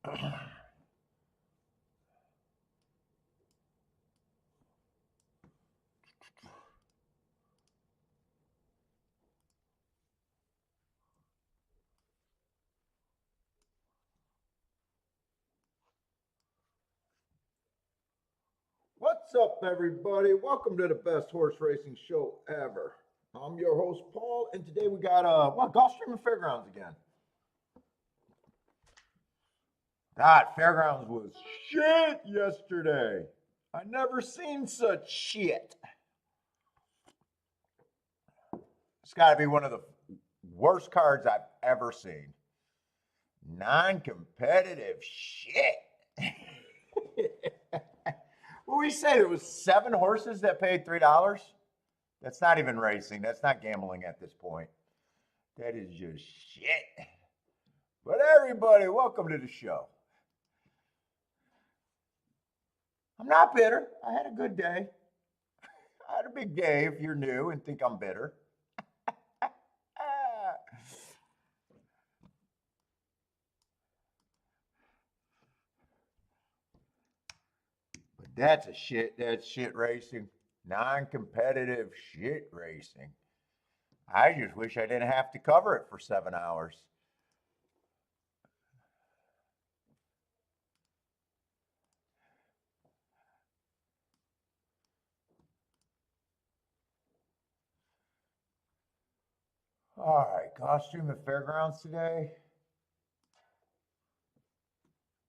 What's up, everybody? Welcome to the best horse racing show ever. I'm your host, Paul, and today we got Gulfstream and Fairgrounds again. God, Fairgrounds was shit yesterday. I never seen such shit. It's got to be one of the worst cards I've ever seen. Non-competitive shit. What we say? There was 7 horses that paid $3. That's not even racing. That's not gambling at this point. That is just shit. But everybody, welcome to the show. I'm not bitter. I had a good day. I had a big day if you're new and think I'm bitter. But that's shit racing. Non-competitive shit racing. I just wish I didn't have to cover it for 7 hours. All right, Gulfstream at Fairgrounds today.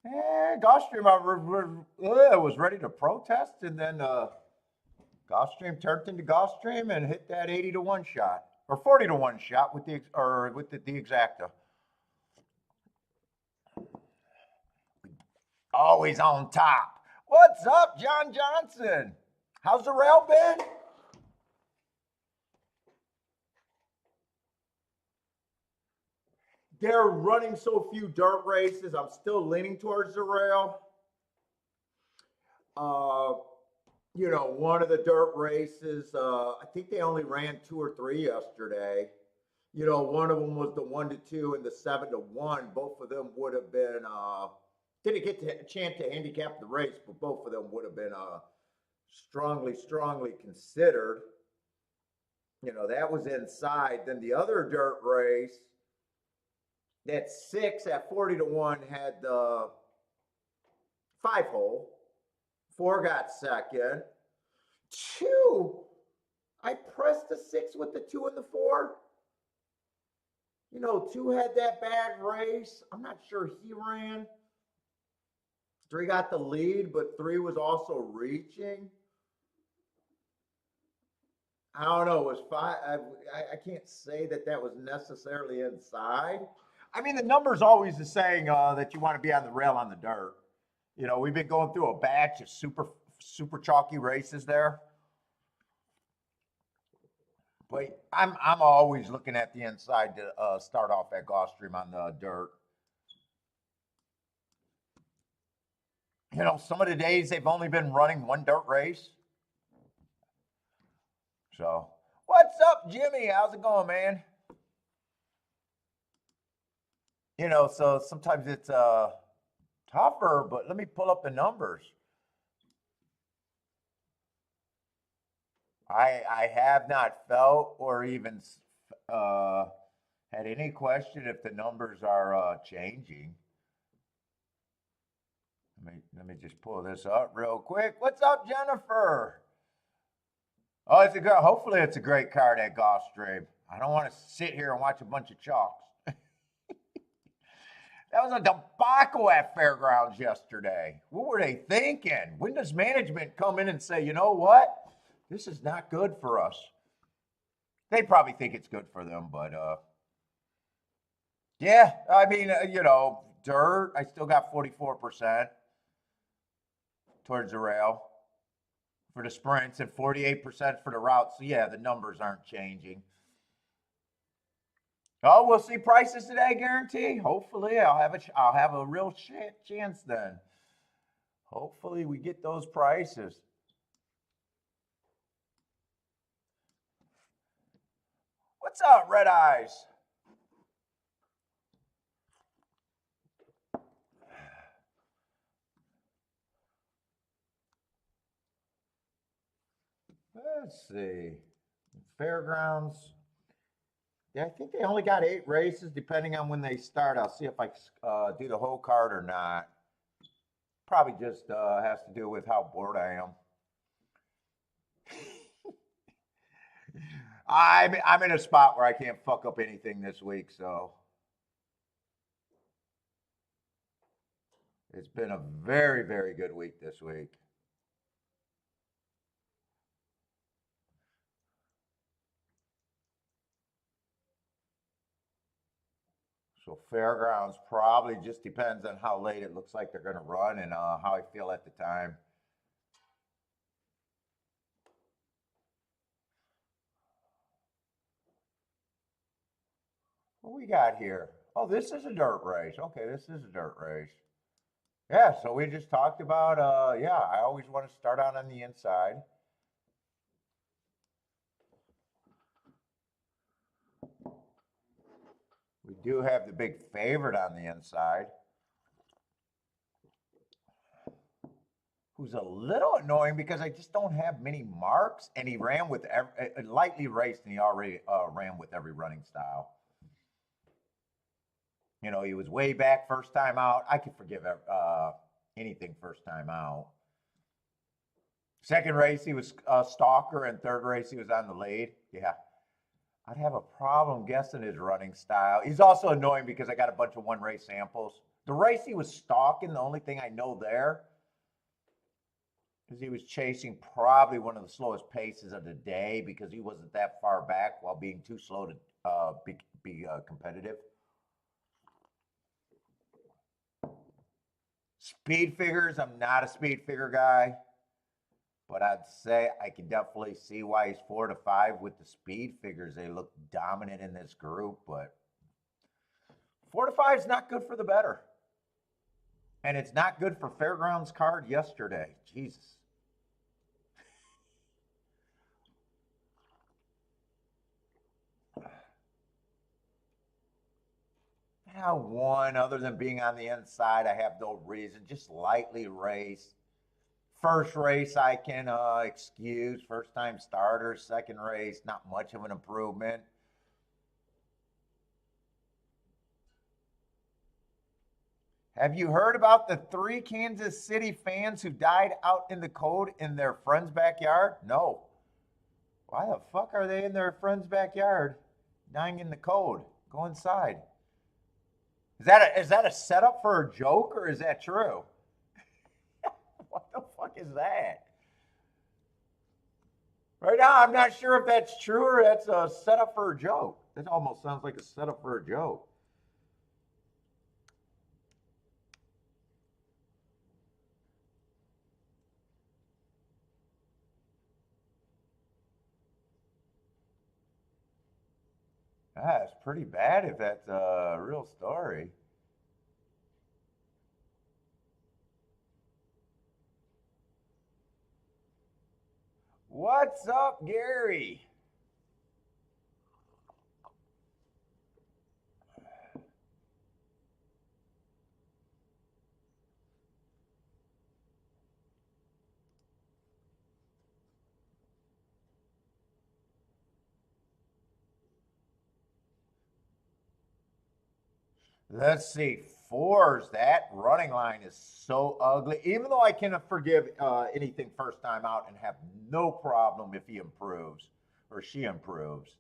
Gulfstream, I was ready to protest, and then Gulfstream turned into Gulfstream and hit that 80-1 shot or 40-1 shot with the exacta. Always on top. What's up, John Johnson? How's the rail been? They're running so few dirt races. I'm still leaning towards the rail. One of the dirt races, I think they only ran 2 or 3 yesterday. One of them was the 1-2 and the 7-1. Both of them would have been, didn't get a chance to handicap the race, but both of them would have been strongly considered. That was inside. Then the other dirt race, that 6 at 40-1 had the 5-hole. 4 got second. 2, I pressed the 6 with the 2 and the 4. 2 had that bad race. I'm not sure he ran. 3 got the lead, but 3 was also reaching. I don't know. It was 5. I can't say that was necessarily inside. I mean, the number's always the saying that you want to be on the rail on the dirt. We've been going through a batch of super chalky races there. But I'm always looking at the inside to start off at Gulfstream on the dirt. Some of the days they've only been running 1 dirt race. So, what's up, Jimmy? How's it going, man? So sometimes it's tougher, but let me pull up the numbers. I have not felt or even had any question if the numbers are changing. Let me just pull this up real quick. What's up, Jennifer? Oh, it's a good. Hopefully, it's a great card at Gulfstream. I don't want to sit here and watch a bunch of chalks. That was a debacle at Fairgrounds yesterday. What were they thinking? When does management come in and say, you know what? This is not good for us? They probably think it's good for them, but yeah, I mean, dirt, I still got 44% towards the rail for the sprints and 48% for the routes. So yeah, the numbers aren't changing. Oh, we'll see prices today, guarantee. Hopefully, I'll have a real chance then. Hopefully, we get those prices. What's up, Red Eyes? Let's see. Fairgrounds. Yeah, I think they only got 8 races, depending on when they start. I'll see if I do the whole card or not. Probably just has to do with how bored I am. I'm in a spot where I can't fuck up anything this week, so it's been a very, very good week this week. So fairgrounds probably just depends on how late it looks like they're going to run and how I feel at the time. What we got here? Oh, this is a dirt race. Okay, this is a dirt race. Yeah, so we just talked about, yeah, I always want to start out on the inside. We do have the big favorite on the inside, who's a little annoying because I just don't have many marks, and he ran with lightly raced, and he already ran with every running style. You know, he was way back first time out. I could forgive anything first time out. Second race, he was a stalker, and third race, he was on the lead. Yeah. I'd have a problem guessing his running style. He's also annoying because I got a bunch of one race samples. The race he was stalking, the only thing I know there is he was chasing probably one of the slowest paces of the day because he wasn't that far back while being too slow to be competitive. Speed figures, I'm not a speed figure guy, but I'd say I can definitely see why he's 4 to 5 with the speed figures. They look dominant in this group, but 4 to 5 is not good for the better. And it's not good for Fairgrounds card yesterday. Jesus. Now, one, other than being on the inside, I have no reason. Just lightly race. First race, I can excuse. First time starter. Second race, not much of an improvement. Have you heard about the 3 Kansas City fans who died out in the cold in their friend's backyard? No. Why the fuck are they in their friend's backyard dying in the cold? Go inside. Is that a setup for a joke or is that true? What the fuck is that? Right now, I'm not sure if that's true or that's a setup for a joke. That almost sounds like a setup for a joke. That's pretty bad if that's a real story. What's up, Gary? Let's see. Fours, that running line is so ugly. Even though I can forgive anything first time out and have no problem if he improves or she improves.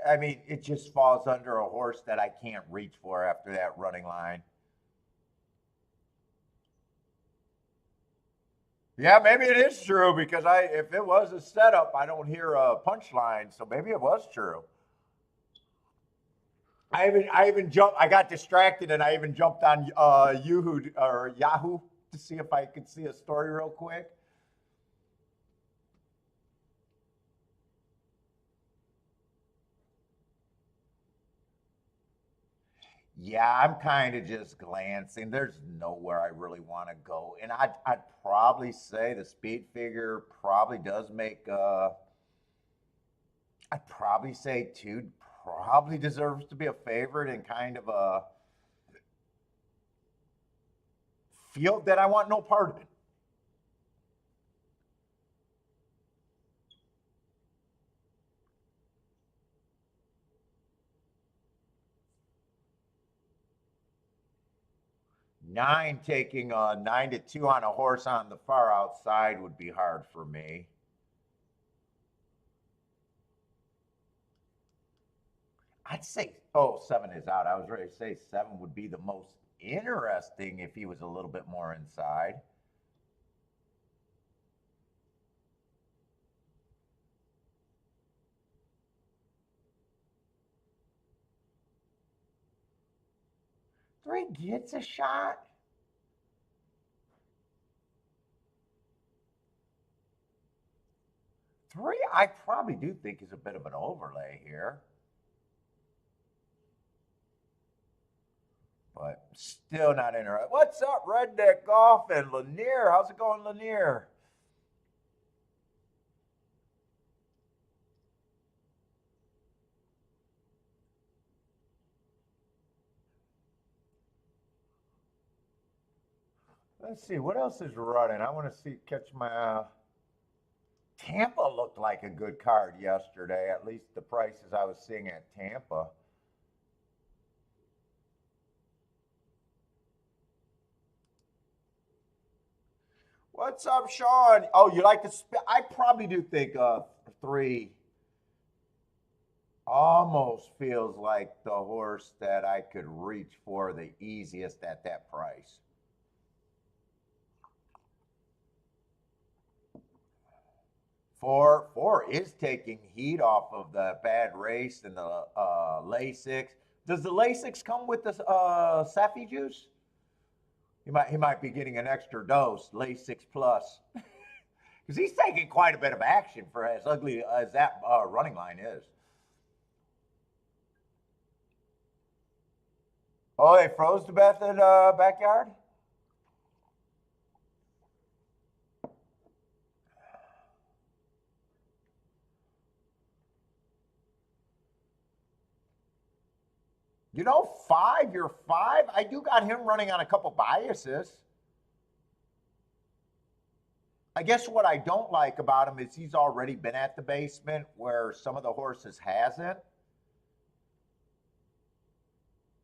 I mean, it just falls under a horse that I can't reach for after that running line. Yeah, maybe it is true because if it was a setup, I don't hear a punchline, so maybe it was true. I even jumped. I got distracted and I even jumped on Yahoo to see if I could see a story real quick. Yeah, I'm kind of just glancing. There's nowhere I really want to go, and I'd probably say the speed figure probably does make. I'd probably say two probably deserves to be a favorite and kind of a field that I want no part of it. 9 taking a 9-2 on a horse on the far outside would be hard for me. I'd say, oh, 7 is out. I was ready to say 7 would be the most interesting if he was a little bit more inside. Three gets a shot. Three, I probably do think is a bit of an overlay here. But still not interested. What's up, Redneck Golf and Lanier? How's it going, Lanier? Let's see, what else is running? I want to see, catch my. Tampa looked like a good card yesterday, at least the prices I was seeing at Tampa. What's up, Sean? Oh, you like to spin? I probably do think 3 almost feels like the horse that I could reach for the easiest at that price. 4 is taking heat off of the bad race and the Lasix. Does the Lasix come with the Safi juice? He might be getting an extra dose, Lasix plus, because he's taking quite a bit of action for as ugly as that running line is. Oh, they froze to death in backyard. You know, 5, you're 5. I do got him running on a couple biases. I guess what I don't like about him is he's already been at the basement where some of the horses hasn't.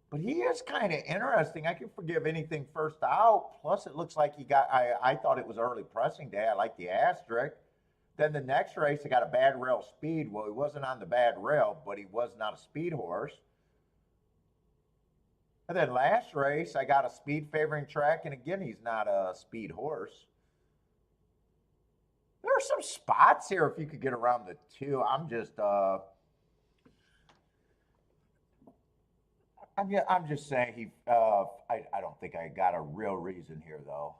But he is kind of interesting. I can forgive anything first out. Plus, it looks like he got, I thought it was early pressing day. I like the asterisk. Then the next race, he got a bad rail speed. Well, he wasn't on the bad rail, but he was not a speed horse. And then last race, I got a speed favoring track, and again, he's not a speed horse. There are some spots here if you could get around the 2. I'm just saying he. I don't think I got a real reason here though.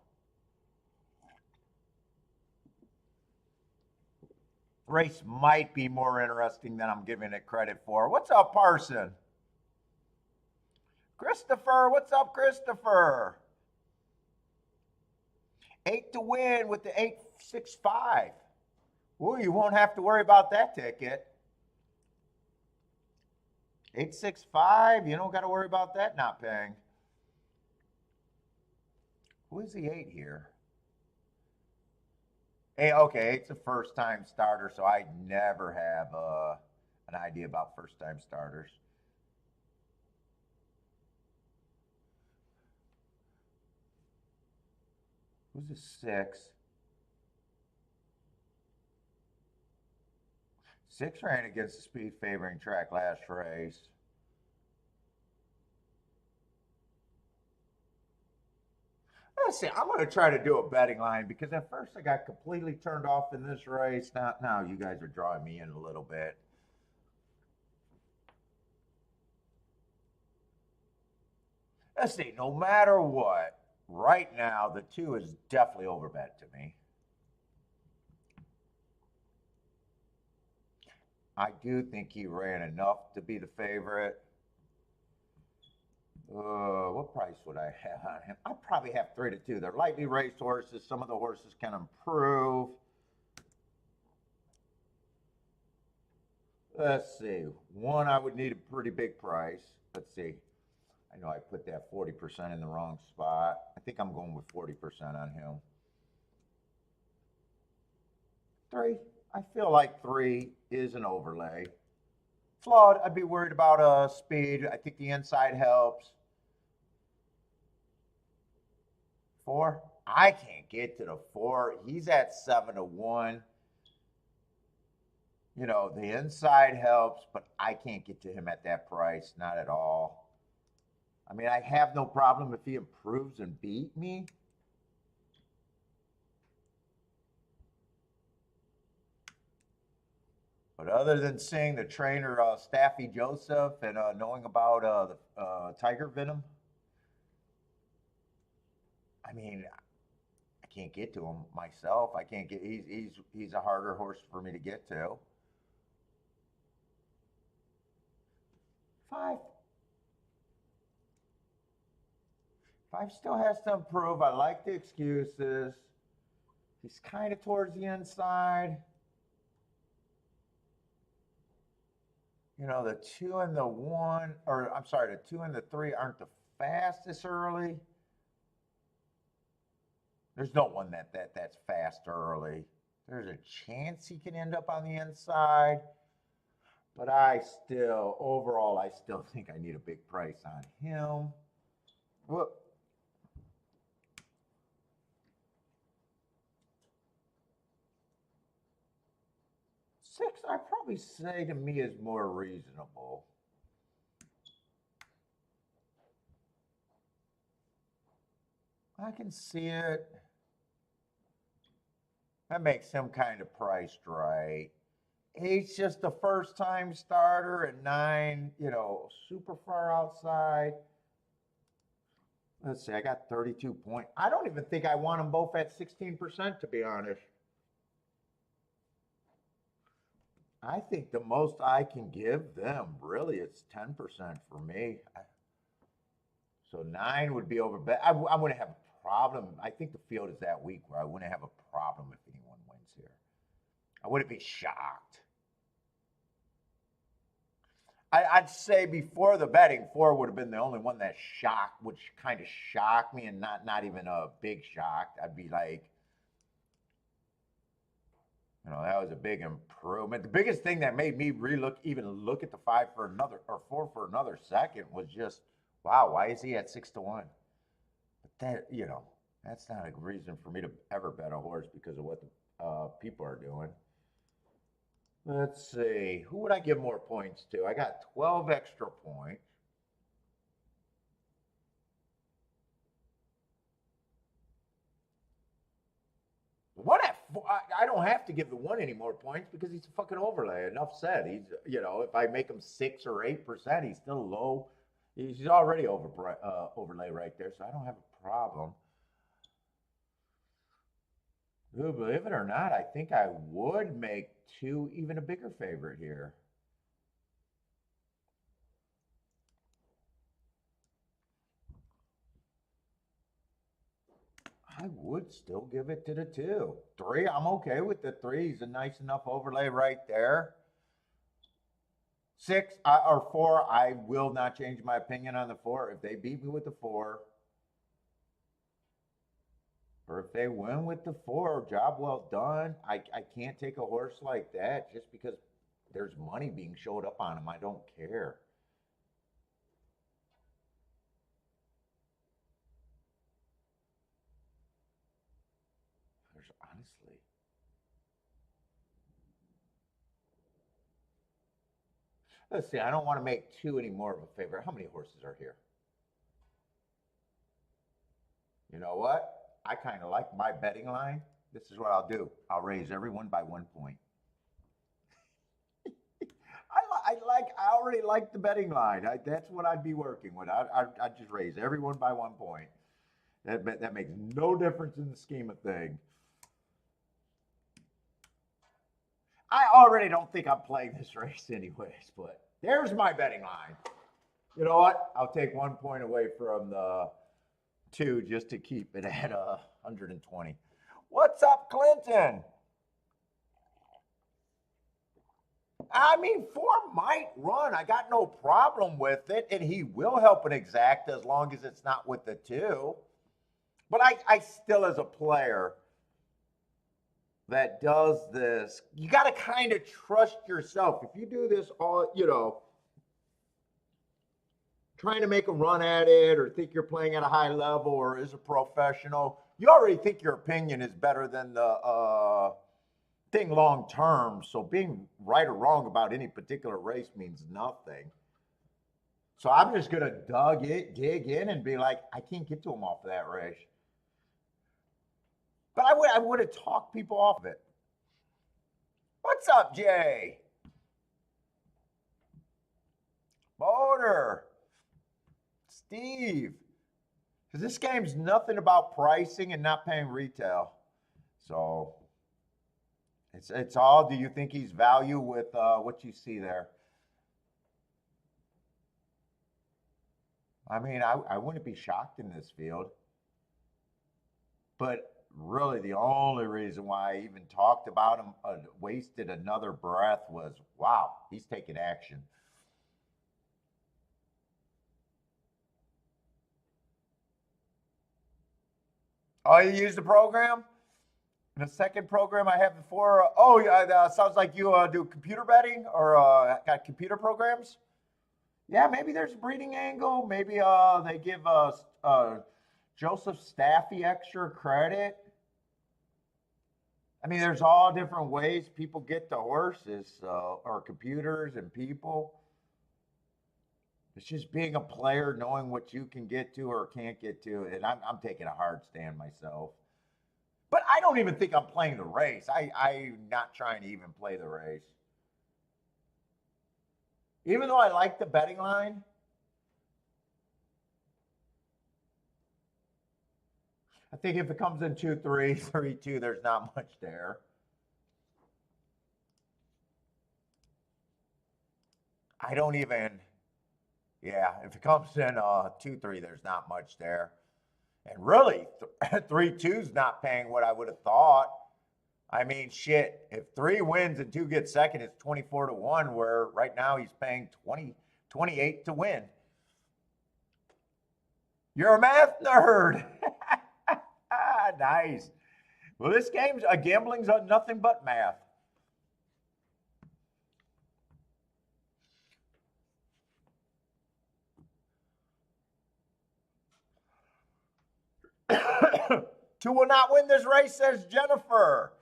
Race might be more interesting than I'm giving it credit for. What's up, Parson? Christopher, what's up, Christopher? 8 to win with the 865. Well, you won't have to worry about that ticket. 865, you don't got to worry about that not paying. Who is the 8 here? Hey, okay, it's a first time starter, so I never have an idea about first time starters. Who's a 6? 6 ran against the speed favoring track last race. Let's see, I'm going to try to do a betting line because at first I got completely turned off in this race. Now you guys are drawing me in a little bit. Let's see, no matter what, right now the 2 is definitely overbet to me. I do think he ran enough to be the favorite. What price would I have on him? I'll probably have 3 to 2. They're lightly raced horses. Some of the horses can improve. Let's see. 1, I would need a pretty big price. Let's see. I know I put that 40% in the wrong spot. I think I'm going with 40% on him. 3. I feel like 3 is an overlay. Flawed, I'd be worried about speed. I think the inside helps. 4. I can't get to the 4. He's at 7-1. You know, the inside helps, but I can't get to him at that price. Not at all. I mean, I have no problem if he improves and beat me. But other than seeing the trainer, Staffy Joseph, and knowing about the Tiger Venom, I mean, I can't get to him myself. I can't get. He's a harder horse for me to get to. 5. 5 still has to improve. I like the excuses. He's kind of towards the inside. You know, the 2 and the 1, or I'm sorry, the 2 and the 3 aren't the fastest early. There's no one that's fast early. There's a chance he can end up on the inside. But overall, I still think I need a big price on him. Whoop. 6, I'd probably say to me is more reasonable. I can see it. That makes him kind of priced right. 8's just the first time starter, and 9, you know, super far outside. Let's see, I got 32 points. I don't even think I want them both at 16%, to be honest. I think the most I can give them, really, it's 10% for me. So 9 would be over. I wouldn't have a problem. I think the field is that weak where I wouldn't have a problem if anyone wins here. I wouldn't be shocked. I'd say before the betting, 4 would have been the only one that shocked, which kind of shocked me, and not even a big shock. I'd be like, you know, that was a big improvement. The biggest thing that made me even look at the 5 for another, or 4 for another second, was just, wow, why is he at 6-1? But that, you know, that's not a reason for me to ever bet a horse because of what the people are doing. Let's see. Who would I give more points to? I got 12 extra points. One at I don't have to give the 1 any more points because he's a fucking overlay. Enough said. He's, you know, if I make him 6 or 8%, he's still low. He's already overlay right there, so I don't have a problem. Ooh, believe it or not, I think I would make 2 even a bigger favorite here. I would still give it to the 2. 3, I'm okay with the 3. He's a nice enough overlay right there. 6 or 4, I will not change my opinion on the 4. If they beat me with the 4, or if they win with the 4, job well done. I can't take a horse like that just because there's money being showed up on him. I don't care. There's honestly. Let's see, I don't want to make 2 any more of a favorite. How many horses are here? You know what? I kind of like my betting line. This is what I'll do. I'll raise everyone by 1 point. I already like the betting line. That's what I'd be working with. I'd just raise everyone by 1 point. That makes no difference in the scheme of things. I already don't think I'm playing this race anyways, but there's my betting line. You know what? I'll take 1 point away from the 2 just to keep it at 120. What's up, Clinton? I mean, 4 might run. I got no problem with it, and he will help an exact as long as it's not with the 2. But I still, as a player that does this, you got to kind of trust yourself. If you do this all, you know, trying to make a run at it or think you're playing at a high level or is a professional, you already think your opinion is better than the thing long term. So being right or wrong about any particular race means nothing. So I'm just gonna dig in and be like, I can't get to him off of that race. But I would have talked people off of it. What's up, Jay? Motor. Steve. Because this game's nothing about pricing and not paying retail. So it's all, do you think he's value with what you see there? I mean, I wouldn't be shocked in this field. But really, the only reason why I even talked about him, wasted another breath, was, wow, he's taking action. Oh, you used the program? The second program I had before? Oh, yeah, sounds like you do computer betting or got computer programs? Yeah, maybe there's a breeding angle. Maybe they give Joseph Staffy extra credit. I mean, there's all different ways people get to horses or computers and people. It's just being a player, knowing what you can get to or can't get to. And I'm taking a hard stand myself. But I don't even think I'm playing the race. I'm not trying to even play the race. Even though I like the betting line, I think if it comes in 2-3, 3-2, there's not much there. I don't even, yeah, if it comes in 2-3, there's not much there. And really, 3-2 is not paying what I would have thought. I mean, shit, if 3 wins and 2 get second, it's 24-1, where right now he's paying 28 to win. You're a math nerd. Nice. Well, this game's gambling's nothing but math. Two will not win this race, says Jennifer.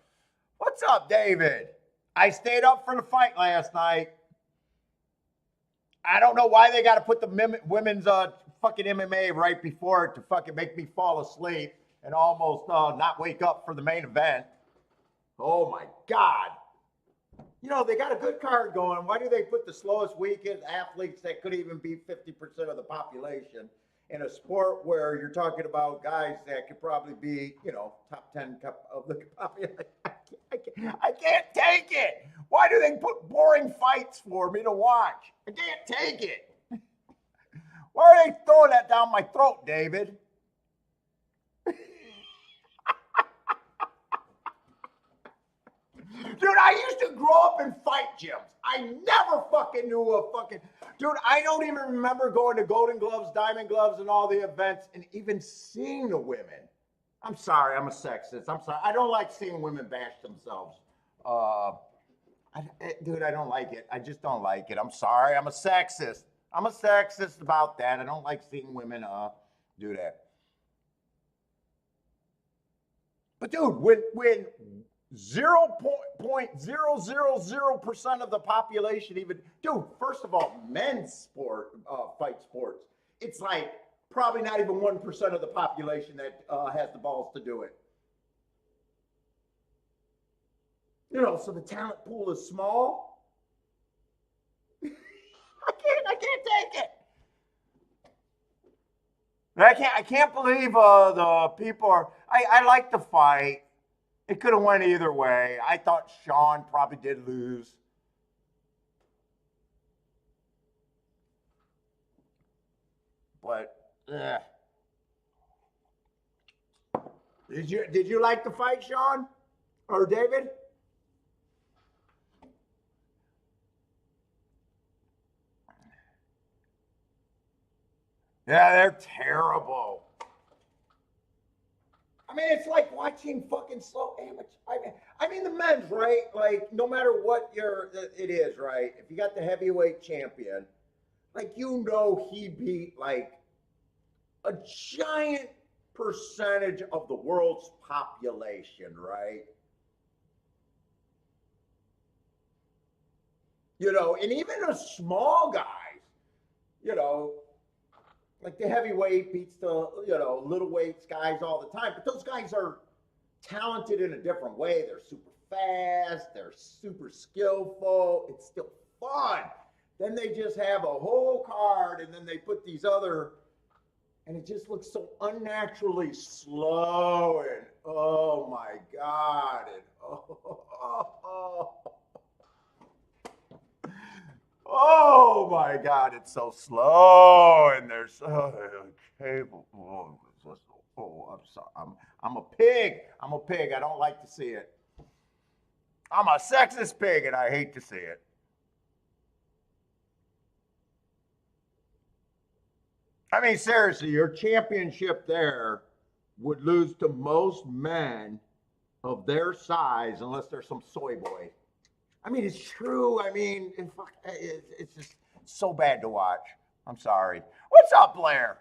What's up, David? I stayed up for the fight last night. I don't know why they got to put the women's fucking MMA right before it to fucking make me fall asleep and almost not wake up for the main event. Oh my God. You know, they got a good card going. Why do they put the slowest, weakest athletes that could even be 50% of the population in a sport where you're talking about guys that could probably be, you know, top 10 of the population? I can't take it. Why do they put boring fights for me to watch? I can't take it. Why are they throwing that down my throat, David? Dude, I used to grow up in fight gyms. I never fucking knew a fucking... Dude, I don't even remember going to Golden Gloves, Diamond Gloves, and all the events and even seeing the women. I'm sorry, I'm a sexist. I'm sorry. I don't like seeing women bash themselves. Dude, I don't like it. I just don't like it. I'm sorry. I'm a sexist. I'm a sexist about that. I don't like seeing women do that. But dude, when 0.000% of the population even, dude, first of all, men's sport, fight sports, it's like probably not even 1% of the population that has the balls to do it. You know, so the talent pool is small. I can't take it. I can't believe the people are. I like the fight. It could have went either way. I thought Sean probably did lose. But did you like the fight, Sean or David? Yeah, they're terrible. I mean, it's like watching fucking slow amateur. I mean, the men's, right? Like, no matter what it is, right? If you got the heavyweight champion, like, you know, he beat like a giant percentage of the world's population, right? You know, and even the small guys, you know, like the heavyweight beats the, you know, little weights guys all the time, but those guys are talented in a different way. They're super fast, they're super skillful. It's still fun. Then they just have a whole card, and then they put these other, and it just looks so unnaturally slow. And oh my God. And oh my God, it's so slow. And there's cable. Oh, I'm sorry. I'm a pig. I'm a pig. I don't like to see it. I'm a sexist pig, and I hate to see it. I mean, seriously, your championship there would lose to most men of their size unless there's some soy boy. I mean, it's true. I mean, it's just so bad to watch. I'm sorry. What's up, Blair?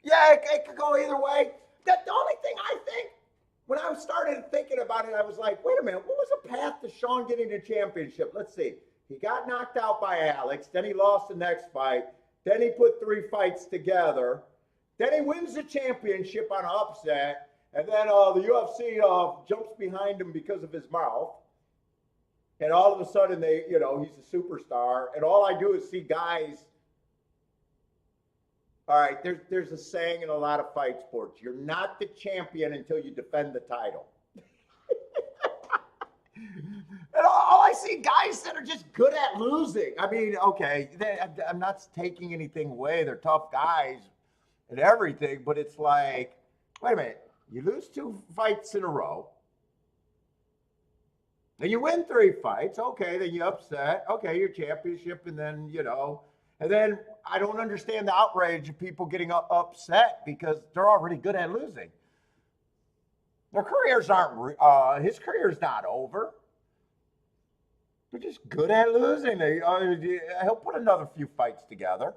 Yeah, it could go either way. The only thing I think, when I started thinking about it, I was like, wait a minute, what was the path to Sean getting the championship? Let's see. He got knocked out by Alex. Then he lost the next fight. Then he put 3 fights together. Then he wins the championship on an upset. And then the UFC jumps behind him because of his mouth. And all of a sudden, he's a superstar. And all I do is see guys. All right, there's a saying in a lot of fight sports: you're not the champion until you defend the title. And all I see guys that are just good at losing. I mean, okay, I'm not taking anything away. They're tough guys and everything, but it's like, wait a minute, you lose 2 fights in a row. Then you win 3 fights. Okay, then you upset. Okay, your championship, and then, and then I don't understand the outrage of people getting upset because they're already good at losing. Their careers aren't, his career's not over. They're just good at losing. He'll put another few fights together.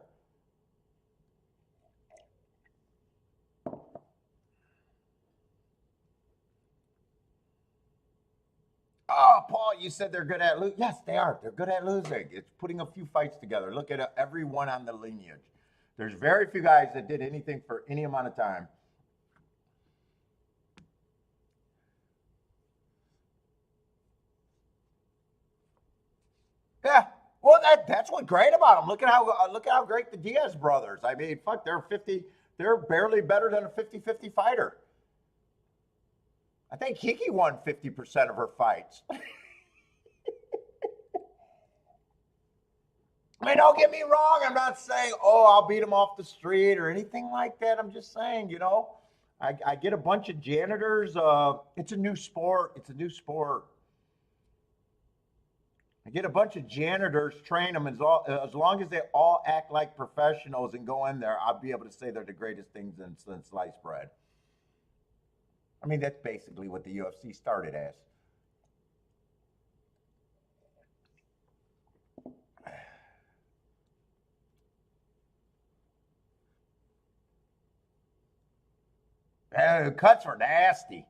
Oh, Paul, you said they're good at losing. Yes, they are. They're good at losing. It's putting a few fights together. Look at everyone on the lineage. There's very few guys that did anything for any amount of time. Yeah. Well, that's what's great about them. Look at how great the Diaz brothers. I mean, fuck, they're barely better than a 50-50 fighter. I think Kiki won 50% of her fights. I mean, don't get me wrong. I'm not saying, oh, I'll beat him off the street or anything like that. I'm just saying, I get a bunch of janitors. It's a new sport. It's a new sport. I get a bunch of janitors, train them as long as they all act like professionals and go in there. I'll be able to say they're the greatest things in sliced bread. I mean, that's basically what the UFC started as. Cuts were nasty.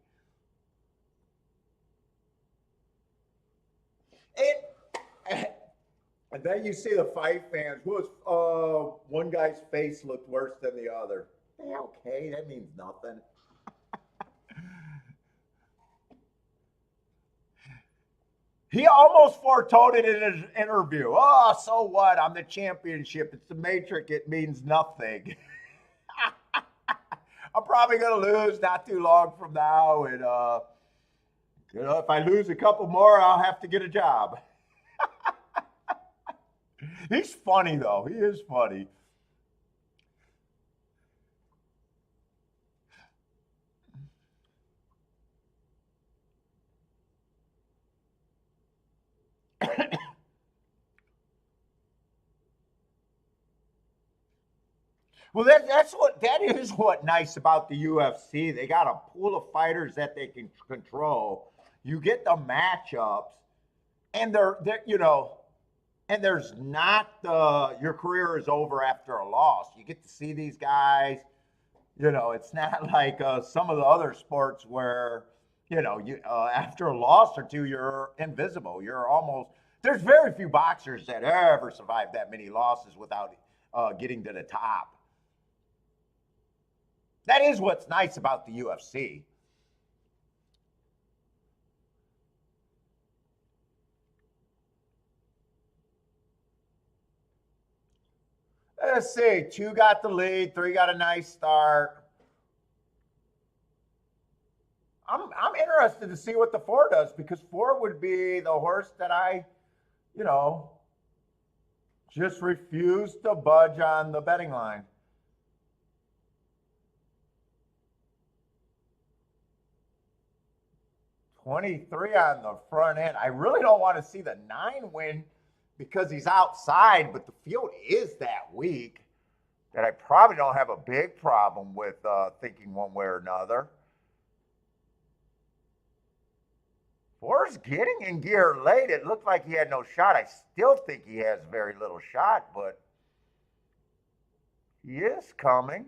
And then you see the fight fans. One guy's face looked worse than the other. Okay, that means nothing. He almost foretold it in his interview. Oh, so what? I'm the championship. It's the Matrix. It means nothing. I'm probably going to lose not too long from now. And, if I lose a couple more, I'll have to get a job. He's funny, though. He is funny. Well, that is what nice about the UFC. They got a pool of fighters that they can control. You get the matchups, and they're and there's not your career is over after a loss. You get to see these guys. It's not like some of the other sports where you after a loss or two you're invisible. You're almost there's very few boxers that ever survive that many losses without getting to the top. That is what's nice about the UFC. Let's see. Two got the lead. Three got a nice start. I'm interested to see what the four does because four would be the horse that I, you know, just refuse to budge on the betting line. 23 on the front end. I really don't want to see the 9 win because he's outside, but the field is that weak that I probably don't have a big problem with thinking one way or another. 4's getting in gear late. It looked like he had no shot. I still think he has very little shot, but he is coming.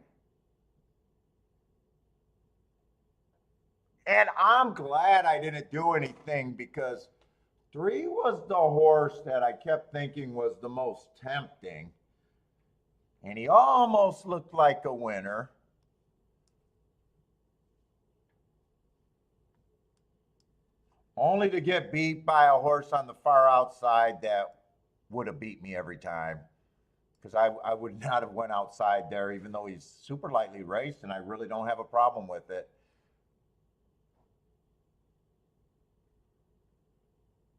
And I'm glad I didn't do anything because 3 was the horse that I kept thinking was the most tempting. And he almost looked like a winner. Only to get beat by a horse on the far outside that would have beat me every time. Because I would not have went outside there, even though he's super lightly raced, and I really don't have a problem with it.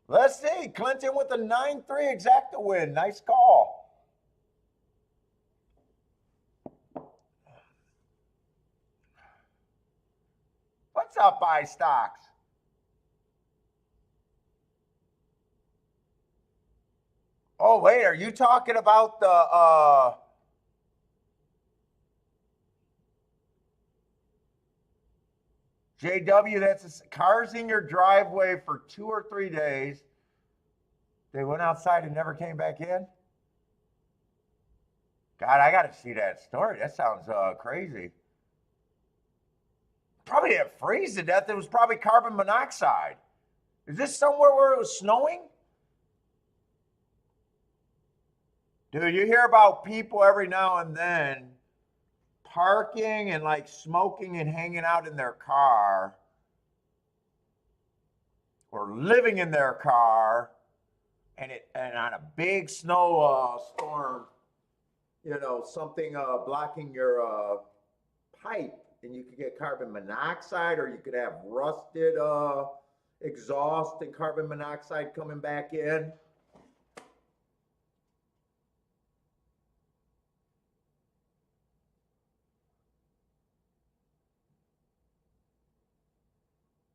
Let's see. Clinton with a 9-3 exacta win. Nice call. What's up, buy stocks? Oh, wait. Are you talking about the JW, that's cars in your driveway for 2 or 3 days. They went outside and never came back in. God, I got to see that story. That sounds crazy. Probably didn't freeze to death. It was probably carbon monoxide. Is this somewhere where it was snowing? Dude, you hear about people every now and then parking and like smoking and hanging out in their car or living in their car and on a big snow storm, something blocking your pipe, and you could get carbon monoxide, or you could have rusted exhaust and carbon monoxide coming back in.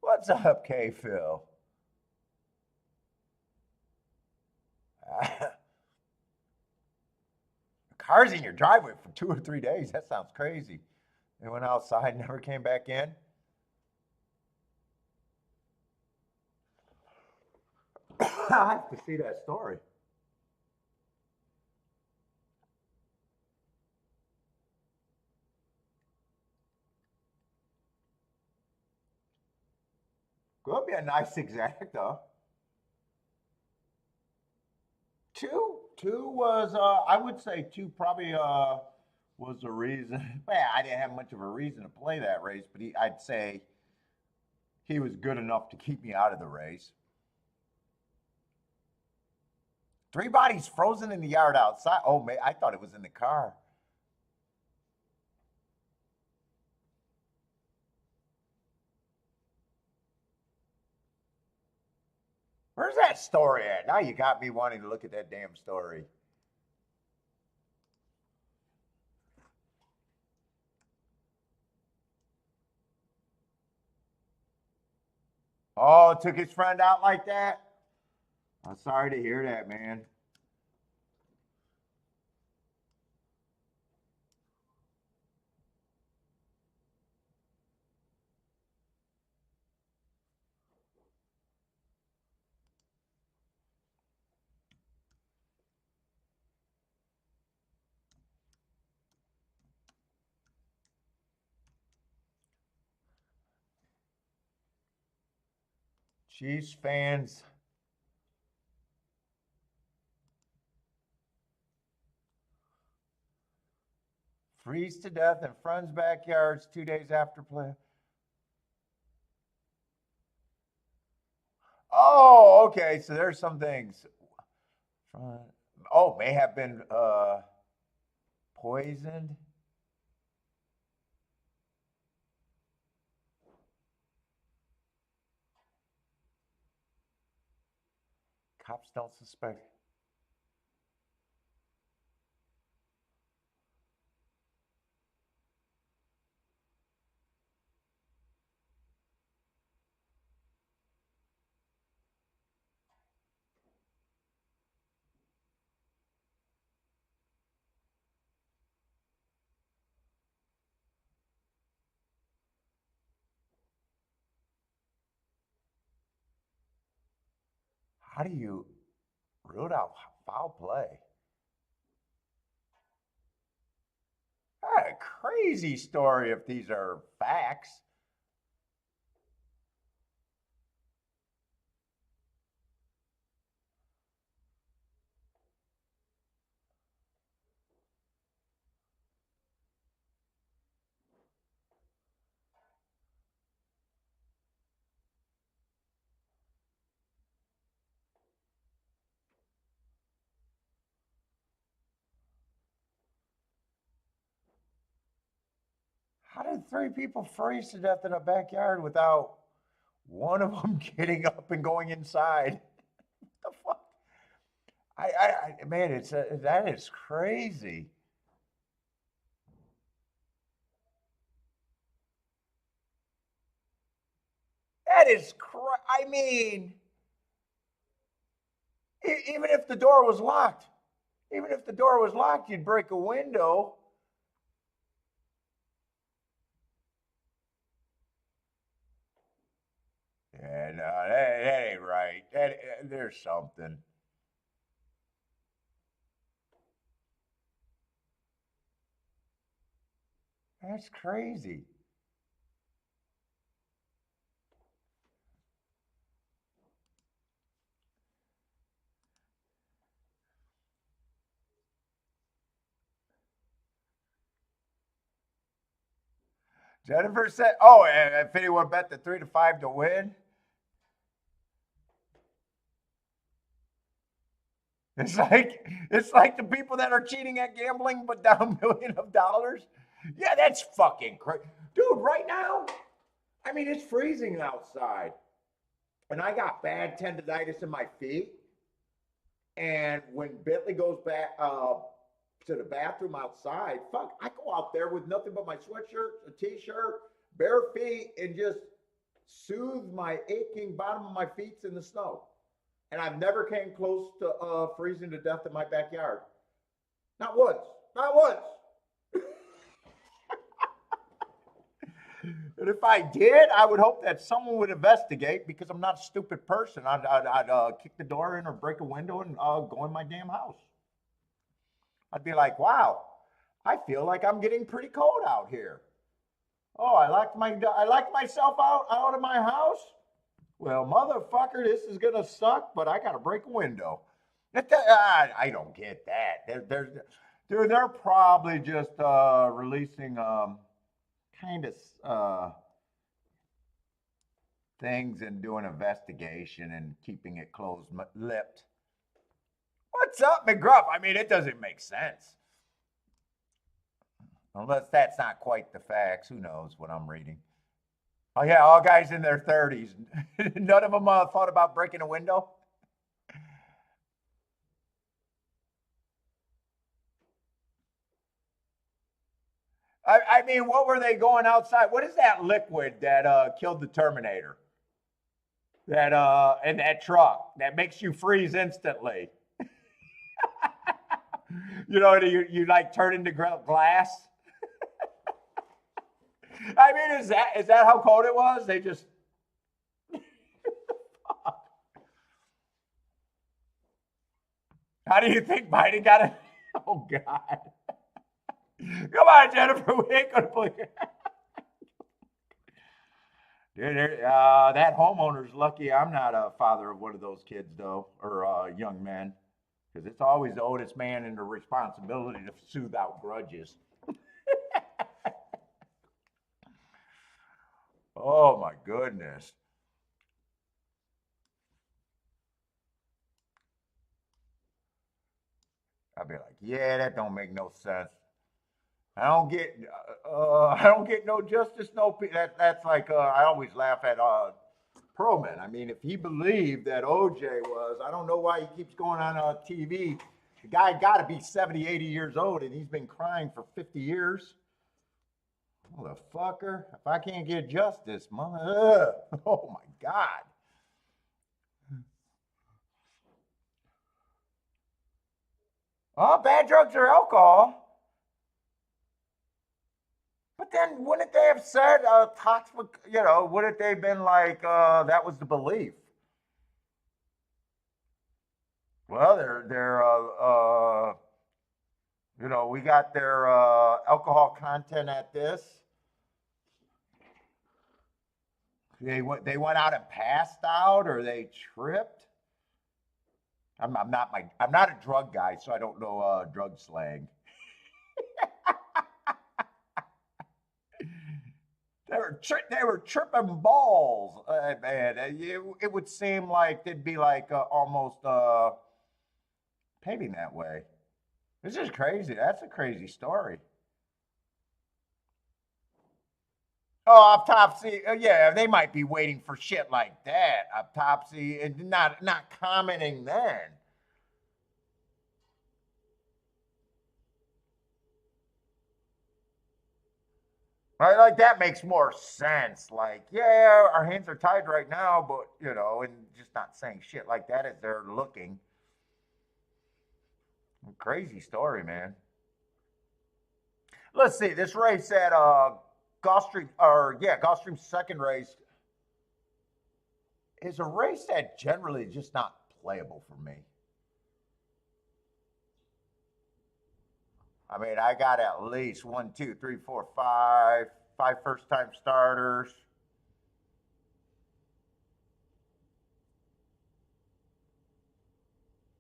What's up, K-Phil? Cars in your driveway for 2 or 3 days. That sounds crazy. They went outside and never came back in. I have to see that story. Could be a nice exacta. 2 was I would say 2 probably was the reason. Well, I didn't have much of a reason to play that race, but I'd say he was good enough to keep me out of the race. 3 bodies frozen in the yard outside. Oh, man, I thought it was in the car. Where's that story at? Now you got me wanting to look at that damn story. Oh, took his friend out like that? I'm sorry to hear that, man. Chiefs fans. Freeze to death in friends' backyards 2 days after play. Oh, okay. So there's some things. Oh, may have been poisoned. Cops don't suspect. How do you root out foul play? A crazy story if these are facts. How did 3 people freeze to death in a backyard without one of them getting up and going inside? What the fuck? Man, that is crazy. That is I mean, even if the door was locked, you'd break a window. Yeah, no, that ain't right. There's something. That's crazy. Jennifer said, "Oh, and if anyone bet the 3 to 5 to win, it's like the people that are cheating at gambling but down millions of dollars. Yeah, that's fucking crazy, dude. Right now, I mean, it's freezing outside, and I got bad tendonitis in my feet. And when Bentley goes back to the bathroom outside, fuck, I go out there with nothing but my sweatshirt, a t-shirt, bare feet, and just soothe my aching bottom of my feet in the snow. And I've never came close to freezing to death in my backyard. Not once. Not once. And if I did, I would hope that someone would investigate because I'm not a stupid person. I'd kick the door in or break a window and go in my damn house. I'd be like, wow, I feel like I'm getting pretty cold out here. Oh, I locked myself out of my house. Well, motherfucker, this is gonna suck, but I gotta break a window. I don't get that. They're probably just releasing kind of things and doing investigation and keeping it closed-lipped. What's up, McGruff? I mean, it doesn't make sense. Unless that's not quite the facts. Who knows what I'm reading? Oh, yeah, all guys in their 30s. None of them thought about breaking a window? I mean, what were they going outside? What is that liquid that killed the Terminator? That in that truck that makes you freeze instantly. You like turn into glass. I mean, is that how cold it was? They just. How do you think Biden got it? Oh God! Come on, Jennifer, we ain't gonna play. That homeowner's lucky I'm not a father of one of those kids, though, or young men, because it's always the oldest man in the responsibility to soothe out grudges. Oh my goodness. I'd be like, yeah, that don't make no sense. I don't get no justice, no peace. That's like I always laugh at Perlman. I mean, if he believed that OJ was, I don't know why he keeps going on TV. The guy got to be 70, 80 years old, and he's been crying for 50 years. Motherfucker! If I can't get justice, oh my God. Oh, bad drugs or alcohol. But then wouldn't they have said toxic, wouldn't they have been like, that was the belief? Well, we got their alcohol content at this. They went out and passed out, or they tripped. I'm not a drug guy, so I don't know drug slang. They were tripping balls, man. It would seem like they'd be like almost paving that way. This is crazy. That's a crazy story. Oh, autopsy. Yeah, they might be waiting for shit like that. Autopsy, and not commenting then. Right, like that makes more sense. Like, yeah, our hands are tied right now, but and just not saying shit like that as they're looking. Crazy story, man. Let's see this race at Gulfstream, or yeah, Gulfstream's second race is a race that generally just not playable for me. I mean, I got at least one, two, three, four, five first-time starters.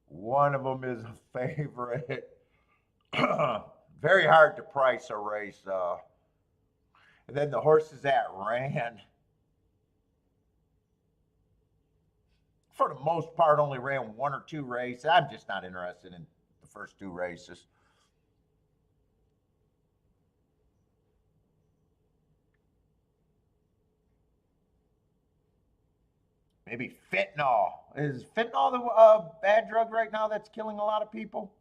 One of them is a favorite. Very hard to price a race. And then the horses that ran, for the most part, only ran one or two races. I'm just not interested in the first two races. Maybe fentanyl. Is fentanyl the bad drug right now that's killing a lot of people?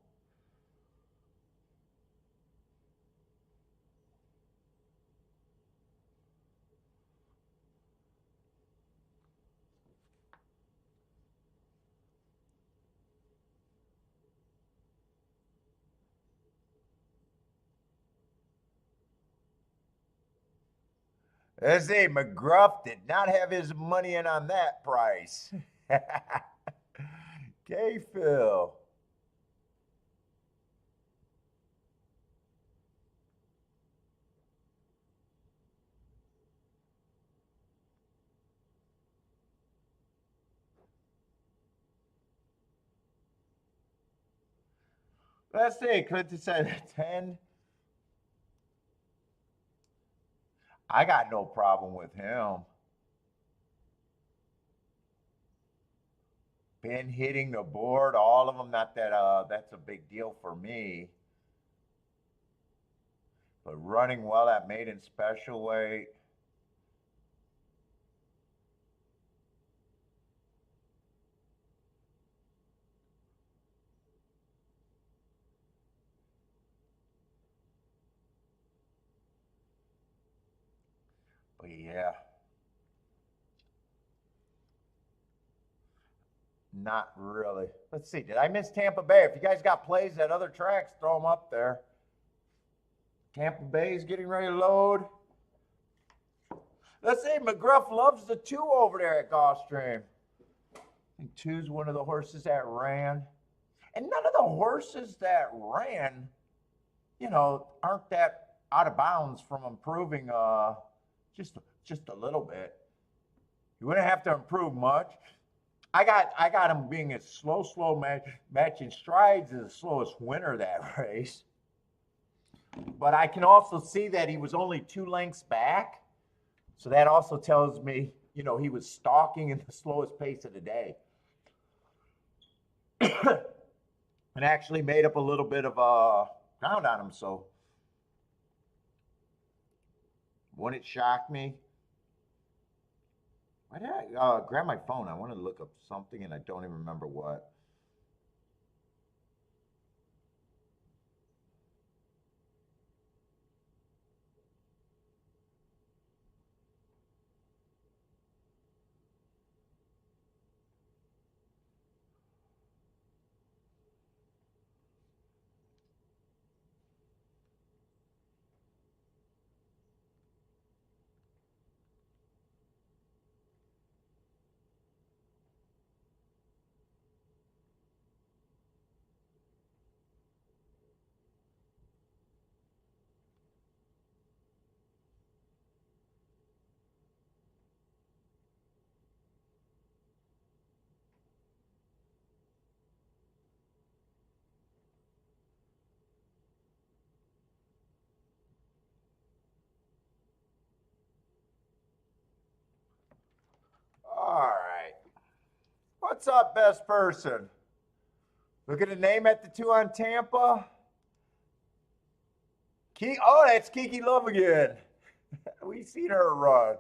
Let's see, McGruff did not have his money in on that price. Okay, Phil. Let's see, Clinton said 10. I got no problem with him. Been hitting the board, all of them. Not that that's a big deal for me. But running well at maiden special weight. But yeah, not really. Let's see. Did I miss Tampa Bay? If you guys got plays at other tracks, throw them up there. Tampa Bay's getting ready to load. Let's say McGruff loves the two over there at Gulfstream. I think two's one of the horses that ran. And none of the horses that ran, aren't that out of bounds from improving just a little bit. You wouldn't have to improve much. I got him being a slow matching strides as the slowest winner that race. But I can also see that he was only 2 lengths back. So that also tells me, you know, he was stalking in the slowest pace of the day. And actually made up a little bit of ground on him. So wouldn't it shock me? Why did I grab my phone? I wanted to look up something and I don't even remember what. All right. What's up, best person? Look at the name at the 2 on Tampa. Oh, that's Kiki Love again. We seen her run.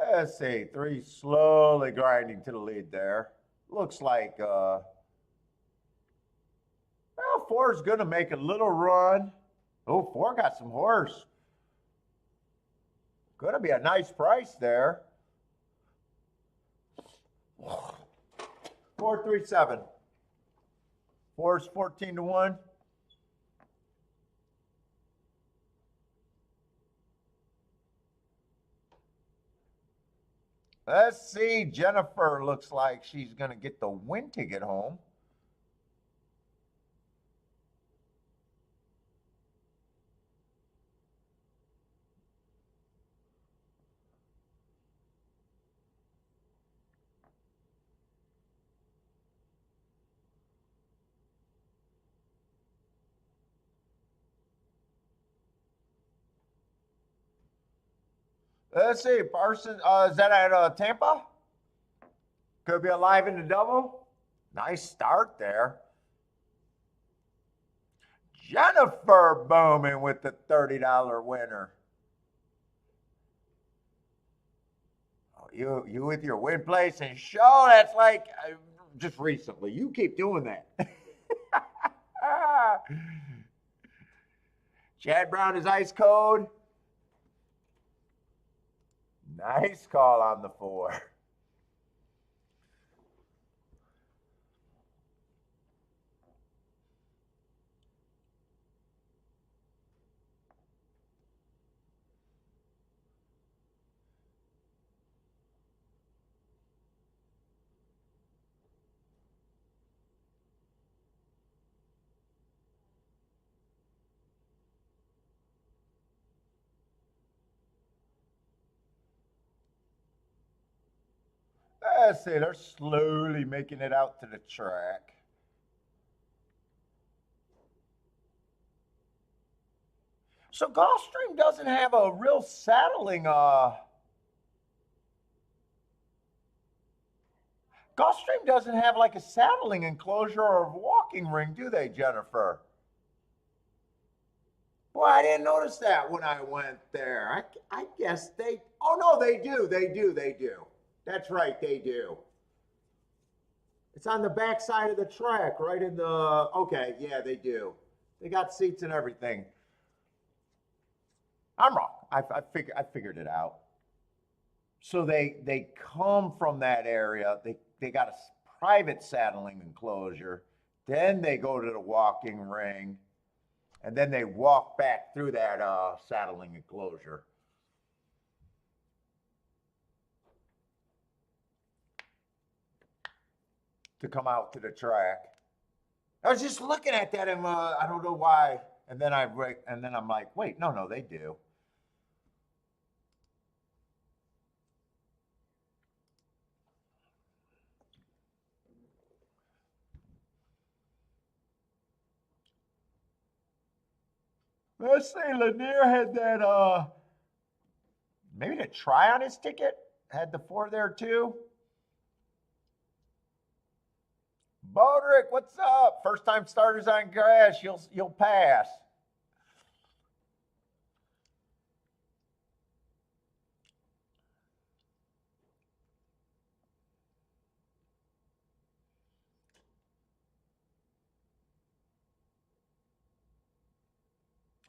Let's see, 3 slowly grinding to the lead there. Looks like, well, 4 is going to make a little run. Oh, 4 got some horse. Going to be a nice price there. 437. 4 is 14 to 1. Let's see. Jennifer looks like she's going to get the win ticket home. Let's see. Parsons, is that at Tampa? Could be alive in the double. Nice start there. Jennifer Bowman with the $30 winner. Oh, you with your win place and show. That's like just recently. You keep doing that. Chad Brown is ice code. Nice call on the 4. Let's see, they're slowly making it out to the track. So Gulfstream doesn't have a real saddling Gulfstream doesn't have like a saddling enclosure or walking ring, do they, Jennifer? Boy, I didn't notice that when I went there. I guess they, oh no, they do. That's right, they do. It's on the back side of the track, right in the, okay, yeah, they do. They got seats and everything. I'm wrong. I figured it out. So they come from that area. They got a private saddling enclosure. Then they go to the walking ring. And then they walk back through that saddling enclosure. To come out to the track. I was just looking at that and I don't know why. And then I'm like, wait, no, they do. Let's say Lanier had that maybe the try on his ticket had the 4 there too. Bodrick, what's up? First time starters on grass, you'll pass.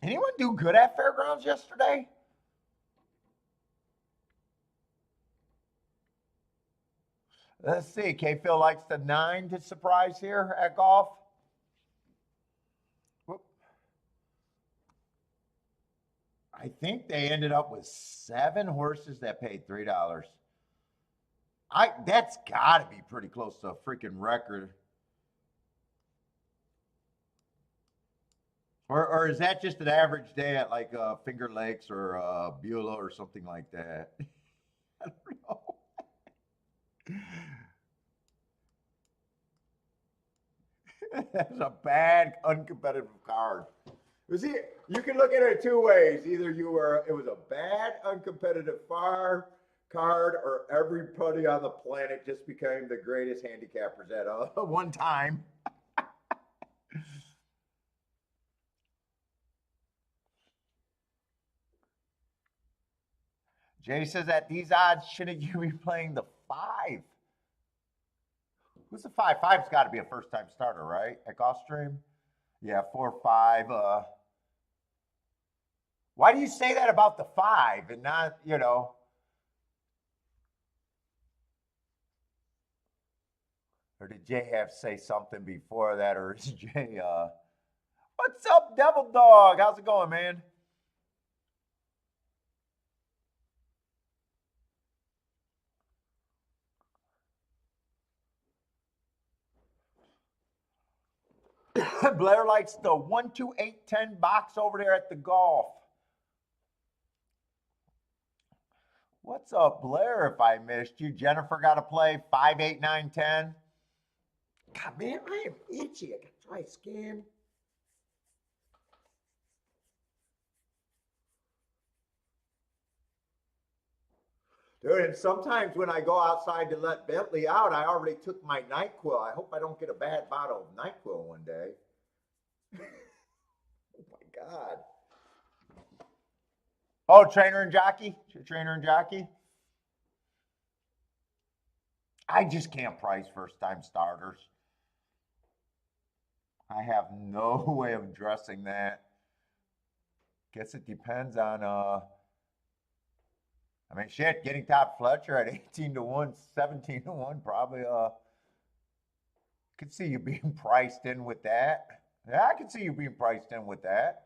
Anyone do good at fairgrounds yesterday? Let's see. K-Phil likes the 9 to surprise here at golf. Whoop. I think they ended up with 7 horses that paid $3. That's got to be pretty close to a freaking record. Or is that just an average day at like Finger Lakes or Beulah or something like that? I don't know. That's a bad, uncompetitive card. You can look at it 2 ways. Either it was a bad, uncompetitive card, or everybody on the planet just became the greatest handicappers at one time. Jay says at these odds, shouldn't you be playing the 5? Who's the 5? 5's got to be a first-time starter, right? At Gulfstream? Yeah, 4, 5. Why do you say that about the 5 and not, Or did Jay have to say something before that? Or is Jay, what's up, Devil Dog? How's it going, man? Blair likes the 1, 2, 8, 10 box over there at the golf. What's up, Blair, if I missed you? Jennifer got to play 5, 8, 9, 10. God, man, I am itchy. I got dry skin. Dude, and sometimes when I go outside to let Bentley out, I already took my NyQuil. I hope I don't get a bad bottle of NyQuil one day. Oh, my God. Oh, trainer and jockey? Trainer and jockey? I just can't price first-time starters. I have no way of addressing that. Guess it depends on, shit, getting Todd Fletcher at 18 to 1, 17 to 1, probably, could see you being priced in with that. Yeah, I could see you being priced in with that.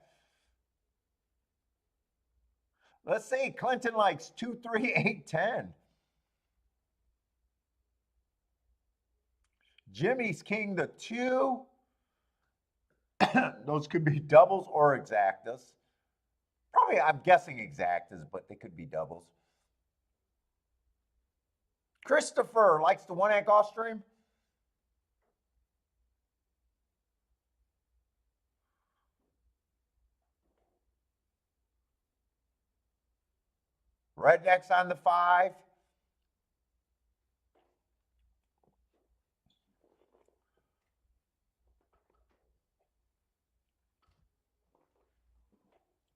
Let's see, Clinton likes 2, 3, 8, 10. Jimmy's king the 2. Those could be doubles or exactas. Probably, I'm guessing exactas, but they could be doubles. Christopher likes the 1 at Gulfstream. Rednecks on the 5.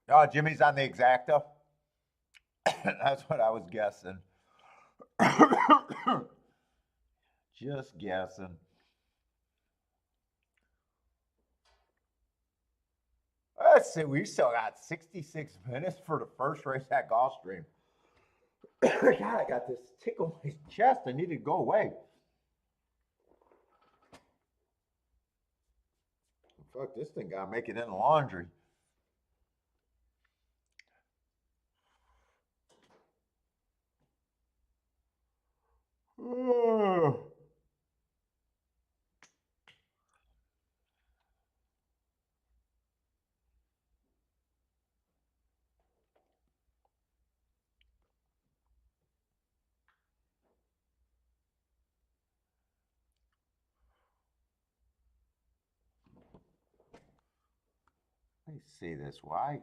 Oh, Jimmy's on the exacta. That's what I was guessing. Just guessing. Let's see, we still got 66 minutes for the first race at Gulfstream. God, I got this tickle in my chest. I need to go away. Fuck, this thing got to make it in the laundry. Let me see this. Why?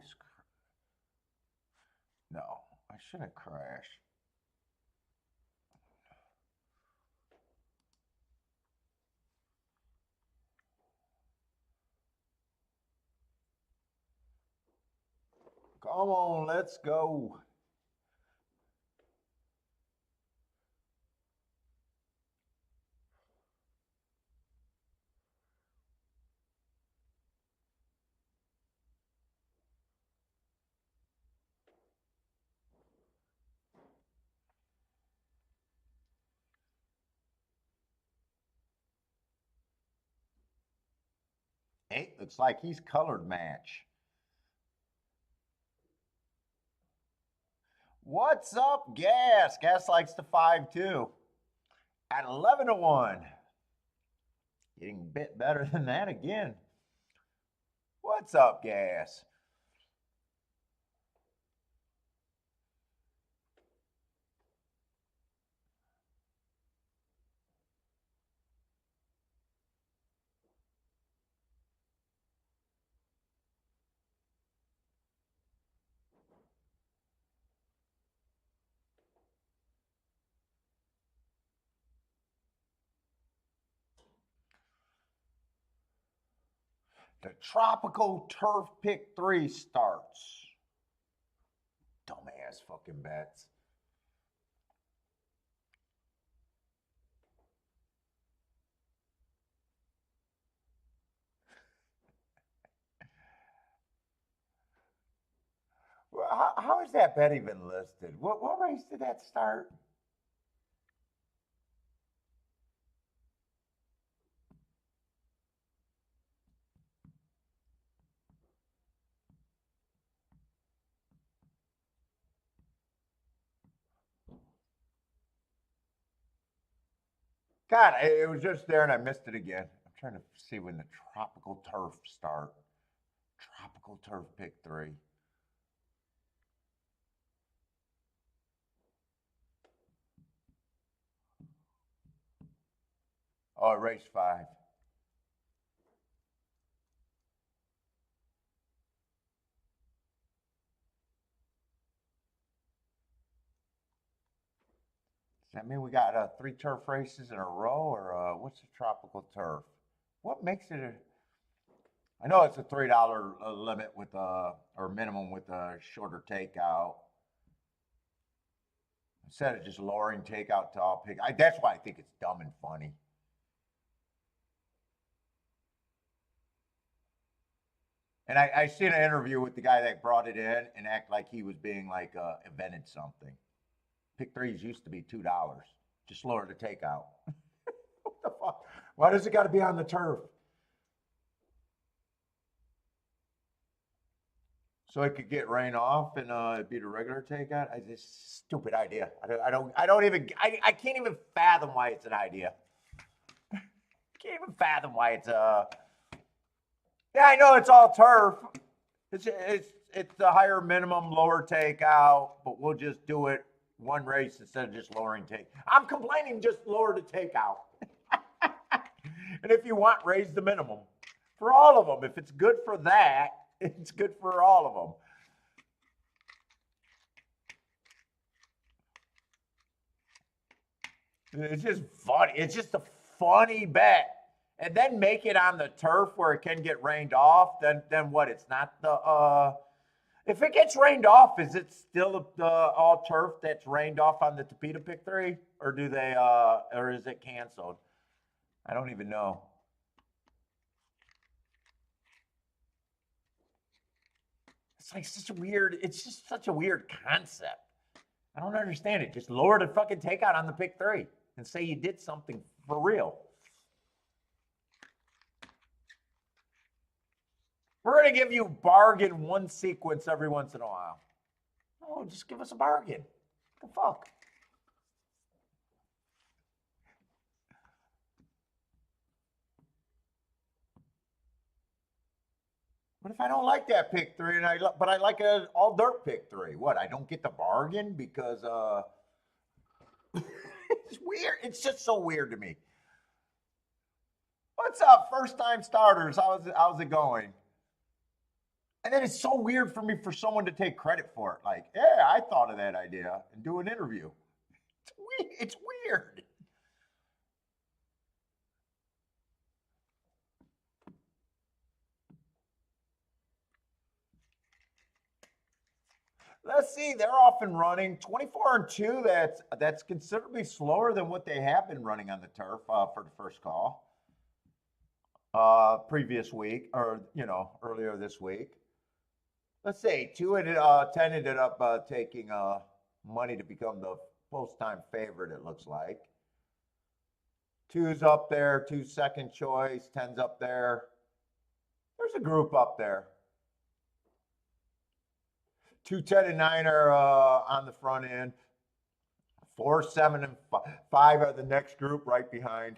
No, I shouldn't crash. Come on, let's go. Hey, looks like he's colored match. What's up, Gas? Gas likes the 5-2 at 11-1. Getting a bit better than that again. What's up, Gas? The tropical turf pick 3 starts. Dumbass fucking bets. How is that bet even listed? What race did that start? God, it was just there and I missed it again. I'm trying to see when the tropical turf start. Tropical turf pick 3. Oh, race 5. Does that mean we got 3 turf races in a row, or what's the tropical turf? What makes it I know it's a $3 limit with or minimum with a shorter takeout. Instead of just lowering takeout to all pick, that's why I think it's dumb and funny. And I seen an interview with the guy that brought it in and act like he was being like invented something. Pick 3s used to be $2. Just lower the takeout. What the fuck? Why does it got to be on the turf? So it could get rain off and it'd be the regular takeout. It's a stupid idea. I can't even fathom why it's an idea. Can't even fathom why it's yeah, I know it's all turf. It's the higher minimum, lower takeout, but we'll just do it one race instead of just lowering take. I'm complaining just lower the takeout. And if you want, raise the minimum for all of them. If it's good for that, it's good for all of them. It's just funny. It's just a funny bet. And then make it on the turf where it can get rained off. Then what? It's not the if it gets rained off, is it still all turf that's rained off on the Topeka pick 3, or do they or is it canceled? I don't even know. It's like such a weird. It's just such a weird concept. I don't understand it. Just lower the fucking takeout on the pick 3 and say you did something for real. We're going to give you bargain one sequence every once in a while. Oh, just give us a bargain. What the fuck? What if I don't like that pick 3 but I like an all dirt pick 3? What? I don't get the bargain because it's weird. It's just so weird to me. What's up, first time starters? How's it going? And then it's so weird for me for someone to take credit for it. Like, yeah, I thought of that idea and do an interview. It's weird. Let's see, they're off and running 24-2. That's considerably slower than what they have been running on the turf for the first call. Previous week, or earlier this week. Let's see, 2 and 10 ended up taking money to become the post-time favorite. It looks like two's up there, two second choice, 10's up there. There's a group up there. 2, 10, and 9 are on the front end. 4, 7, and 5 are the next group right behind.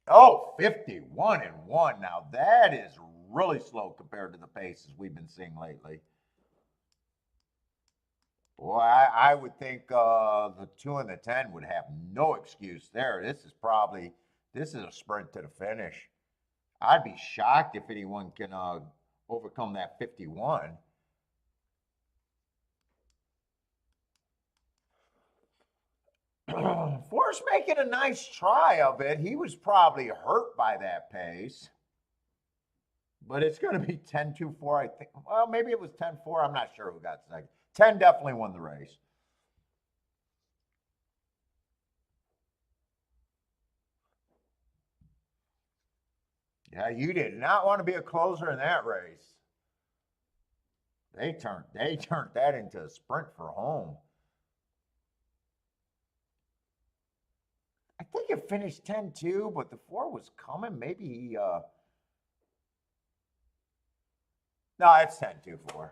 Oh, 51-1. Now that is really slow compared to the paces we've been seeing lately. Boy, I would think the 2 and the 10 would have no excuse there. This is a sprint to the finish. I'd be shocked if anyone can overcome that 51. Forrest making a nice try of it. He was probably hurt by that pace. But it's going to be 10-2-4, I think. Well, maybe it was 10-4. I'm not sure who got second. 10 definitely won the race. Yeah, you did not want to be a closer in that race. They turned that into a sprint for home. I think it finished 10-2, but the 4 was coming. Maybe he no, it's 10-2-4.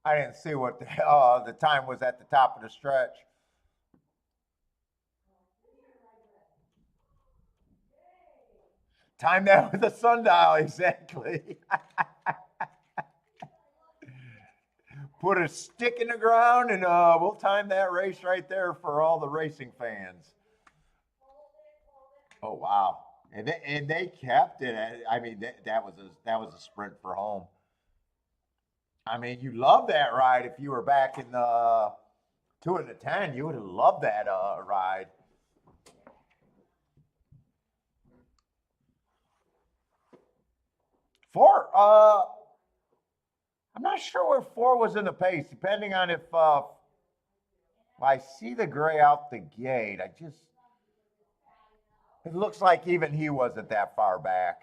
I didn't see what the time was at the top of the stretch. Time that with a sundial, exactly. Put a stick in the ground, and we'll time that race right there for all the racing fans. Oh wow! And they kept it. I mean, that was a sprint for home. I mean, you love that ride. If you were back in the 2 and the 10, you would have loved that ride. 4. I'm not sure where 4 was in the pace, depending on if I see the gray out the gate. It looks like even he wasn't that far back.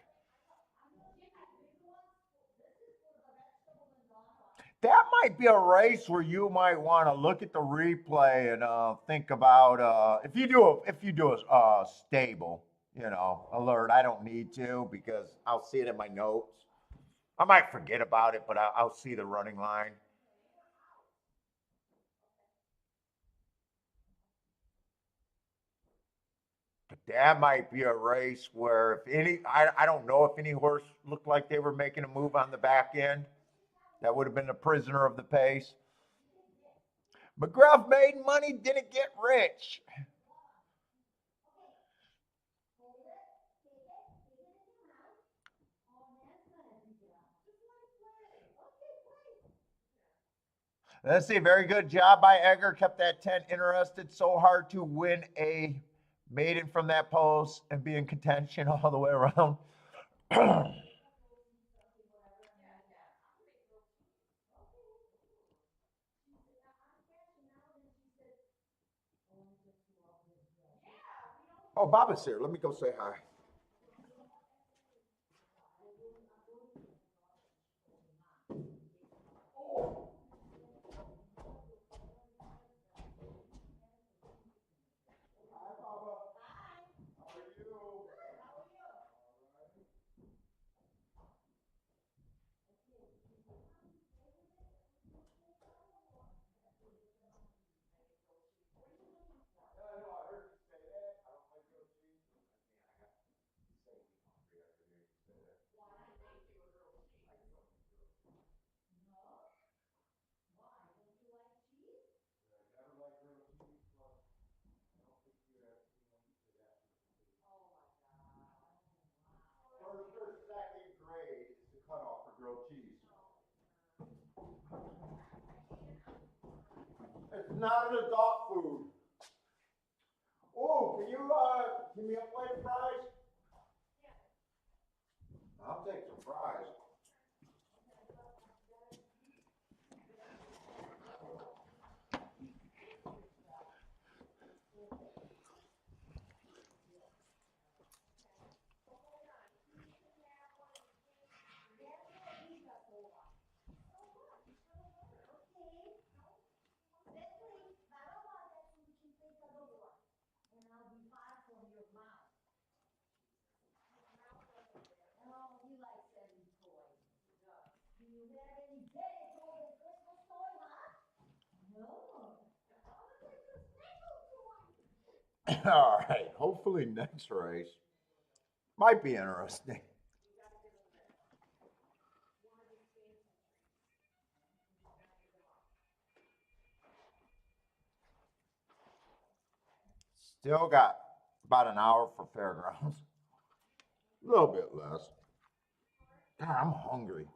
That might be a race where you might want to look at the replay and think about if you do a stable, alert. I don't need to because I'll see it in my notes. I might forget about it, but I'll see the running line. But that might be a race where if any, I don't know if any horse looked like they were making a move on the back end. That would have been the prisoner of the pace. McGruff made money, didn't get rich. Let's see, very good job by Egger. Kept that 10 interested. So hard to win a maiden from that post and be in contention all the way around. Oh, Bob is here. Let me go say hi. not an adult food. Oh, can you give me a plate of fries? I'll take some fries. All right, hopefully next race might be interesting. Still got about an hour for fairgrounds. A little bit less. God, I'm hungry.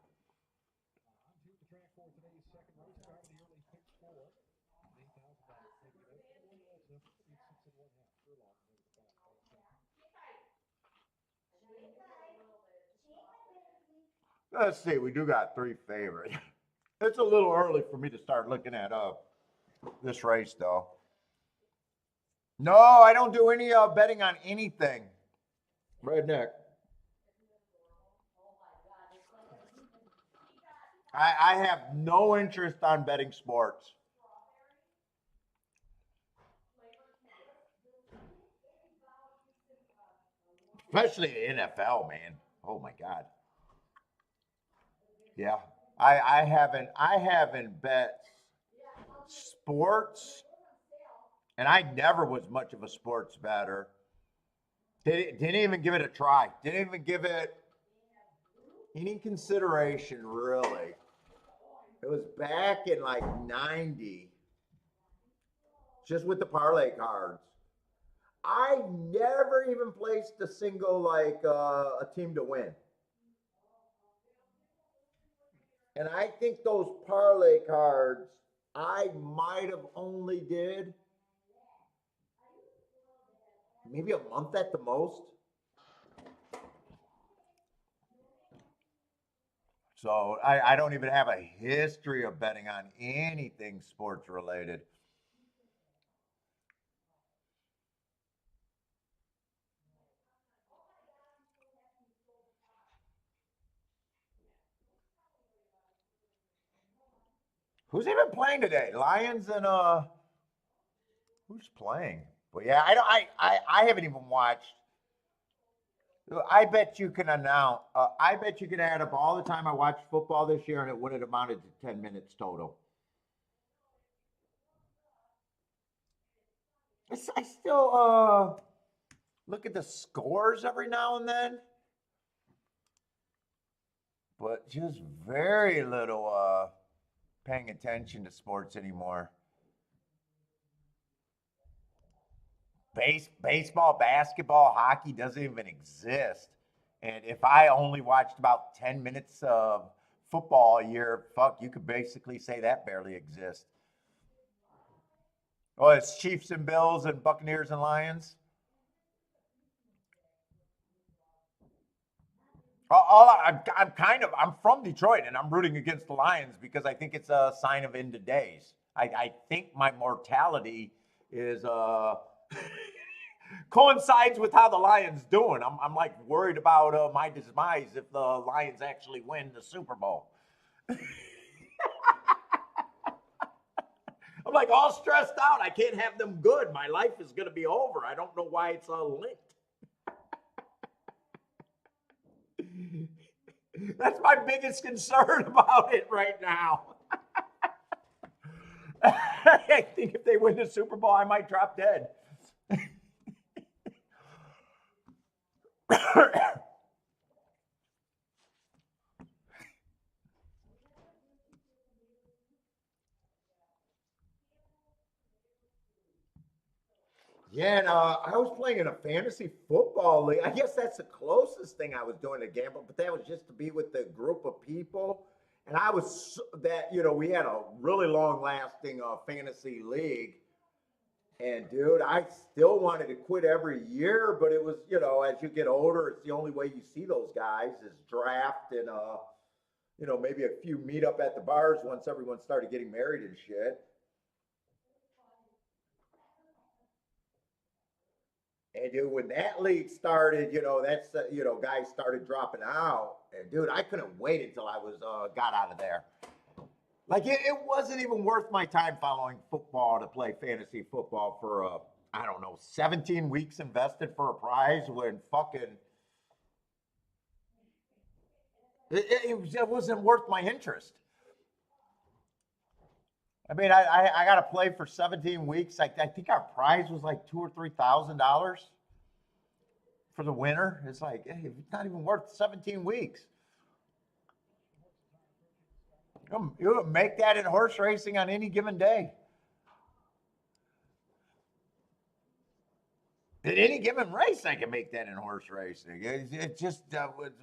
Let's see, we do got 3 favorites. It's a little early for me to start looking at this race, though. No, I don't do any betting on anything. Redneck. I have no interest on betting sports. Especially the NFL, man. Oh my God. Yeah. I haven't bet sports, and I never was much of a sports bettor. Didn't even give it a try. Didn't even give it any consideration, really. It was back in like 90, just with the parlay cards. I never even placed a single like a team to win. And I think those parlay cards, I might have only did maybe a month at the most. So I don't even have a history of betting on anything sports related. Who's even playing today? Lions and who's playing? But yeah, I haven't even watched. I bet you can announce. I bet you can add up all the time I watched football this year, and it would have amounted to 10 minutes total. I still look at the scores every now and then, but just very little paying attention to sports anymore. Baseball, basketball, hockey doesn't even exist. And if I only watched about 10 minutes of football a year, fuck, you could basically say that barely exists. Oh, it's Chiefs and Bills and Buccaneers and Lions. I'm from Detroit and I'm rooting against the Lions because I think it's a sign of end of days. I think my mortality is coincides with how the Lions doing. I'm like worried about my demise if the Lions actually win the Super Bowl. I'm like all stressed out. I can't have them good. My life is going to be over. I don't know why it's all linked. That's my biggest concern about it right now. I think if they win the Super Bowl, I might drop dead. Yeah, and I was playing in a fantasy football league. I guess that's the closest thing I was doing to gamble, but that was just to be with the group of people. And I was that, you know, we had a really long lasting fantasy league. And dude, I still wanted to quit every year, but it was, you know, as you get older, it's the only way you see those guys is draft and, you know, maybe a few meet up at the bars once everyone started getting married and shit. And dude, when that league started, you know, that's you know, guys started dropping out. And dude, I couldn't wait until I was got out of there. Like it wasn't even worth my time following football to play fantasy football for I don't know 17 weeks invested for a prize when fucking it wasn't worth my interest. I mean, I got to play for 17 weeks. I think our prize was like $2,000 or $3,000 for the winner. It's like hey, it's not even worth 17 weeks. You make that in horse racing on any given day. In any given race, I can make that in horse racing. It just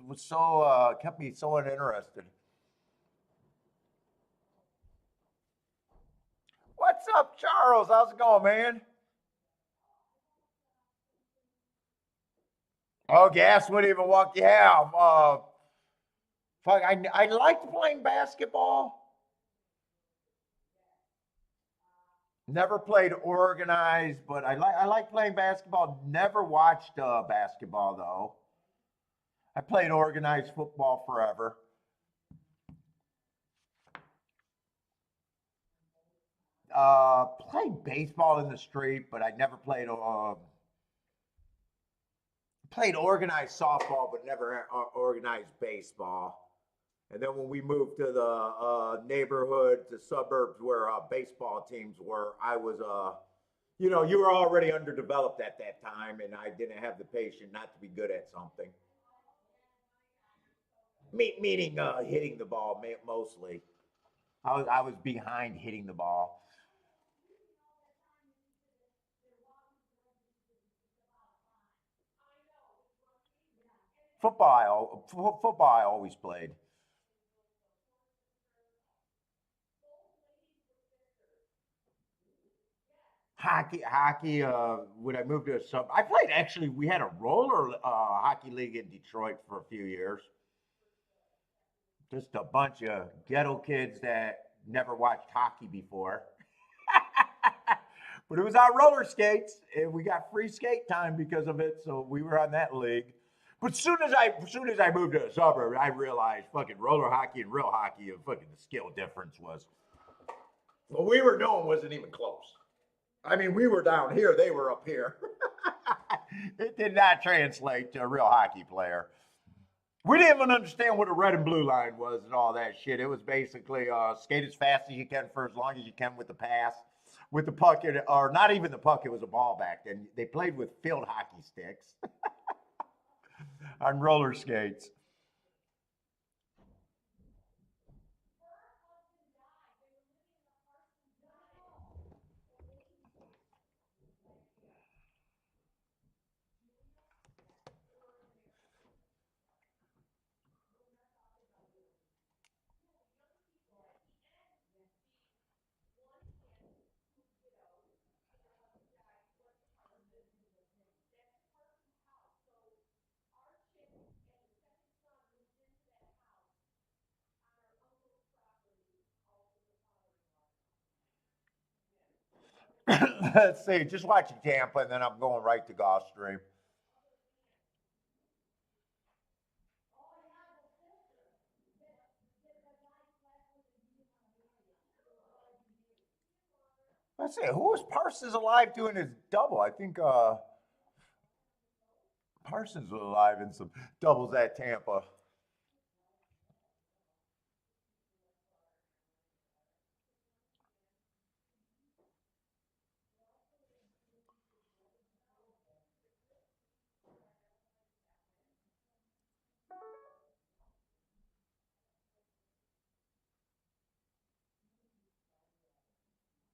was so kept me so uninterested. What's up, Charles? How's it going, man? Oh, gas wouldn't even walk. Yeah, fuck. I liked playing basketball. Never played organized, but I like playing basketball. Never watched basketball though. I played organized football forever. Played baseball in the street, but I never played organized softball, but never organized baseball. And then when we moved to the neighborhood, the suburbs where baseball teams were, I was, you know, you were already underdeveloped at that time, and I didn't have the patience not to be good at something. Meaning hitting the ball mostly. I was behind hitting the ball. Football, I always played. Hockey. When I moved to a sub, I played actually. We had a roller hockey league in Detroit for a few years. Just a bunch of ghetto kids that never watched hockey before. But it was on roller skates, and we got free skate time because of it. So we were on that league. But as soon as I moved to a suburb, I realized fucking roller hockey and real hockey, and fucking the skill difference was what we were doing wasn't even close. I mean, we were down here, they were up here. It did not translate to a real hockey player. We didn't even understand what a red and blue line was and all that shit. It was basically skate as fast as you can for as long as you can with the pass. With the puck, or not even the puck, it was a ball back then. They played with field hockey sticks on roller skates. Let's see, just watching Tampa, and then I'm going right to Gulfstream. Let's see, who was Parsons alive doing his double? I think Parsons was alive in some doubles at Tampa.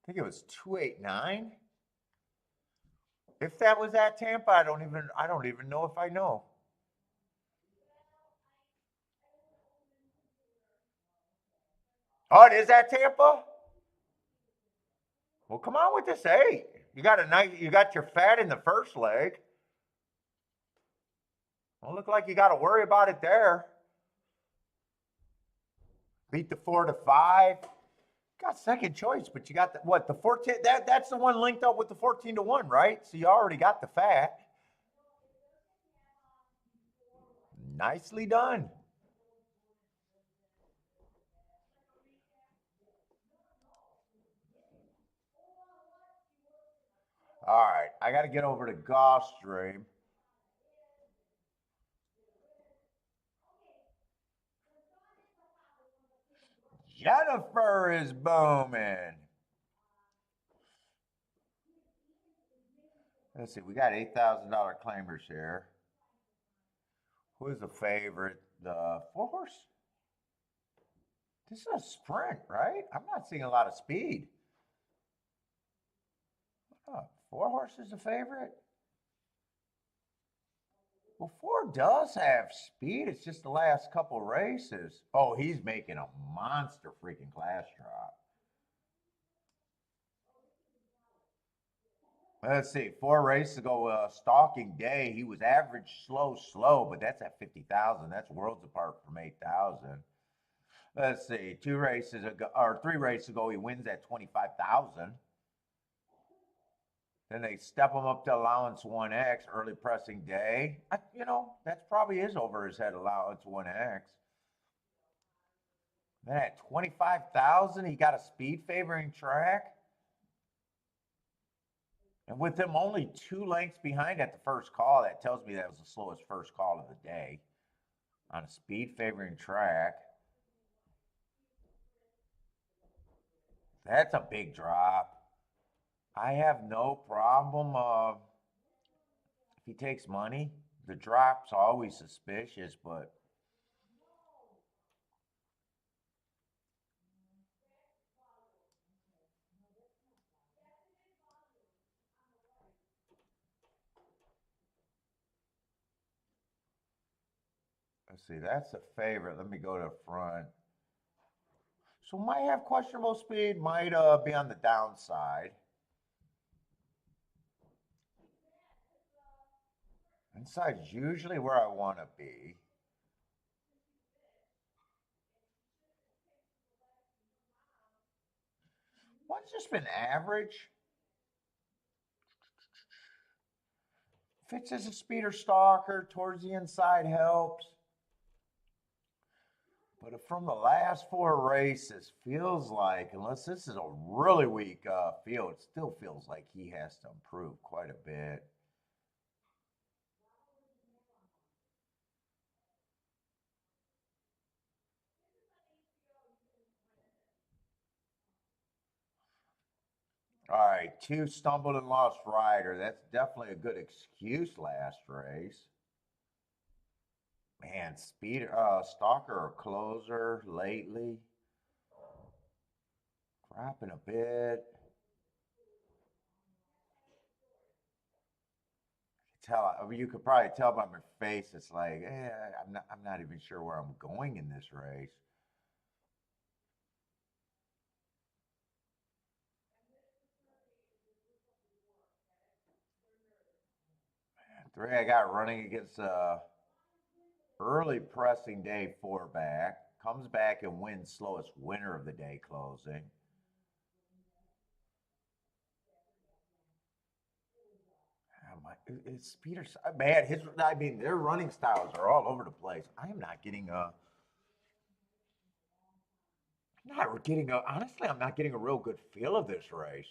I think it was 289. If that was at Tampa, I don't even know if I know. Oh, it is at Tampa? Well, come on with this 8. You got a nice. You got your fat in the first leg. Don't look like you got to worry about it there. Beat the 4-5. Got second choice, but you got the 14. That's the one linked up with the 14-1, right? So you already got the fat. Nicely done. All right, I got to get over to Gulfstream. Jennifer is booming. Let's see, we got $8,000 claimers here. Who's the favorite? The 4-horse? This is a sprint, right? I'm not seeing a lot of speed. Oh, 4-horse is the favorite? Well, 4 does have speed. It's just the last couple races. Oh, he's making a monster freaking class drop. Let's see. 4 races ago, Stalking Day, he was average slow, but that's at 50,000. That's worlds apart from 8,000. Let's see. 2 races ago, or 3 races ago, he wins at 25,000. Then they step him up to allowance 1X, early pressing day. That's probably is over his head allowance 1X. Then at 25,000, he got a speed favoring track. And with him only 2 lengths behind at the first call, that tells me that was the slowest first call of the day on a speed favoring track. That's a big drop. I have no problem if he takes money. The drop's always suspicious, but let's see. That's a favorite. Let me go to front. So might have questionable speed. Might be on the downside. Inside's usually where I want to be. One's just been average. Fits as a speeder stalker. Towards the inside helps. But from the last 4 races, feels like, unless this is a really weak field, it still feels like he has to improve quite a bit. All right, 2 stumbled and lost rider. That's definitely a good excuse last race. Man, stalker or closer lately. Dropping a bit. You could probably tell by my face. It's like, I'm not even sure where I'm going in this race. 3 I got running against early pressing day 4 back. Comes back and wins slowest winner of the day closing. It's Peter. Man, their running styles are all over the place. I am not getting honestly, I'm not getting a real good feel of this race.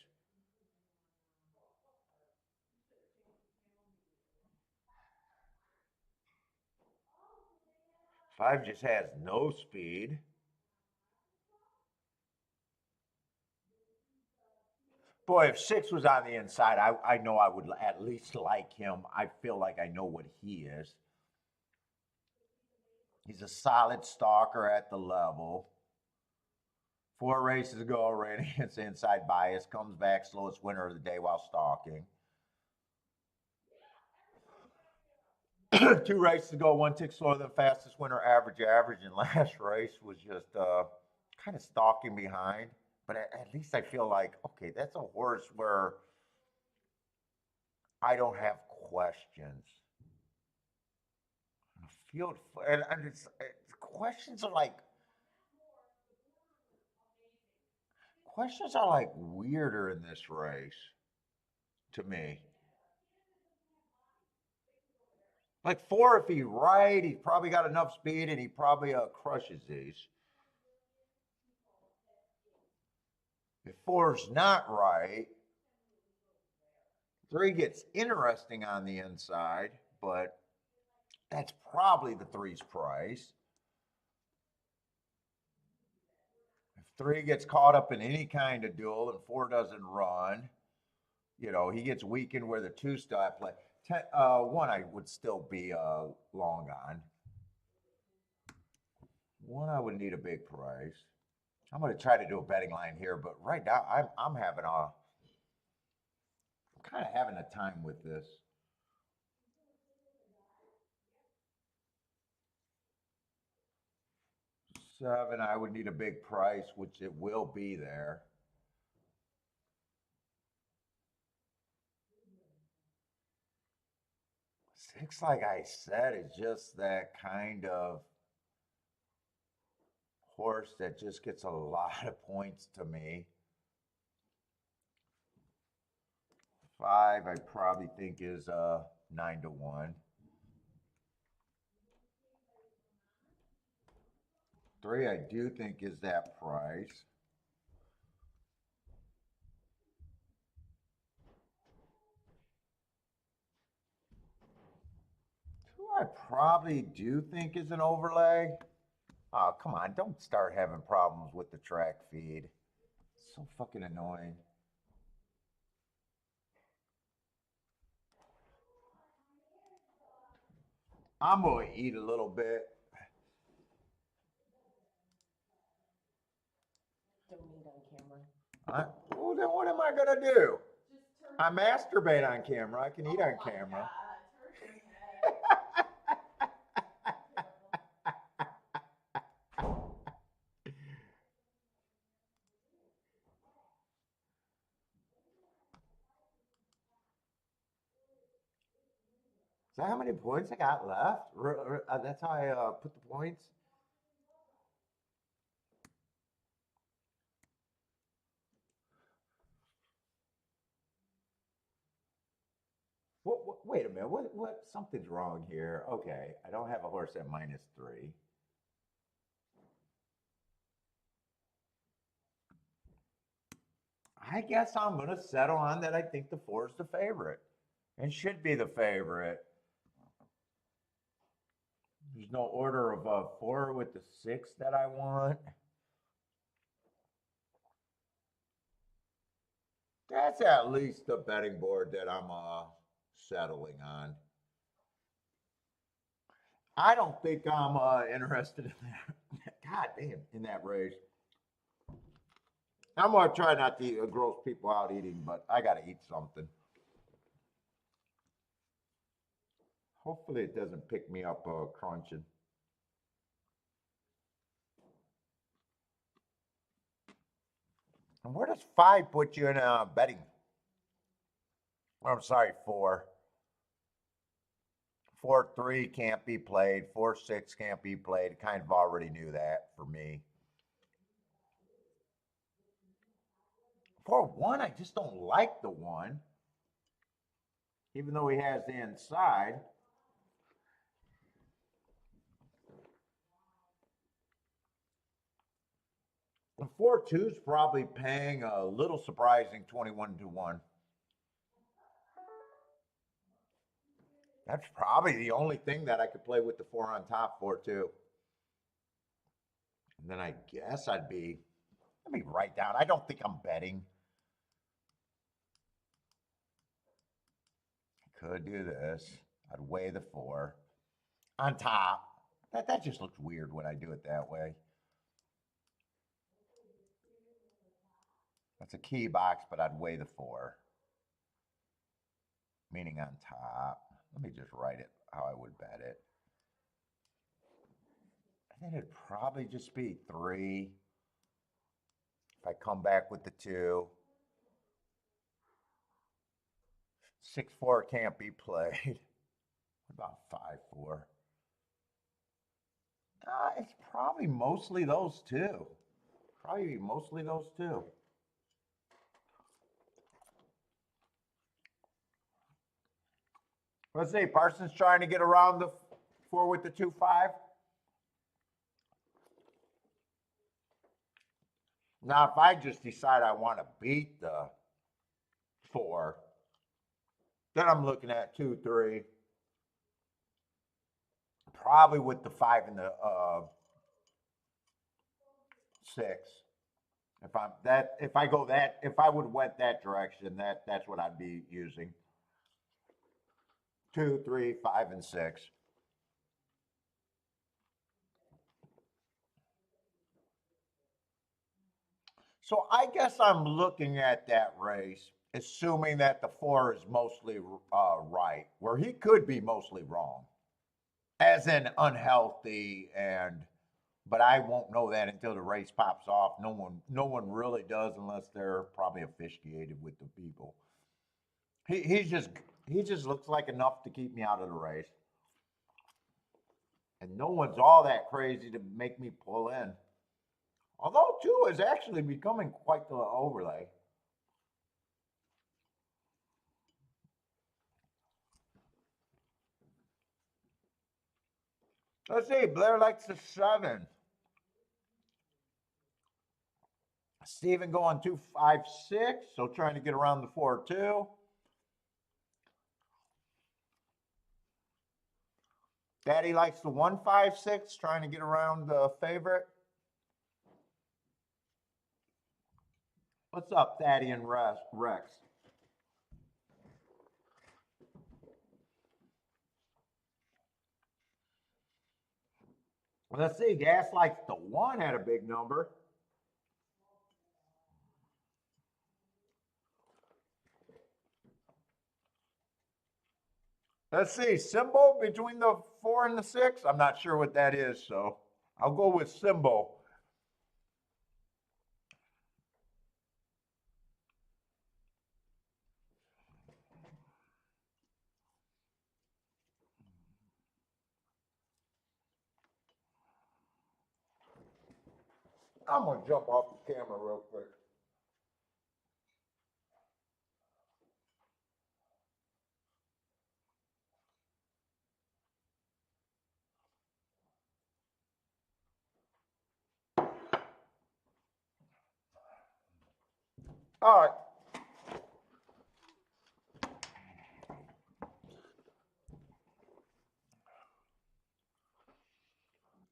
5 just has no speed. Boy, if 6 was on the inside, I know I would at least like him. I feel like I know what he is. He's a solid stalker at the level. 4 races ago already, it's inside bias. Comes back slowest winner of the day while stalking. 2 races ago, 1 tick slower than fastest winner, average, and last race was just kind of stalking behind, but at least I feel like, okay, that's a horse where I don't have questions. Field, and questions are like questions are like weirder in this race to me. Like four, if he's right, he's probably got enough speed and he probably crushes these. If four's not right, three gets interesting on the inside, but that's probably the three's price. If three gets caught up in any kind of duel and four doesn't run, you know, he gets weakened where the two still have play. One I would still be long on. One I would need a big price. I'm going to try to do a betting line here, but right now I'm kind of having a time with this. Seven, I would need a big price, which it will be there. Six, like I said, is just that kind of horse that just gets a lot of points to me. Five, I probably think is 9-1. Three, I do think is that price. Two, I probably do think is an overlay. Oh, come on, don't start having problems with the track feed. It's so fucking annoying. I'm gonna eat a little bit. Don't eat on camera. Well, then what am I gonna do? I masturbate on camera. I can eat on camera. Is that how many points I got left? That's how I put the points. Wait a minute. What? Something's wrong here. Okay, I don't have a horse at -3. I guess I'm going to settle on that. I think the four is the favorite and should be the favorite. There's no order of four with the six that I want. That's at least the betting board that I'm settling on. I don't think I'm interested in that. God damn, in that race. I'm gonna try not to gross people out eating, but I gotta eat something. Hopefully, it doesn't pick me up crunching. And where does five put you in betting? I'm sorry, four. 4-3 can't be played. 4-6 can't be played. Kind of already knew that for me. 4-1, I just don't like the one. Even though he has the inside. And 4-2 is probably paying a little surprising 21-1. That's probably the only thing that I could play with the four on top 4-2. And then I guess let me write down. I don't think I'm betting. I could do this. I'd weigh the four on top. That just looks weird when I do it that way. That's a key box, but I'd weigh the four. Meaning on top. Let me just write it how I would bet it. I think it'd probably just be 3. If I come back with the 2. 6-4 can't be played. What about 5-4? It's probably mostly those 2. Probably mostly those 2. Let's see, Parsons trying to get around the 4 with the 2-5. Now, if I just decide I want to beat the 4, then I'm looking at 2-3. Probably with the 5 and the 6. If I would went that direction, that's what I'd be using. 2, 3, 5, and 6. So I guess I'm looking at that race, assuming that the 4 is mostly right, where he could be mostly wrong, as in unhealthy, but I won't know that until the race pops off. No one really does unless they're probably officiated with the people. He just looks like enough to keep me out of the race. And no one's all that crazy to make me pull in. Although 2 is actually becoming quite the overlay. Let's see, Blair likes the 7. Steven going 2, 5, 6, so trying to get around the 4, 2. Daddy likes the 1, 5, 6, trying to get around the favorite. What's up, Thaddy and Rex? Let's see, Gas likes the 1 at a big number. Let's see, symbol between the 4 and the 6. I'm not sure what that is, so I'll go with symbol. I'm going to jump off the camera real quick. All right.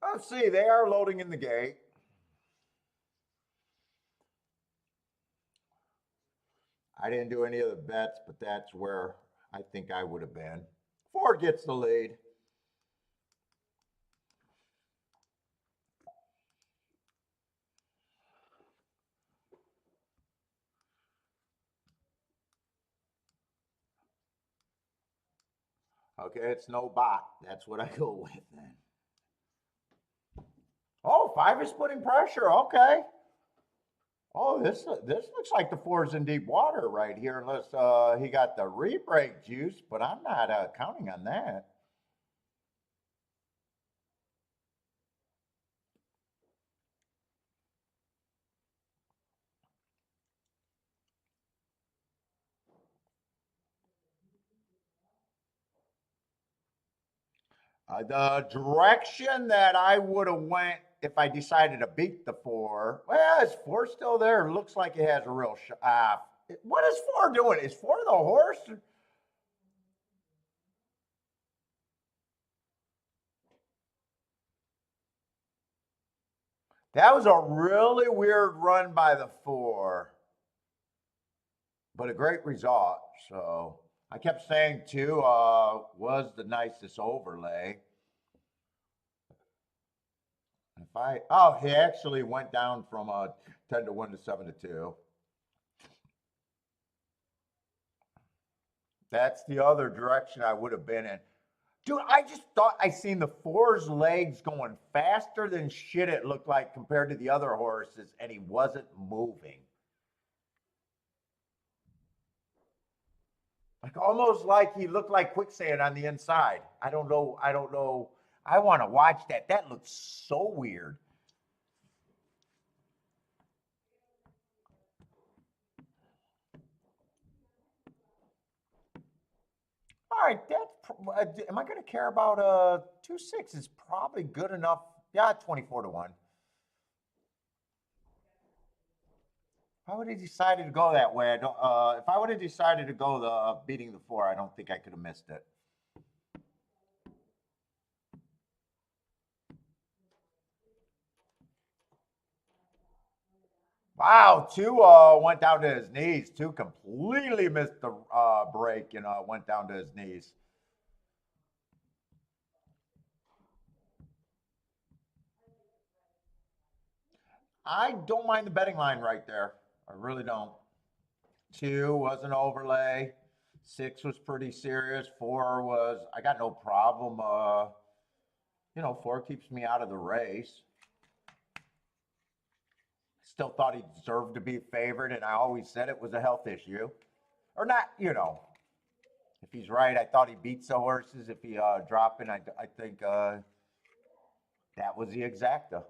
Let's see, they are loading in the gate. I didn't do any of the bets, but that's where I think I would have been. 4 gets the lead. Okay, it's no bot. That's what I go with then. Oh, 5 is putting pressure. Okay. Oh, this looks like the 4's in deep water right here, unless he got the re-break juice, but I'm not counting on that. The direction that I would have went if I decided to beat the 4, well, is 4 still there? Looks like it has a real shot. What is 4 doing? Is 4 the horse? That was a really weird run by the 4, but a great result. So I kept saying 2 was the nicest overlay. He actually went down from 10-1 to 7-2. That's the other direction I would have been in. Dude, I just thought I seen the four's legs going faster than shit, it looked like, compared to the other horses, and he wasn't moving. Like almost like he looked like quicksand on the inside. I don't know. I don't know. I want to watch that. That looks so weird. All right, am I going to care about 2-6? Is probably good enough. Yeah, 24-1. If I would have decided to go that way, I don't. If I would have decided to go the beating the four, I don't think I could have missed it. Wow, two went down to his knees. Two completely missed the break and went down to his knees. I don't mind the betting line right there. I really don't. Two was an overlay. Six was pretty serious. Four was, I got no problem. Four keeps me out of the race. Still thought he deserved to be favored, and I always said it was a health issue. Or not, if he's right, I thought he beats the horses. If he dropping, I think that was the exacta.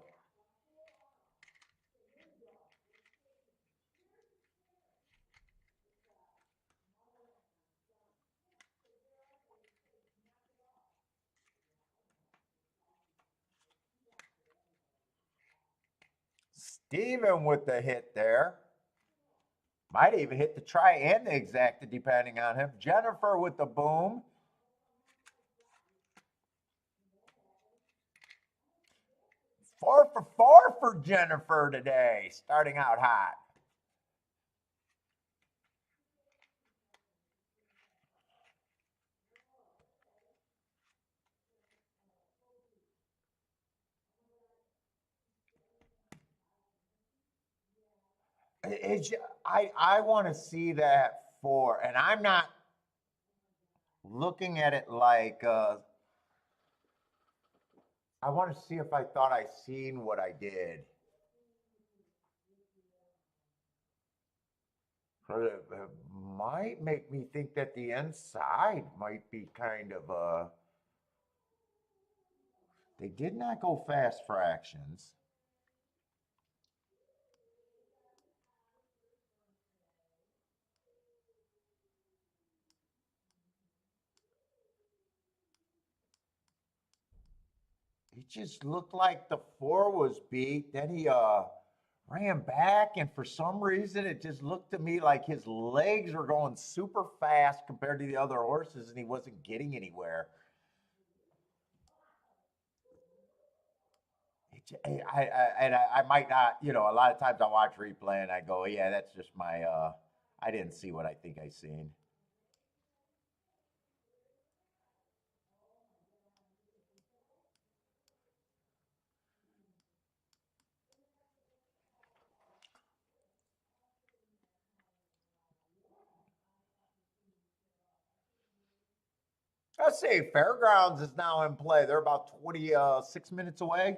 Steven with the hit there. Might even hit the try and the exacta, depending on him. Jennifer with the boom. 4 for 4 for Jennifer today, starting out hot. It's, I want to see that for, and I'm not looking at it like I want to see if I thought I seen what I did. It might make me think that the inside might be kind of they did not go fast fractions. It just looked like the four was beat. Then he ran back, and for some reason, it just looked to me like his legs were going super fast compared to the other horses, and he wasn't getting anywhere. I might not, a lot of times I watch replay and I go, yeah, that's just my, I didn't see what I think I seen. Let's see, Fairgrounds is now in play. They're about 26 minutes away.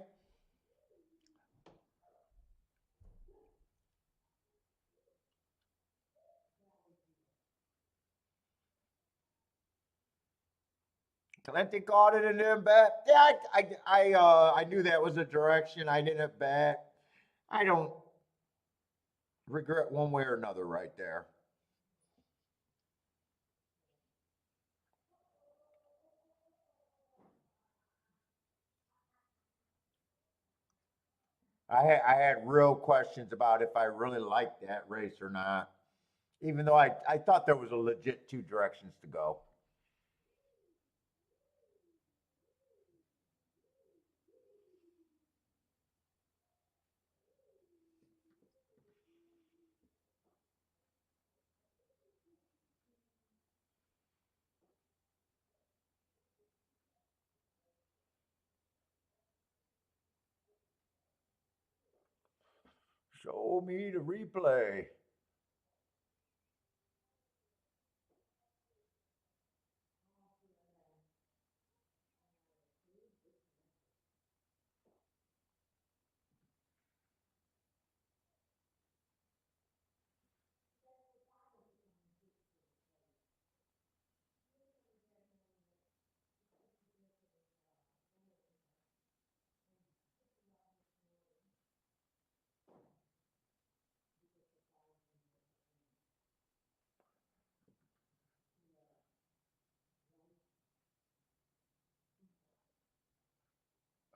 Clinton caught it and didn't bet. Yeah, I knew that was a direction. I didn't bet. I don't regret one way or another right there. I had real questions about if I really liked that race or not, even though I thought there was a legit two directions to go. Show me the replay.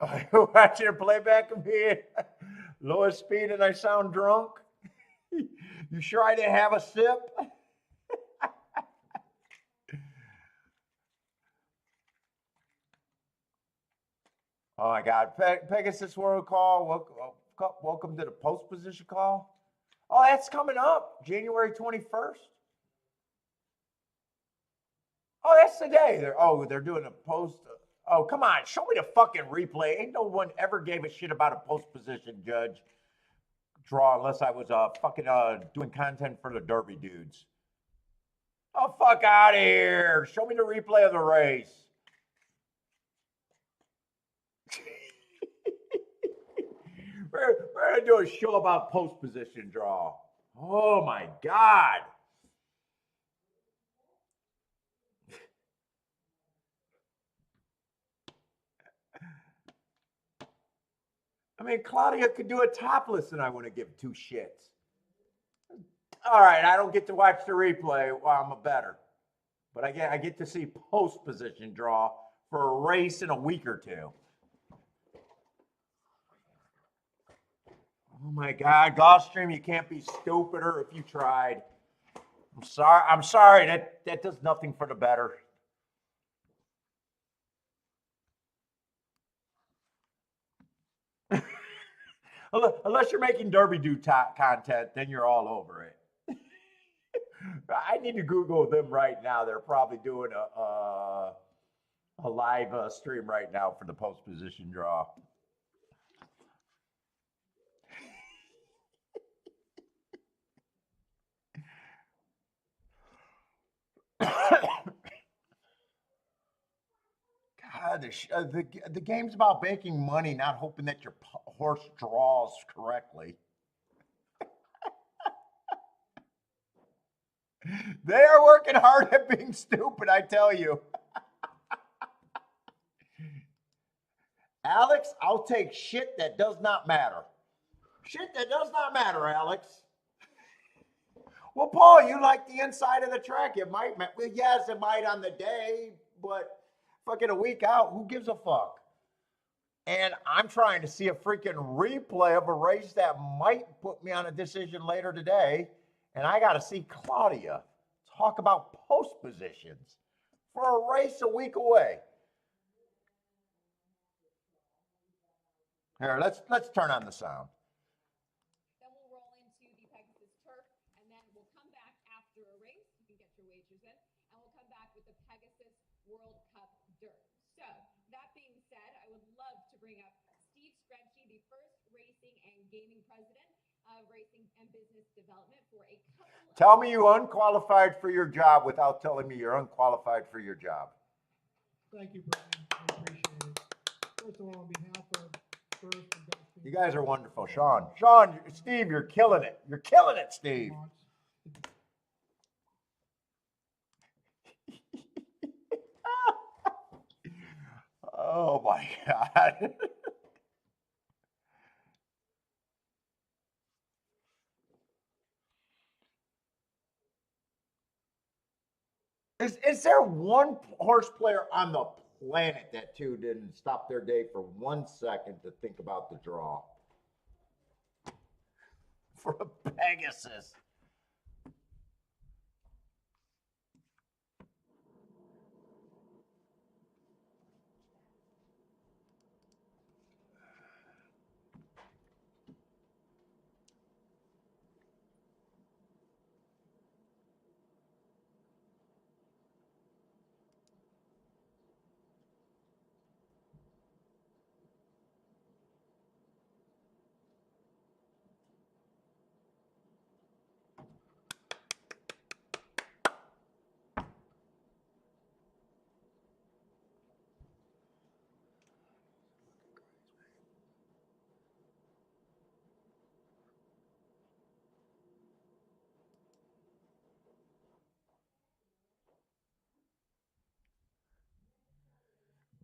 You watching a playback of me? Lowest speed and I sound drunk? You sure I didn't have a sip? Oh my God. Pegasus World Call. Welcome to the post position call. Oh, that's coming up January 21st. Oh, that's the day. They're doing a post. Oh, come on. Show me the fucking replay. Ain't no one ever gave a shit about a post position judge draw unless I was fucking doing content for the Derby dudes. Oh, fuck out of here. Show me the replay of the race. We're going to do a show about post position draw. Oh, my God. I mean, Claudia could do it topless and I wouldn't give two shits. All right, I don't get to watch the replay while I'm a better. But I get to see post position draw for a race in a week or two. Oh my God, Gulfstream, you can't be stupider if you tried. I'm sorry, that does nothing for the better. Unless you're making Derby Dude content, then you're all over it. I need to Google them right now. They're probably doing a live stream right now for the post position draw. God, the game's about making money, not hoping that your horse draws correctly. They are working hard at being stupid, I tell you. Alex, I'll take shit that does not matter. Shit that does not matter, Alex. Well, Paul, you like the inside of the track. It might, well, yes, it might on the day, but fucking a week out, who gives a fuck? And I'm trying to see a freaking replay of a race that might put me on a decision later today. And I got to see Claudia talk about post positions for a race a week away. Here, let's turn on the sound. Then we'll roll into the Pegasus Turf, and then we'll come back after a race. You can get your wagers in, and we'll come back with the Pegasus World Cup Dirt. So, that being said, I would love to bring up Steve Screnchy, the first racing and gaming president of Racing and Business Development for a couple of... Tell me you're unqualified for your job without telling me you're unqualified for your job. Thank you, Brian. I appreciate it. First of all, on behalf of First and Gulfstream, You guys are wonderful. Sean, Steve, you're killing it. You're killing it, Steve. Oh my God. Is there one horse player on the planet that too didn't stop their day for 1 second to think about the draw? For a Pegasus.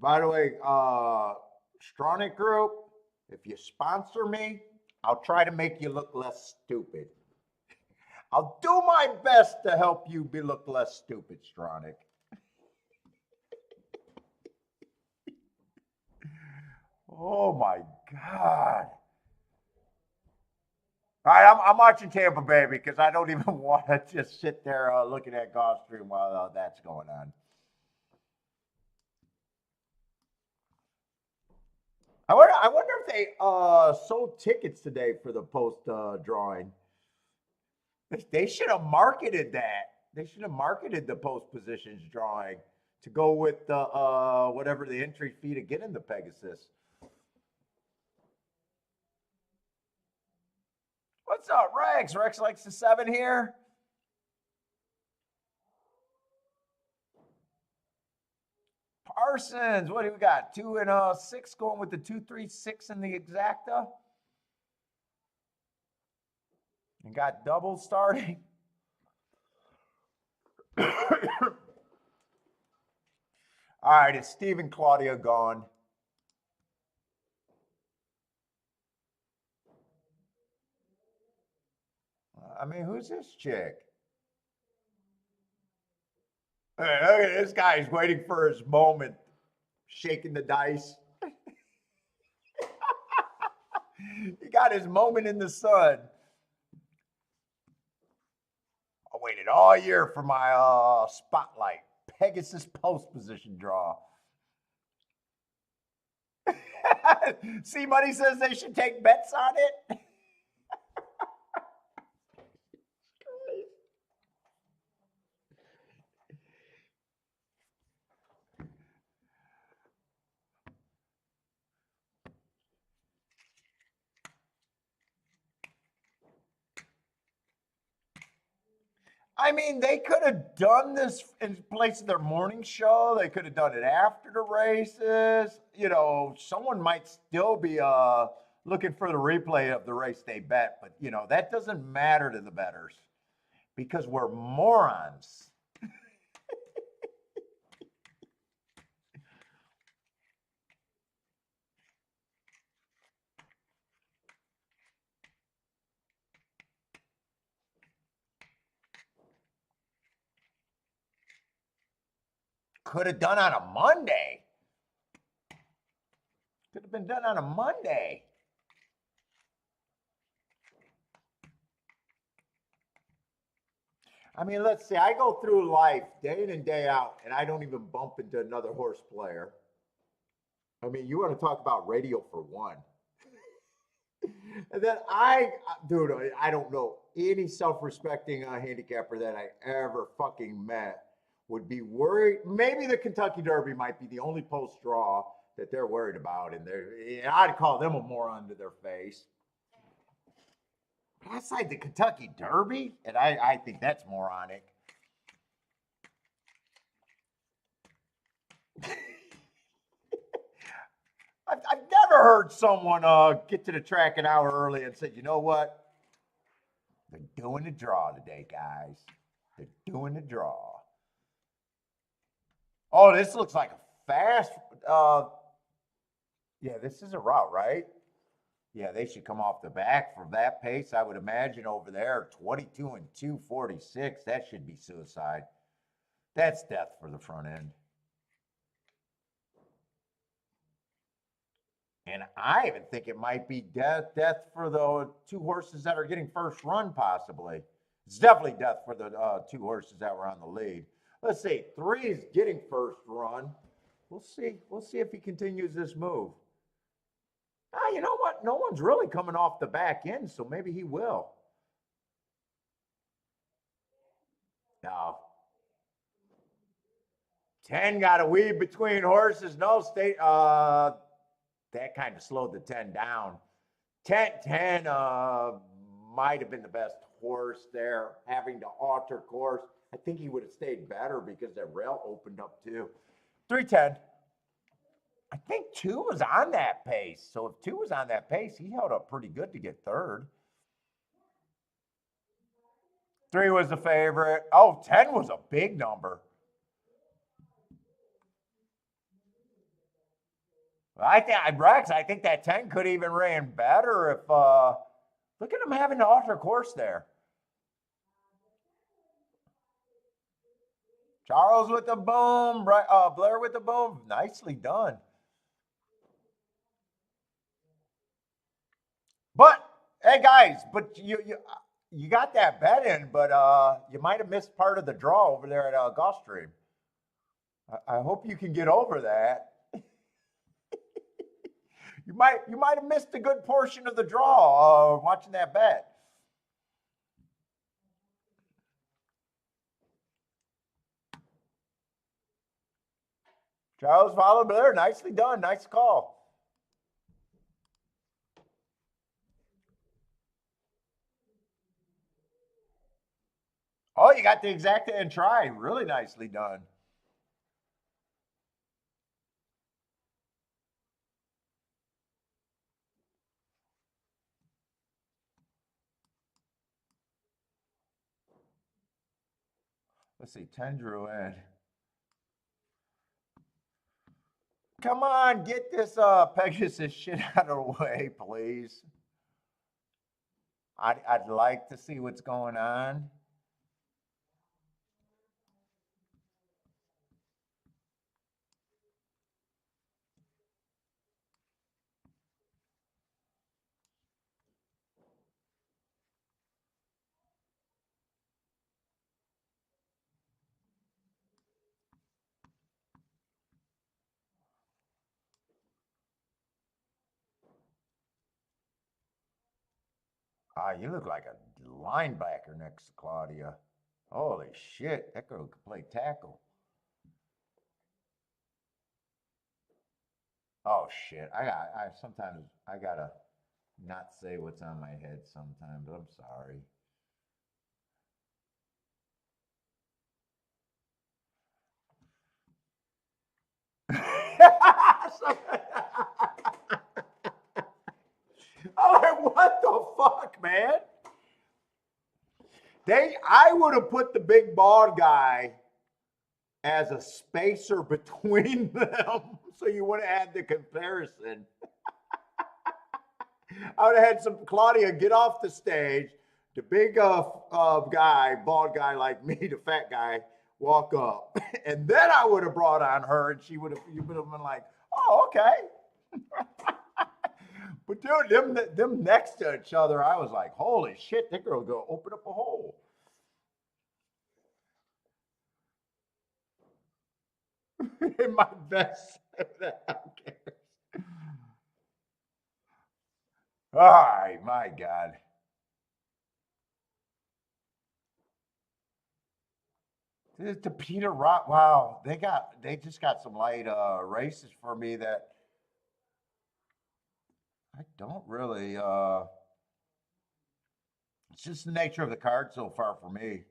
By the way, Stronach Group, if you sponsor me, I'll try to make you look less stupid. I'll do my best to help you look less stupid, Stronach. Oh my God. All right, I'm watching Tampa Bay because I don't even want to just sit there looking at Gulfstream while that's going on. I wonder if they sold tickets today for the post drawing. They should have marketed that. They should have marketed the post positions drawing to go with the whatever the entry fee to get in the Pegasus. What's up, Rex? Rex likes the 7 here. Parsons, what do we got? 2 and 6 going with the 2, 3, 6 in the exacta. And got double starting. All right, is Steve and Claudia gone? I mean, who's this chick? Hey, look at this guy. He's waiting for his moment, shaking the dice. He got his moment in the sun. I waited all year for my spotlight. Pegasus post position draw. See, Money says they should take bets on it. I mean, they could have done this in place of their morning show. They could have done it after the races. You know, someone might still be looking for the replay of the race they bet, but you know, that doesn't matter to the bettors because we're morons. Could have done on a Monday. Could have been done on a Monday. I mean, let's see. I go through life day in and day out, and I don't even bump into another horse player. I mean, you want to talk about radio for one. And then dude, I don't know any self-respecting handicapper that I ever fucking met would be worried. Maybe the Kentucky Derby might be the only post draw that they're worried about, and I'd call them a moron to their face. Outside the Kentucky Derby, and I think that's moronic. I've never heard someone get to the track an hour early and said, you know what? They're doing the draw today, guys. They're doing the draw. Oh, this looks like a fast. Yeah, this is a route, right? Yeah, they should come off the back for that pace, I would imagine, over there. 22 and 246. That should be suicide. That's death for the front end. And I even think it might be death for the 2 horses that are getting first run, possibly. It's definitely death for the 2 horses that were on the lead. Let's see, 3 is getting first run. We'll see. We'll see if he continues this move. You know what? No one's really coming off the back end, so maybe he will. No. 10 got a weave between horses. No state. That kind of slowed the 10 down. 10 might have been the best horse there, having to alter course. I think he would have stayed better because that rail opened up too. 310. I think 2 was on that pace. So if 2 was on that pace, he held up pretty good to get third. 3 was the favorite. Oh, 10 was a big number. I think that 10 could even ran better if look at him having to alter course there. Charles with the boom, Blair with the boom. Nicely done. But hey, guys, but you got that bet in, but you might have missed part of the draw over there at Gulfstream. I hope you can get over that. You might have missed a good portion of the draw watching that bet. Charles followed there. Nicely done. Nice call. Oh, you got the exacta and try. Really nicely done. Let's see. 10 drew in. Come on, get this Pegasus shit out of the way, please. I'd like to see what's going on. Ah, you look like a linebacker next to Claudia. Holy shit, that girl could play tackle. Oh shit, I sometimes I gotta not say what's on my head sometimes. I'm sorry. I'm like, what the fuck, man? I would have put the big bald guy as a spacer between them, so you would have had the comparison. I would have had some Claudia get off the stage, the big guy, bald guy like me, the fat guy, walk up, and then I would have brought on her, and you would have been like, oh, okay. But dude, them next to each other, I was like, holy shit, that girl go open up a hole. In my best. All right, my God. To Peter Rock, wow, they just got some light races for me that I don't really. It's just the nature of the card so far for me.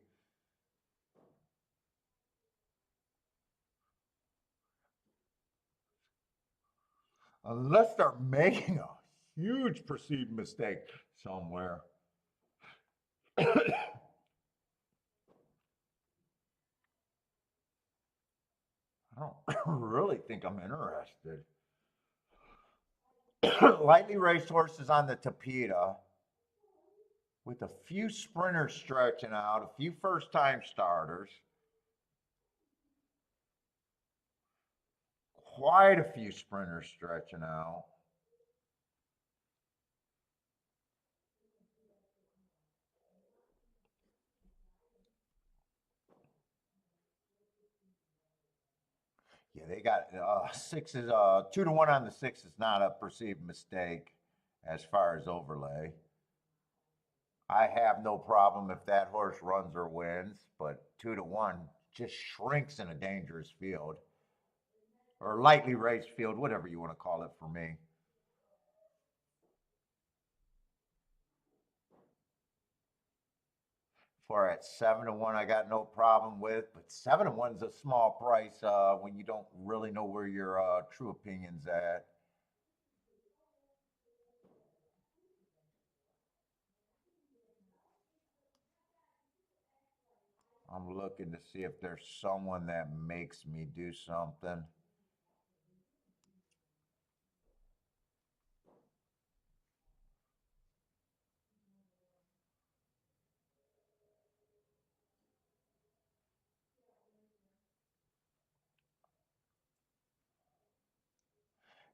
Unless they're making a huge perceived mistake somewhere. I don't really think I'm interested. Lightly raced horses on the Tapeta with a few sprinters stretching out, a few first time starters, quite a few sprinters stretching out. Yeah, they got sixes. 2-1 on the six is not a perceived mistake as far as overlay. I have no problem if that horse runs or wins, but 2-1 just shrinks in a dangerous field or lightly raced field, whatever you want to call it for me. For at 7-1, I got no problem with, but 7-1's a small price when you don't really know where your true opinion's at. I'm looking to see if there's someone that makes me do something.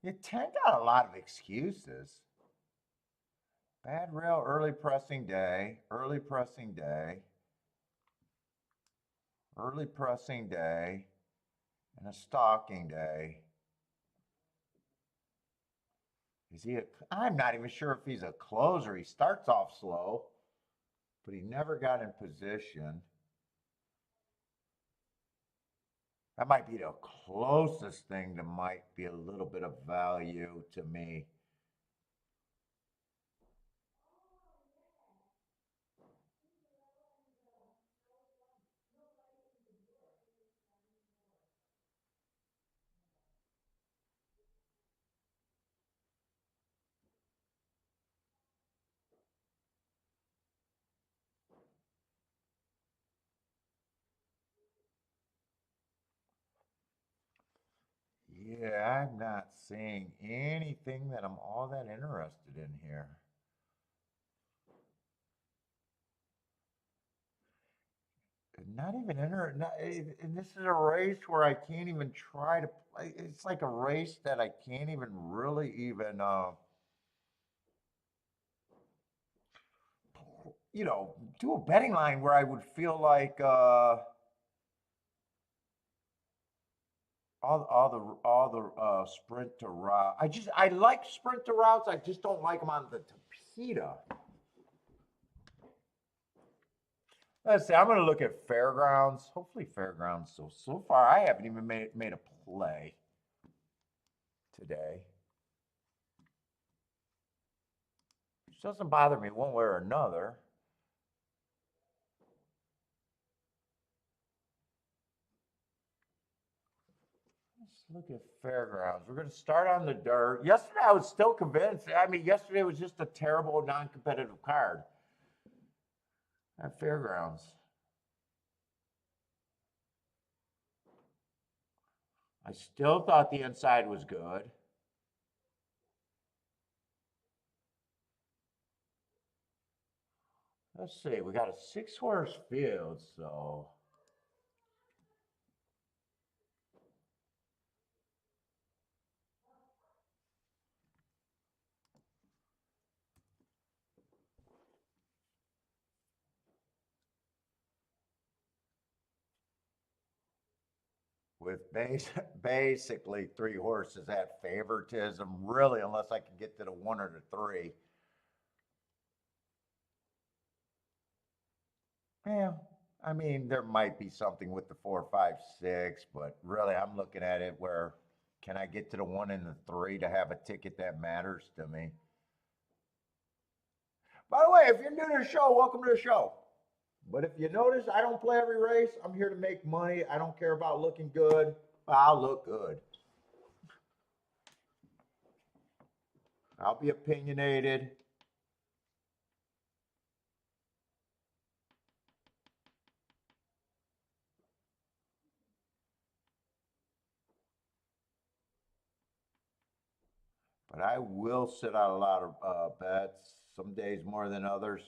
You 10 got a lot of excuses. Bad rail, early pressing day, early pressing day, early pressing day, and a stalking day. Is he I'm not even sure if he's a closer. He starts off slow, but he never got in position. That might be the closest thing that might be a little bit of value to me. Yeah, I'm not seeing anything that I'm all that interested in here. Not even and this is a race where I can't even try to play. It's like a race that I can't even really even, do a betting line where I would feel like all the sprint to route. I like sprint to routes. I just don't like them on the Tapeta. Let's see. I'm going to look at Fairgrounds. Hopefully Fairgrounds. So far I haven't even made a play today. Which doesn't bother me one way or another. Let's look at Fairgrounds. We're going to start on the dirt. Yesterday I was still convinced. I mean, yesterday was just a terrible non-competitive card at Fairgrounds. I still thought the inside was good. Let's see. We got a 6-horse field, so with basically 3 horses at favoritism, really, unless I can get to the 1 or the 3. Yeah, I mean, there might be something with the 4, 5, 6, but really, I'm looking at it where can I get to the 1 and the 3 to have a ticket that matters to me? By the way, if you're new to the show, welcome to the show. But if you notice, I don't play every race. I'm here to make money. I don't care about looking good. I'll look good. I'll be opinionated. But I will sit out a lot of bets, some days more than others.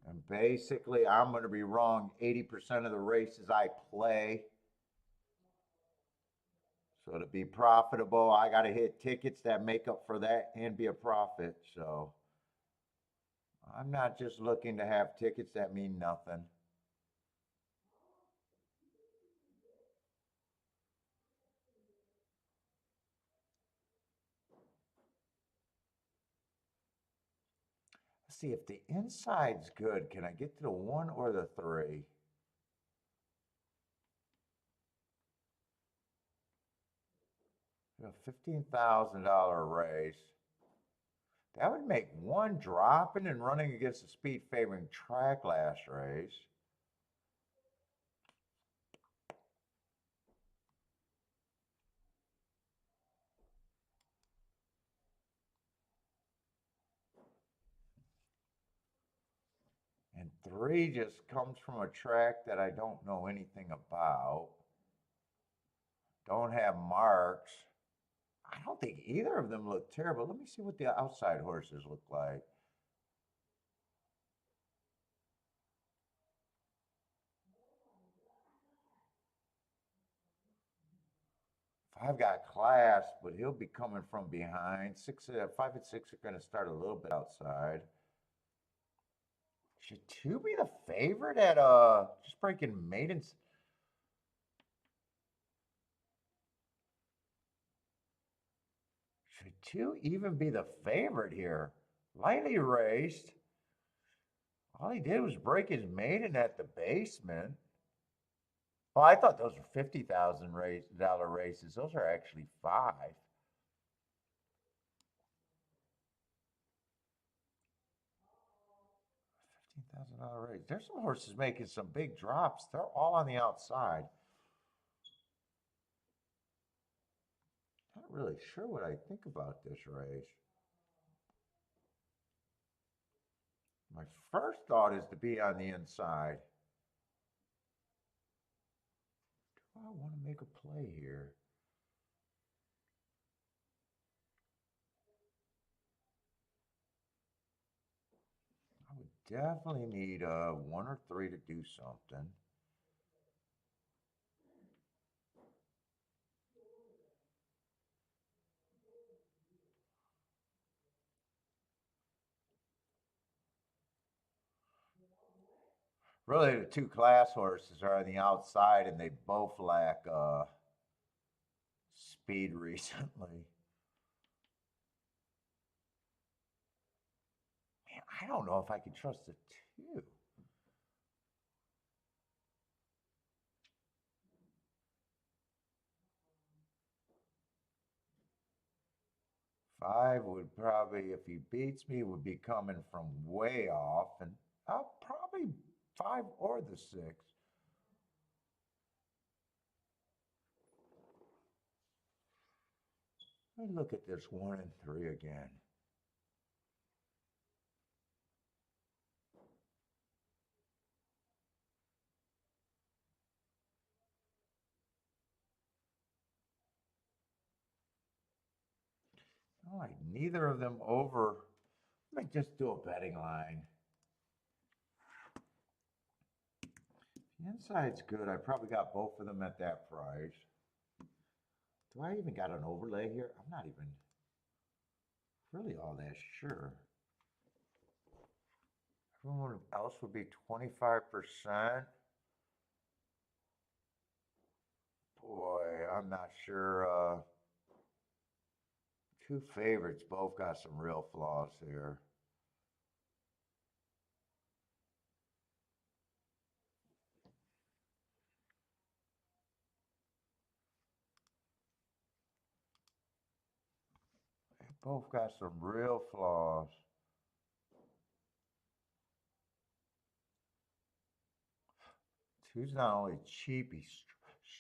And basically, I'm going to be wrong 80% of the races I play. So to be profitable, I got to hit tickets that make up for that and be a profit. So I'm not just looking to have tickets that mean nothing. Let's see if the inside's good. Can I get to the 1 or the 3? A $15,000 race. That would make 1 dropping and running against the speed favoring track last race. And 3 just comes from a track that I don't know anything about. Don't have marks. I don't think either of them look terrible. Let me see what the outside horses look like. 5 got class, but he'll be coming from behind. 5 and 6 are going to start a little bit outside. Should 2 be the favorite at just breaking maidens? Should 2 even be the favorite here? Lightly raced. All he did was break his maiden at the basement. Oh, I thought those were $50,000 races. Those are actually 5. $15,000 race. There's some horses making some big drops. They're all on the outside. Not really sure what I think about this race. My first thought is to be on the inside. Do I want to make a play here? I would definitely need 1 or 3 to do something. Really, the 2 class horses are on the outside, and they both lack speed recently. Man, I don't know if I can trust the 2. Five would probably, if he beats me, would be coming from way off, and I'll probably 5 or the 6. Let me look at this 1 and 3 again. I like neither of them over. Let me just do a betting line. The inside's good. I probably got both of them at that price. Do I even got an overlay here? I'm not even really all that sure. Everyone else would be 25%. Boy, I'm not sure. 2 favorites both got some real flaws here. They both got some real flaws. Two's not only cheap, he's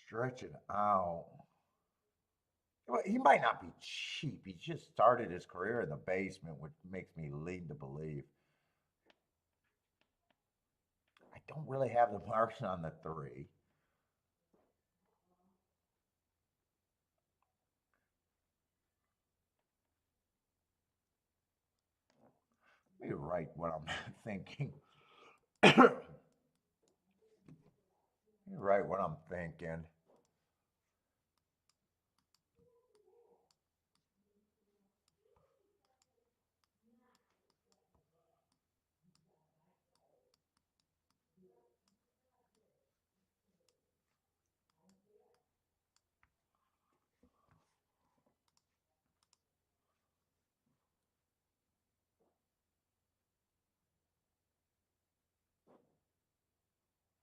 stretching out. Well, he might not be cheap. He just started his career in the basement, which makes me lean to believe. I don't really have the marks on the 3. Let me write what I'm thinking. Let me write what I'm thinking.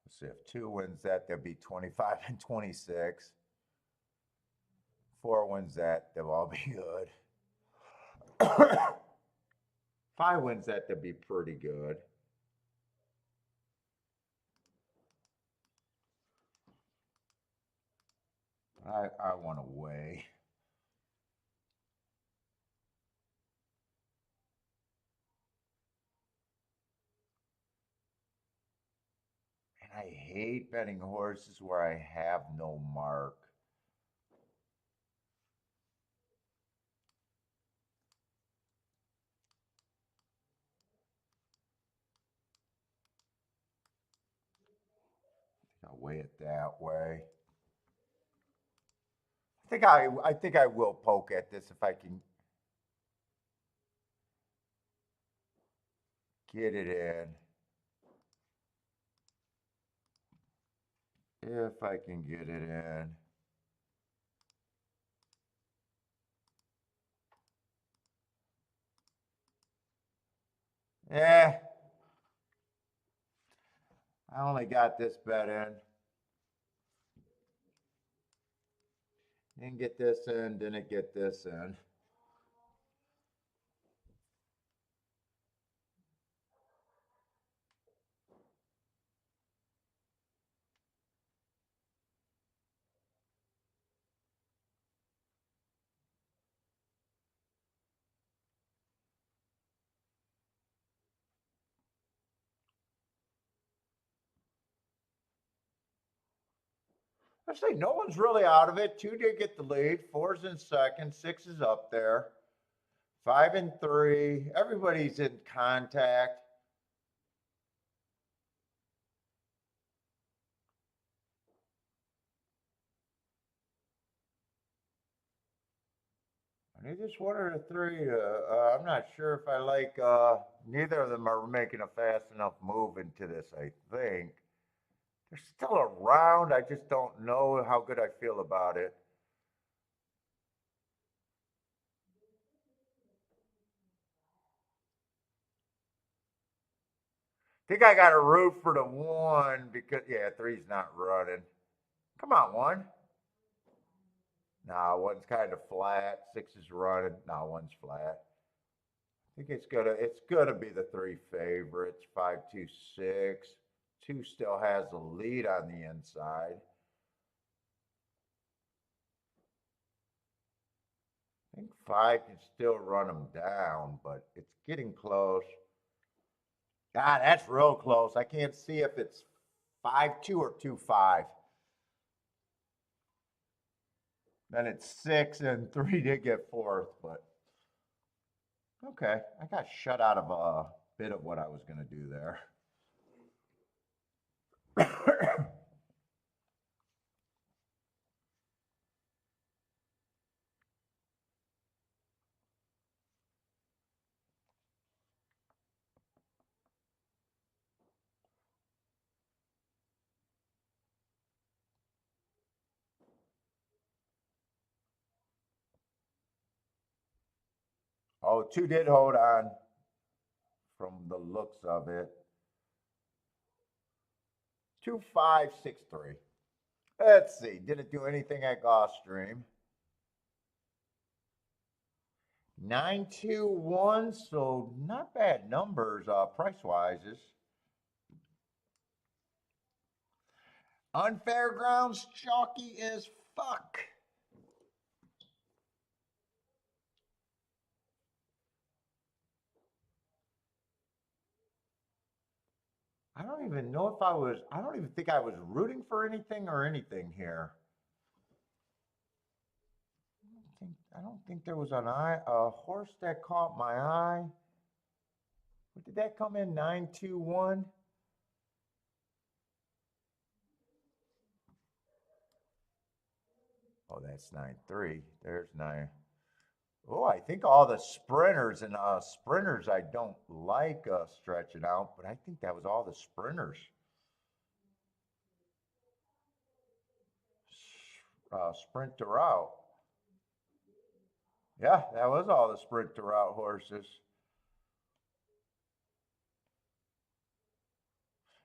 Let's see, if 2 wins that, there'll be 25 and 26. 4 wins that, they'll all be good. 5 wins that, they'll be pretty good. I want to weigh. And I hate betting horses where I have no mark. I'll weigh it that way. I think I will poke at this if I can get it in. If I can get it in. Eh, I only got this bet in. Didn't get this in, didn't get this in. I say no one's really out of it. 2 did get the lead. 4's in second. 6 is up there. 5 and 3. Everybody's in contact. I need just 1 or 3. I'm not sure if I like. Neither of them are making a fast enough move into this. I think they're still around. I just don't know how good I feel about it. Think I got to root for the 1 because, yeah, 3's not running. Come on, 1. Nah, 1's kind of flat. 6 is running. Nah, 1's flat. I think it's gonna be the 3 favorites. 5, 2, 6. 2 still has the lead on the inside. I think 5 can still run them down, but it's getting close. God, that's real close. I can't see if it's 5-2 or 2-5. Then it's 6 and 3 did get 4th, but okay. I got shut out of a bit of what I was going to do there. Oh, 2 did hold on from the looks of it. 2, 5, 6, 3. Let's see. Didn't do anything at Gulfstream. 9, 2, 1. So not bad numbers, price wise. Unfair grounds, chalky as fuck. I don't even know if I don't even think I was rooting for anything or anything here. I don't think there was a horse that caught my eye. What did that come in? 9, 2, 1. Oh, that's 9, 3. There's 9. Oh, I think all the sprinters and sprinters I don't like stretching out, but I think that was all the sprinters. Sprint to route. Yeah, that was all the sprint to route horses.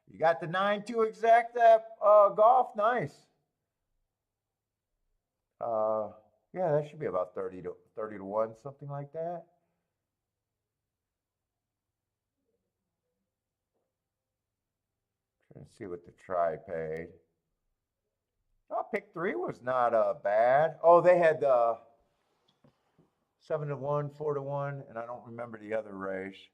You got the 9-2 exact golf. Nice. Yeah, that should be about 30 to 1, something like that. Trying to see what the try paid. Oh, pick 3 was not bad. Oh, they had 7 to 1, 4 to 1, and I don't remember the other race.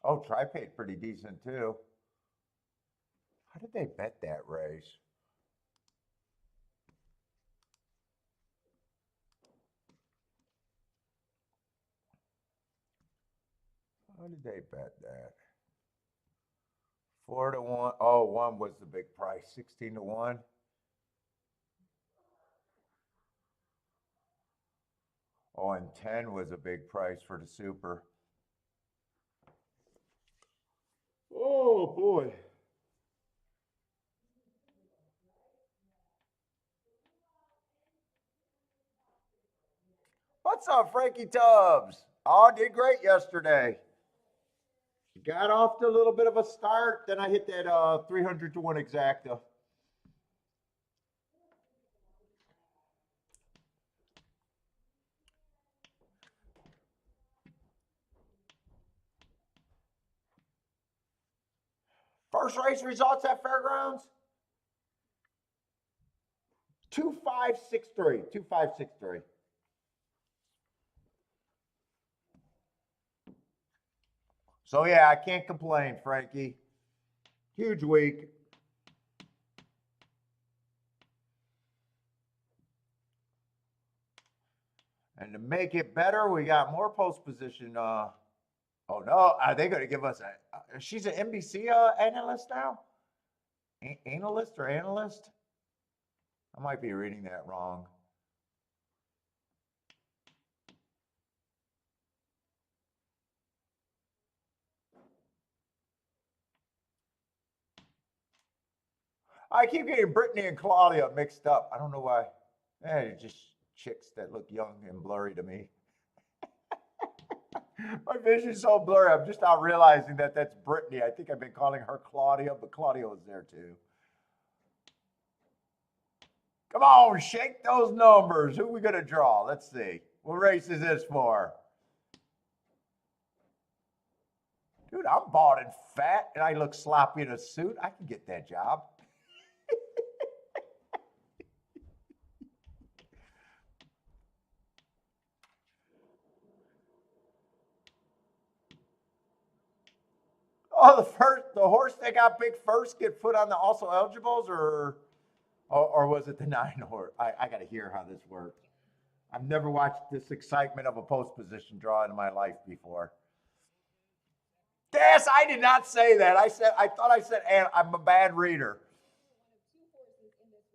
Oh, try paid pretty decent too. How did they bet that race? How did they bet that? 4-1. Oh, 1 was the big price. 16-1. Oh, and 10 was a big price for the super. Oh boy. What's up, Frankie Tubbs? Oh, did great yesterday. Got off to a little bit of a start, then I hit that 300-1 exacta. First race results at Fairgrounds? 2563. 2563. So yeah, I can't complain, Frankie. Huge week. And to make it better, we got more post position. Oh no, are they going to give us a? She's an NBC analyst now. Analyst or analyst? I might be reading that wrong. I keep getting Brittany and Claudia mixed up. I don't know why. They're just chicks that look young and blurry to me. My vision's so blurry. I'm just not realizing that that's Brittany. I think I've been calling her Claudia, but Claudia was there too. Come on, shake those numbers. Who are we going to draw? Let's see. What race is this for? Dude, I'm bald and fat, and I look sloppy in a suit. I can get that job. Oh, the horse that got big first get put on the also eligibles, or was it the 9 horse? I got to hear how this works. I've never watched this excitement of a post position draw in my life before. Yes, I did not say that. I thought I said, and I'm a bad reader.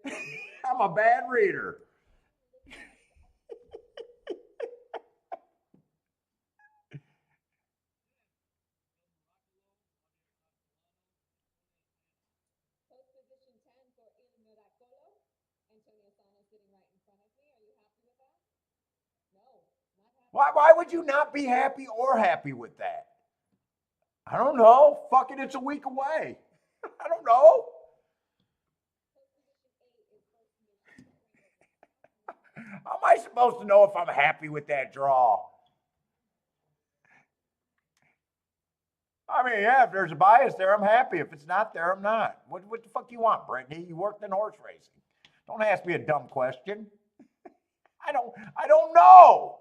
I'm a bad reader. Post position 10 for Il Miracolo. Antonio Sano sitting right in front of me. Are you happy with that? No, not happy. Why would you not be happy or happy with that? I don't know. Fuck it, it's a week away. I don't know. How am I supposed to know if I'm happy with that draw? I mean, yeah, if there's a bias there, I'm happy. If it's not there, I'm not. What the fuck you want, Brittany? You worked in horse racing. Don't ask me a dumb question. I don't know.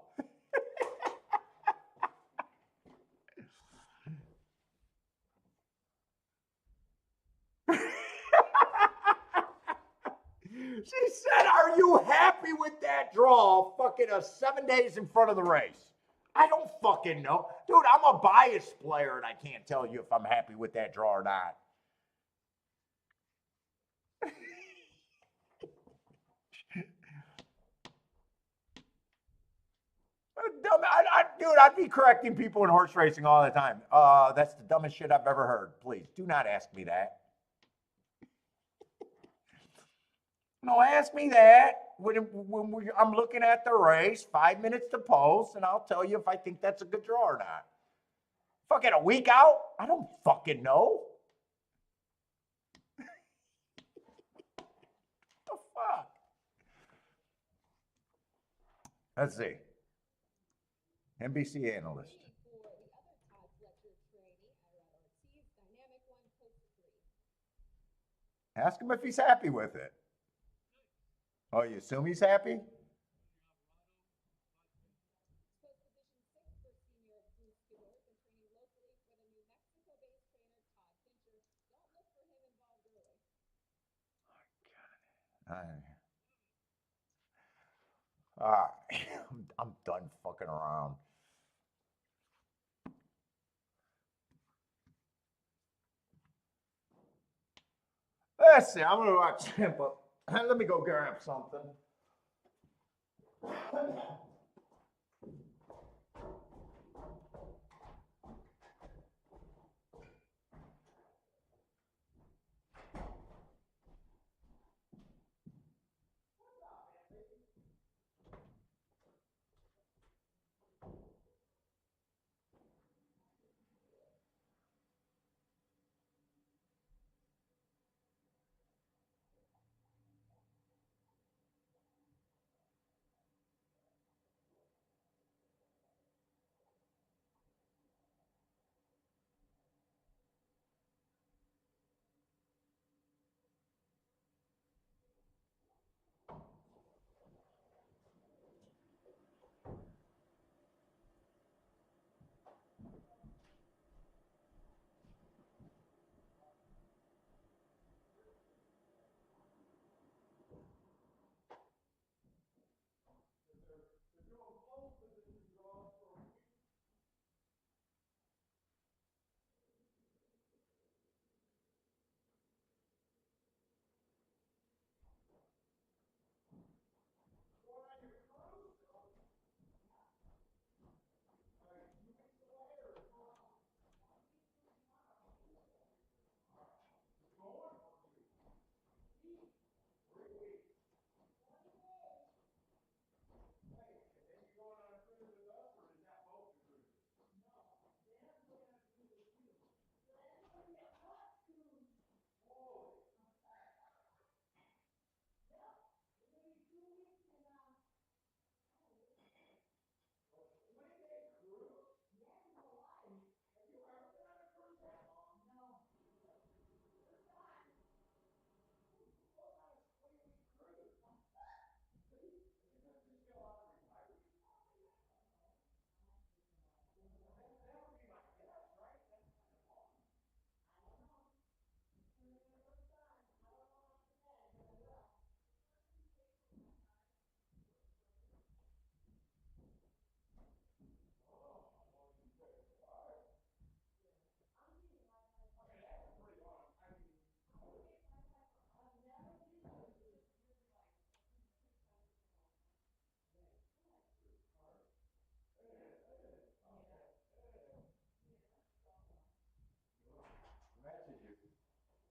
She said, "Are you happy with that draw?" Fucking 7 days in front of the race. I don't fucking know. Dude, I'm a biased player and I can't tell you if I'm happy with that draw or not. Dumb, dude, I'd be correcting people in horse racing all the time. That's the dumbest shit I've ever heard. Please, do not ask me that. No, ask me that when I'm looking at the race, 5 minutes to post, and I'll tell you if I think that's a good draw or not. Fucking a week out? I don't fucking know. What the fuck? Let's see. NBC analyst. For the other Todd Fletcher trainee, Ira Ortiz, dynamic one, post 3. Ask him if he's happy with it. Oh, you assume he's happy? Post position 6 for senior Bruce Stewart, and training locally for the New Mexico-based trainer Todd Fincher. Don't look for him involved early. I'm done fucking around. Let's see, I'm gonna watch him, but let me go grab something.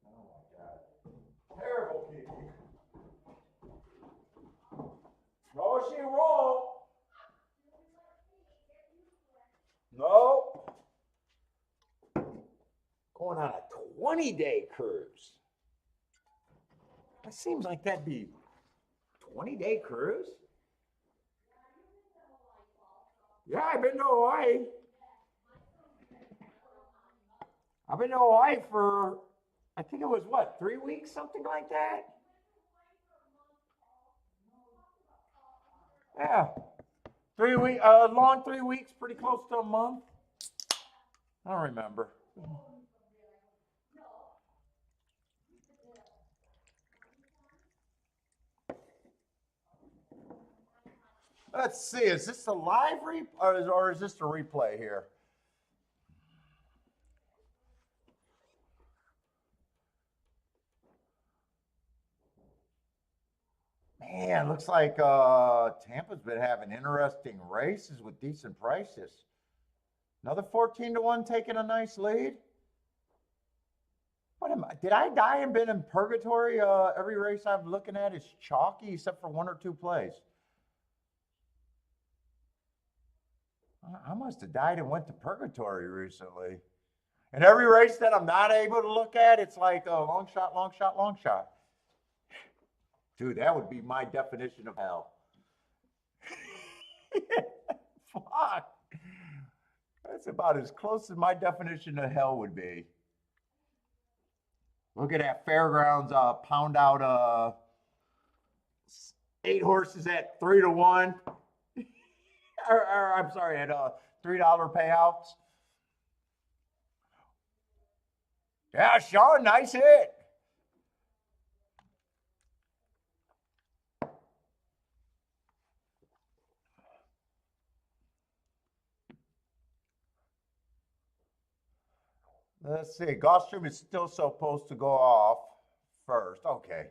Oh my God. Terrible kitty. No, she won't. No. Going on a 20-day cruise. That seems like that'd be 20-day cruise? Yeah, I've been to Hawaii. I've been to Hawaii for, I think it was what, 3 weeks, something like that? Yeah. 3 week, long 3 weeks, pretty close to a month. I don't remember. Let's see, is this a live or is this a replay here? Man, looks like Tampa's been having interesting races with decent prices. Another 14-1 taking a nice lead. What am I? Did I die and been in purgatory? Every race I'm looking at is chalky except for 1 or 2 plays. I must have died and went to purgatory recently. And every race that I'm not able to look at, it's like a long shot, long shot, long shot. Dude, that would be my definition of hell. Fuck. That's about as close as my definition of hell would be. Look at that Fairgrounds pound out 8 horses at 3-1. or I'm sorry, at $3 payouts. Yeah, Sean, nice hit. Let's see. Gulfstream is still supposed to go off first. Okay.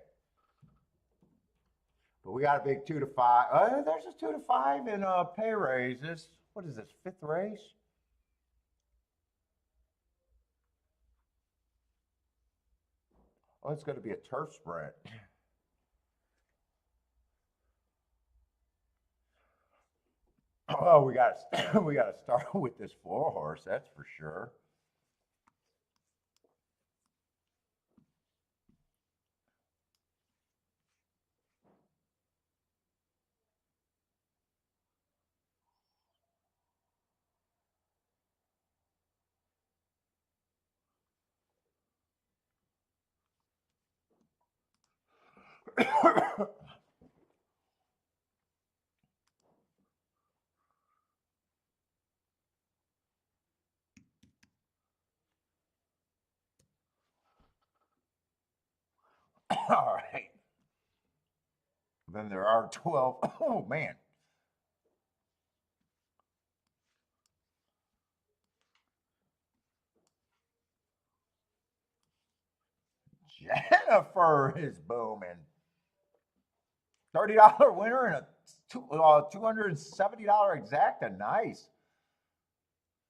But we got a big 2 to 5. There's a 2 to 5 in pay raises. What is this, 5th race? Oh, it's going to be a turf sprint. Oh, we got to start with this 4-horse. That's for sure. All right. Then there are 12. Oh, man. Jennifer is booming. $30 winner and a $270 exacta. Nice.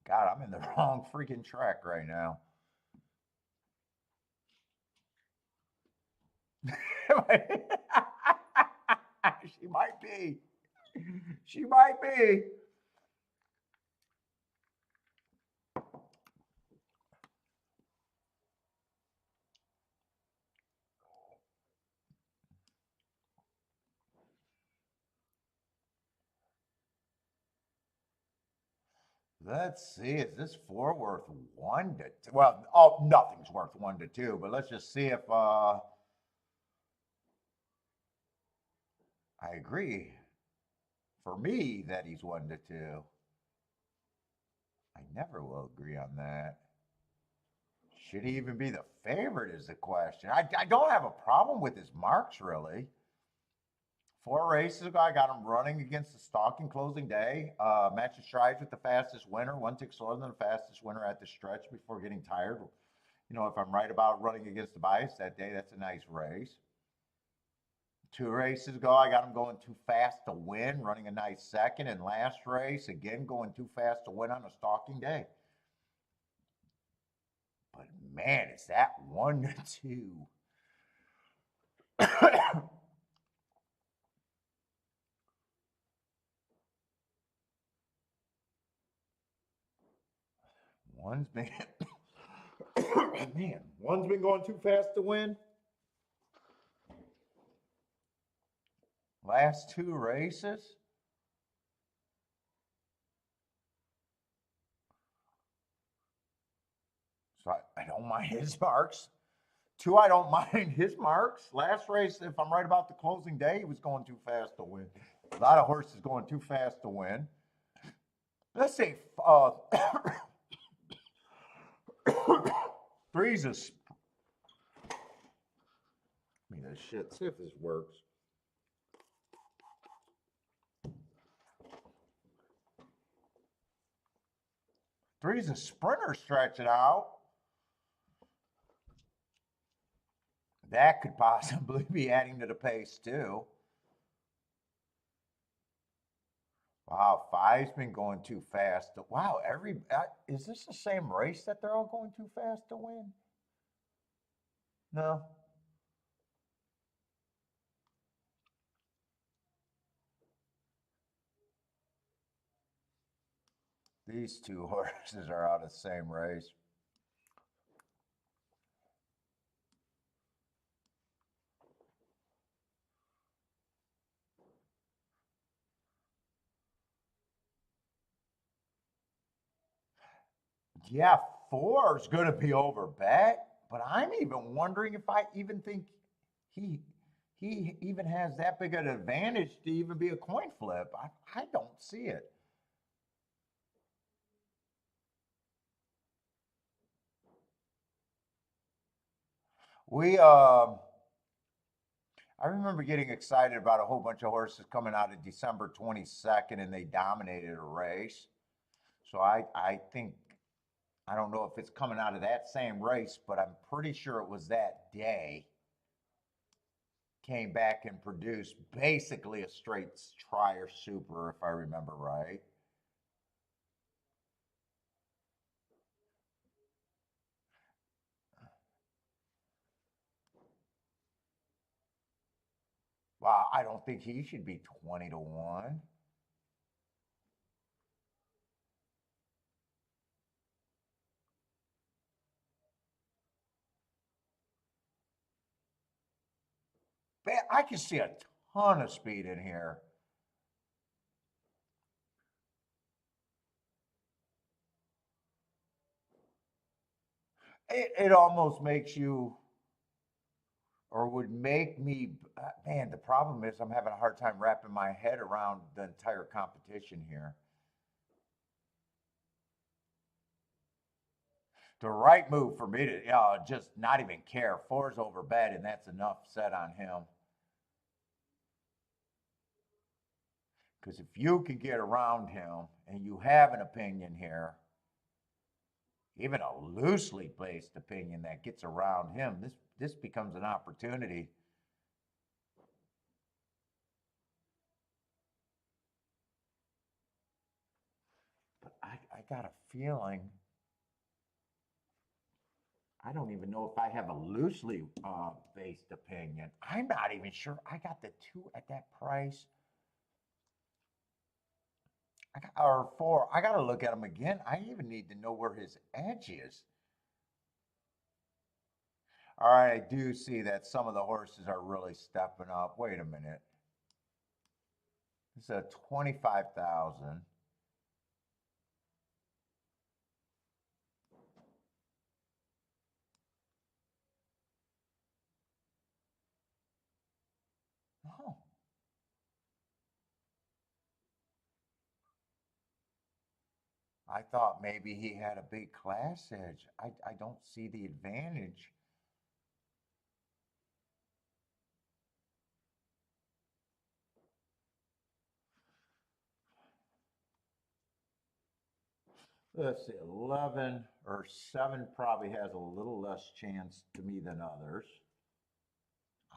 God, I'm in the wrong freaking track right now. She might be. She might be. Let's see. Is this 4 worth 1 to 2? Well, oh, nothing's worth 1 to 2. But let's just see if I agree. For me, that he's 1 to 2. I never will agree on that. Should he even be the favorite is the question. I don't have a problem with his marks, really. 4 races ago, I got him running against the stalking closing day. Matches strides with the fastest winner. 1 tick slower than the fastest winner at the stretch before getting tired. You know, if I'm right about running against the bias that day, that's a nice race. 2 races ago, I got him going too fast to win, running a nice second. And last race, again, going too fast to win on a stalking day. But man, is that 1 to 2. One's been man, one's been going too fast to win. Last 2 races. So I don't mind his marks. 2, I don't mind his marks. Last race, if I'm right about the closing day, he was going too fast to win. A lot of horses going too fast to win. Let's say 3's a. I mean, this shit. See if this works. Three's a sprinter stretching out. That could possibly be adding to the pace too. Wow, 5's been going too fast. Wow, is this the same race that they're all going too fast to win? No. These 2 horses are out of the same race. Yeah, 4 is going to be over bet, but I'm even wondering if I even think he even has that big an advantage to even be a coin flip. I don't see it. I remember getting excited about a whole bunch of horses coming out of December 22nd, and they dominated a race. So I think, I don't know if it's coming out of that same race, but I'm pretty sure it was that day. came back and produced basically a straight try or super, if I remember right. Wow, I don't think he should be 20 to 1. Man, I can see a ton of speed in here. It almost makes you, or would make me, man, the problem is I'm having a hard time wrapping my head around the entire competition here. The right move for me to just not even care. 4's over bet, and that's enough set on him. Because if you can get around him and you have an opinion here, even a loosely based opinion that gets around him, this becomes an opportunity. But I got a feeling, I don't even know if I have a loosely based opinion. I'm not even sure I got the 2 at that price. Or 4. I got to look at him again. I even need to know where his edge is. All right, I do see that some of the horses are really stepping up. Wait a minute. This is a 25,000. Oh. I thought maybe he had a big class edge. I don't see the advantage. Let's see, 11 or 7 probably has a little less chance to me than others.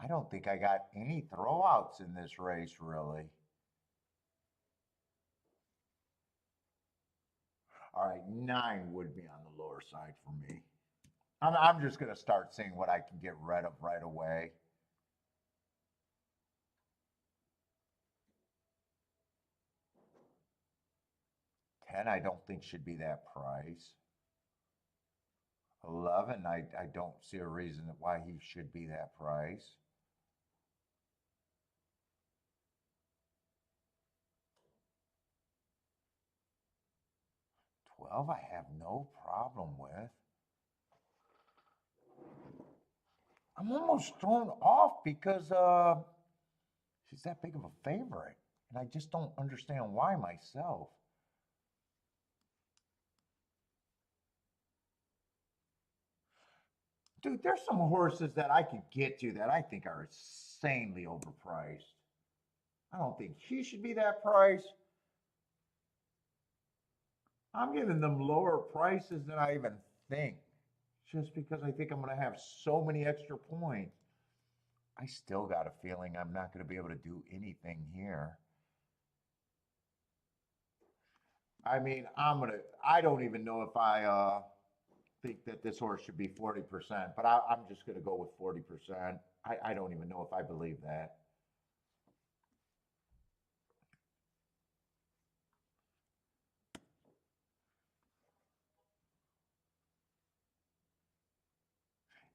I don't think I got any throwouts in this race, really. All right, 9 would be on the lower side for me. I'm just going to start seeing what I can get rid of right away. Ten, I don't think should be that price. 11, I don't see a reason why he should be that price. 12, I have no problem with. I'm almost thrown off because she's that big of a favorite. And I just don't understand why myself. Dude, there's some horses that I could get to that I think are insanely overpriced. I don't think he should be that price. I'm giving them lower prices than I even think, just because I think I'm going to have so many extra points. I still got a feeling I'm not going to be able to do anything here. I mean, I don't even know if I think that this horse should be 40%, but I'm just going to go with 40%. I don't even know if I believe that.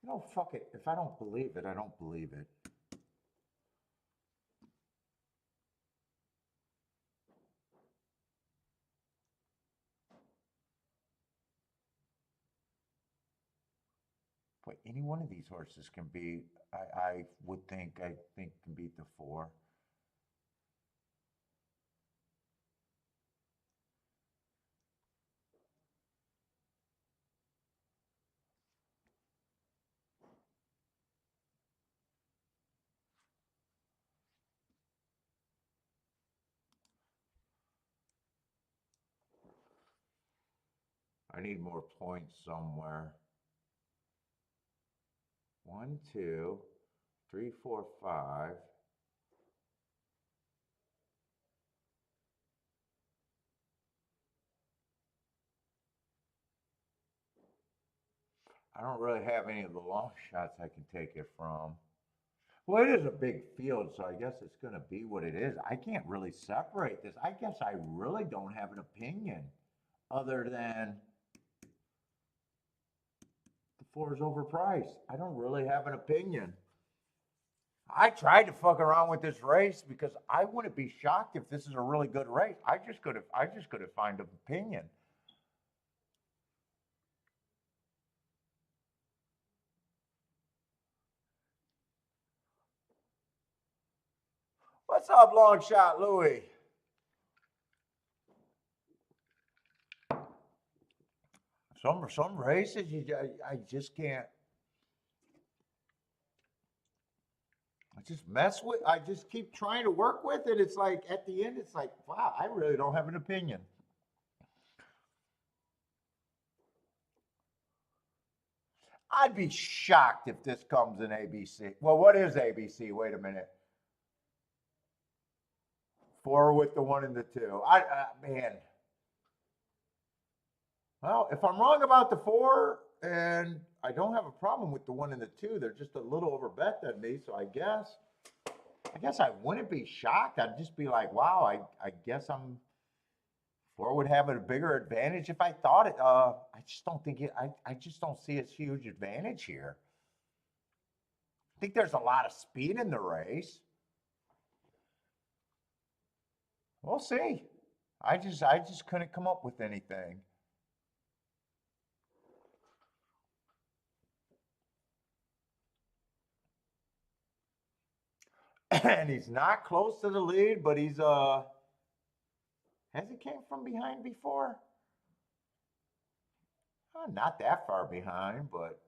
You know, fuck it. If I don't believe it, I don't believe it. But any one of these horses can be, I think can beat the 4. I need more points somewhere. 1, 2, 3, 4, 5. I don't really have any of the long shots I can take it from. Well, it is a big field, so I guess it's going to be what it is. I can't really separate this. I guess I really don't have an opinion other than the 4 is overpriced. I don't really have an opinion. I tried to fuck around with this race because I wouldn't be shocked if this is a really good race. I just couldn't find an opinion. What's up, long shot Louie? Some races I just can't. I just keep trying to work with it. It's like at the end, it's like, wow, I really don't have an opinion. I'd be shocked if this comes in ABC. Well, what is ABC? Wait a minute. 4 with the 1 and the 2. Man. Well, if I'm wrong about the 4, and I don't have a problem with the 1 and the 2, they're just a little overbet than me. So I guess I wouldn't be shocked. I'd just be like, wow, I guess 4 would have a bigger advantage if I thought it. I just don't think it. I just don't see a huge advantage here. I think there's a lot of speed in the race. We'll see. I just couldn't come up with anything. And he's not close to the lead, but he's has he came from behind before? Not that far behind, but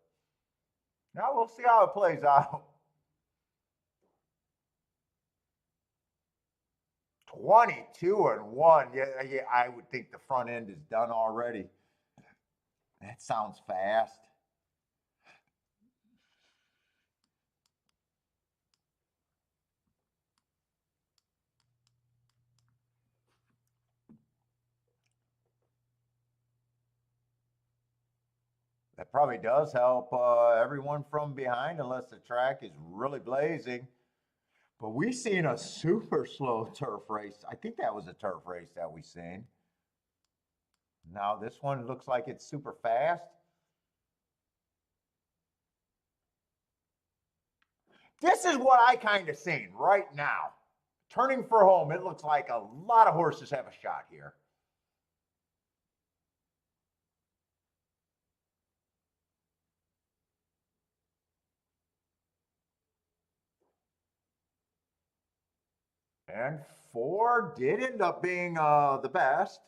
now we'll see how it plays out. 22-1. Yeah, I would think the front end is done already. That sounds fast. That probably does help everyone from behind, unless the track is really blazing. But we've seen a super slow turf race. I think that was a turf race that we seen. Now this one looks like it's super fast. This is what I kind of seen right now. Turning for home, it looks like a lot of horses have a shot here. And 4 did end up being the best.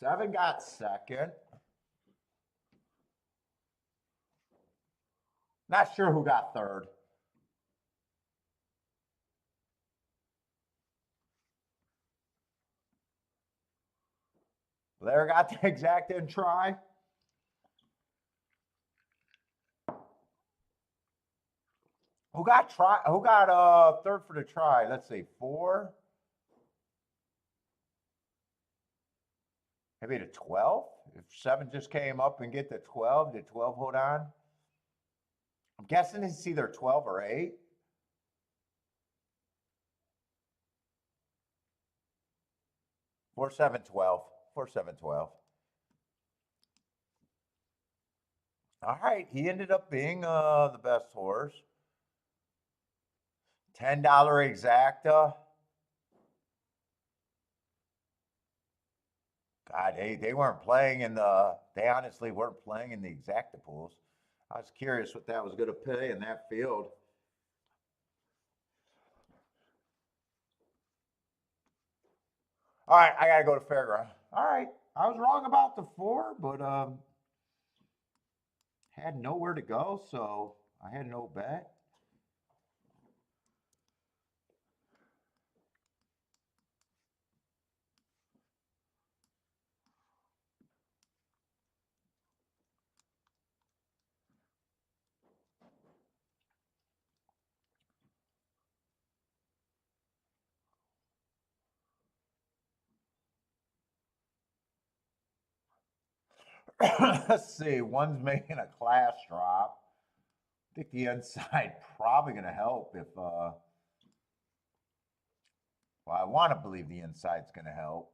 7 got second. Not sure who got third. Blair got the exact end try. Who got third for the try? Let's see, 4. Maybe the 12. If 7 just came up and get the 12, did 12 hold on? I'm guessing it's either 12 or 8. Four, 7, 12. 4, 7, 12. All right, he ended up being the best horse. $10 exacta. God, they weren't playing in they honestly weren't playing in the exacta pools. I was curious what that was going to pay in that field. All right, I got to go to fairground. All right, I was wrong about the 4, but had nowhere to go, so I had no bet. Let's see, one's making a class drop. I think the inside probably going to help if, well, I want to believe the inside's going to help.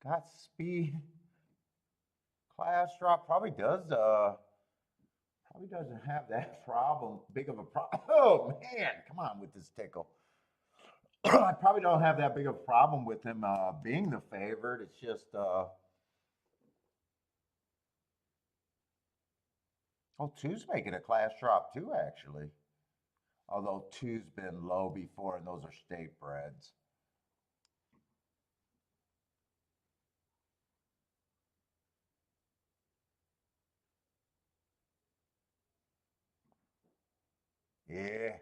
Got speed. Class drop probably doesn't have that problem, big of a problem. Oh man, come on with this tickle. I probably don't have that big of a problem with him being the favorite. It's just oh, two's making a class drop too, actually. Although two's been low before, and those are state breds. Yeah,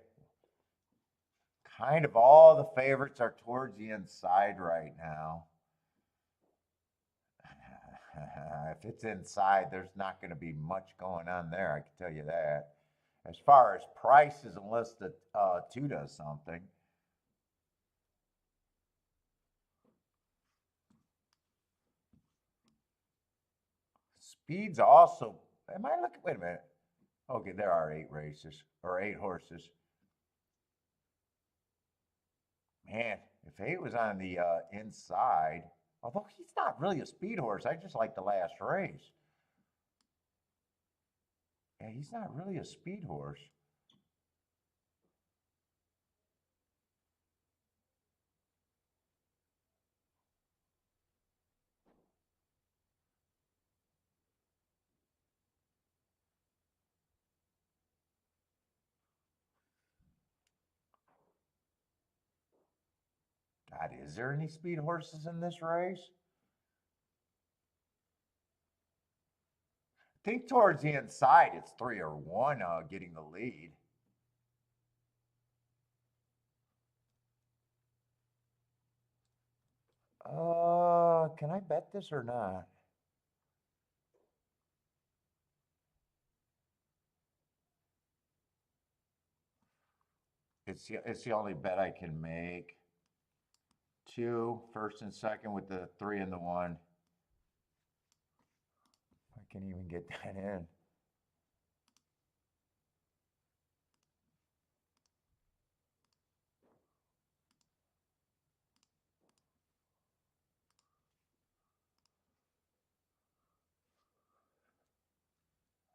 kind of all the favorites are towards the inside right now. If it's inside, there's not going to be much going on there, I can tell you that. As far as prices, unless the two does something. Speed's also, am I looking, wait a minute. Okay, there are 8 races, or 8 horses. Man, if 8 was on the inside, although he's not really a speed horse, I just like the last race. Yeah, he's not really a speed horse. God, is there any speed horses in this race? I think towards the inside, it's 3 or 1 getting the lead. Can I bet this or not? It's the only bet I can make. 2, first and second with the 3 and the 1. I can't even get that in.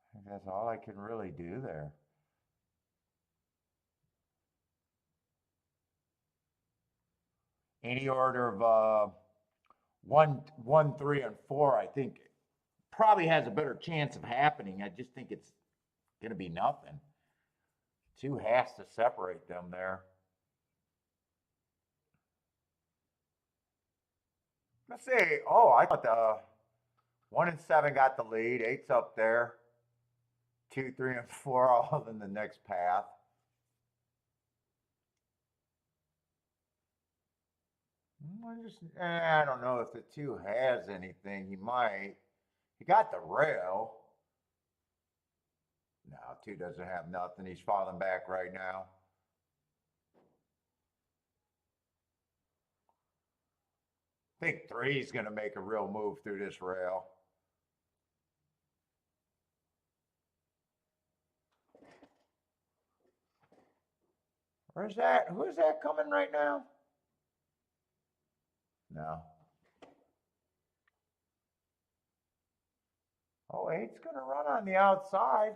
I think that's all I can really do there. Any order of 1, 3, and 4, I think probably has a better chance of happening. I just think it's going to be nothing. 2 has to separate them there. Let's see. Oh, I thought the 1 and 7 got the lead. 8's up there. 2, 3, and 4 all in the next path. I don't know if the 2 has anything. He might. He got the rail. No, 2 doesn't have nothing. He's falling back right now. I think 3's going to make a real move through this rail. Where's that? Who is that coming right now? No. Oh, 8's going to run on the outside.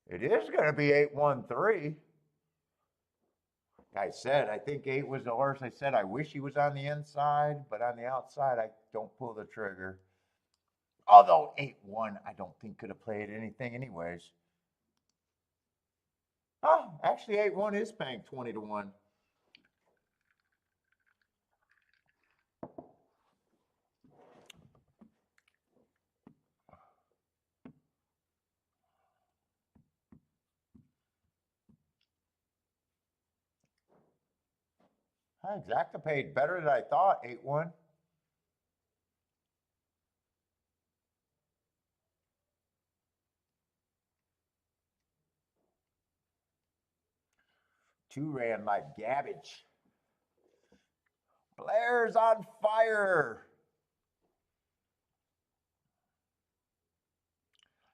It is going to be 8-1-3. I said, I think 8 was the horse. I said, I wish he was on the inside, but on the outside, I don't pull the trigger. Although 8-1, I don't think could have played anything anyways. Oh, actually 8-1 is paying 20-1. Exacta paid better than I thought, 8-1. Two ran like garbage. Blair's on fire.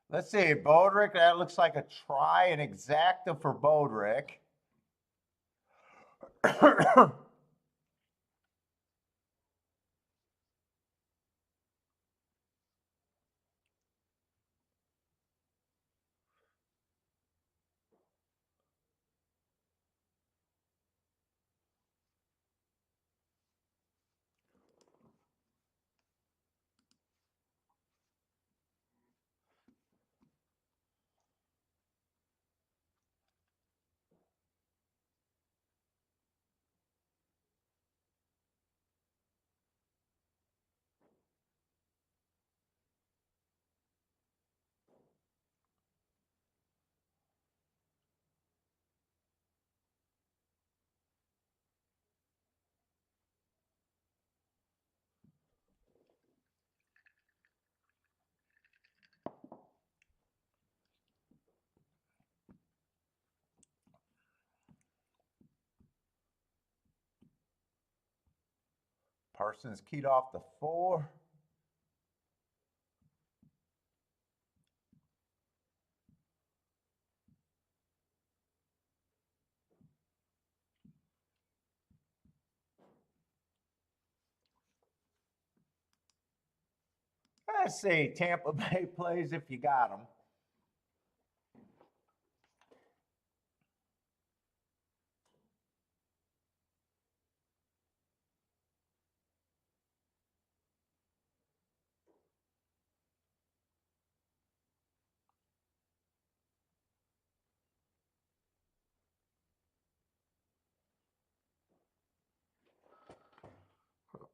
Let's see, Bodrick, that looks like a try and exacta for Bodrick. Parsons keyed off the 4. Let's see, Tampa Bay plays if you got them.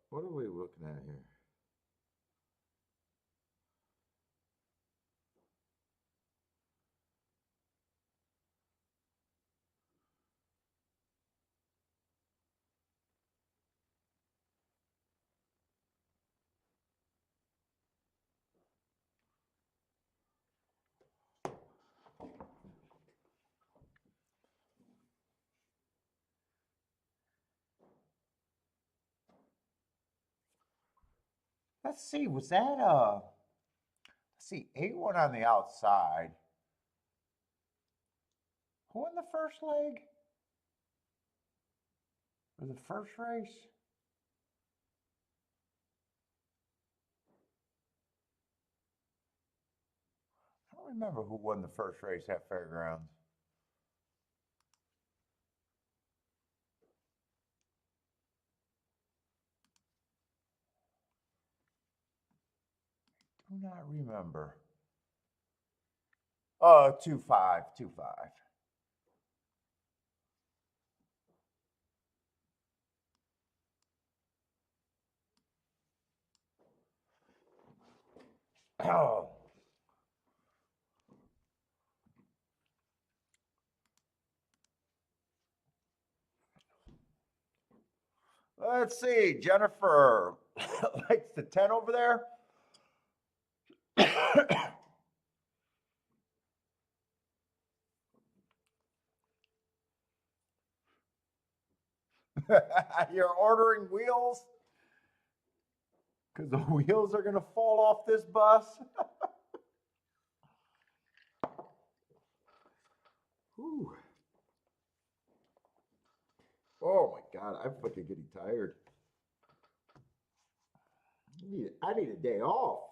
What are we looking at here? Let's see, was that let's see, 8-1 on the outside. Who won the first leg? Or the first race? I don't remember who won the first race at Fairgrounds. Do not remember. Oh, 2-5, 2-5. Oh. Let's see, Jennifer likes the 10 over there. You're ordering wheels? Because the wheels are going to fall off this bus. Whew. Oh my God, I'm fucking getting tired. I need a day off.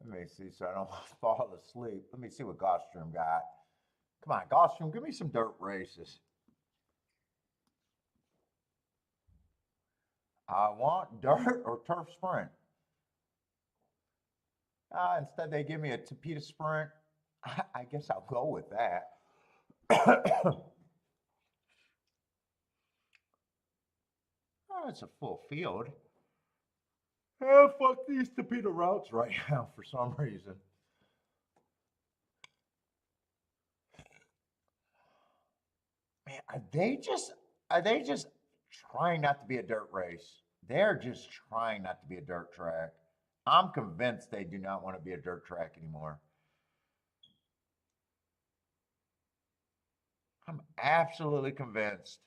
Let me see, so I don't fall asleep. Let me see what Gulfstream got. Come on, Gulfstream, give me some dirt races. I want dirt or turf sprint. Instead, they give me a Tapeta sprint. I guess I'll go with that. Oh, it's a full field. Oh, fuck these Tapeta routes right now for some reason. Man, are they just trying not to be a dirt race? They're just trying not to be a dirt track. I'm convinced they do not want to be a dirt track anymore. I'm absolutely convinced.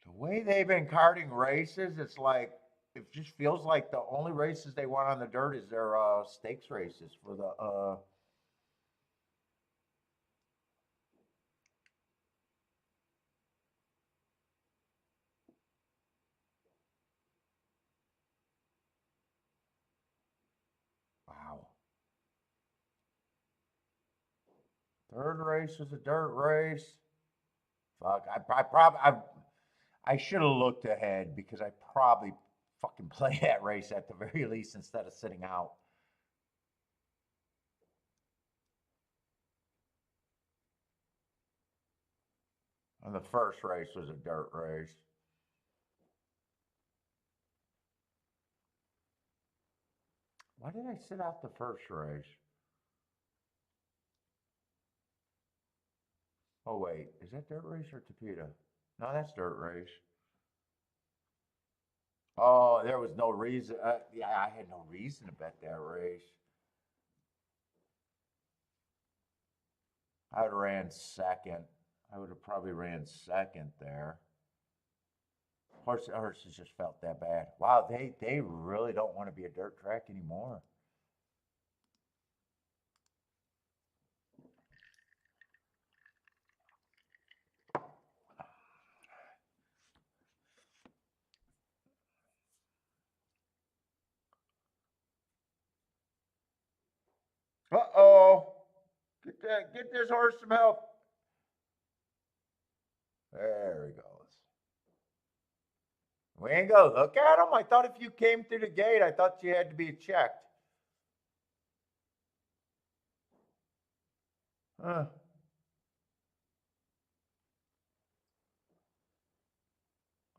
The way they've been karting races, it's like it just feels like the only races they want on the dirt is their stakes races for the wow. Third race was a dirt race. Fuck, I should have looked ahead because I probably fucking play that race at the very least instead of sitting out. And the first race was a dirt race. Why did I sit out the first race? Oh wait, is that dirt race or Tapeta? No, that's dirt race. Oh, there was no reason. Yeah, I had no reason to bet that race. I would have ran second. I would have probably ran second there. Horses just felt that bad. Wow, they really don't want to be a dirt track anymore. Uh-oh. Get this horse some help. There he goes. We ain't go. Look at him. I thought if you came through the gate, I thought you had to be checked. Huh.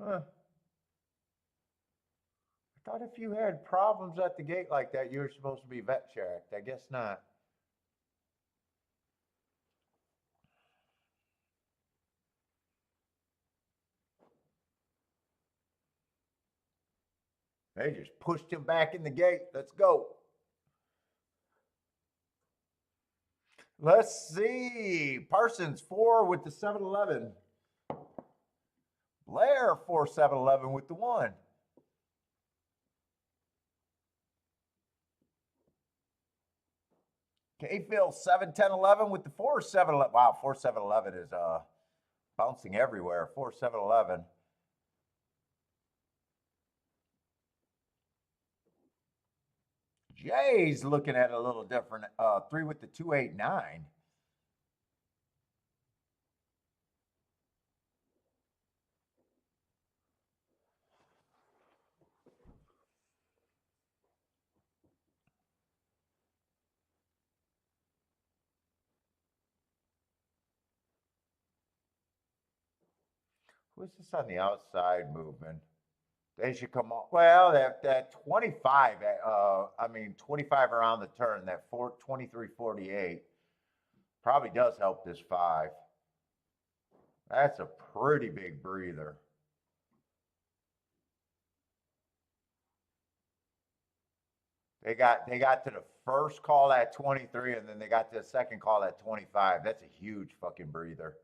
Huh. I thought if you had problems at the gate like that, you were supposed to be vet checked. I guess not. They just pushed him back in the gate. Let's go. Let's see. Parsons 4 with the 7-Eleven. Blair 4 7-Eleven with the 1. K-Phil 7 10 11 with the 4 7-Eleven. Wow, 4 7-Eleven is bouncing everywhere. 4 7-Eleven. Jay's looking at it a little different. 3 with the 289. Who's this on the outside moving? They should come on. Well, that 25, I mean 25 around the turn, that 23.48 probably does help this 5. That's a pretty big breather. They got to the first call at 23, and then they got to the second call at 25. That's a huge fucking breather.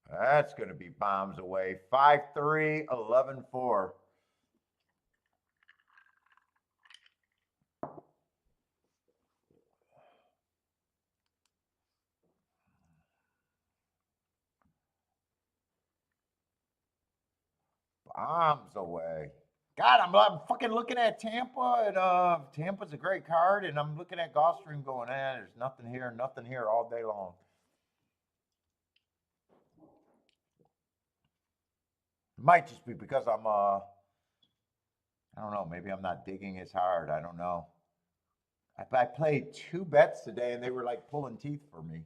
That's going to be bombs away. 5-3, 11-4. Bombs away. God, I'm fucking looking at Tampa, and Tampa's a great card, and I'm looking at Gulfstream going, there's nothing here all day long. It might just be because I'm I don't know, maybe I'm not digging as hard. I don't know. I played 2 bets today, and they were like pulling teeth for me.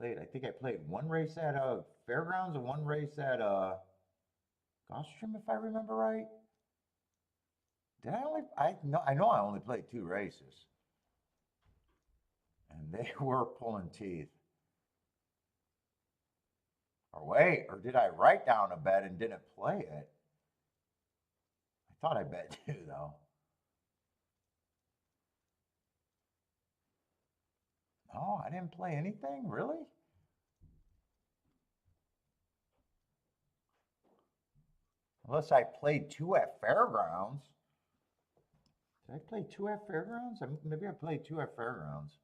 I think I played one race at Fairgrounds and one race at Gulfstream, if I remember right. Did I only? I know I only played 2 races, and they were pulling teeth. Or wait, or did I write down a bet and didn't play it? I thought I bet 2 though. No, I didn't play anything, really? Unless I played 2 at Fairgrounds. Did I play 2 at Fairgrounds? Maybe I played 2 at Fairgrounds.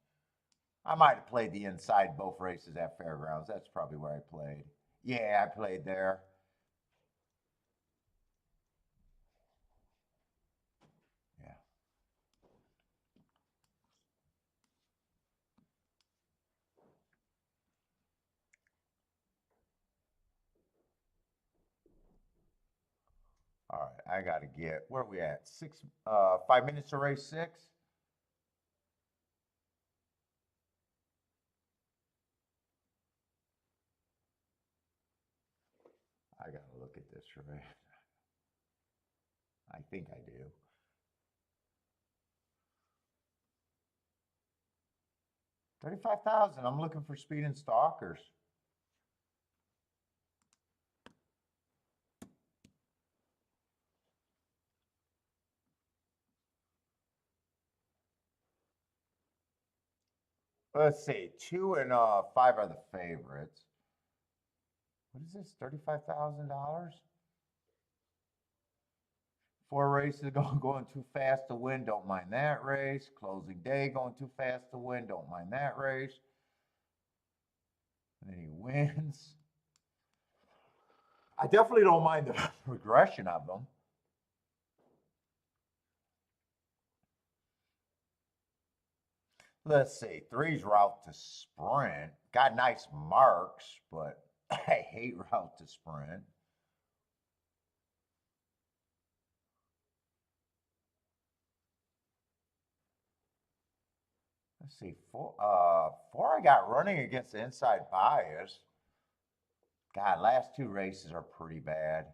I might have played the inside both races at Fairgrounds. That's probably where I played. Yeah, I played there. Yeah. All right, I got to get, where are we at? 5 minutes to race 6? I got to look at this, right? I think I do. $35,000. I'm looking for speed and stalkers. Let's see. 2 and 5 are the favorites. What is this? $35,000? 4 races going too fast to win. Don't mind that race. Closing day going too fast to win. Don't mind that race. And then he wins. I definitely don't mind the progression of them. Let's see. 3's route to sprint. Got nice marks, but I hate route to sprint. Let's see. 4 I got running against the inside bias. God, last 2 races are pretty bad.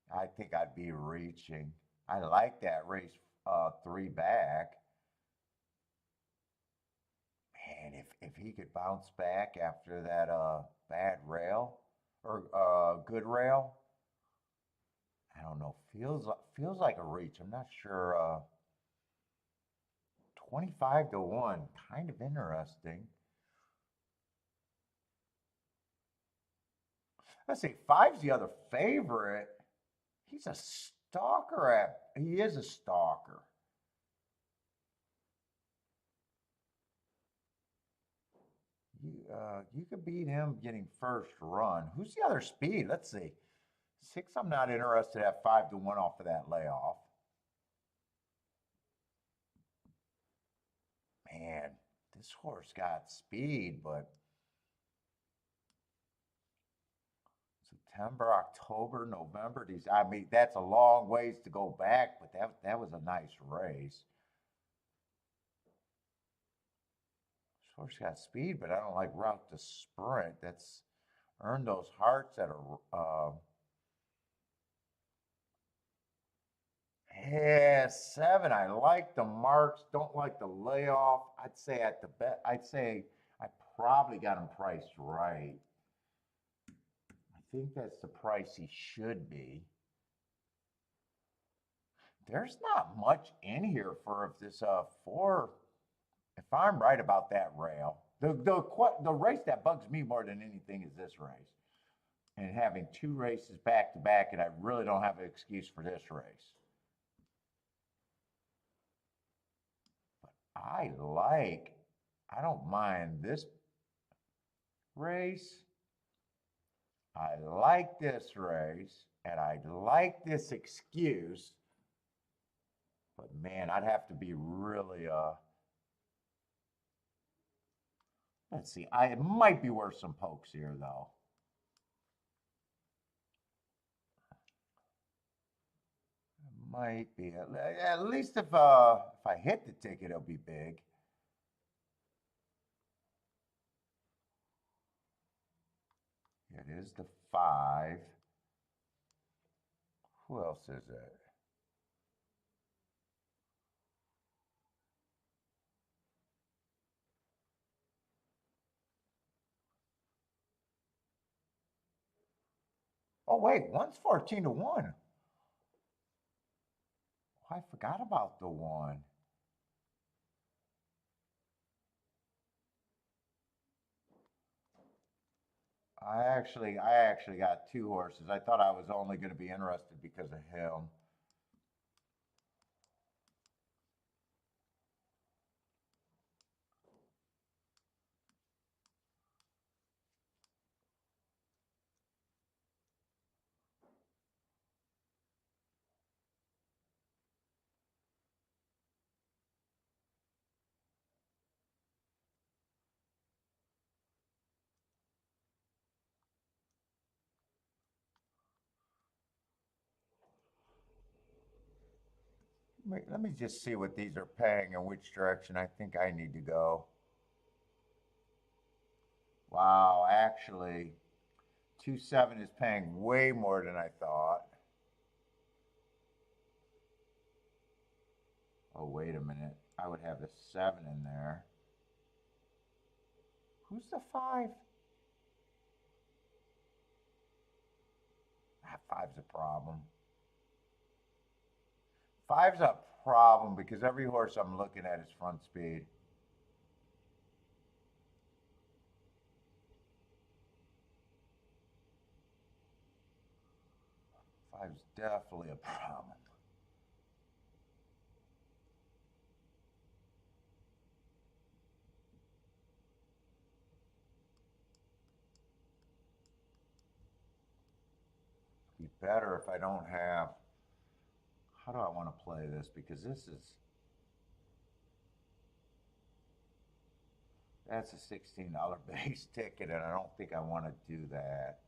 I think I'd be reaching. I like that race 3 back. Man, if he could bounce back after that bad rail or good rail, I don't know. Feels like a reach. I'm not sure. 25 to 1, kind of interesting. Let's see. 5's the other favorite. He's a stalker he is a stalker. You could beat him getting first run. Who's the other speed? Let's see. 6, I'm not interested at 5 to 1 off of that layoff. Man, this horse got speed, but September, October, November, I mean, that's a long ways to go back, but that was a nice race. This horse got speed, but I don't like route to sprint. That's earned those hearts at a yeah, 7. I like the marks, don't like the layoff. I'd say I probably got him priced right. I think that's the price he should be. There's not much in here for if this 4, if I'm right about that rail. The race that bugs me more than anything is this race. And having 2 races back to back, and I really don't have an excuse for this race. I don't mind this race. I like this race, and I like this excuse. But man, I'd have to be really, let's see, it might be worth some pokes here, though. It might be, at least if I hit the ticket, it'll be big. It is the 5. Who else is it? Oh, wait, one's 14 to 1. Oh, I forgot about the 1. I actually got 2 horses. I thought I was only going to be interested because of him. Let me just see what these are paying and which direction I think I need to go. Wow, actually, 2.7 is paying way more than I thought. Oh, wait a minute. I would have the 7 in there. Who's the 5? That 5's a problem. 5's a problem because every horse I'm looking at is front speed. Five's definitely a problem. Be better if I don't have. How do I want to play this? Because that's a $16 base ticket, and I don't think I want to do that.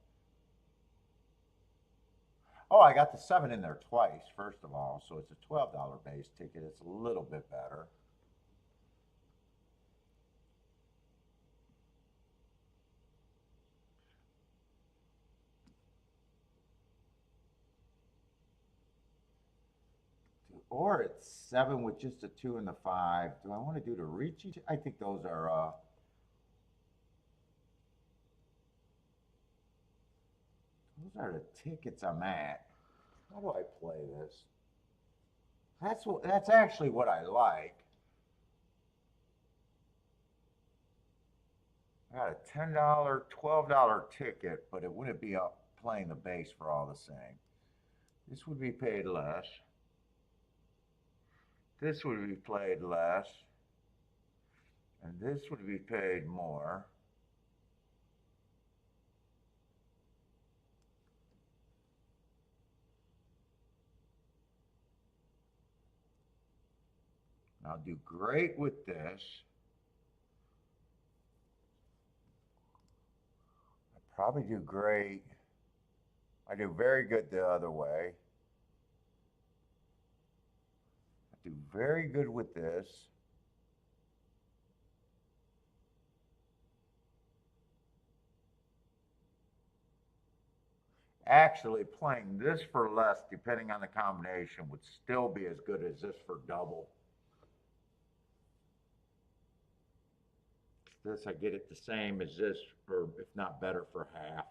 Oh, I got the 7 in there twice, first of all, so it's a $12 base ticket. It's a little bit better. Or it's 7 with just a 2 and the 5. Do I want to do the Ricci? I think those are the tickets I'm at. How do I play this? That's actually what I like. I got a $10, $12 ticket, but it wouldn't be up playing the base for all the same. This would be paid less. This would be paid less. And this would be paid more. I'll do great with this. I probably do great. I do very good the other way. I do very good with this. Actually, playing this for less, depending on the combination, would still be as good as this for double. This, I get it the same as this, or if not better, for half.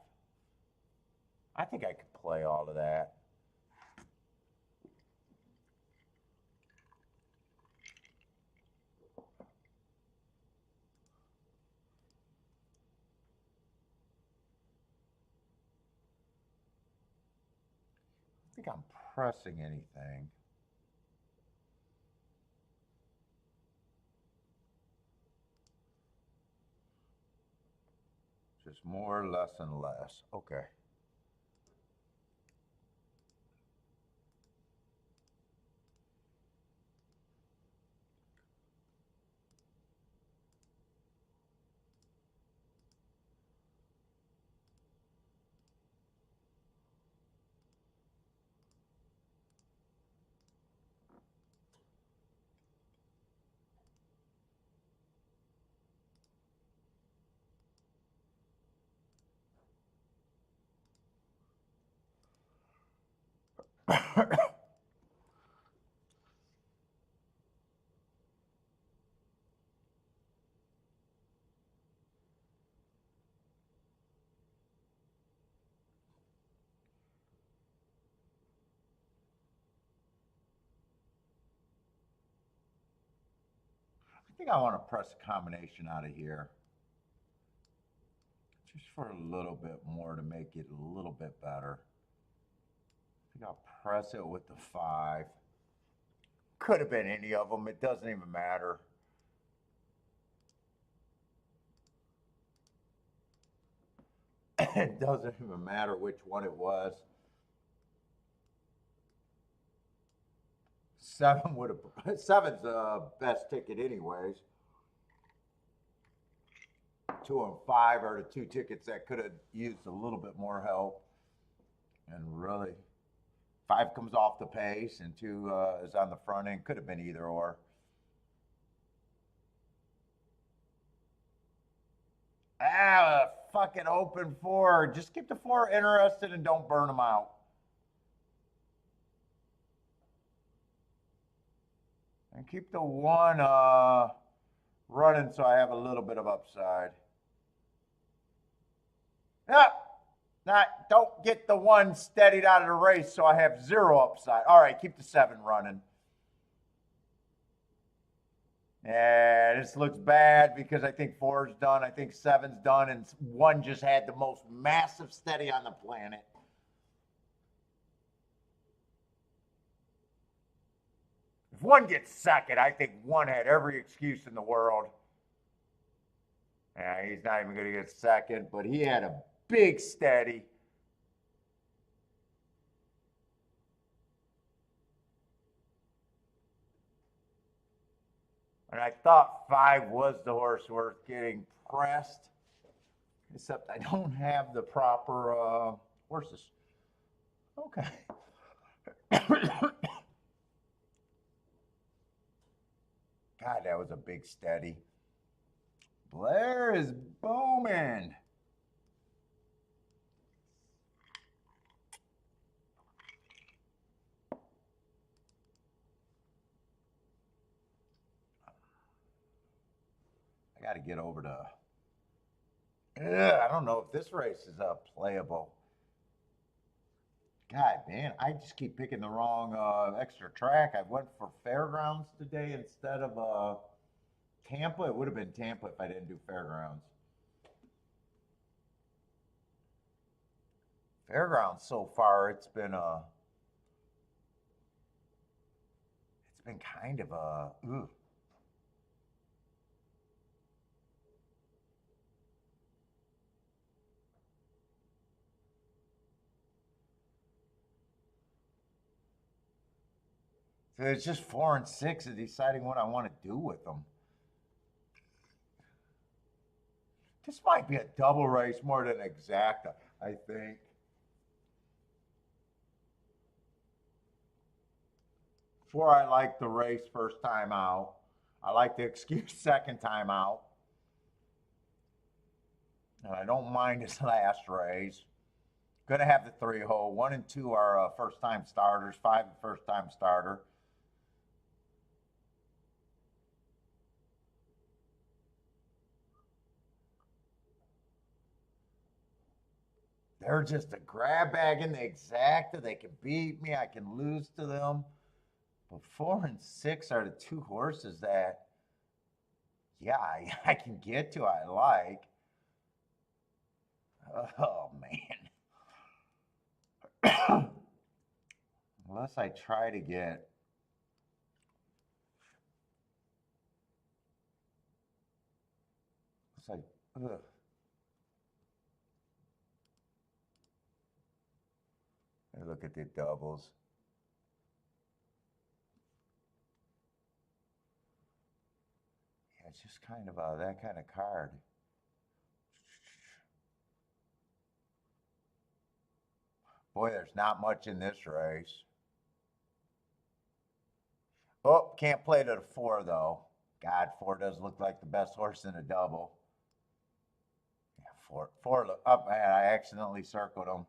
I think I could play all of that. I think I'm pressing anything. Just more, less, and less. Okay. I think I want to press a combination out of here. Just for a little bit more to make it a little bit better. I think I'll press it with the 5. Could have been any of them. It doesn't even matter. It doesn't even matter which one it was. 7 would have. 7's the best ticket, anyways. 2 and 5 are the 2 tickets that could have used a little bit more help. And really, 5 comes off the pace, and 2 is on the front end. Could have been either or. Fucking open 4. Just keep the 4 interested and don't burn them out. And keep the 1 running so I have a little bit of upside. Don't get the 1 steadied out of the race so I have 0 upside. All right, keep the 7 running. Yeah, this looks bad because I think 4's done. I think 7's done, and 1 just had the most massive steady on the planet. If 1 gets second, I think 1 had every excuse in the world. Yeah, he's not even going to get second, but he had a big steady. And I thought 5 was the horse worth getting pressed, except I don't have the proper horses. Okay. God, that was a big steady. Blair is booming. I got to get over to. I don't know if this race is playable. God, man, I just keep picking the wrong extra track. I went for Fairgrounds today instead of Tampa. It would have been Tampa if I didn't do Fairgrounds. Fairgrounds so far, it's been kind of ooh. So it's just 4 and 6 and deciding what I want to do with them. This might be a double race more than exacta, I think. Before I like the race first time out. I like the excuse second time out. And I don't mind this last race. Gonna have the 3-hole. 1 and 2 are first time starters. 5 first time starter. They're just a grab bag in the exacta. They can beat me. I can lose to them. But 4 and 6 are the 2 horses that, yeah, I can get to. I like. Oh, man. Unless I try to get. It's like, ugh. Look at the doubles. Yeah, it's just kind of that kind of card. Boy, there's not much in this race. Oh, can't play to the 4 though. God, 4 does look like the best horse in a double. Yeah, 4 look up, man. I accidentally circled him.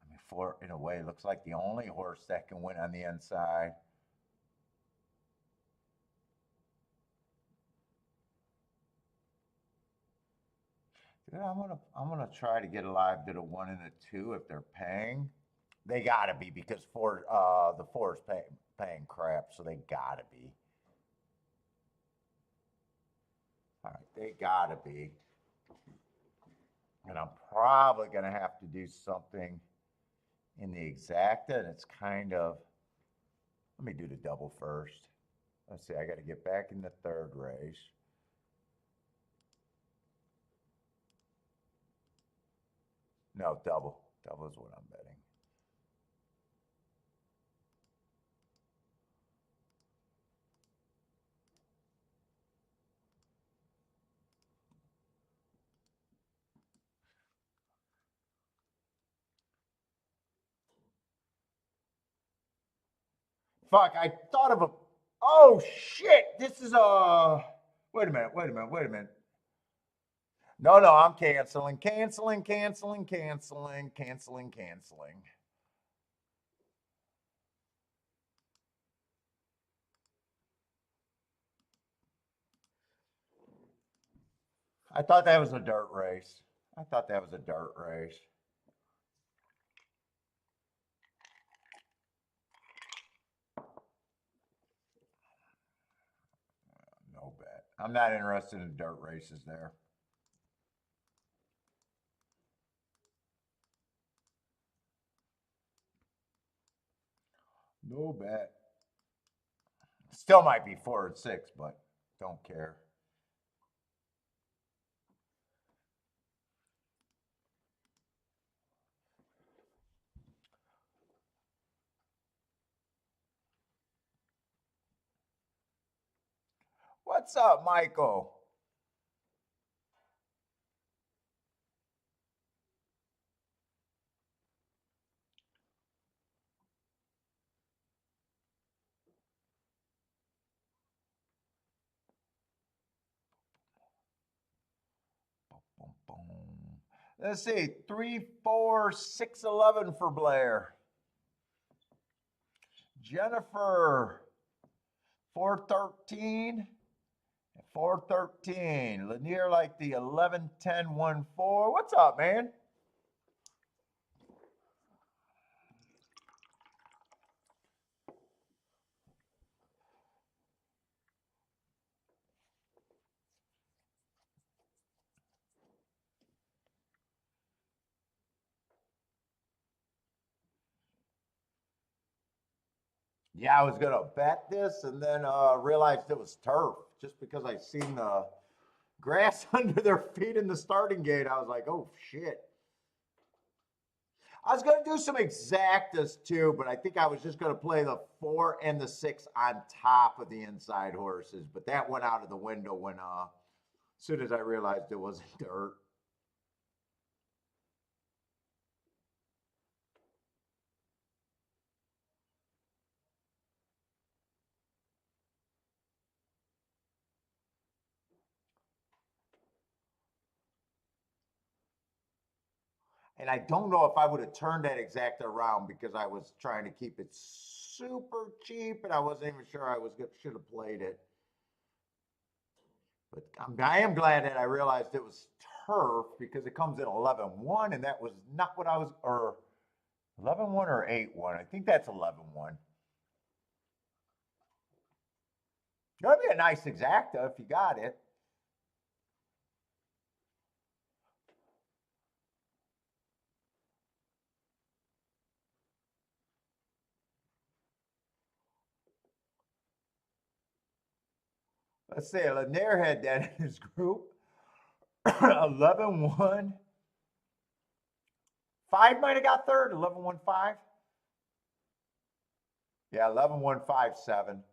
I mean, for, in a way, looks like the only horse that can win on the inside. Dude, I'm gonna try to get alive to the 1 and the 2 if they're paying. They gotta be because the 4 is paying crap, so they gotta be. All right, they gotta be. And I'm probably gonna have to do something in the exacta, and it's kind of, let me do the double first. Let's see, I gotta get back in the 3rd race. No, double. Double is what I'm betting. Fuck, I thought of a, oh shit, this is a, wait a minute. No, I'm canceling. I thought that was a dirt race. No bet. I'm not interested in dirt races there. No bet. Still might be 4 and 6, but don't care. What's up, Michael? Let's see, 3, 4, 6, 11 for Blair. Jennifer, 413. 413. Lanier like the 11, 10, 1, 4. What's up, man? Yeah, I was gonna bet this and then realized it was turf just because I seen the grass under their feet in the starting gate. I was like, oh shit. I was gonna do some exactas too, but I think I was just gonna play the 4 and the 6 on top of the inside horses. But that went out of the window when as soon as I realized it wasn't dirt. And I don't know if I would have turned that exacta around because I was trying to keep it super cheap and I wasn't even sure I should have played it. But I am glad that I realized it was turf because it comes in 11-1 and that was not what I was, or 11-1 or 8-1. I think that's 11-1. That'd be a nice exacta if you got it. Let's say Lanier had that in his group. 11-1. 5 might have got third. 11-1, 5. Yeah, 11-1, 5, 7.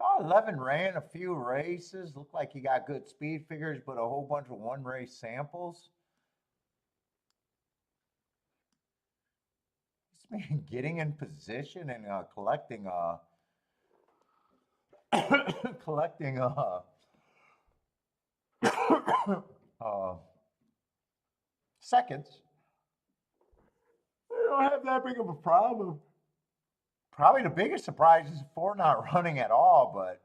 Oh, 11 ran a few races. Looked like he got good speed figures, but a whole bunch of 1 race samples. getting in position and collecting collecting uh, seconds. They don't have that big of a problem. Probably the biggest surprise is 4 not running at all, but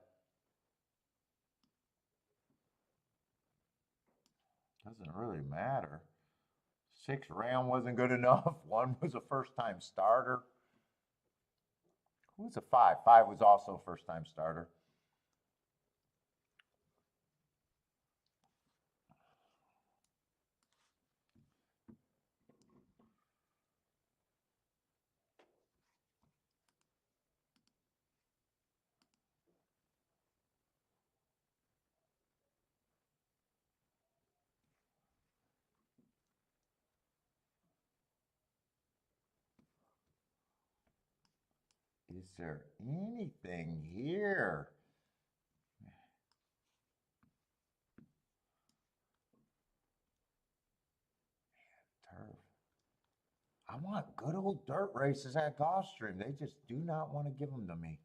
doesn't really matter. 6 ran wasn't good enough. 1 was a first-time starter. Who was a 5? 5 was also a first-time starter. Is there anything here? Turf. I want good old dirt races at Gulfstream. They just do not want to give them to me.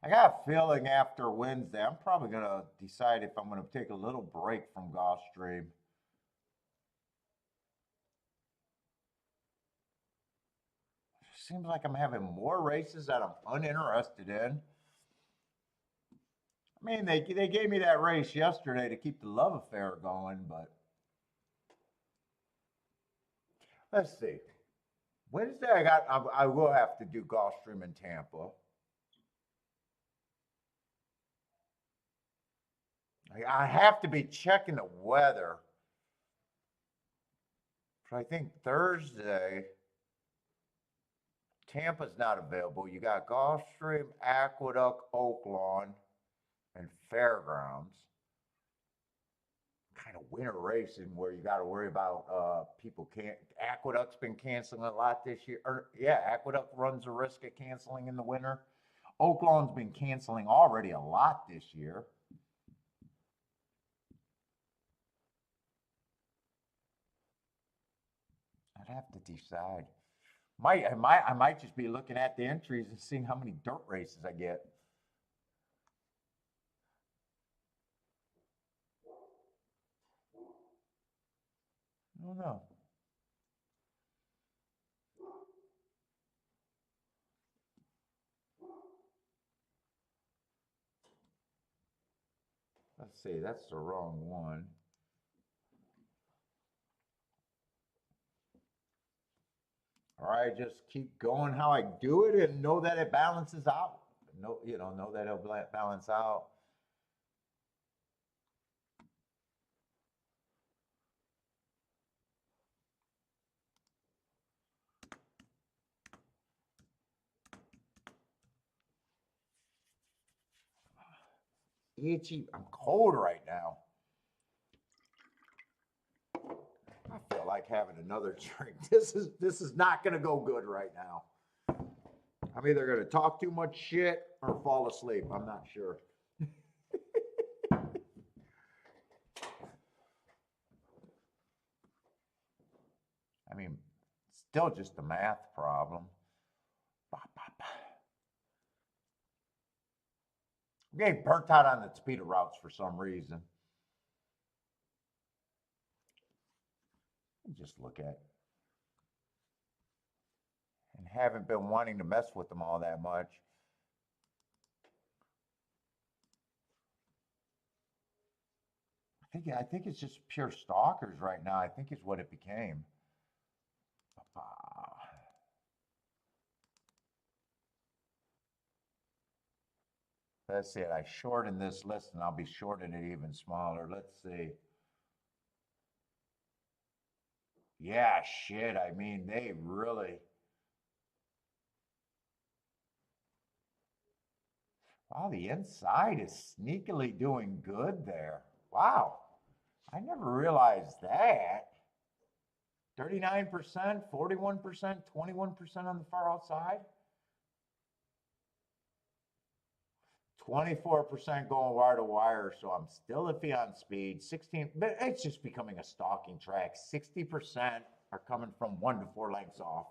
I got a feeling after Wednesday, I'm probably going to decide if I'm going to take a little break from Gulfstream. Seems like I'm having more races that I'm uninterested in. I mean, they gave me that race yesterday to keep the love affair going, but let's see. Wednesday, I will have to do Gulfstream in Tampa. I have to be checking the weather. So I think Thursday, Tampa's not available. You got Gulfstream, Aqueduct, Oaklawn, and Fairgrounds. Kind of winter racing where you got to worry about people can't. Aqueduct's been canceling a lot this year. Yeah, Aqueduct runs a risk of canceling in the winter. Oaklawn's been canceling already a lot this year. I'd have to decide. I might just be looking at the entries and seeing how many dirt races I get. I don't know. Let's see, that's the wrong one. All right, just keep going how I do it and know that it balances out. Know that it'll balance out. Itchy. I'm cold right now. I feel like having another drink. This is not gonna go good right now. I'm either gonna talk too much shit or fall asleep. I'm not sure. I mean, still just a math problem. I'm getting burnt out on the speed of routes for some reason. Just look at. And haven't been wanting to mess with them all that much. I think it's just pure stalkers right now. I think is what it became. Let's see it. I shortened this list and I'll be shorting it even smaller. Let's see. Yeah, shit. I mean, they really. Wow, the inside is sneakily doing good there. Wow. I never realized that. 39%, 41%, 21% on the far outside. 24% going wire to wire, so I'm still iffy on speed. 16, but it's just becoming a stalking track. 60% are coming from 1 to 4 lengths off.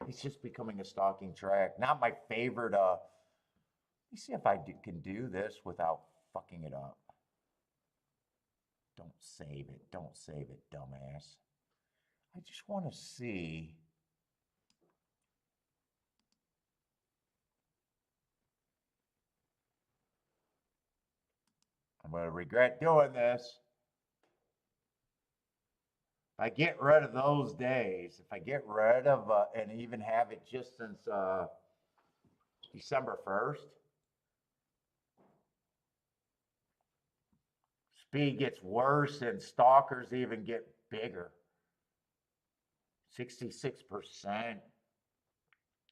It's just becoming a stalking track. Not my favorite. Let me see if I can do this without fucking it up. Don't save it. Don't save it, dumbass. I just want to see. I'm going to regret doing this. If I get rid of those days, if I get rid of and even have it just since December 1st, speed gets worse and stalkers even get bigger. 66%.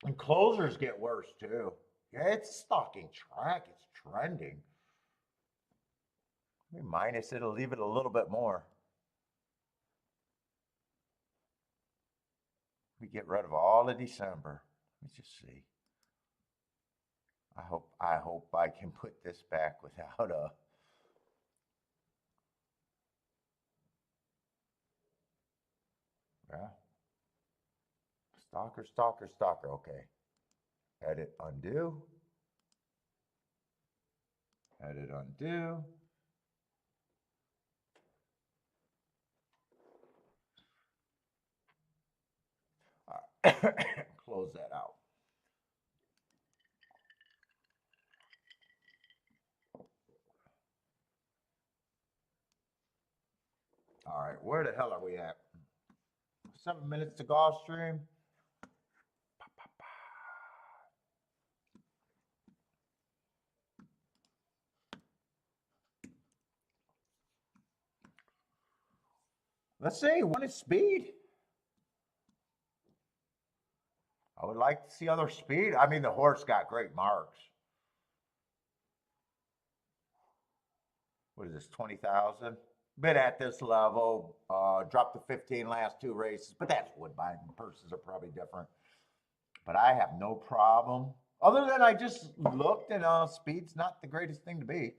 And closers get worse too. Yeah, it's a stalking track. It's trending. Let me minus it'll leave it a little bit more. We get rid of all of December. Let me just see. I hope I can put this back without a. Yeah. Stalker, stalker, stalker. Okay. Edit, undo. Edit, undo. All right. Close that out. All right, where the hell are we at? 7 minutes to Gulfstream. Let's see, what is speed? I would like to see other speed. I mean, the horse got great marks. What is this, 20,000? Been at this level, dropped to 15 last 2 races, but that's Woodbine. Purses are probably different. But I have no problem. Other than I just looked and speed's not the greatest thing to be.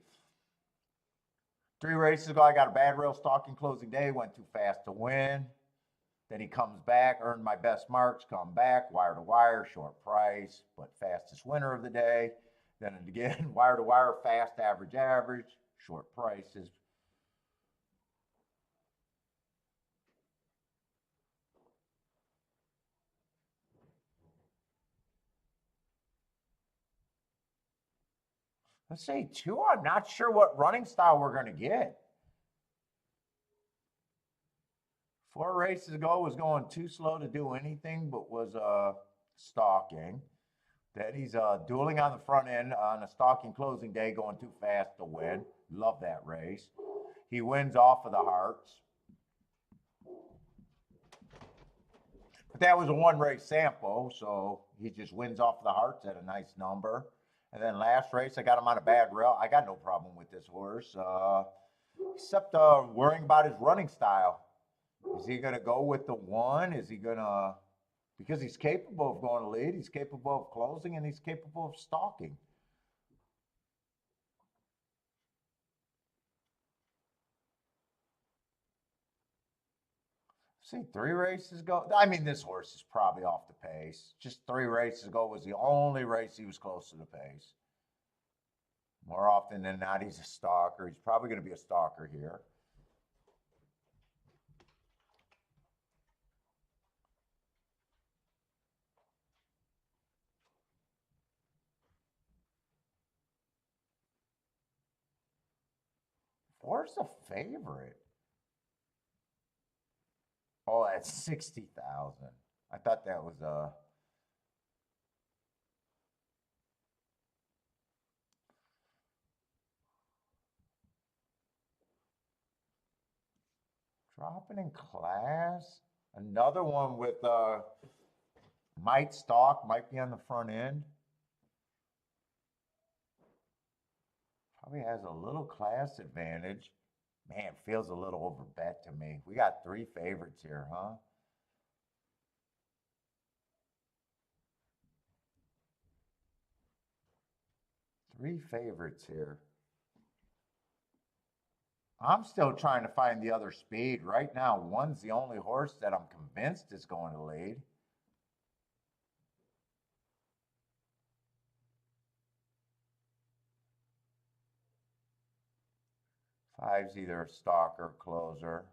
3 races ago, I got a bad rail stalking closing day, went too fast to win. Then he comes back, earned my best marks, come back, wire to wire, short price, but fastest winner of the day. Then again, wire to wire, fast, average, average, short prices. Let's say 2, I'm not sure what running style we're going to get. 4 races ago was going too slow to do anything, but was stalking. Then he's dueling on the front end on a stalking closing day, going too fast to win. Love that race. He wins off of the hearts. But that was a 1 race sample, so he just wins off of the hearts at a nice number. And then last race, I got him on a bad rail. I got no problem with this horse, except worrying about his running style. Is he going to go with the 1? Is he going to, because he's capable of going to lead, he's capable of closing, and he's capable of stalking. See, 3 races ago, I mean, this horse is probably off the pace. Just 3 races ago was the only race he was close to the pace. More often than not, he's a stalker. He's probably going to be a stalker here. Where's the favorite? Oh, that's 60,000. I thought that was dropping in class. Another one with might stalk, might be on the front end. Probably has a little class advantage. Man, feels a little overbet to me. We got 3 favorites here, huh? 3 favorites here. I'm still trying to find the other speed. Right now, 1's the only horse that I'm convinced is going to lead. Five's either a stalker or closer.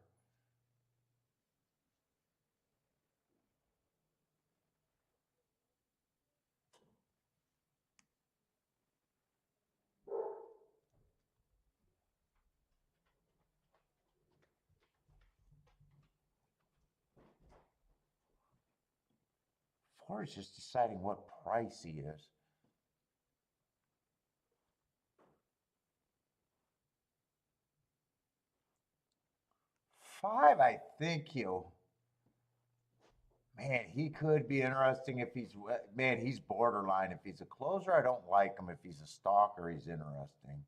Four is just deciding what price he is. Five, I think he'll. Man, he could be interesting if he's. Man, he's borderline. If he's a closer, I don't like him. If he's a stalker, he's interesting.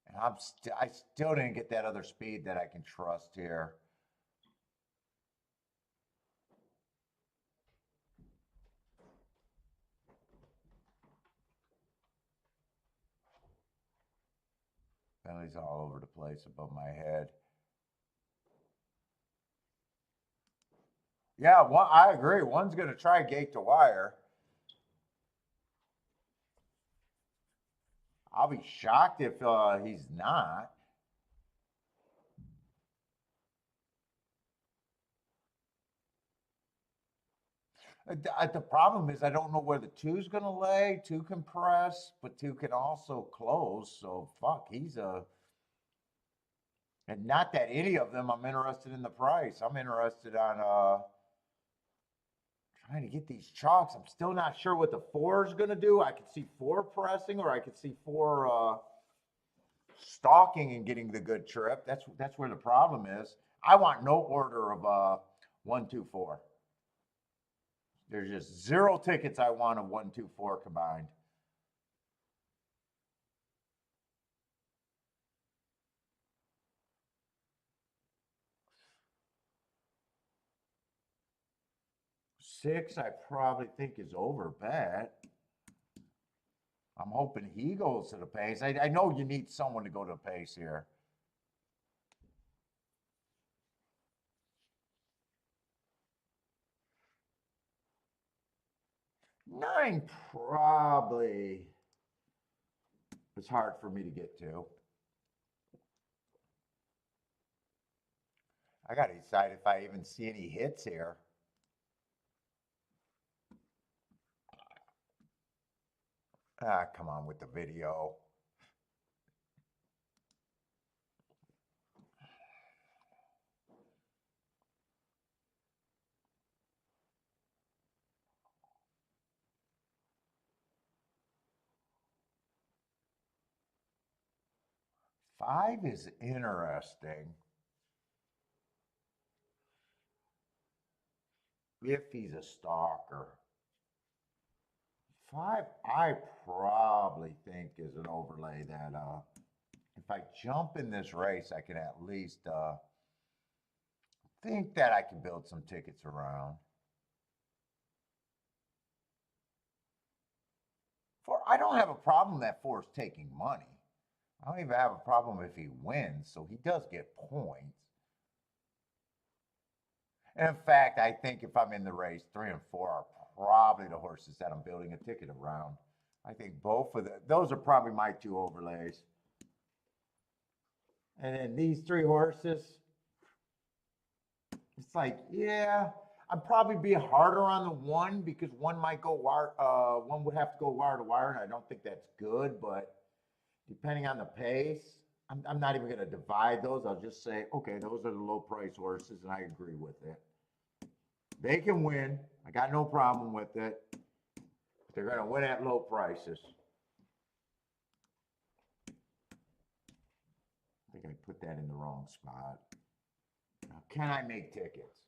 And I still didn't get that other speed that I can trust here. Bentley's all over the place above my head. Yeah, I agree. One's going to try gate to wire. I'll be shocked if he's not. The problem is I don't know where the 2's going to lay. 2 can press, but 2 can also close. So, fuck, he's a... And not that any of them I'm interested in the price. I'm interested on trying to get these chalks. I'm still not sure what the 4 is going to do. I could see 4 pressing, or I could see 4 stalking and getting the good trip. That's where the problem is. I want no order of 1, 2, 4. There's just 0 tickets I want of 1, 2, 4 combined. Six, I probably think is over bet. I'm hoping he goes to the pace. I know you need someone to go to the pace here. 9 probably was hard for me to get to. I got to decide if I even see any hits here. Ah, come on with the video. Five is interesting. If he's a stalker. 5, I probably think is an overlay that if I jump in this race, I can at least think that I can build some tickets around. 4, I don't have a problem that 4 is taking money. I don't even have a problem if he wins, so he does get points. And in fact, I think if I'm in the race, 3 and 4 are probably the horses that I'm building a ticket around. I think both of those are probably my 2 overlays. And then these 3 horses, it's like, yeah, I'd probably be harder on the 1 because 1 might go wire, 1 would have to go wire to wire, and I don't think that's good, but depending on the pace, I'm not even going to divide those. I'll just say, okay, those are the low price horses, and I agree with it. They can win. I got no problem with it. They're going to win at low prices. I think I put that in the wrong spot. Now, can I make tickets?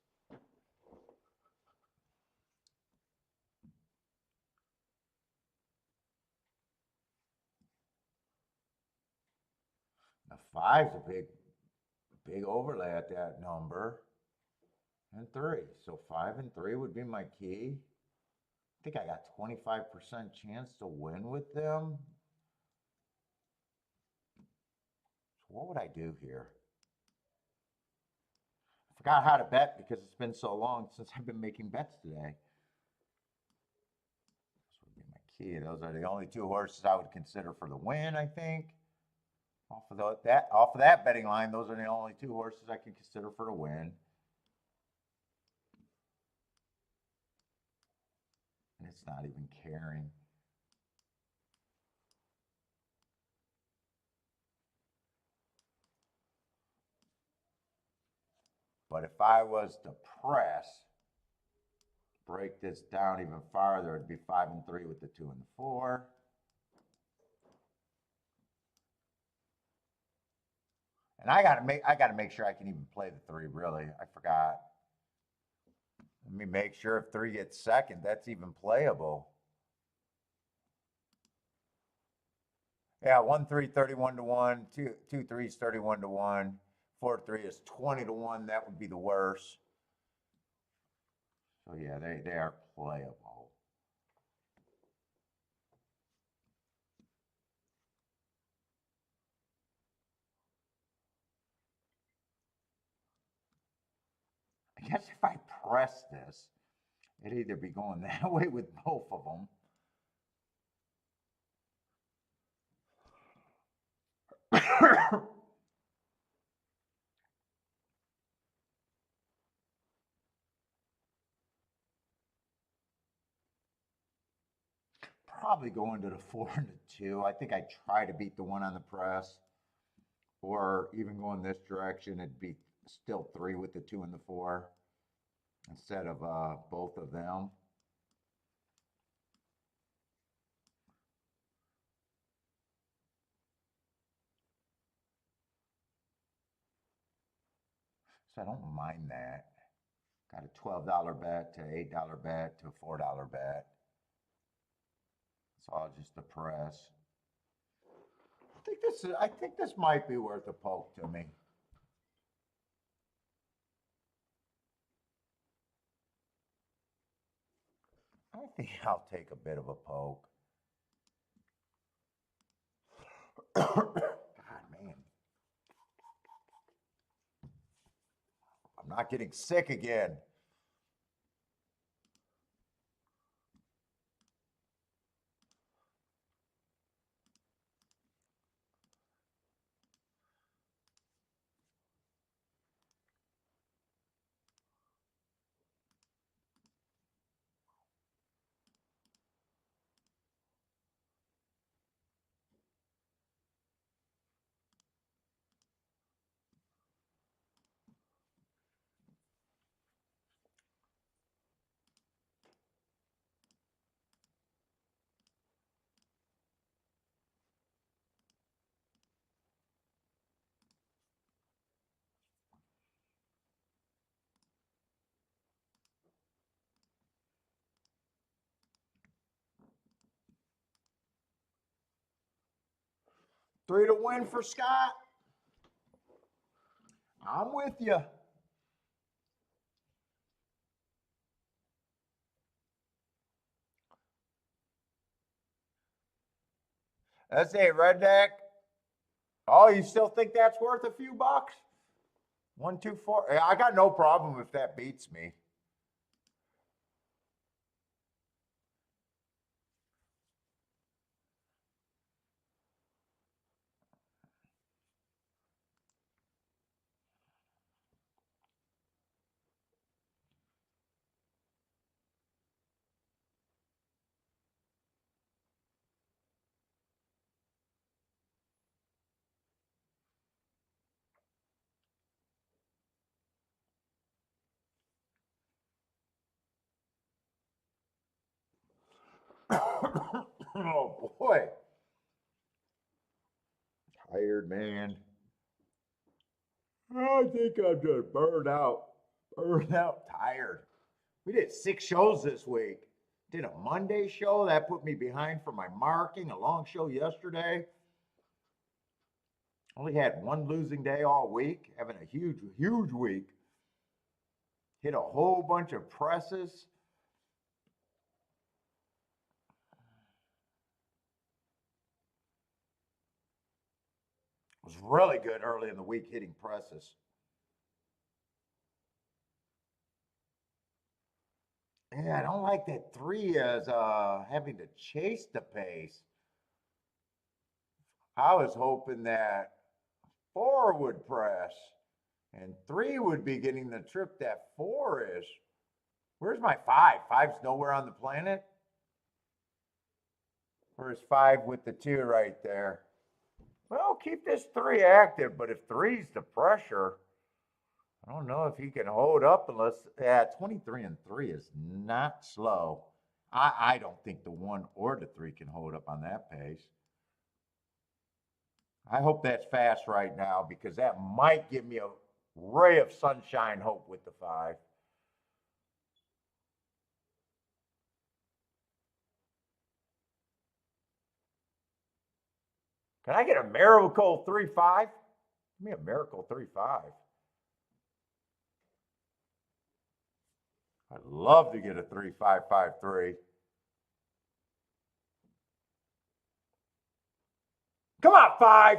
Now, 5's a big overlay at that number. And 3. So 5 and 3 would be my key. think I got 25% chance to win with them. So what would I do here? I forgot how to bet because it's been so long since I've been making bets today. This would be my key. Those are the only two horses I would consider for the win, I think. Off of that betting line, those are the only two horses I can consider for the win. And it's not even caring. But if I was to break this down even farther, it'd be 5 and 3 with the 2 and the 4. And I gotta make sure I can even play the 3, really. I forgot. Let me make sure if 3 gets second, that's even playable. Yeah, 1 3 31 to 1, 2 3 is 31 to 1, 4 3 is 20 to 1. That would be the worst. So yeah, they are playable. I guess if I press this, it'd either be going that way with both of them. Probably going to the 4 and the 2. I think I try to beat the 1 on the press, or even going this direction, it'd be still 3 with the 2 and the 4 instead of both of them. So I don't mind that. Got a $12 bet to $8 bet to a $4 bet. It's all just the press. I think this might be worth a poke to me. I think I'll take a bit of a poke. God, man. I'm not getting sick again. Three to win for Scott. I'm with you. That's a redneck. Oh, you still think that's worth a few bucks? 1 2 4. Yeah, I got no problem if that beats me. Oh boy. Tired, man. I think I'm just burned out, tired. We did 6 shows this week. Did a Monday show that put me behind for my marking, a long show yesterday. Only had 1 losing day all week, having a huge week. Hit a whole bunch of presses. really good early in the week hitting presses. Yeah, I don't like that 3 as having to chase the pace. I was hoping that 4 would press and 3 would be getting the trip that 4 is. Where's my 5? 5's nowhere on the planet. Where's 5 with the 2 right there? Well, keep this 3 active, but if 3's the pressure, I don't know if he can hold up unless, 23 and 3 is not slow. I don't think the 1 or the 3 can hold up on that pace. I hope that's fast right now because that might give me a ray of sunshine hope with the 5. Can I get a miracle 3-5? Give me a miracle 3-5. I'd love to get a 3-5-5-3. Come on, 5.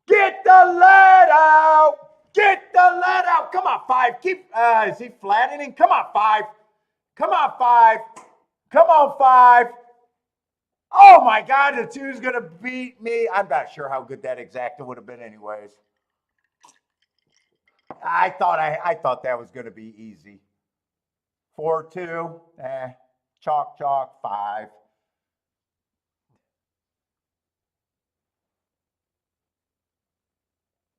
Get the lead out. Get the lead out. Come on, 5. Keep, is he flattening? Come on, 5. Come on, 5. Come on, 5. Oh my God, the 2's gonna beat me. I'm not sure how good that exacta would have been anyways. I thought that was gonna be easy. 4-2, chalk, 5.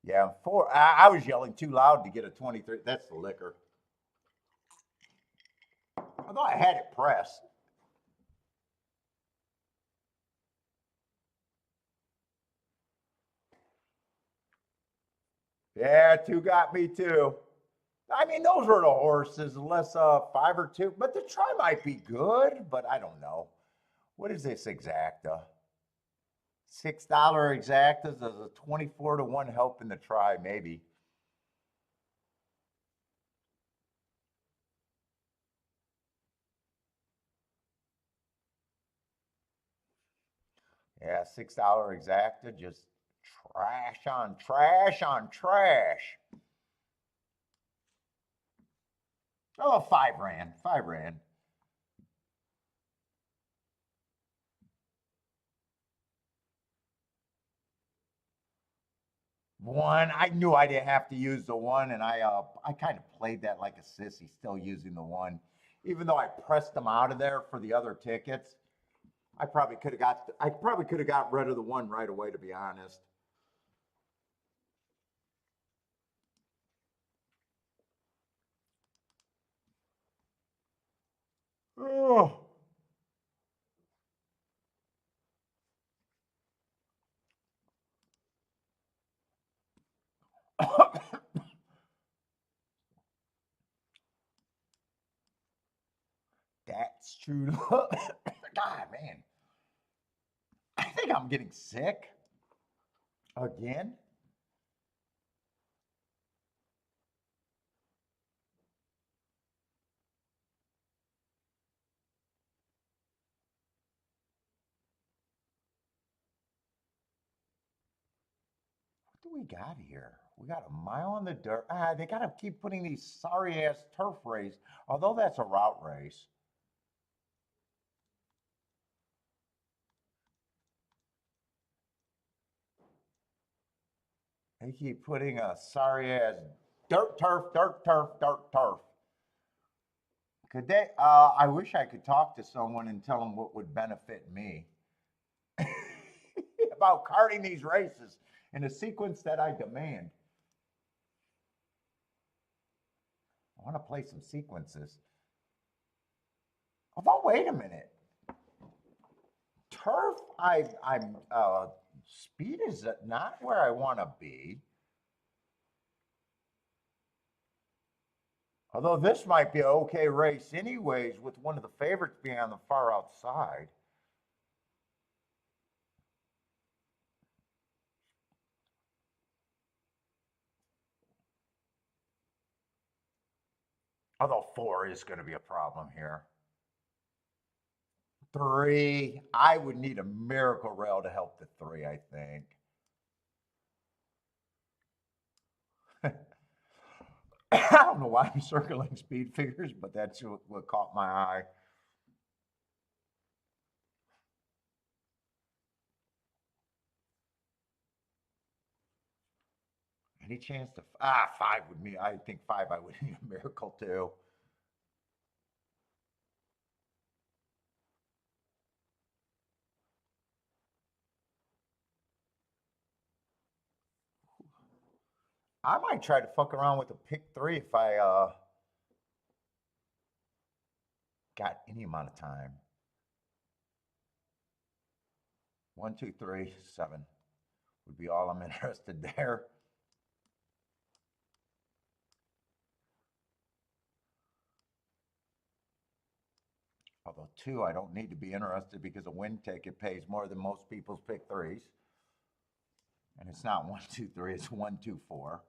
Yeah, 4. I was yelling too loud to get a 23. That's the liquor. I thought I had it pressed. Yeah, 2 got me too. I mean, those were the horses, unless 5 or 2. But the try might be good, but I don't know. What is this exacta? $6 exactas as a 24-1 help in the try, maybe. Yeah, $6 exacta, just trash on trash on trash. Oh, 5 ran. 5 ran. One, I knew I didn't have to use the 1, and I kind of played that like a sissy, still using the 1, even though I pressed them out of there for the other tickets. I probably could have got rid of the 1 right away, to be honest. Oh. That's true. God, man. I think I'm getting sick. Again? What do we got here? We got a mile on the dirt. They got to keep putting these sorry ass turf races, although that's a route race. They keep putting a sorry ass dirt turf, dirt turf, dirt turf. Could they? I wish I could talk to someone and tell them what would benefit me about carting these races in a sequence that I demand. I want to play some sequences. Although, wait a minute. Turf, I'm speed is not where I want to be. Although this might be an okay race anyways, with one of the favorites being on the far outside. Although 4 is going to be a problem here. 3, I would need a miracle rail to help the 3, I think. I don't know why I'm circling speed figures, but that's what caught my eye. Any chance to five would me? I think five. I would need a miracle too. I might try to fuck around with a pick three if I got any amount of time. 1, 2, 3, 7 would be all I'm interested there. Although 2, I don't need to be interested because a win ticket pays more than most people's pick threes. And it's not 1, 2, 3, it's 1, 2, 4.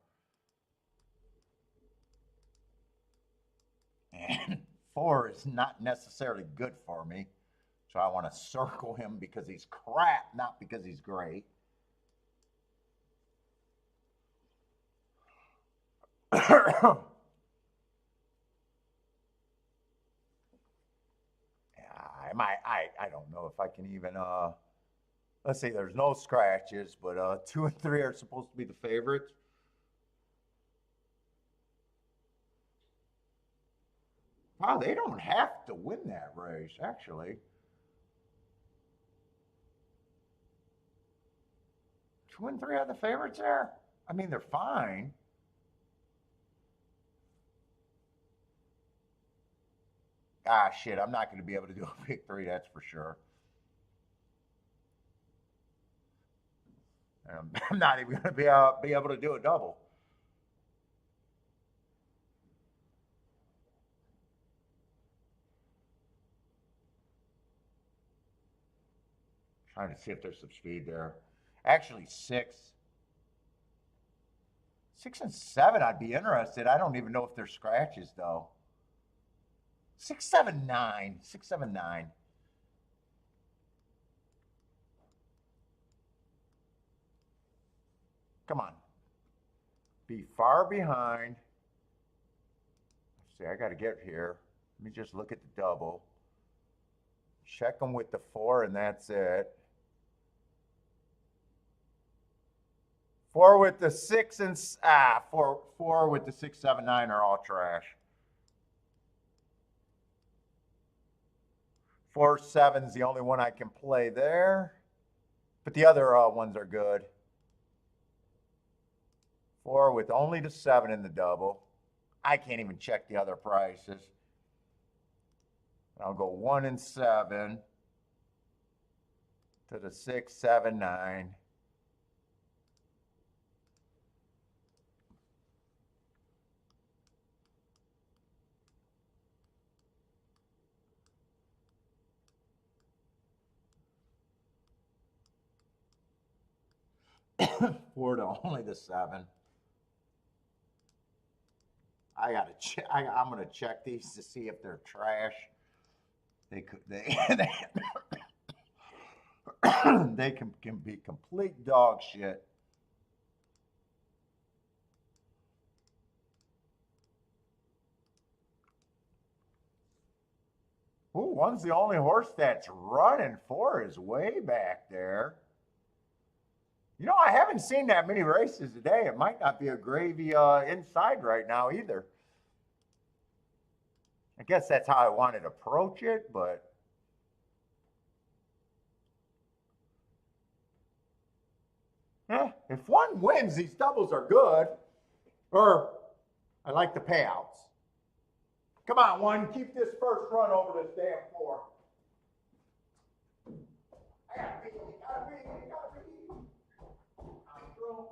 And 4 is not necessarily good for me. So I want to circle him because he's crap, not because he's great. I don't know if I can even let's see, there's no scratches, but 2 and 3 are supposed to be the favorites. Wow, they don't have to win that race, actually. 2 and 3 are the favorites there? I mean, they're fine. Ah, shit, I'm not going to be able to do a pick 3, that's for sure. I'm not even going to be able to do a double. Trying to see if there's some speed there. Actually, 6. 6 and 7, I'd be interested. I don't even know if there's scratches, though. 6, 7, 9. 6, 7, 9. Come on. Be far behind. Let's see, I got to get here. Let me just look at the double. Check them with the 4, and that's it. 4 with the 6 and 4 with the 6, 7, 9 are all trash. 4, 7's the only one I can play there, but the other ones are good. 4 with only the 7 in the double. I can't even check the other prices. I'll go 1 and 7 to the 6, 7, 9. Four to only the 7. I gotta check. I'm gonna check these to see if they're trash. They they can be complete dog shit. Ooh, 1's the only horse that's running. 4 is way back there. You know, I haven't seen that many races today. It might not be a gravy inside right now either. I guess that's how I wanted to approach it, but yeah, if 1 wins, these doubles are good. Or I like the payouts. Come on, 1, keep this first run over this damn 4. I gotta be. I'm through.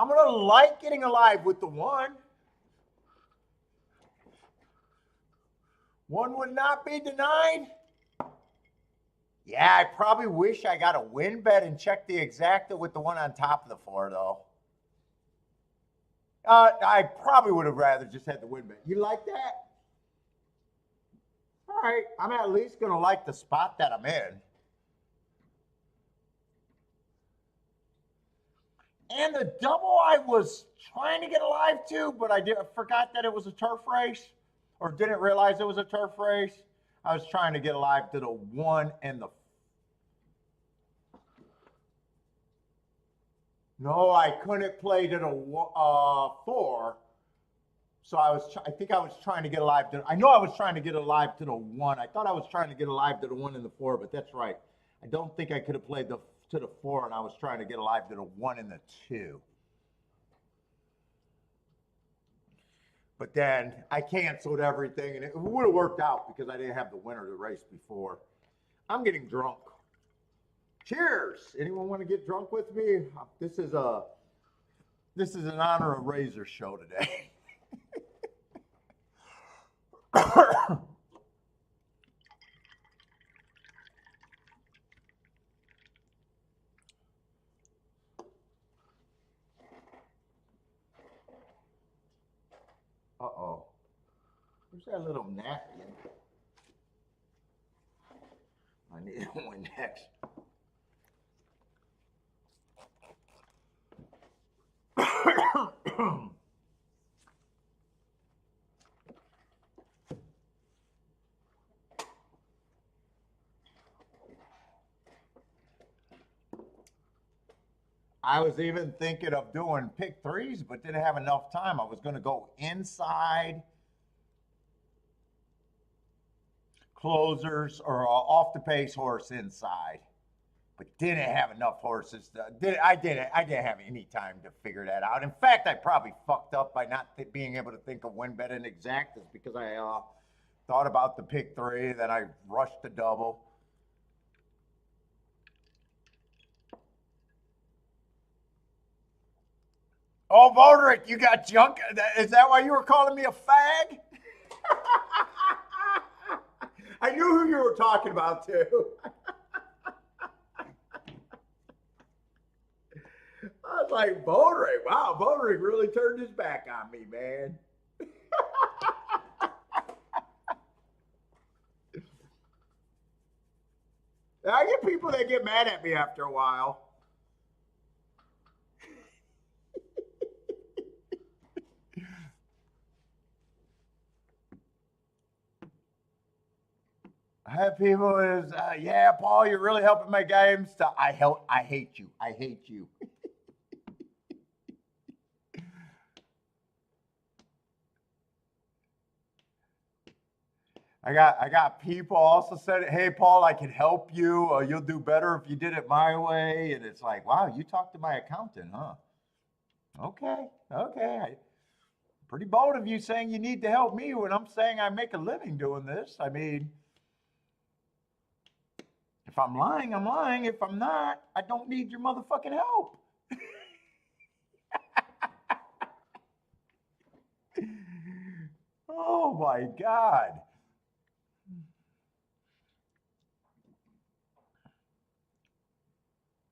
I'm going to like getting alive with the 1. 1 would not be denied. Yeah, I probably wish I got a win bet and checked the exacta with the 1 on top of the 4, though. I probably would have rather just had the win bet. You like that? All right, I'm at least going to like the spot that I'm in. And the double I was trying to get alive to, but I forgot that it was a turf race, or didn't realize it was a turf race. I was trying to get alive to the 1 and the... No, I couldn't play to the 4. So I think I was trying to get alive to... I know I was trying to get alive to the 1. I thought I was trying to get alive to the 1 and the 4, but that's right. I don't think I could have played to the 4, and I was trying to get alive to the 1 and the 2. But then I canceled everything, and it would have worked out because I didn't have the winner of the race before. I'm getting drunk. Cheers! Anyone want to get drunk with me? This is an honor of Razor show today. Uh-oh. Where's that little napkin? I need one next. I was even thinking of doing pick 3s, but didn't have enough time. I was going to go inside, closers, or off the pace horse inside, but didn't have enough horses. I didn't have any time to figure that out. In fact, I probably fucked up by not being able to think of win bet and exactas because I thought about the pick 3, then I rushed the double. Oh, Vodrick, you got junk? Is that why you were calling me a fag? I knew who you were talking about, too. I was like, Vodrick, wow, Vodrick really turned his back on me, man. I get people that get mad at me after a while. I have people is, yeah, Paul, you're really helping my game. I hate you. I hate you. I got people also said, hey, Paul, I can help you. You'll do better if you did it my way. And it's like, wow, you talked to my accountant, huh? Okay. Pretty bold of you saying you need to help me when I'm saying I make a living doing this. I mean, if I'm lying, I'm lying. If I'm not, I don't need your motherfucking help. Oh my God.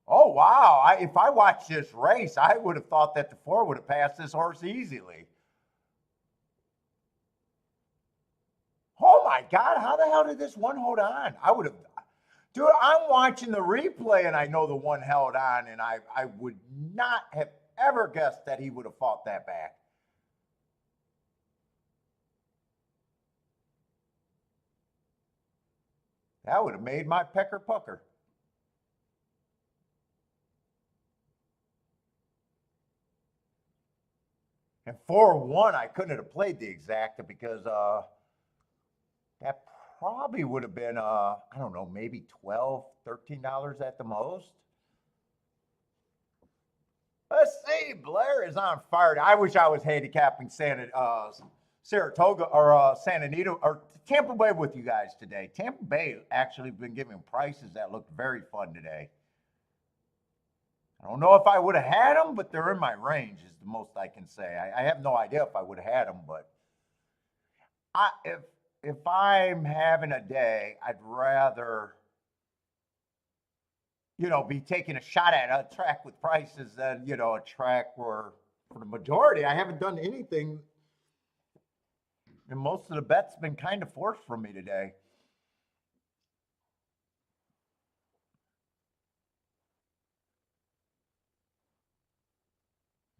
Oh wow. If I watched this race, I would have thought that the 4 would have passed this horse easily. Oh my God, how the hell did this 1 hold on? I would have... Dude, I'm watching the replay and I know the 1 held on, and I would not have ever guessed that he would have fought that back. That would have made my pecker pucker. And 4-1, I couldn't have played the exacta because that probably would have been, I don't know, maybe $12, $13 at the most. Let's see, Blair is on fire. I wish I was handicapping Saratoga or Santa Anita or Tampa Bay with you guys today. Tampa Bay actually been giving prices that looked very fun today. I don't know if I would have had them, but they're in my range is the most I can say. I have no idea if I would have had them, but if I'm having a day, I'd rather, be taking a shot at a track with prices than, a track where for the majority, I haven't done anything. And most of the bets been kind of forced from me today.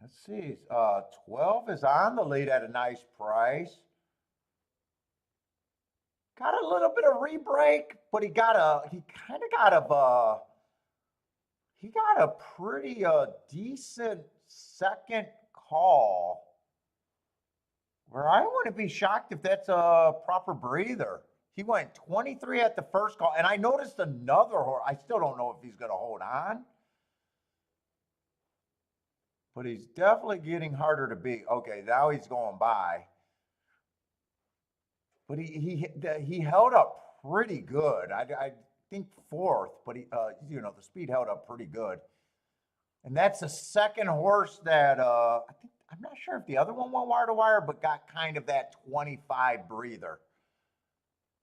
Let's see. 12 is on the lead at a nice price. Got a little bit of re-break, but he got a pretty decent second call. Where I wouldn't be shocked if that's a proper breather. He went 23 at the first call, and I noticed another horse. I still don't know if he's going to hold on. But he's definitely getting harder to beat. Okay, now he's going by. But he held up pretty good. I think fourth, but the speed held up pretty good. And that's the second horse that I'm not sure if the other one went wire to wire, but got kind of that 25 breather.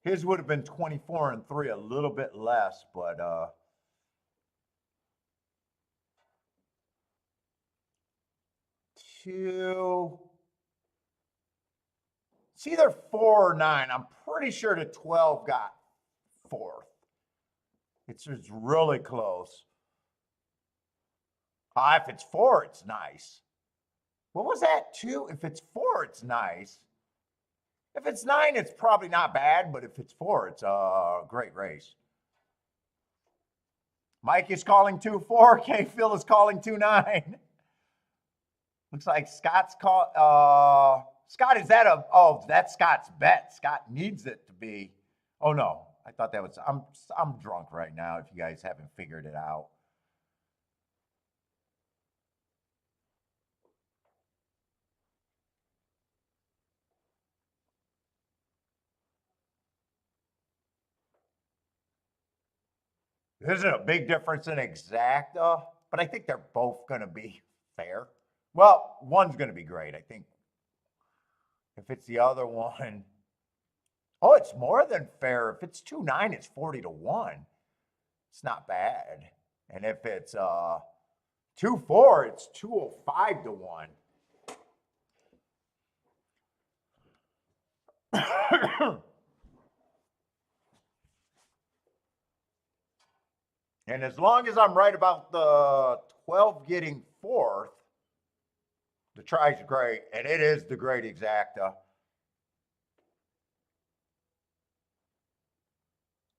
His would have been 24-3, a little bit less, but it's either 4 or 9. I'm pretty sure the 12 got fourth. It's really close. If it's 4, it's nice. What was that, 2? If it's 4, it's nice. If it's 9, it's probably not bad, but if it's 4, it's a great race. Mike is calling 2-4. K-Phil is calling 2-9. Looks like Scott's call. Scott, is that that's Scott's bet. Scott needs it to be. Oh no, I thought that was. I'm drunk right now. If you guys haven't figured it out. There's a big difference in exacta, but I think they're both going to be fair. Well, one's going to be great. I think if it's the other one, it's more than fair. If it's 2-9, it's 40-1. It's not bad. And if it's 2-4, it's 205-1. And as long as I'm right about the 12 getting fourth, the try's great, and it is the great exacta.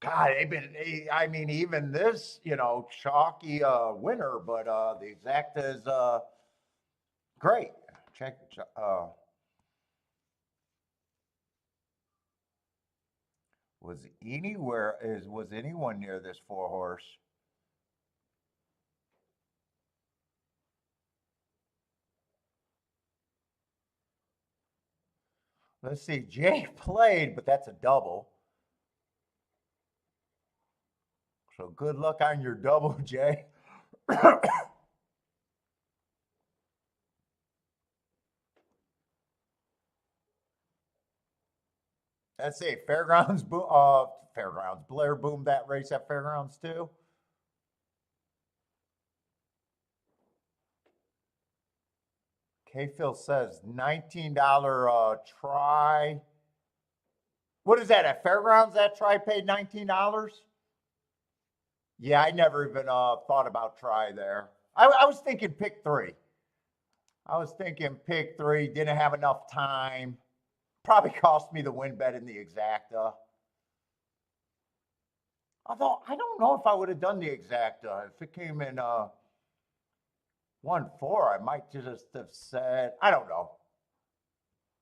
God, even this, chalky winner, but the exacta is great. Check. Was anyone near this 4 horse? Let's see. Jay played, but that's a double. So good luck on your double, Jay. Let's see. Fairgrounds, Blair boomed that race at Fairgrounds too. K-Phil says $19 try. What is that at Fairgrounds? That try paid $19? Yeah, I never even thought about try there. I was thinking pick 3. Didn't have enough time. Probably cost me the win bet in the exacta. Although I don't know if I would have done the exacta. If it came in 1-4, I might just have said, I don't know.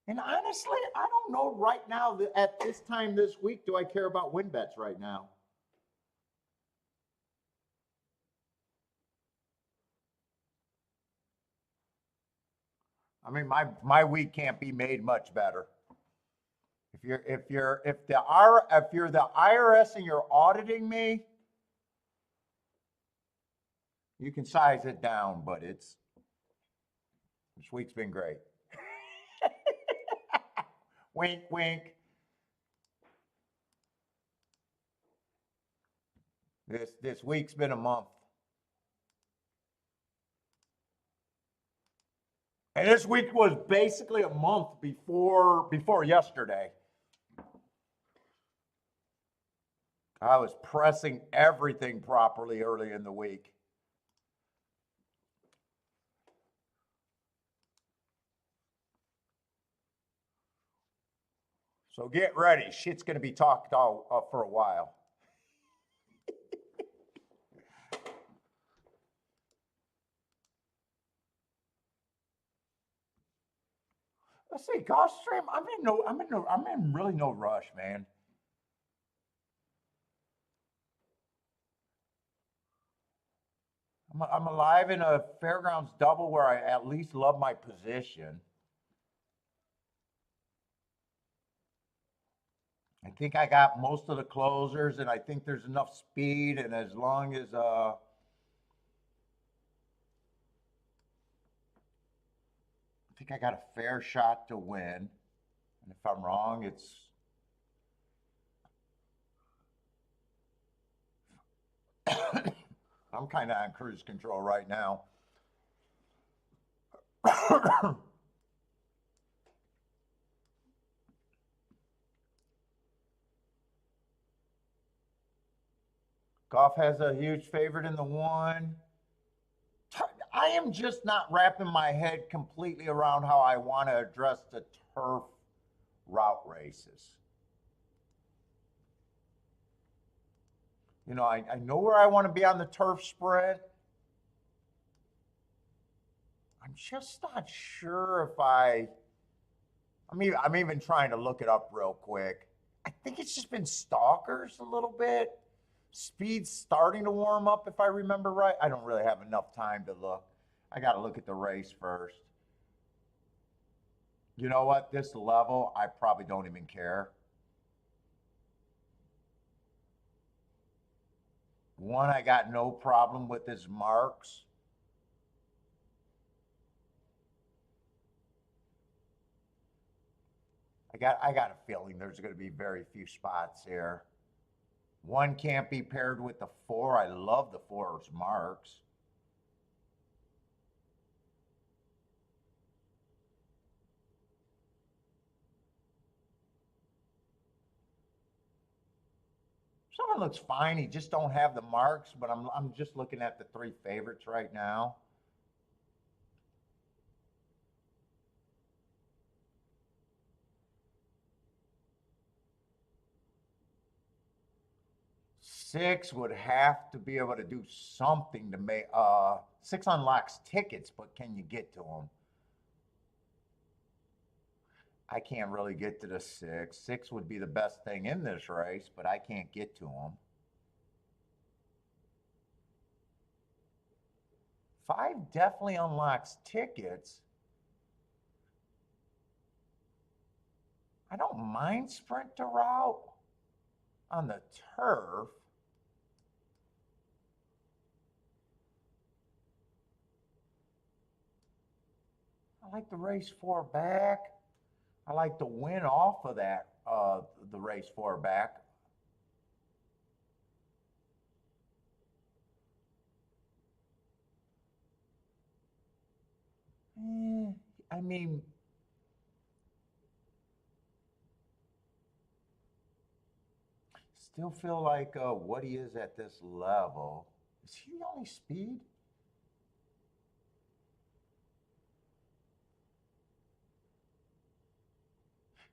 And honestly, I don't know right now at this time this week, do I care about win bets right now? I mean, my week can't be made much better. If you're the IRS and you're auditing me, You can size it down, but this week's been great. Wink, wink. This week's been a month. And this week was basically a month before yesterday. I was pressing everything properly early in the week. So get ready. Shit's going to be talked all for a while. Let's see, Gulfstream. I'm in really no rush, man. I'm alive in a fairgrounds double where I at least love my position. I think I got most of the closers, and I think there's enough speed, and as long as I think I got a fair shot to win. And if I'm wrong, I'm kind of on cruise control right now. Goff has a huge favorite in the one. I am just not wrapping my head completely around how I want to address the turf route races. You know, I know where I want to be on the turf sprint. I'm just not sure if I'm even trying to look it up real quick. I think it's just been stalkers a little bit. Speed's starting to warm up, if I remember right. I don't really have enough time to look. I got to look at the race first. You know what? This level, I probably don't even care. One I got no problem with is marks. I got a feeling there's going to be very few spots here. One can't be paired with the 4. I love the 4's marks. Someone looks fine. He just don't have the marks, but I'm just looking at the 3 favorites right now. Six would have to be able to do something to make 6 unlocks tickets, but can you get to them? I can't really get to the 6. 6 would be the best thing in this race, but I can't get to them. 5 definitely unlocks tickets. I don't mind sprint to route on the turf. I like the race 4 back. I like to win off of that, the race 4 back. I mean, still feel like what he is at this level. Is he the only speed?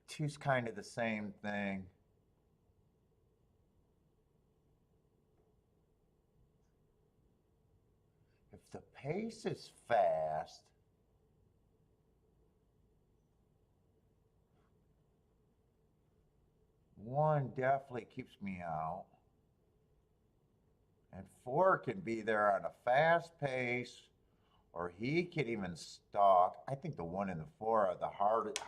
Two's kind of the same thing. If the pace is fast, one definitely keeps me out. And 4 can be there on a fast pace, or he can even stalk. I think the 1 and the 4 are the hardest,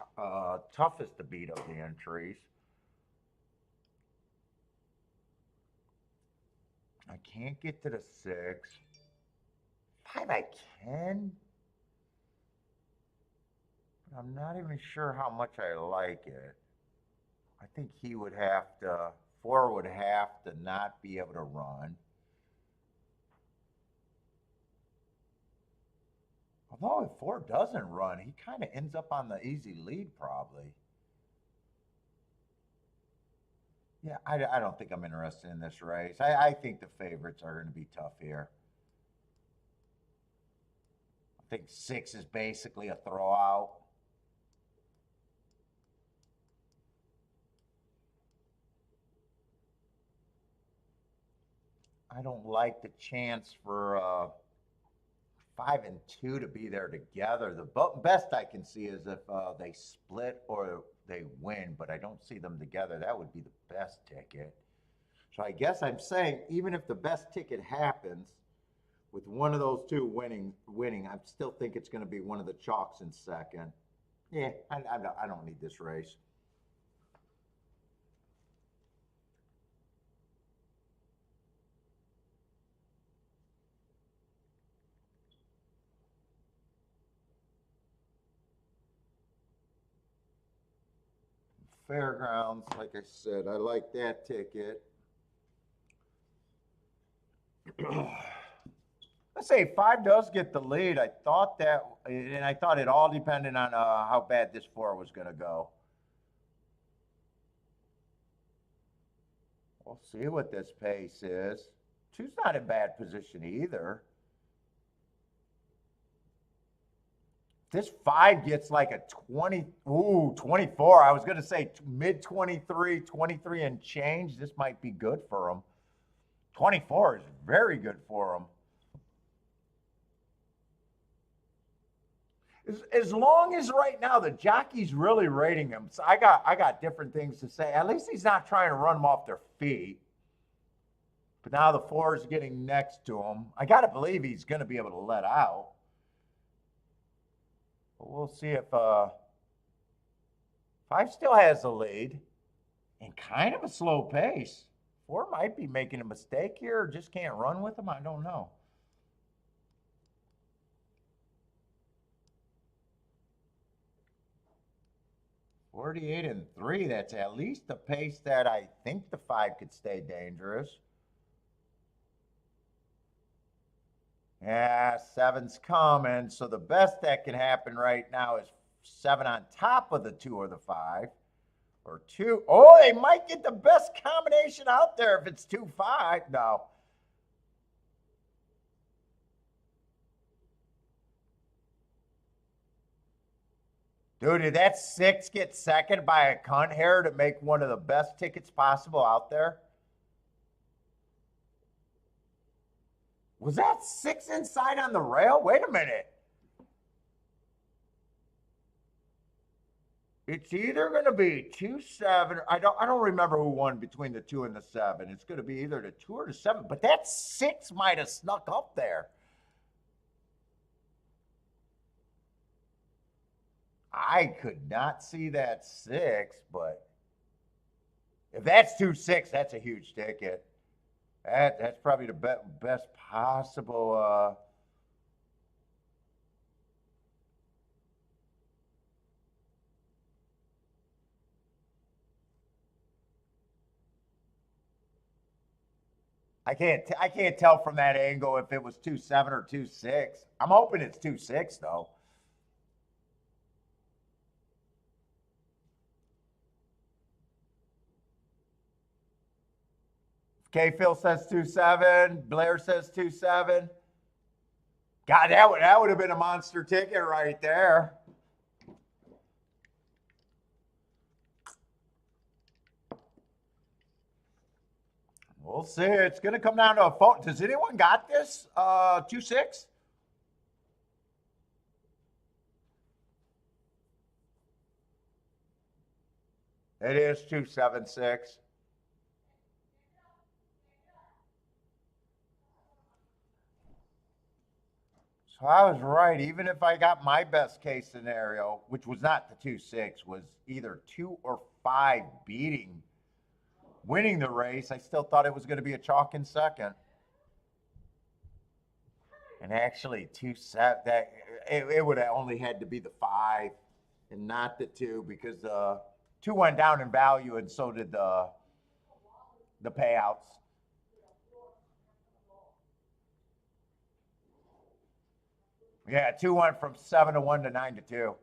toughest to beat of the entries. I can't get to the 6. 5 I can. But I'm not even sure how much I like it. I think he would have to, 4 would have to not be able to run. Although if 4 doesn't run, he kind of ends up on the easy lead probably. Yeah, I don't think I'm interested in this race. I think the favorites are going to be tough here. I think 6 is basically a throwout. I don't like the chance for 5 and 2 to be there together. The best I can see is if they split or they win, but I don't see them together. That would be the best ticket. So I guess I'm saying even if the best ticket happens with one of those two winning, I still think it's going to be one of the chalks in second. Yeah, I don't need this race. Fairgrounds, like I said, I like that ticket. Let's say 5 does get the lead. I thought that, and I thought it all depended on how bad this 4 was going to go. We'll see what this pace is. 2's not in bad position either. This 5 gets like a 24. I was going to say mid 23, 23 and change. This might be good for him. 24 is very good for him. As long as right now the jockey's really rating him, so I got different things to say. At least he's not trying to run them off their feet. But now the 4 is getting next to him. I got to believe he's going to be able to let out. But we'll see if 5 still has the lead and kind of a slow pace. 4 might be making a mistake here or just can't run with him. I don't know. $48 and 3. That's at least the pace that I think the 5 could stay dangerous. Yeah, 7's coming. So the best that can happen right now is 7 on top of the 2 or the 5. Or 2. Oh, they might get the best combination out there if it's 2-5. No. Dude, did that 6 get second by a cunt hair to make one of the best tickets possible out there? Was that 6 inside on the rail? Wait a minute. It's either going to be 2-7. I don't remember who won between the 2 and the 7. It's going to be either the 2 or the 7. But that 6 might have snuck up there. I could not see that 6, but if that's 2-6, that's a huge ticket. That's probably the best possible. I can't tell from that angle if it was 2-7 or 2-6. I'm hoping it's 2-6 though. K-Phil says 2-7. Blair says 2-7. God, that would have been a monster ticket right there. We'll see. It's going to come down to a vote. Does anyone got this? 2-6? It is 2-7-6. So I was right. Even if I got my best case scenario, which was not the 2-6, was either 2 or 5 winning the race, I still thought it was going to be a chalk in second. And actually, 2-7, that it would have only had to be the 5 and not the 2 because 2 went down in value and so did the payouts. Yeah, 2 went from 7-1 to 9-2.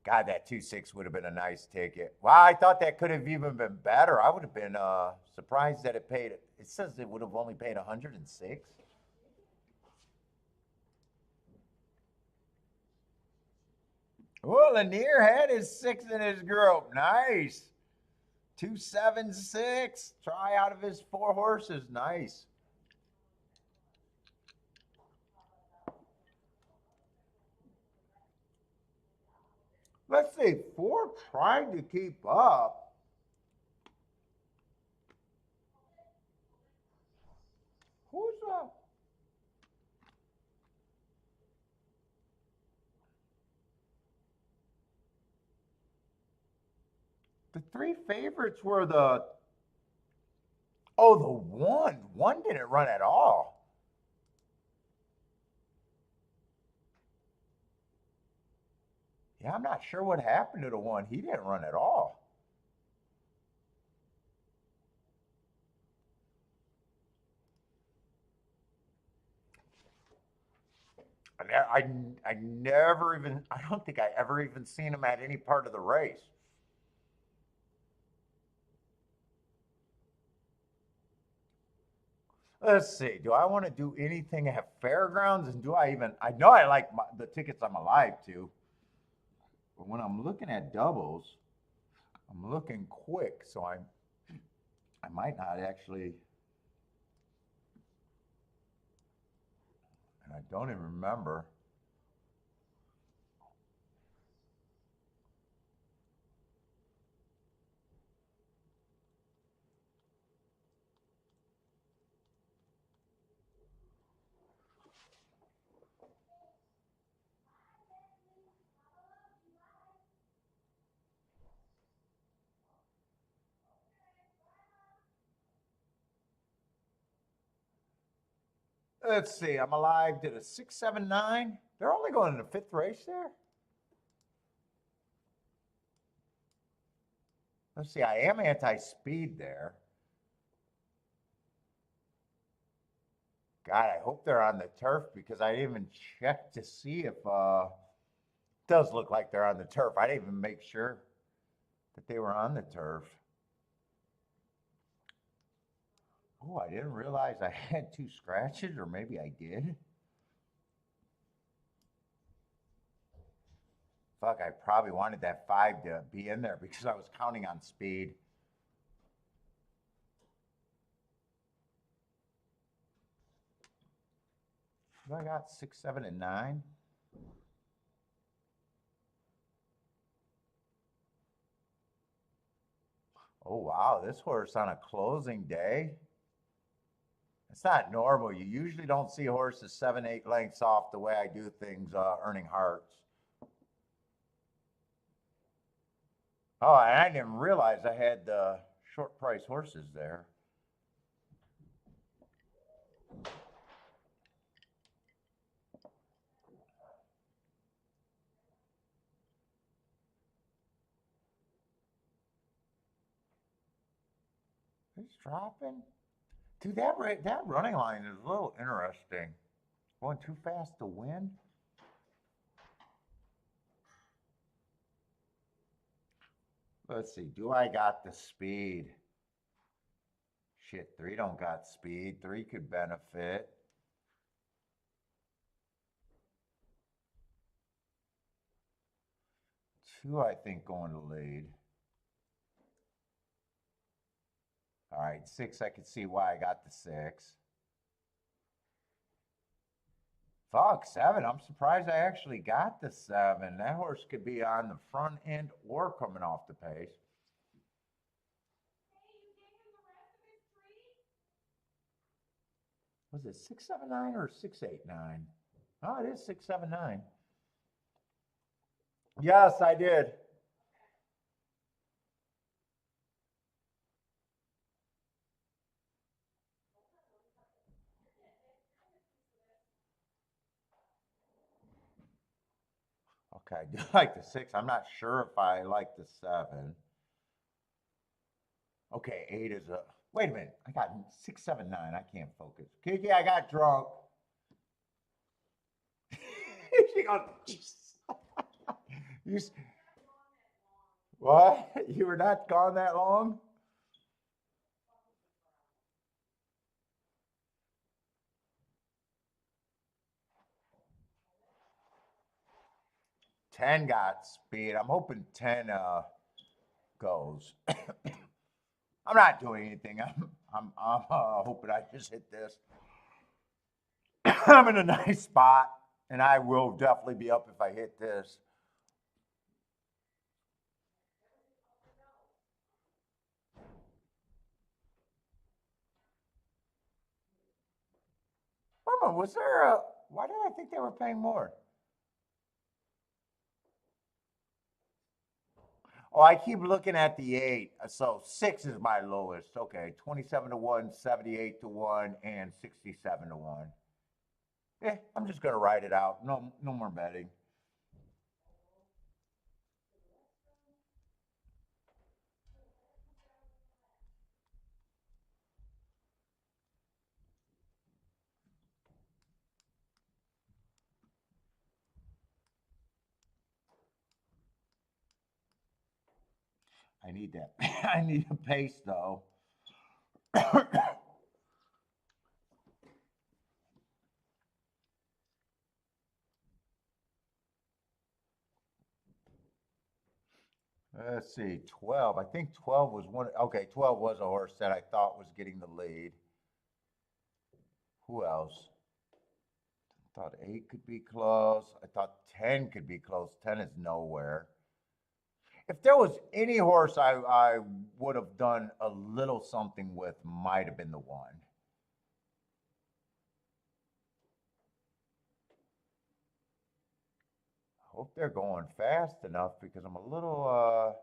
God, that 2-6 would have been a nice ticket. Wow, I thought that could have even been better. I would have been surprised that it paid. It says it would have only paid 106. Well, Lanier had his 6 in his group. Nice. 2-7-6. Try out of his 4 horses. Nice. Let's see. 4 trying to keep up. Who's up? The 3 favorites were the 1. 1 didn't run at all. Yeah, I'm not sure what happened to the 1. He didn't run at all. I never even, I don't think I ever even seen him at any part of the race. Let's see. Do I want to do anything at fairgrounds? And do I even? I know I like the tickets I'm alive to. But when I'm looking at doubles, I'm looking quick, so I might not actually. And I don't even remember. Let's see. I'm alive to the 6, 7, 9. They're only going in the 5th race there. Let's see. I am anti-speed there. God, I hope they're on the turf because I didn't even check to see if it does look like they're on the turf. I didn't even make sure that they were on the turf. Oh, I didn't realize I had 2 scratches, or maybe I did. Fuck, I probably wanted that 5 to be in there because I was counting on speed. I got 6, 7, and 9. Oh, wow, this horse on a closing day. It's not normal. You usually don't see horses 7, 8 lengths off the way I do things earning hearts. Oh, and I didn't realize I had the short price horses there. He's dropping. Dude, that running line is a little interesting. Going too fast to win? Let's see. Do I got the speed? Shit, 3 don't got speed. 3 could benefit. 2, I think, going to lead. All right, 6, I can see why I got the 6. Fuck, 7. I'm surprised I actually got the 7. That horse could be on the front end or coming off the pace. Was it 679 or 689? Oh, it is 679. Yes, I did. Okay, I do like the 6. I'm not sure if I like the 7. Okay, 8 is a. Wait a minute. I got 6, 7, 9. I can't focus. Kiki, I got drunk. She goes, you, what? You were not gone that long? Ten got speed. I'm hoping 10 goes. I'm not doing anything. I'm hoping I just hit this. I'm in a nice spot, and I will definitely be up if I hit this. Mama, was there a? Why did I think they were paying more? Oh, I keep looking at the 8. So 6 is my lowest. Okay, 27 to 1, 78 to 1, and 67 to 1. Yeah, I'm just gonna write it out. No, no more betting. I need that. I need a pace though. Let's see, 12. I think 12 was one. Okay, 12 was a horse that I thought was getting the lead. Who else? I thought 8 could be close. I thought 10 could be close. 10 is nowhere. If there was any horse I would have done a little something with, might have been the 1. Hope they're going fast enough because I'm a little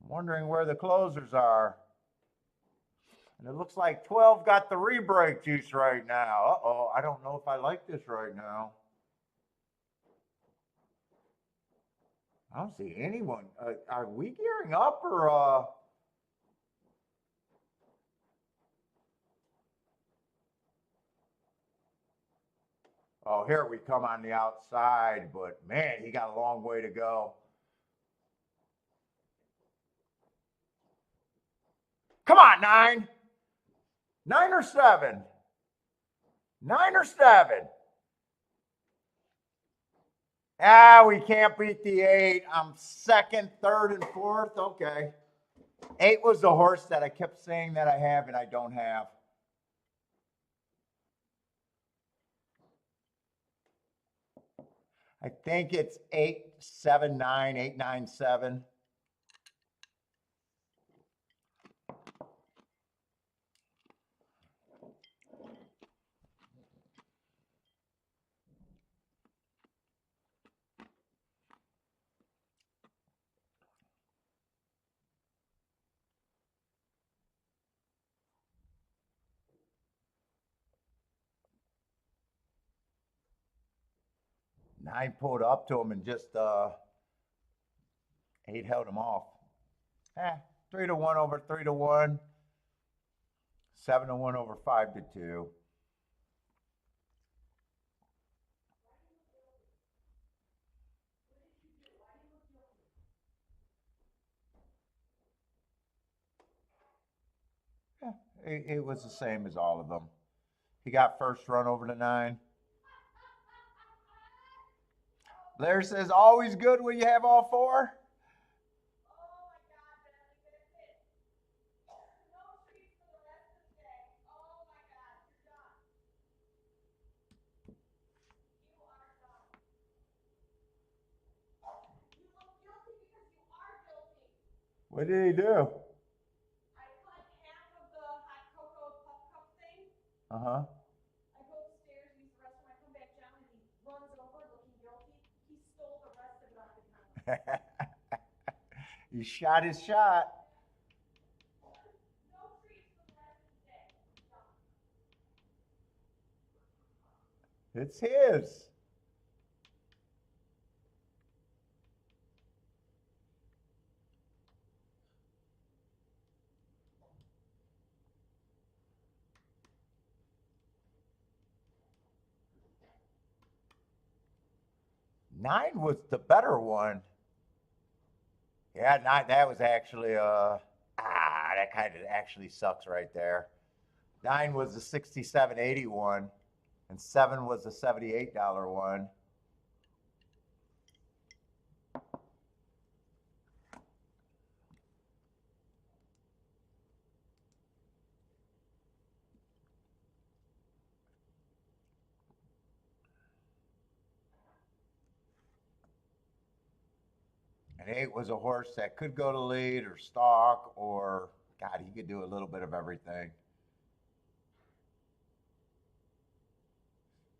wondering where the closers are. And it looks like 12 got the re-break juice right now. Uh-oh, I don't know if I like this right now. I don't see anyone. Are we gearing up or Oh, here we come on the outside, but man, he got a long way to go. Come on, 9. 9 or 7. 9 or 7. Ah, we can't beat the 8. I'm second, third, and fourth. Okay. 8 was the horse that I kept saying that I have and I don't have. I think it's 8, 7, 9, 8, 9, 7. Nine pulled up to him and just 8 held him off. 3 to 1 over 3 to 1. 7 to 1 over 5 to 2. It was the same as all of them. He got first run over the 9. Larry says, always good when you have all 4. What did he do? I put half of the hot cocoa puff cup thing. Uh-huh. I go upstairs, use the restroom, I come back down and he runs over looking guilty. He stole the rest of it off the counter. He shot his shot. No treats for the rest of the day. It's his. 9 was the better one. Yeah, 9, that was actually, that kind of actually sucks right there. 9 was the 67.80 one, and 7 was the $78 one. And 8 was a horse that could go to lead or stalk, or, God, he could do a little bit of everything.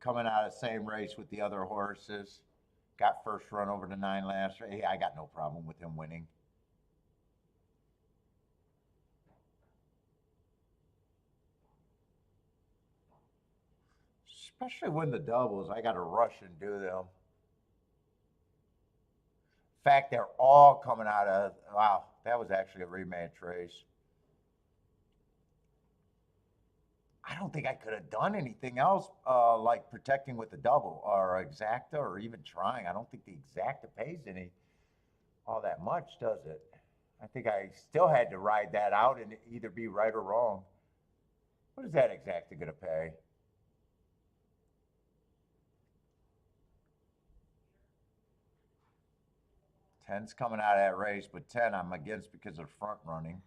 Coming out of the same race with the other horses. Got first run over to 9 last race. Yeah, I got no problem with him winning. Especially when the doubles, I got to rush and do them. In fact, they're all coming out of, wow, that was actually a rematch race. I don't think I could have done anything else like protecting with the double or exacta or even trying. I don't think the exacta pays any all that much, does it? I think I still had to ride that out and either be right or wrong. What is that exacta going to pay? 10's coming out of that race, but 10 I'm against because of front running.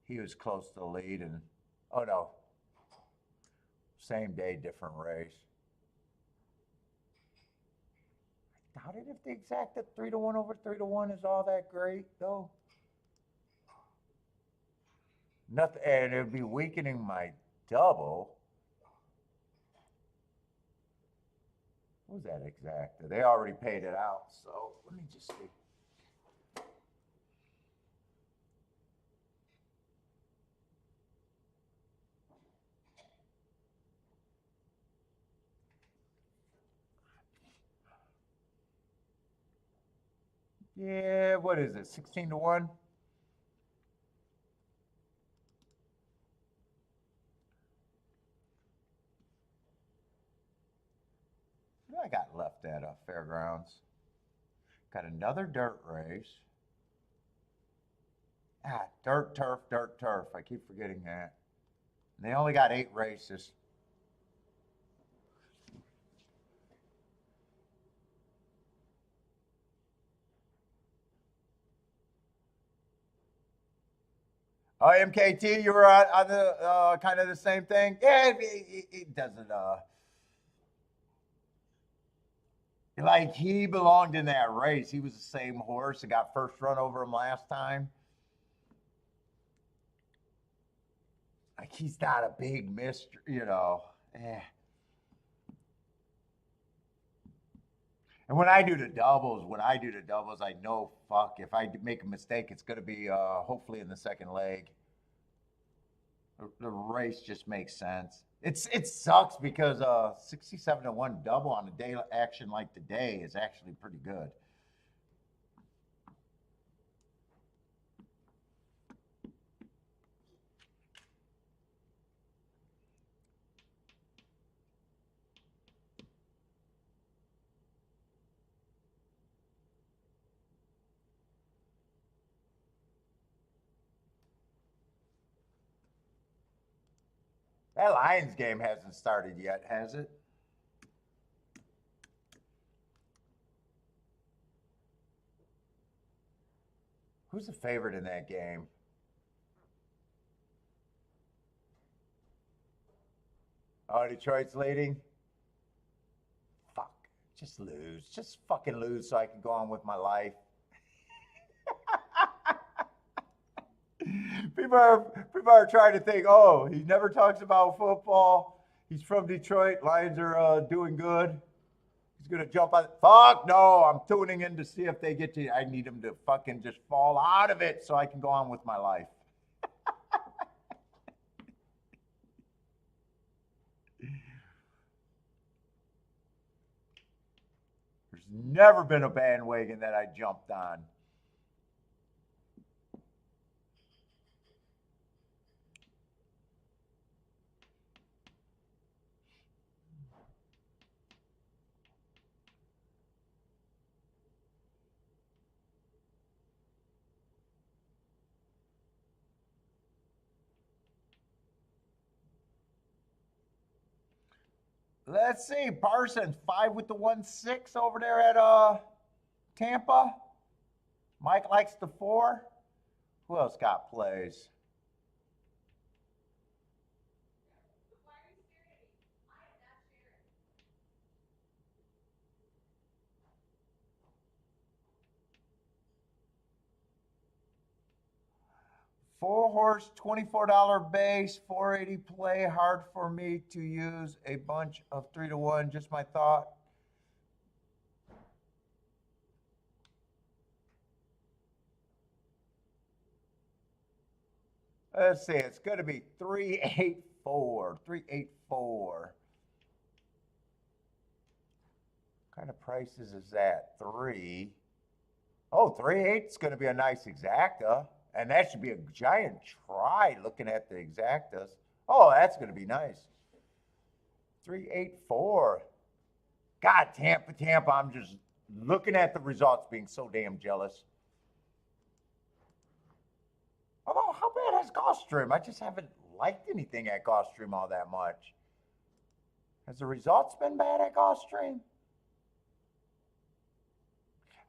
He was close to the lead, and oh no, same day, different race. I doubt it if the exact 3-1 over 3-1 is all that great, though. Nothing, and it would be weakening my double. What was that exact? They already paid it out, so let me just see. Yeah, what is it? 16-1? What do I got left at Fairgrounds? Got another dirt race. Dirt, turf, dirt, turf. I keep forgetting that. And they only got 8 races. Oh, MKT, you were on the kind of the same thing. Yeah, it doesn't. Like he belonged in that race. He was the same horse that got first run over him last time. Like he's not a big mystery, you know. And when I do the doubles, I know, fuck, if I make a mistake, it's going to be hopefully in the second leg. The race just makes sense. It sucks because 67-1 double on a day action like today is actually pretty good. That Lions game hasn't started yet, has it? Who's the favorite in that game? Oh, Detroit's leading? Fuck. Just lose. Just fucking lose so I can go on with my life. People are trying to think, oh, he never talks about football. He's from Detroit. Lions are doing good. He's going to jump on. Fuck, no. I'm tuning in to see if they get to. I need him to fucking just fall out of it so I can go on with my life. There's never been a bandwagon that I jumped on. Let's see. Parsons, 5 with the 1-6 over there at Tampa. Mike likes the 4. Who else got plays? Why are you staring at me? I am not sharing. 4-horse, $24 base, 480 play. Hard for me to use a bunch of 3-1. Just my thought. Let's see. It's going to be 384. 384. What kind of prices is that? 3. Oh, 3.8 is going to be a nice exacta. And that should be a giant try looking at the exactas. Oh, that's going to be nice. 384. God, Tampa. I'm just looking at the results being so damn jealous. Although, how bad has Gulfstream? I just haven't liked anything at Gulfstream all that much. Has the results been bad at Gulfstream?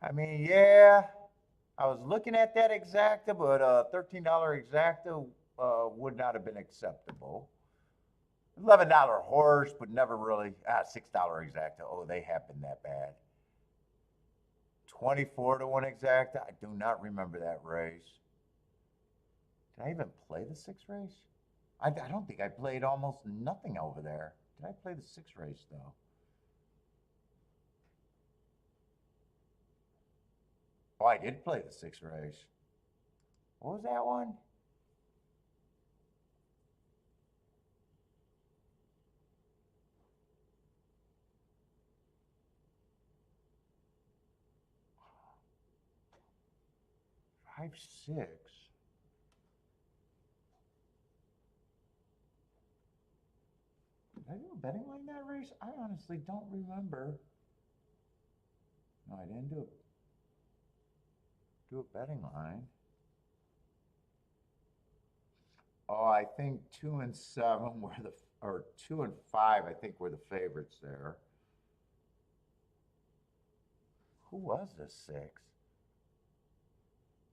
I mean, yeah, I was looking at that exacta, but $13 exacta would not have been acceptable. $11 horse, but never really. $6 exacta. Oh, they have been that bad. 24 to 1 exacta. I do not remember that race. Did I even play the 6 race? I don't think I played almost nothing over there. Did I play the 6 race though? Oh, I did play the 6 race. What was that one? Five, 6. Did I do a betting line that race? I honestly don't remember. No, I didn't do a betting line. Oh, I think 2 and 7 were or 2 and 5, I think were the favorites there. Who was this 6?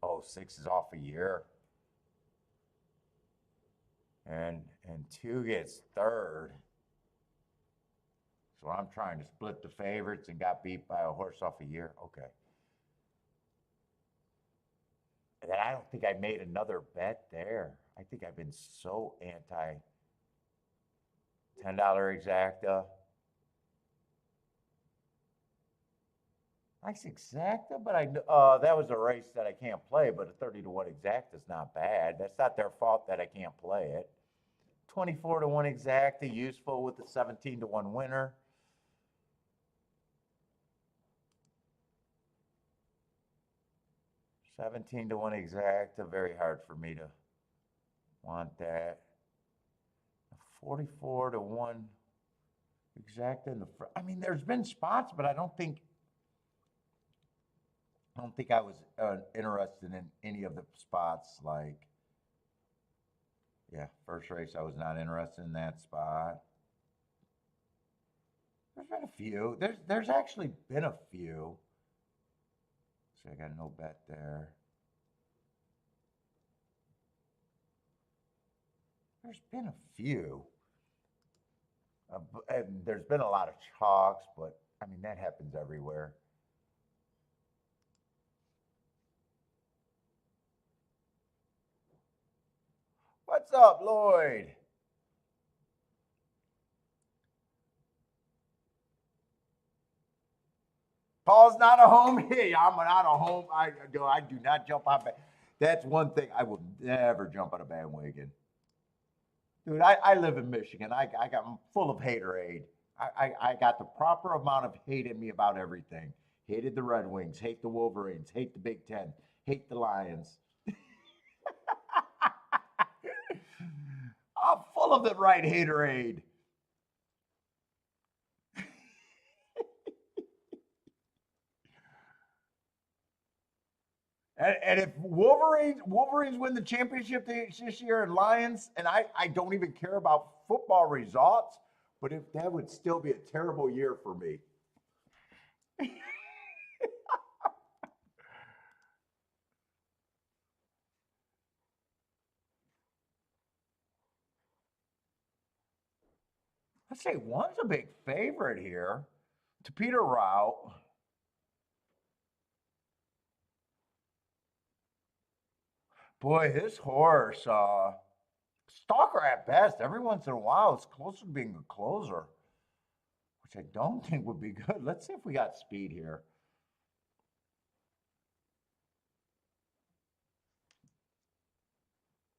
Oh, 6 is off a year. And 2 gets 3rd. So I'm trying to split the favorites and got beat by a horse off a year. Okay. And I don't think I made another bet there. I think I've been so anti $10 exacta. Nice exacta, but that was a race that I can't play, but a 30 to 1 exacta is not bad. That's not their fault that I can't play it. 24 to 1 exacta, useful with the 17 to 1 winner. $17 to 1 exacta, very hard for me to want that. 44 to 1 exacta in the front. I mean, there's been spots, but I don't think I was interested in any of the spots. Like, yeah, first race I was not interested in that spot. There's been a few. There's actually been a few. See, I got no bet there. There's been a few. And there's been a lot of chalks, but I mean, that happens everywhere. What's up, Lloyd? Paul's not a home. Hey, I'm not a home. I do not jump on. That's one thing I will never jump on a bandwagon. Dude, I live in Michigan. I'm full of haterade. I got the proper amount of hate in me about everything. Hated the Red Wings, hate the Wolverines, hate the Big Ten, hate the Lions. I'm full of the right haterade. And if Wolverines win the championship this year and Lions, and I don't even care about football results, But if that would still be a terrible year for me. Let's say one's a big favorite here to Peter Rout. Boy, his horse, stalker at best. Every once in a while, it's closer to being a closer, which I don't think would be good. Let's see if we got speed here.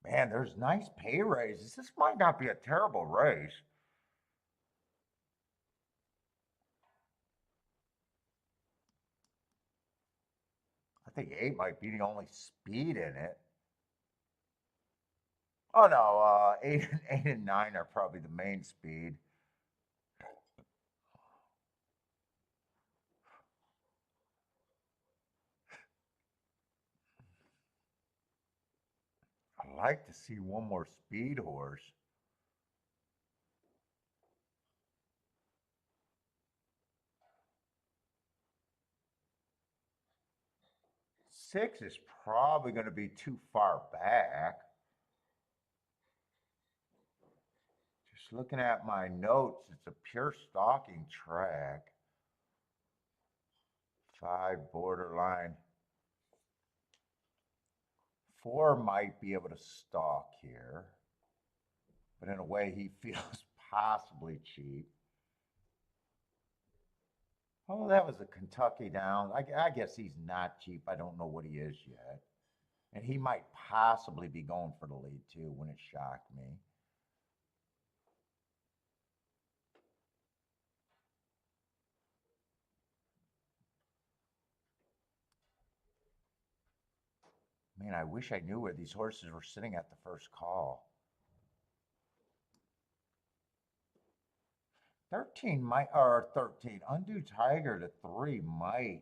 Man, there's nice pay raises. This might not be a terrible race. I think 8 might be the only speed in it. Oh no, 8 and 9 are probably the main speed. I'd like to see one more speed horse. Six is probably going to be too far back. Just looking at my notes, it's a pure stalking track. 5 borderline. 4 might be able to stalk here, but in a way he feels possibly cheap. Oh, that was a Kentucky down. I guess he's not cheap. I don't know what he is yet. And he might possibly be going for the lead too, when it shocked me. Man, I wish I knew where these horses were sitting at the first call. 13 might, or 13, Undue Tiger to 3 might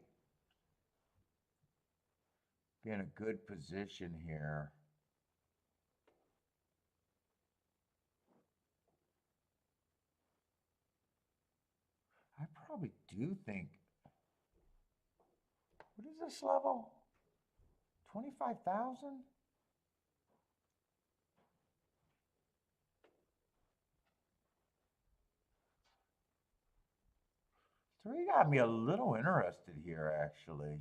be in a good position here. I probably do think, what is this level? 25,000? Three got me a little interested here, actually.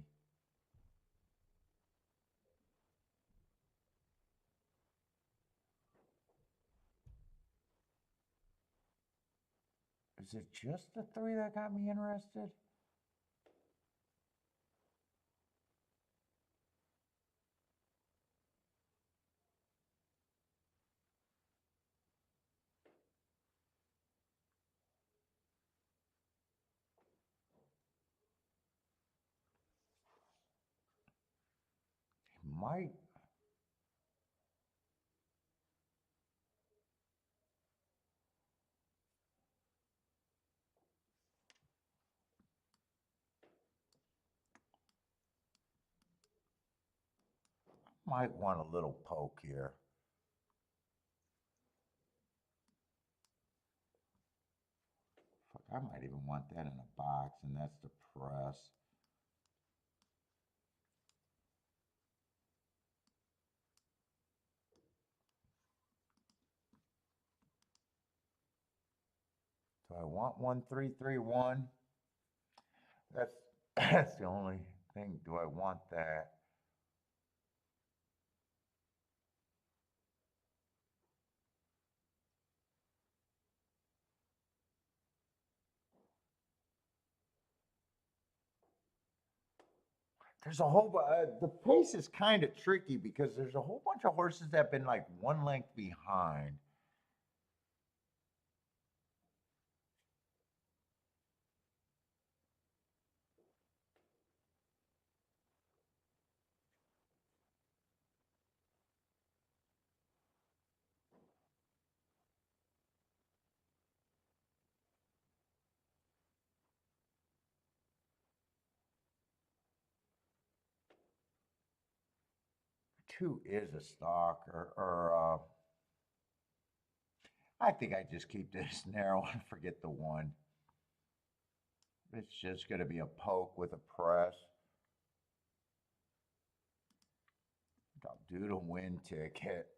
Is it just the 3 that got me interested? Might. Might want a little poke here. Fuck, I might even want that in a box, and that's the press. Do I want 1331? That's that's the only thing. Do I want that? There's a whole the pace is kind of tricky because there's a whole bunch of horses that have been like 1 length behind. Two is a stalker, or I think I just keep this narrow and forget the one. It's just going to be a poke with a press. I'll do the win ticket.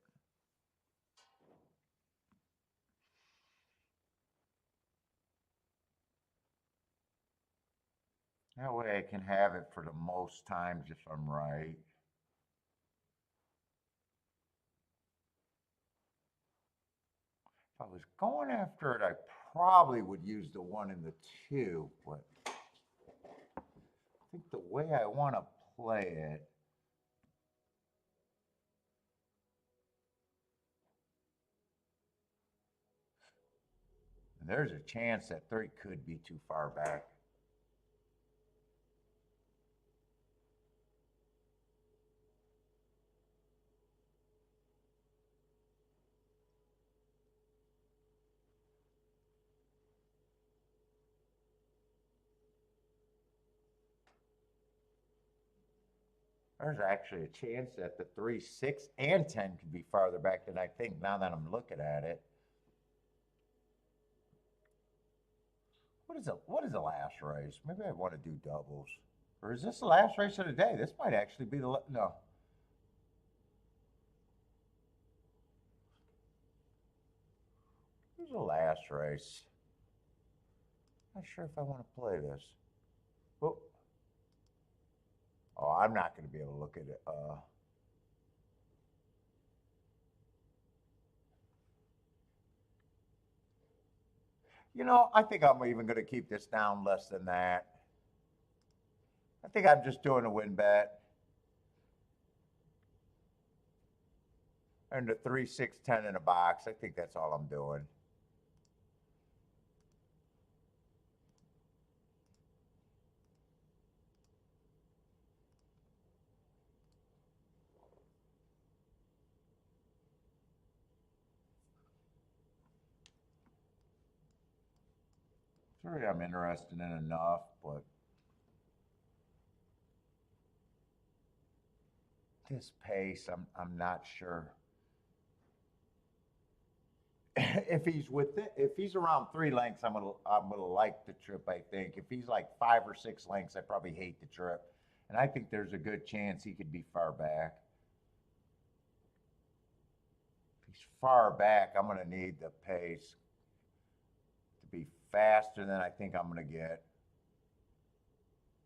That way I can have it for the most times if I'm right. If I was going after it, I probably would use the 1 and the 2, but I think the way I want to play it, there's a chance that 3 could be too far back. There's actually a chance that the 3, 6, and 10 could be farther back than I think now that I'm looking at it. What is the last race? Maybe I want to do doubles. Or is this the last race of the day? This might actually be the, no. This is the last race. Not sure if I want to play this. Oh, I'm not going to be able to look at it. You know, I think I'm even going to keep this down less than that. I think I'm just doing a win bet. And the 3, 6, 10 in a box. I think that's all I'm doing. Sorry, I'm interested in enough, but this pace, I'm not sure. If he's around 3 lengths, I'm gonna like the trip. I think if he's like 5 or 6 lengths, I probably hate the trip, and I think there's a good chance he could be far back. If he's far back, I'm gonna need the pace to be faster than I think I'm gonna get.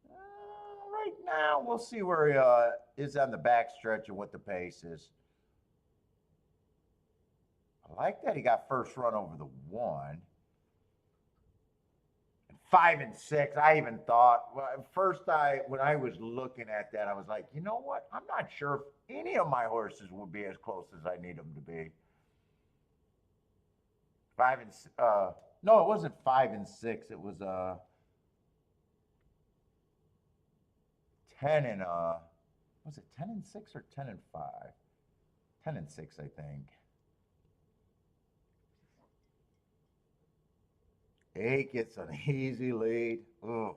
Right now, we'll see where he is on the back stretch and what the pace is. I like that he got first run over the 1. 5 and 6, I even thought, well, first when I was looking at that, I was like, you know what? I'm not sure if any of my horses would be as close as I need them to be. 5 and no, it wasn't 5 and 6. It was 10 and was it 10 and 6 or 10 and 5? 10 and 6, I think. 8 gets an easy lead. Ugh.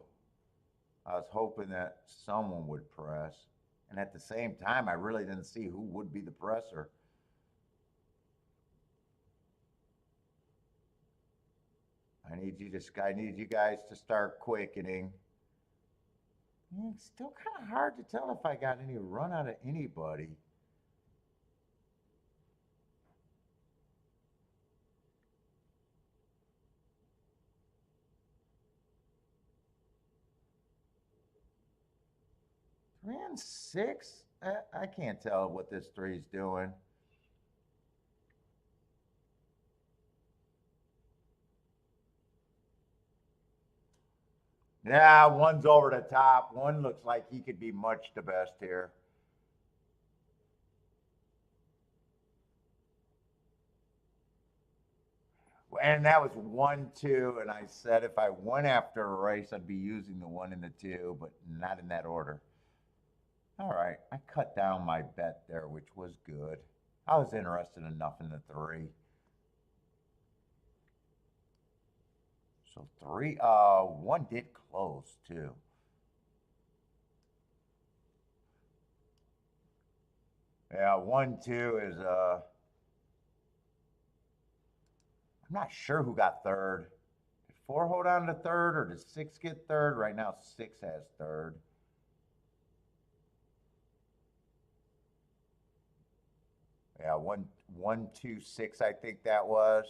I was hoping that someone would press. And at the same time, I really didn't see who would be the presser. I need you guys to start quickening. It's still kind of hard to tell if I got any run out of anybody. Ran 6? I can't tell what this 3's doing. Yeah, 1's over the top. 1 looks like he could be much the best here. And that was 1, 2, and I said if I went after a race, I'd be using the 1 and the 2, but not in that order. All right, I cut down my bet there, which was good. I was interested enough in the 3. So 3, 1 did close too. Yeah, 1, 2 is I'm not sure who got third. Did 4 hold on to third, or did 6 get third? Right now, 6 has third. Yeah, 1-2-6, I think that was.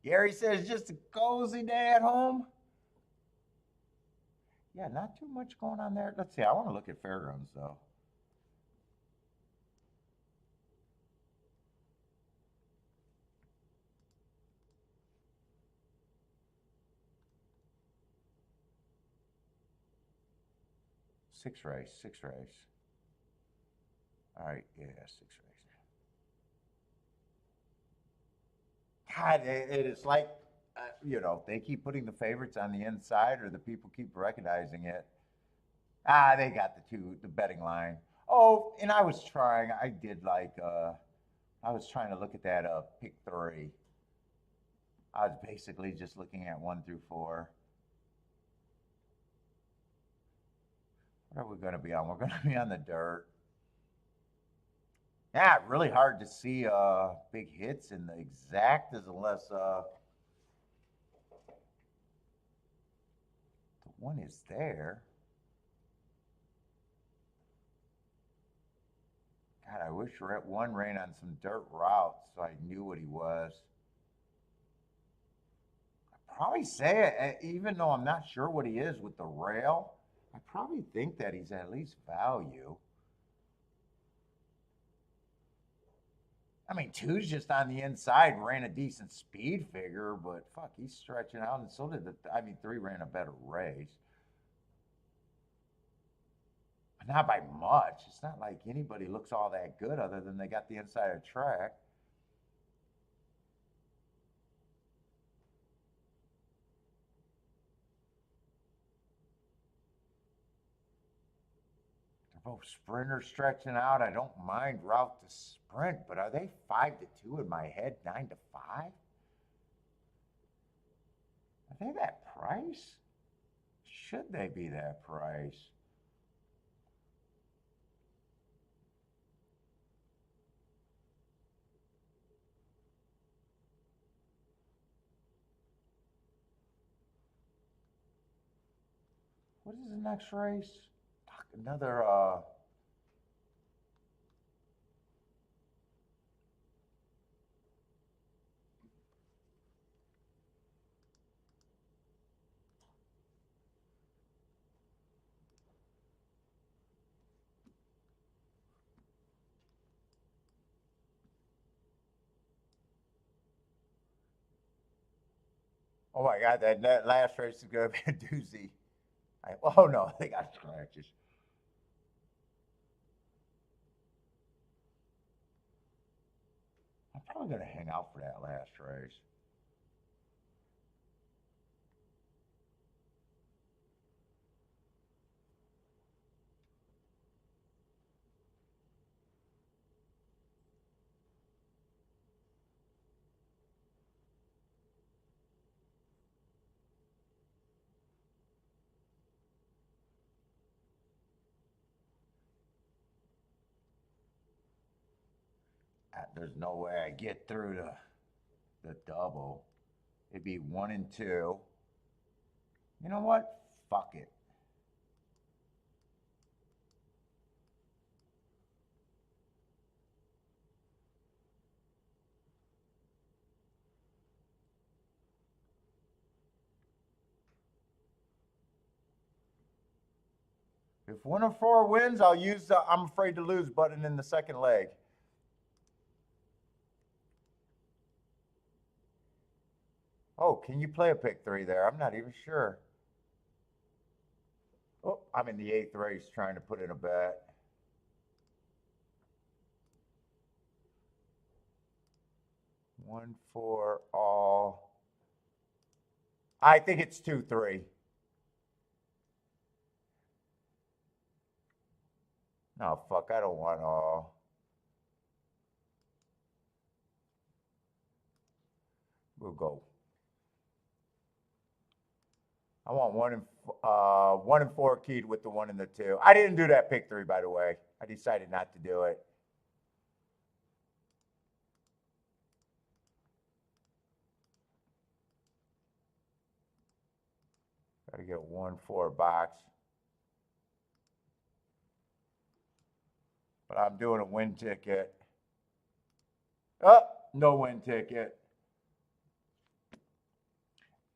Gary says just a cozy day at home. Yeah, not too much going on there. Let's see. I want to look at fairgrounds though. Six race. All right, yeah, 6 race. God, it is like, they keep putting the favorites on the inside, or the people keep recognizing it. They got the betting line. Oh, and I was trying. I was trying to look at that pick 3. I was basically just looking at 1 through 4. What are we going to be on? We're going to be on the dirt. Yeah, really hard to see big hits in the exactas unless the one is there. God, I wish one ran on some dirt routes so I knew what he was. I'd probably say it, even though I'm not sure what he is with the rail. I probably think that he's at least value. I mean, 2's just on the inside, ran a decent speed figure, but fuck, he's stretching out, and so did 3 ran a better race. But not by much. It's not like anybody looks all that good other than they got the inside of the track. They're both sprinters stretching out. I don't mind route to sprint, but are they 5-2 in my head, 9-5? Are they that price? Should they be that price? What is the next race? Fuck, another oh my God, that last race is gonna be a doozy. Oh no, they got scratches. I'm probably gonna hang out for that last race. There's no way I get through the double. It'd be 1 and 2. You know what? Fuck it. If 1 of 4 wins, I'll use the I'm afraid to lose button in the second leg. Oh, can you play a pick 3 there? I'm not even sure. Oh, I'm in the 8th race trying to put in a bet. 1, 4, all. I think it's 2-3. No, fuck, I don't want all. We'll go I want 1 and 4 keyed with the 1 and the 2. I didn't do that pick 3, by the way. I decided not to do it. Got to get a 1-4 box. But I'm doing a win ticket. Oh, no win ticket.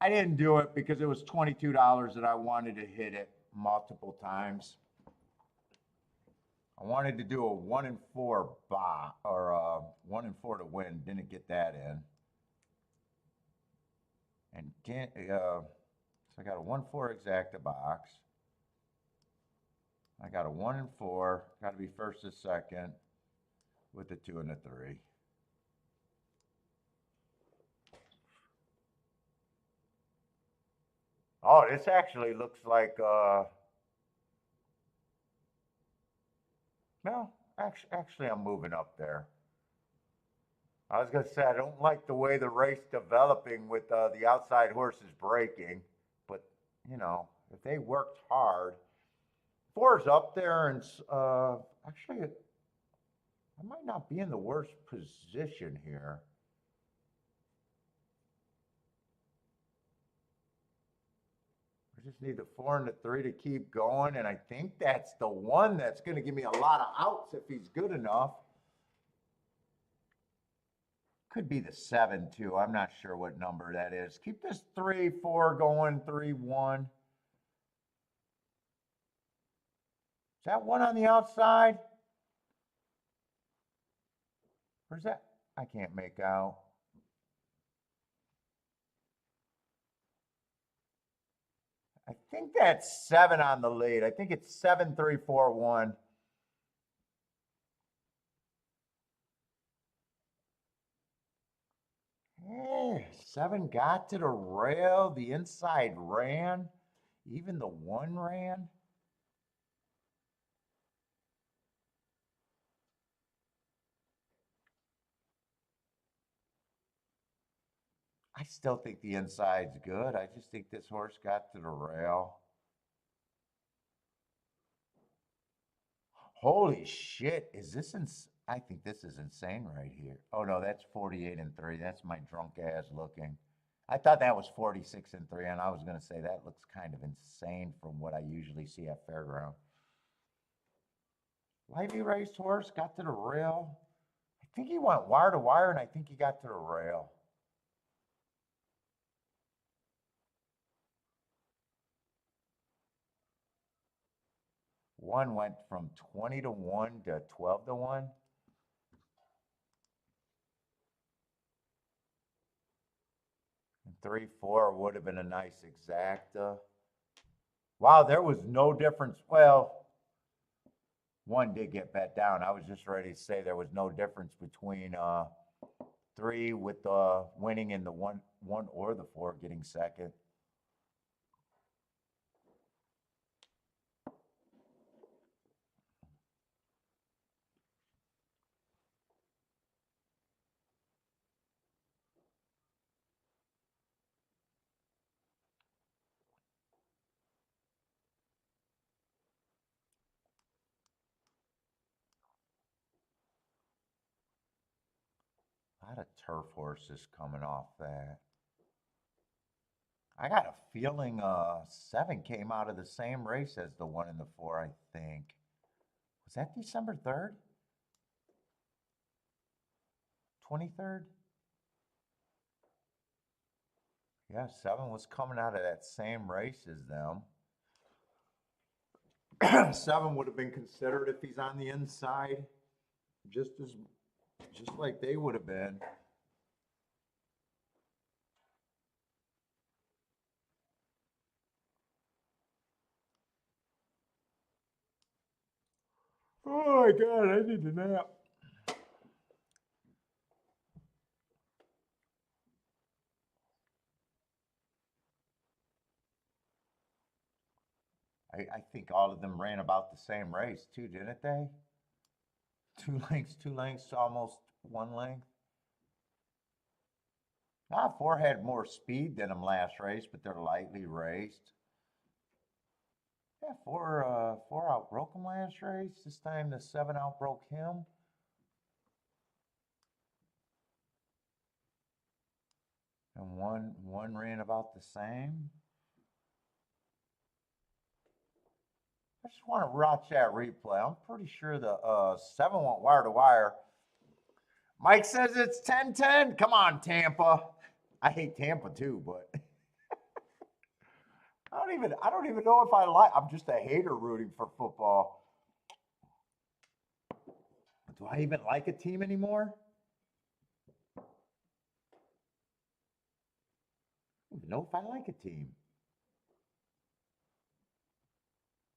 I didn't do it because it was $22 and I wanted to hit it multiple times. I wanted to do a 1 and 4 box or 1 and 4 to win. Didn't get that in. And so I got a 1-4 exacta box. I got a 1 and 4. Got to be first or second with the 2 and the 3. Oh, this actually looks like, no, actually I'm moving up there. I was going to say, I don't like the way the race developing with the outside horses breaking, but, you know, if they worked hard, 4's up there, and actually, I might not be in the worst position here. I just need the 4 and the 3 to keep going, and I think that's the one that's going to give me a lot of outs if he's good enough. Could be the 7 too. I'm not sure what number that is. Keep this 3, 4 going, 3, 1. Is that 1 on the outside? Or is that? I can't make out. I think that's 7 on the lead. I think it's 7, 3, 4, 1. Yeah, 7 got to the rail. The inside ran. Even the 1 ran. I still think the inside's good. I just think this horse got to the rail. Holy shit, is this I think this is insane right here. Oh no, that's 48 and 3. That's my drunk ass looking. I thought that was 46 and 3, and I was going to say that looks kind of insane from what I usually see at Fairground. Lightly raced horse, got to the rail. I think he went wire to wire, and I think he got to the rail. One went from 20 to 1 to 12 to 1. And 3, 4 would have been a nice exacta. Wow, there was no difference. Well, 1 did get bet down. I was just ready to say there was no difference between 3 with the winning and the 1 or the 4 getting second. A lot of turf horses coming off that. I got a feeling 7 came out of the same race as the 1 and the 4, I think. Was that December 3rd? 23rd? Yeah, 7 was coming out of that same race as them. 7 would have been considered if he's on the inside, just like they would have been. Oh my God, I need a nap. I think all of them ran about the same race too, didn't they? 2 lengths, almost 1 length. 4 had more speed than them last race, but they're lightly raced. Yeah, four outbroke him last race. This time the 7 outbroke him. And one ran about the same. I just want to watch that replay. I'm pretty sure the 7 went wire to wire. Mike says it's 10-10. Come on, Tampa. I hate Tampa too, but I don't even know if I like. I'm just a hater rooting for football. Do I even like a team anymore? I don't even know if I like a team.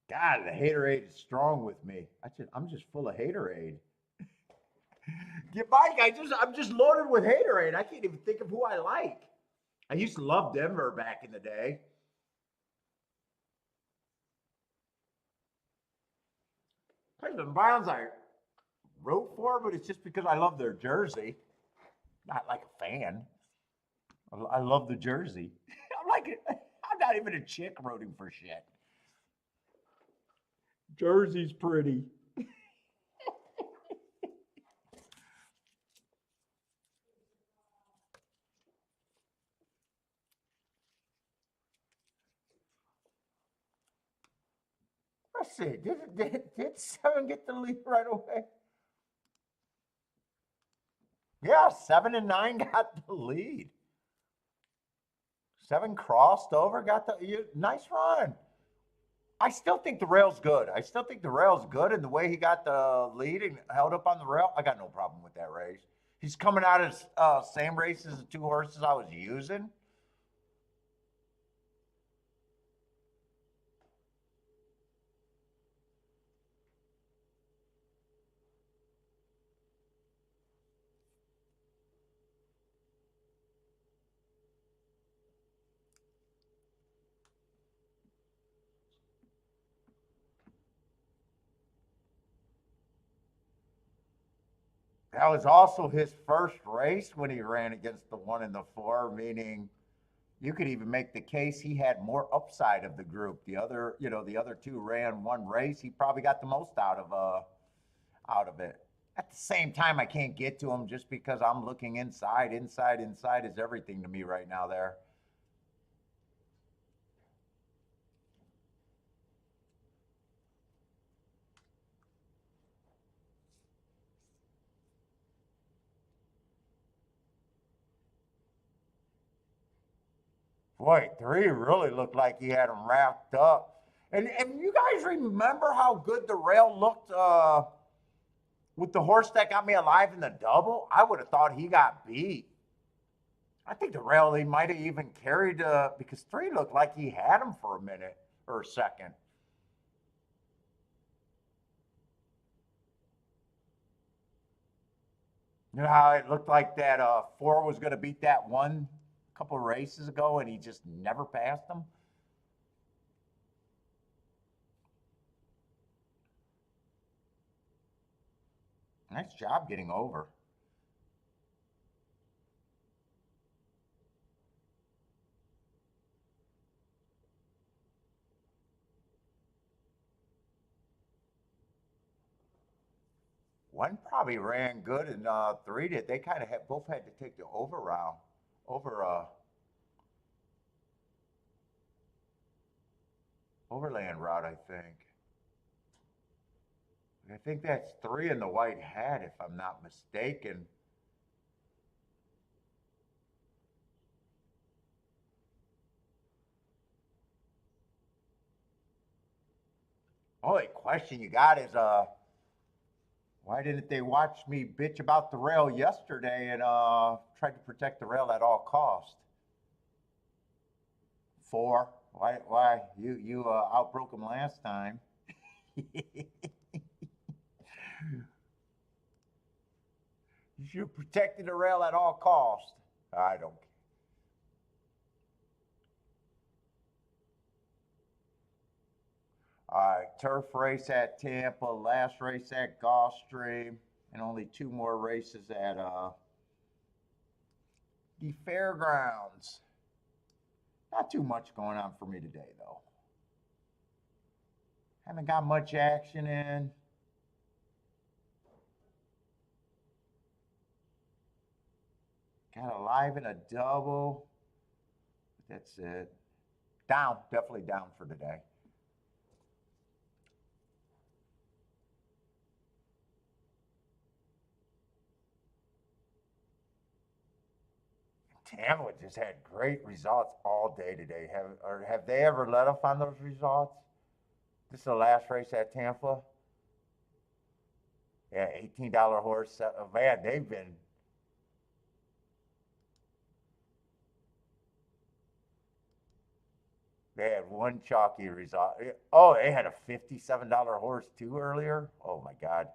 God, the haterade is strong with me. I'm just full of haterade. Yeah, Mike, I'm just loaded with haterade. I can't even think of who I like. I used to love Denver back in the day. Cleveland Browns I wrote for, but it's just because I love their jersey. Not like a fan. I love the jersey. I'm not even a chick rooting for shit. Jersey's pretty. Let's see. Did 7 get the lead right away? Yeah, 7 and 9 got the lead. 7 crossed over, got the nice run. I still think the rail's good. I still think the rail's good, and the way he got the lead and held up on the rail, I got no problem with that race. He's coming out of same race as the 2 horses I was using. That was also his first race when he ran against the 1 and the 4, meaning you could even make the case he had more upside of the group. The other 2 ran 1 race. He probably got the most out of it. At the same time, I can't get to him just because I'm looking inside. Inside is everything to me right now there. Boy, 3 really looked like he had him wrapped up. And you guys remember how good the rail looked with the horse that got me alive in the double? I would have thought he got beat. I think the rail he might have even carried because 3 looked like he had him for a minute or a second. You know how it looked like that 4 was going to beat that 1 a couple of races ago, and he just never passed him? Nice job getting over. One probably ran good, and 3 did. They kind of both had to take the overland route, I think. I think that's 3 in the white hat, if I'm not mistaken. Only question you got is why didn't they watch me bitch about the rail yesterday and tried to protect the rail at all cost? 4. Why you outbroke them last time? You should have protected the rail at all cost. I don't care. All right, turf race at Tampa, last race at Gulfstream, and only 2 more races at the fairgrounds. Not too much going on for me today, though. Haven't got much action in. Got a live and a double. That's it. Down, definitely down for today. Tampa just had great results all day today. Have they ever let up on those results? This is the last race at Tampa. Yeah, $18 horse. Man, they've been. They had one chalky result. Oh, they had a $57 horse too earlier. Oh my God.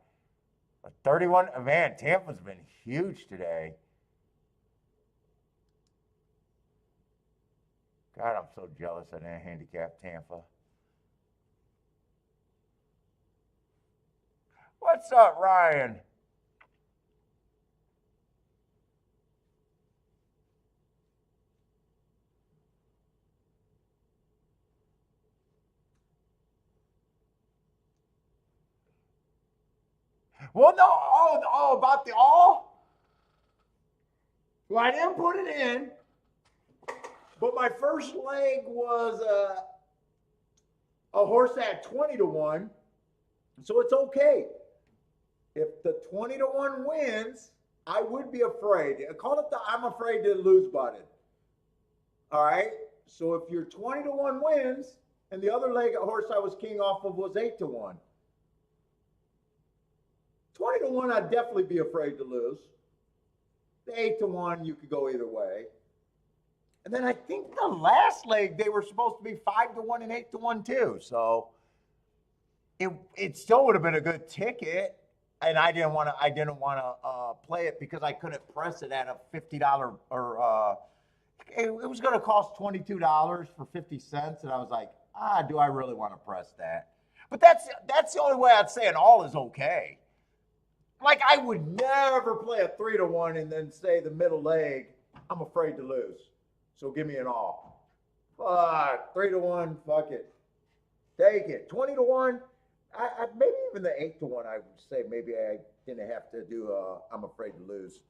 A 31. Man, Tampa's been huge today. God, I'm so jealous of that handicap Tampa. What's up, Ryan? Well, no, about the all? Well, I didn't put it in, but my first leg was a horse at 20 to 1, so it's okay. If the 20 to 1 wins, I would be afraid. I call it the I'm afraid to lose button. All right? So if your 20 to 1 wins, and the other leg horse I was king off of was 8 to 1. 20 to 1, I'd definitely be afraid to lose. The 8 to 1, you could go either way. And then I think the last leg, they were supposed to be 5 to 1 and 8 to 1 too. So it still would have been a good ticket. And I didn't want to play it because I couldn't press it at a $50 or it was going to cost $22 for 50 cents. And I was like, do I really want to press that? But that's the only way I'd say an all is okay. Like, I would never play a 3 to 1 and then say the middle leg, I'm afraid to lose. So give me an all. 3 to 1, fuck it. Take it. 20 to 1, I maybe even the 8 to 1, I would say maybe I didn't have to do I'm afraid to lose.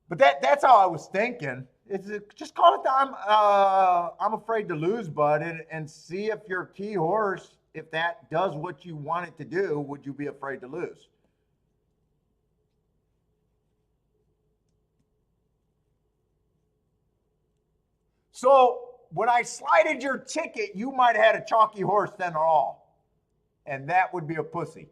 But that's how I was thinking. Just call it the I'm afraid to lose button and see if your key horse, if that does what you want it to do, would you be afraid to lose? So when I slided your ticket, you might have had a chalky horse then or all. And that would be a pussy.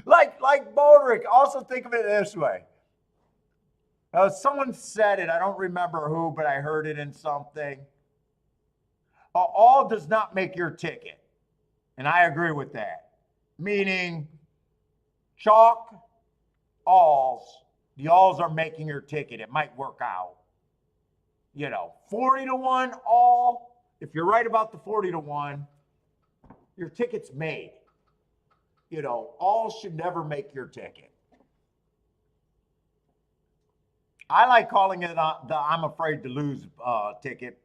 like Bodrick, also think of it this way. Someone said it, I don't remember who, but I heard it in something. All does not make your ticket. And I agree with that. Meaning, chalk, alls, the alls are making your ticket. It might work out. 40 to 1 all, if you're right about the 40 to 1, your ticket's made. All should never make your ticket. I like calling it the I'm afraid to lose ticket.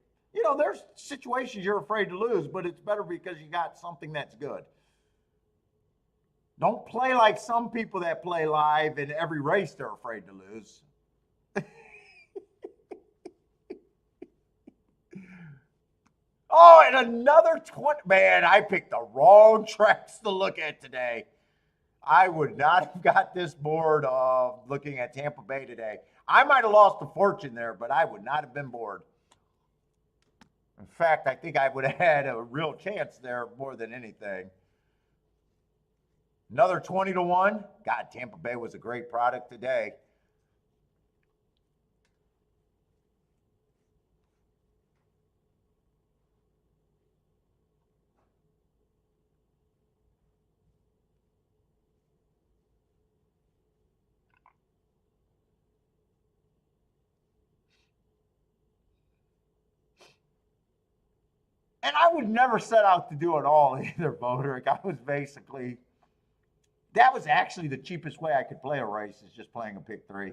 There's situations you're afraid to lose, but it's better because you got something that's good. Don't play like some people that play live in every race they're afraid to lose. Oh, and another 20. Man, I picked the wrong tracks to look at today. I would not have got this bored looking at Tampa Bay today. I might have lost a fortune there, but I would not have been bored. In fact, I think I would have had a real chance there more than anything. Another 20 to 1. God, Tampa Bay was a great product today. And I would never set out to do it all either, Bodrick. I was basically, That was actually the cheapest way I could play a race, is just playing a pick 3.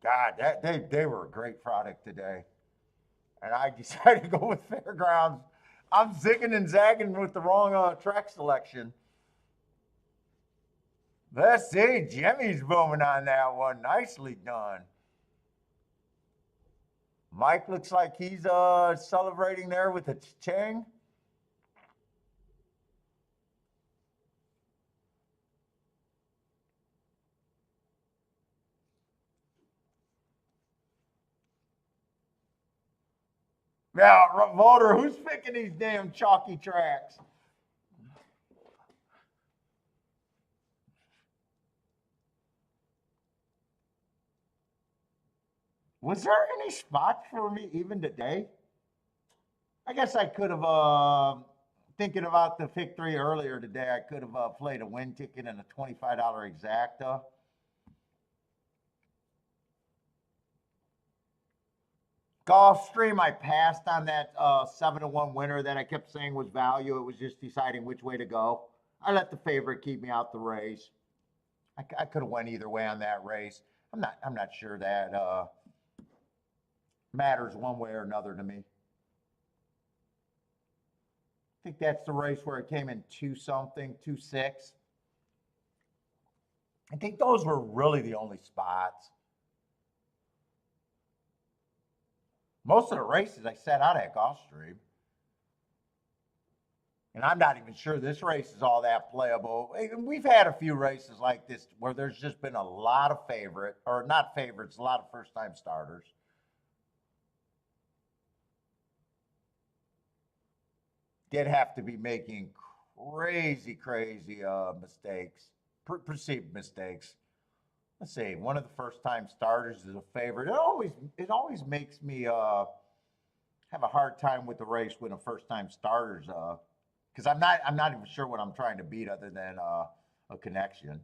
God, they were a great product today. And I decided to go with Fairgrounds. I'm zigging and zagging with the wrong track selection. Let's see, Jimmy's booming on that one. Nicely done. Mike looks like he's celebrating there with a chang. Yeah, Voter, who's picking these damn chalky tracks? Was there any spots for me even today? I guess I could have, thinking about the pick 3 earlier today, I could have played a win ticket and a $25 exacta. Gulfstream, I passed on that 7-1 winner that I kept saying was value. It was just deciding which way to go. I let the favorite keep me out the race. I could have went either way on that race. I'm not sure that matters one way or another to me. I think that's the race where it came in 2-something, 2-6. I think those were really the only spots. Most of the races I set out at Gulfstream. And I'm not even sure this race is all that playable. We've had a few races like this where there's just been a lot of not favorites, a lot of first-time starters. Did have to be making crazy mistakes, perceived mistakes. Let's see. One of the first-time starters is a favorite. It always makes me have a hard time with the race when a first-time starters because I'm not even sure what I'm trying to beat other than a connection.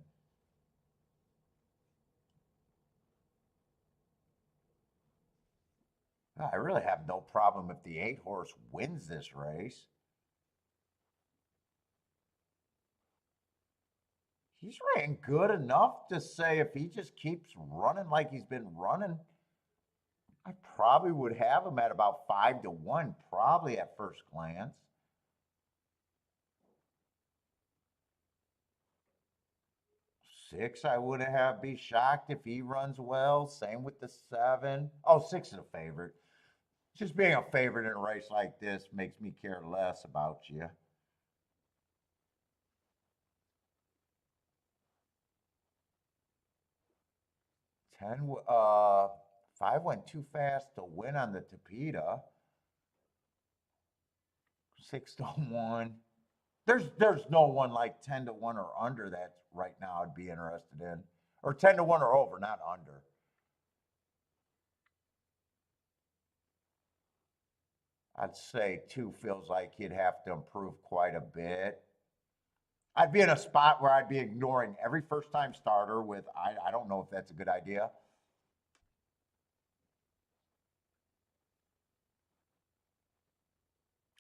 I really have no problem if the 8-horse wins this race. He's ran good enough to say if he just keeps running like he's been running, I probably would have him at about 5-1, probably at first glance. 6, I would have be shocked if he runs well. Same with the 7. Oh, 6 is a favorite. Just being a favorite in a race like this makes me care less about you. 10, 5 went too fast to win on the Tapeta. 6-1. There's no one like 10-1 or under that right now I'd be interested in. Or 10-1 or over, not under. I'd say 2 feels like he'd have to improve quite a bit. I'd be in a spot where I'd be ignoring every first time starter with, I don't know if that's a good idea.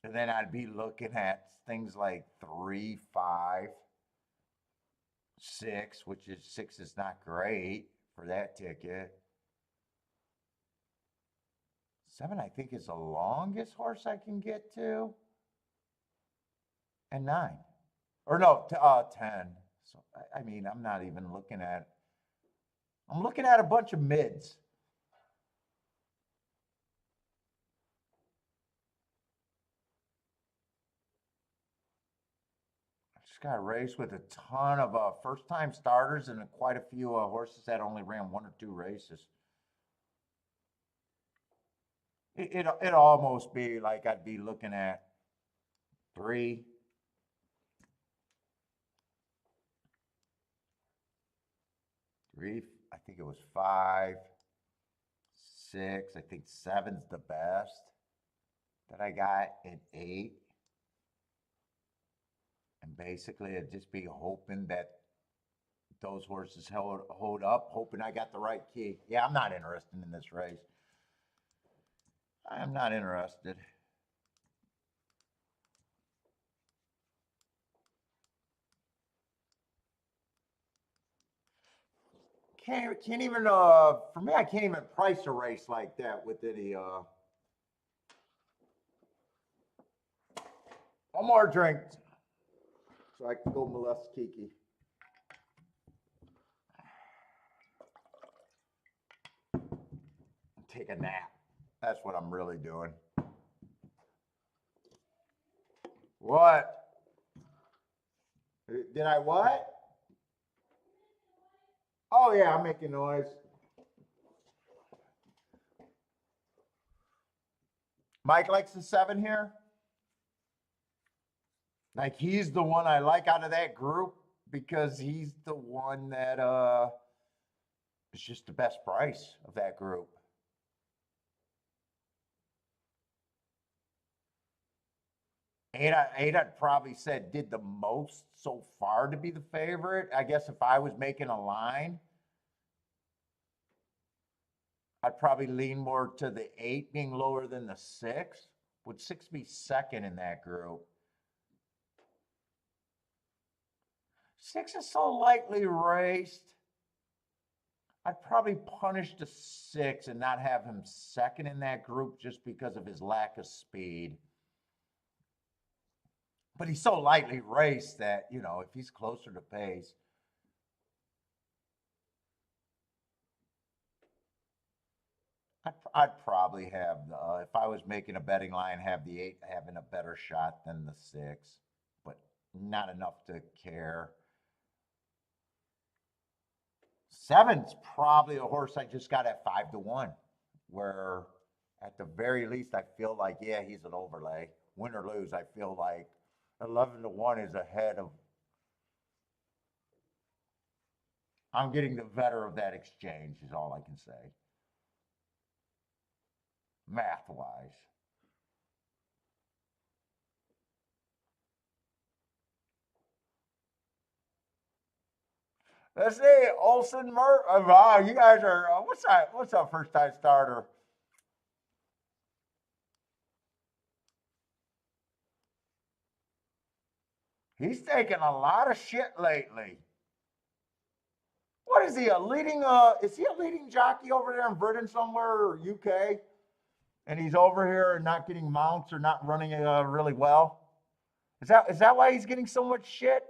And then I'd be looking at things like 3, 5, 6, which is 6 is not great for that ticket. 7, I think, is the longest horse I can get to. And 9. Or no, 10. So, I mean, I'm not even looking at, I'm looking at a bunch of mids. I just got a race with a ton of first-time starters and quite a few horses that only ran 1 or 2 races. It'd almost be like I'd be looking at 3, 3, I think it was 5, 6, I think 7's the best that I got, and 8. Basically, it'd just be hoping that those horses hold up, hoping I got the right key. Yeah, I'm not interested in this race. I am not interested. Can't even for me, I can't even price a race like that with any one more drink so I can go molest Kiki. Take a nap. That's what I'm really doing. What? Did I what? Oh yeah, I'm making noise. Mike likes the 7 here. Like he's the one I like out of that group because he's the one that is just the best price of that group. Eight I'd probably said did the most so far to be the favorite. I guess if I was making a line, I'd probably lean more to the 8 being lower than the 6. Would 6 be second in that group? 6 is so lightly raced. I'd probably punish the 6 and not have him second in that group just because of his lack of speed. But he's so lightly raced that, you know, if he's closer to pace. I'd probably have, if I was making a betting line, have the 8 having a better shot than the 6, but not enough to care. 7's probably a horse I just got at 5-1, where at the very least I feel like, yeah, he's an overlay. Win or lose, I feel like 11-1 is ahead of. I'm getting the better of that exchange is all I can say. Math-wise. Let's see, Olson wow, you guys are, what's that? What's that first time starter? He's taking a lot of shit lately. What is he, is he a leading jockey over there in Britain somewhere or UK? And he's over here and not getting mounts or not running really well? Is that why he's getting so much shit?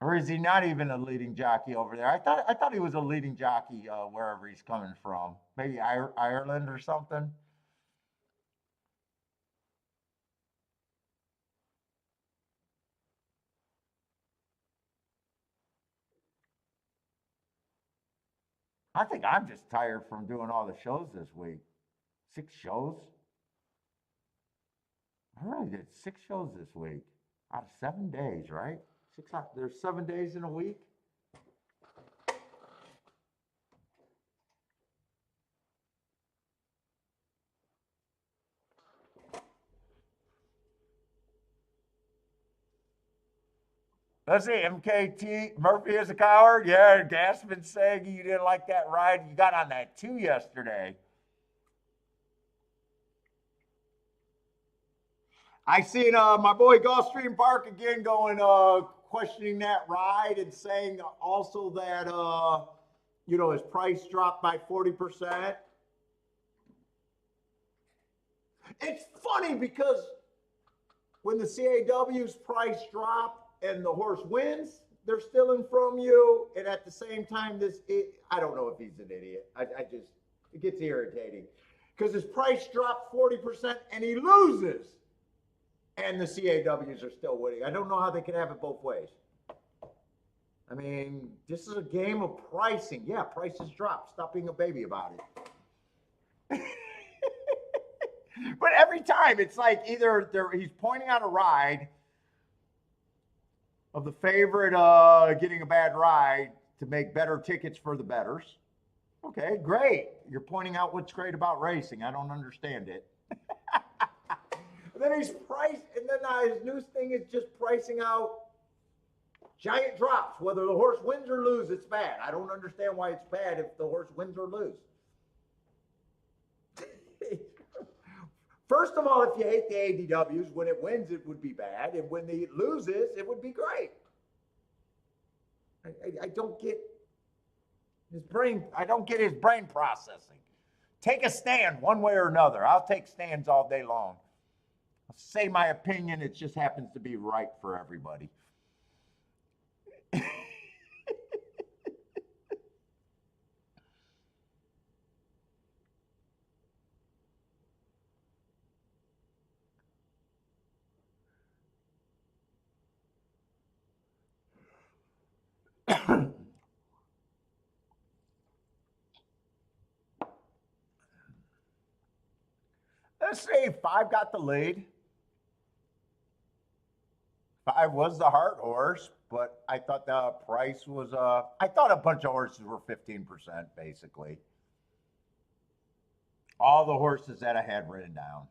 Or is he not even a leading jockey over there? I thought he was a leading jockey wherever he's coming from. Maybe Ireland or something. I think I'm just tired from doing all the shows this week. 6 shows? I really did 6 shows this week out of 7 days, right? There's 7 days in a week. Let's see, MKT, Murphy is a coward. Yeah, Gaspin saying you didn't like that ride. You got on that 2 yesterday. I seen my boy Gulfstream Park again going, questioning that ride and saying also that, you know, his price dropped by 40%. It's funny because when the CAW's price drop and the horse wins, they're stealing from you. And at the same time, I don't know if he's an idiot. It gets irritating because his price dropped 40% and he loses. And the CAWs are still winning. I don't know how they can have it both ways. I mean, this is a game of pricing. Yeah, prices drop. Stop being a baby about it. But every time, it's like either he's pointing out a ride of the favorite getting a bad ride to make better tickets for the bettors. Okay, great. You're pointing out what's great about racing. I don't understand it. Then he's priced, and then his new thing is just pricing out giant drops. Whether the horse wins or loses, it's bad. I don't understand why it's bad if the horse wins or loses. First of all, if you hate the ADWs, when it wins, it would be bad. And when it loses, it would be great. I don't get his brain. I don't get his brain processing. Take a stand one way or another. I'll take stands all day long. I'll say my opinion. It just happens to be right for everybody. Let's say 5 got the lead. 5 was the heart horse, but I thought the price was, I thought a bunch of horses were 15% basically. All the horses that I had written down.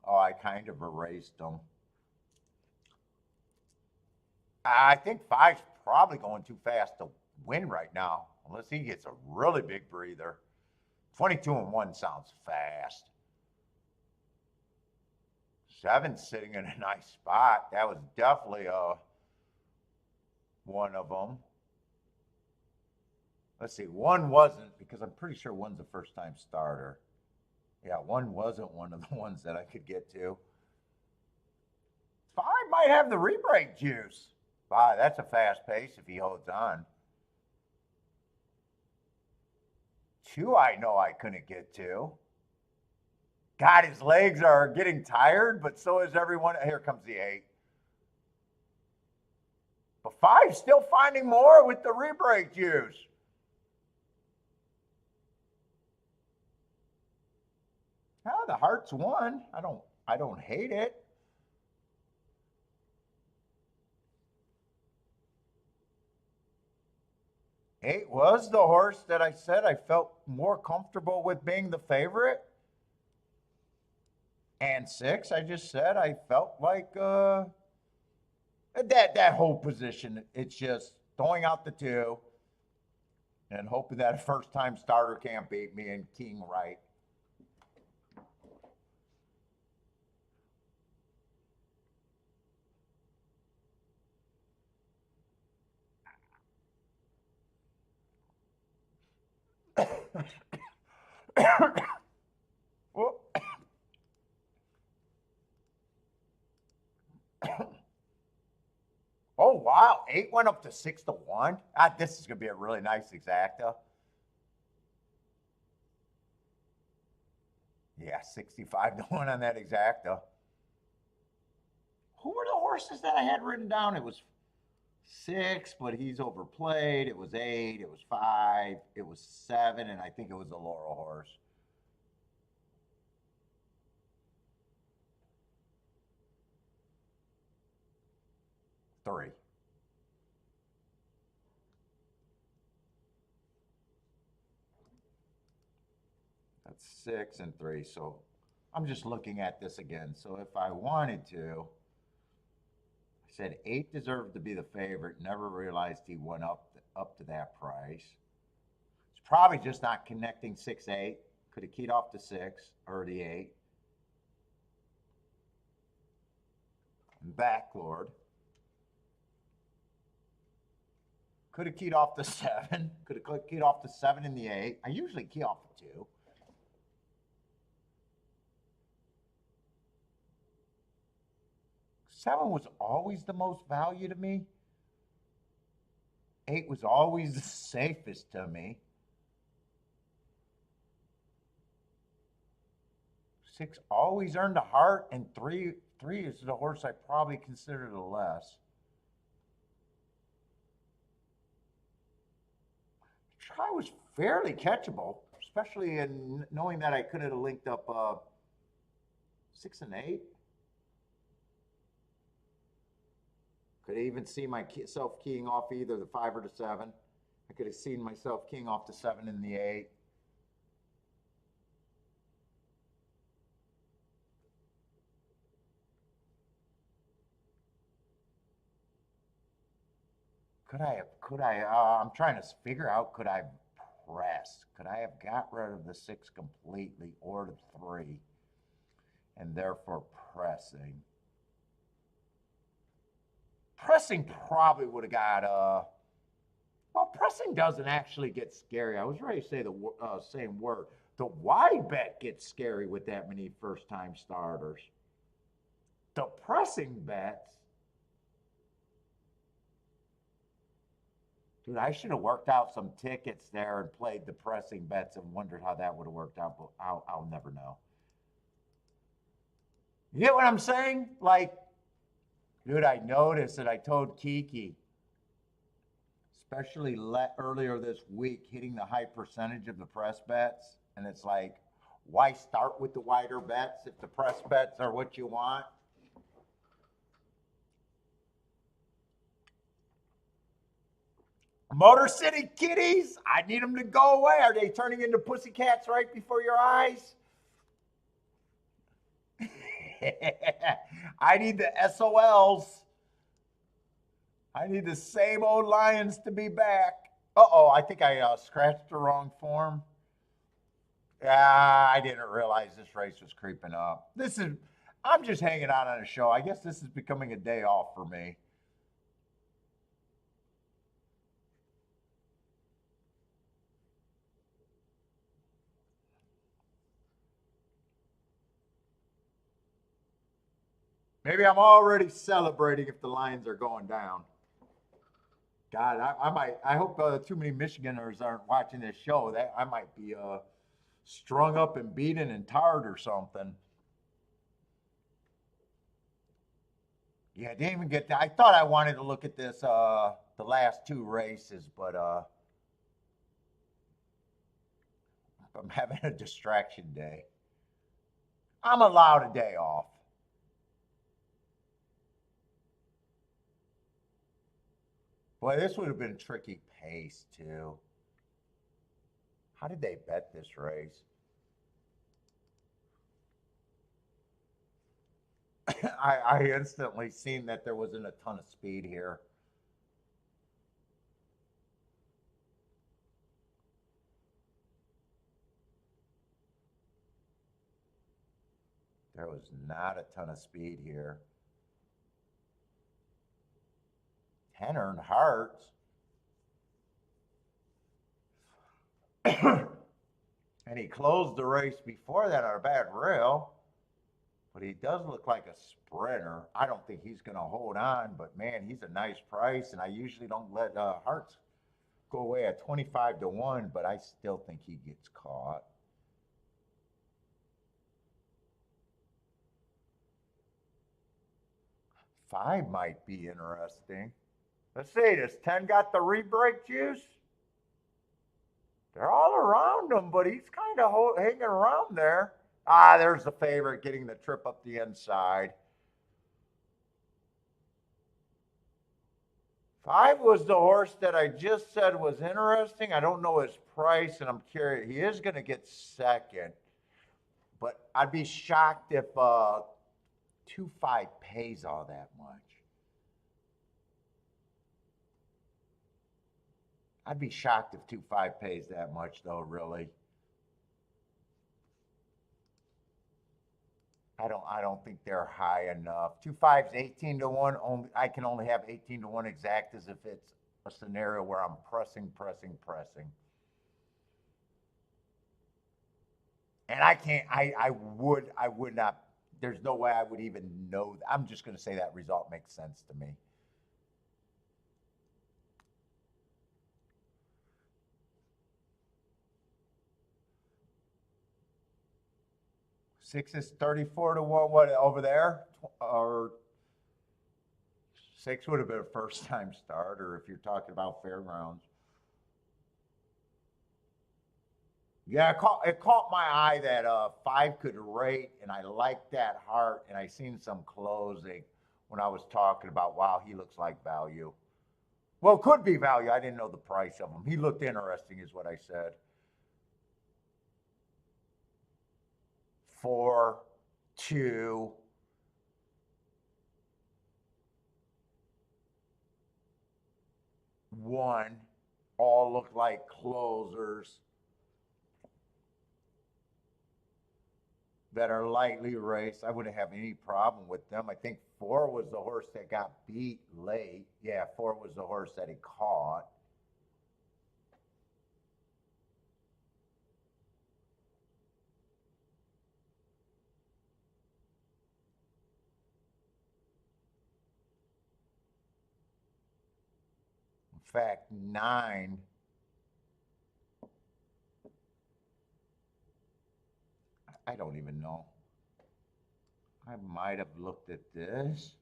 Oh, I kind of erased them. I think 5's probably going too fast to win right now, unless he gets a really big breather. 22-1 sounds fast. 7's sitting in a nice spot. That was definitely one of them. Let's see, 1 wasn't, because I'm pretty sure 1's a first-time starter. Yeah, 1 wasn't one of the ones that I could get to. 5 might have the re-break juice. 5, that's a fast pace if he holds on. 2, I know I couldn't get to. God, his legs are getting tired, but so is everyone. Here comes the 8. But 5's still finding more with the re-break juice. Oh, the heart's 1. I don't hate it. Eight was the horse that I said I felt more comfortable with being the favorite. And 6, I just said I felt like that whole position. It's just throwing out the 2 and hoping that a first-time starter can't beat me and keying right. Oh, wow. 8 went up to 6-1. This is going to be a really nice exacta. Yeah, 65-1 on that exacta. Who were the horses that I had written down? It was 6, but he's overplayed. It was 8. It was 5. It was 7, and I think it was a Laurel horse. Three. That's 6 and 3. So I'm just looking at this again. So if I wanted to, I said 8 deserved to be the favorite. Never realized he went up to that price. It's probably just not connecting 6-8. Could have keyed off the 6 or the 8. And backlord. Could have keyed off the 7. Could have keyed off the 7 and the 8. I usually key off the 2. Seven was always the most value to me. 8 was always the safest to me. 6 always earned a heart, and 3 is the horse I probably consider the less. Try was fairly catchable, especially in knowing that I could have linked up 6 and 8. Could have even seen myself keying off either the 5 or the 7. I could have seen myself keying off the 7 and the 8. I'm trying to figure out, could I press? Could I have got rid of the 6 completely or the 3 and therefore pressing? Pressing probably would have got, well, pressing doesn't actually get scary. I was ready to say the same word. The wide bet gets scary with that many first-time starters. The pressing bets, dude, I should have worked out some tickets there and played the pressing bets and wondered how that would have worked out, but I'll never know. You get what I'm saying? Like, dude, I noticed that I told Kiki, especially earlier this week, hitting the high percentage of the press bets. And it's like, why start with the wider bets if the press bets are what you want? Motor City Kitties, I need them to go away. Are they turning into pussycats right before your eyes? I need the SOLs. I need the same old Lions to be back. Uh-oh, I think I scratched the wrong form. I didn't realize this race was creeping up. I'm just hanging out on a show. I guess this is becoming a day off for me. Maybe I'm already celebrating if the Lions are going down. God, I hope too many Michiganders aren't watching this show. That I might be strung up and beaten and tired or something. Yeah, didn't even get that. I thought I wanted to look at this the last 2 races, but I'm having a distraction day. I'm allowed a day off. Boy, this would have been a tricky pace, too. How did they bet this race? I instantly seen that there wasn't a ton of speed here. There was not a ton of speed here. 10 earned hearts. And he closed the race before that on a bad rail. But he does look like a sprinter. I don't think he's going to hold on, but man, he's a nice price. And I usually don't let hearts go away at 25-1, but I still think he gets caught. Five might be interesting. Let's see, does 10 got the re-break juice? They're all around him, but he's kind of hanging around there. There's the favorite getting the trip up the inside. 5 was the horse that I just said was interesting. I don't know his price, and I'm curious. He is going to get second, but I'd be shocked if 2-5 pays all that much. I'd be shocked if 2-5 pays that much, though, really. I don't think they're high enough. 2-5's 18-1. I can only have 18-1 exact as if it's a scenario where I'm pressing. And I can't, I would not, there's no way I would even know. I'm just going to say that result makes sense to me. Six is 34-1. What over there? Or 6 would have been a first-time starter if you're talking about fairgrounds. Yeah, it caught my eye that 5 could rate, and I liked that heart, and I seen some closing when I was talking about, wow, he looks like value. Well, could be value. I didn't know the price of him. He looked interesting, is what I said. 4, 2. one all look like closers that are lightly raced. I wouldn't have any problem with them. I think 4 was the horse that got beat late. Yeah, 4 was the horse that he caught. In fact, 9. I don't even know. I might have looked at this.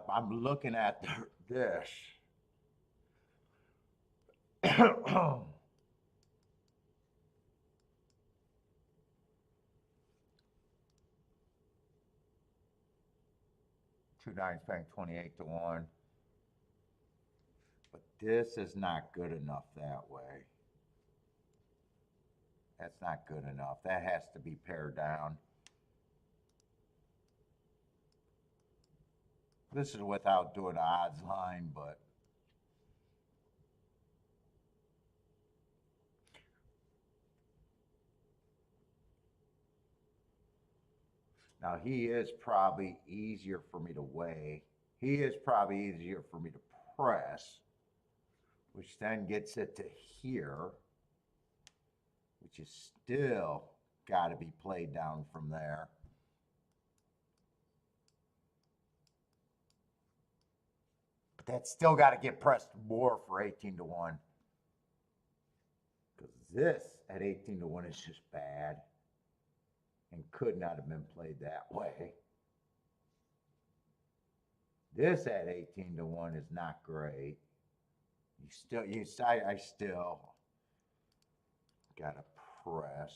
I'm looking at this. 2 9 paying 28 to 1. But this is not good enough that way. That's not good enough. That has to be pared down. This is without doing the odds line, but now he is probably easier for me to weigh. He is probably easier for me to press, which then gets it to here, which is still got to be played down from there. But that's still got to get pressed more for 18 to 1. Because this at 18 to 1 is just bad and could not have been played that way. This at 18 to 1 is not great. I still gotta press.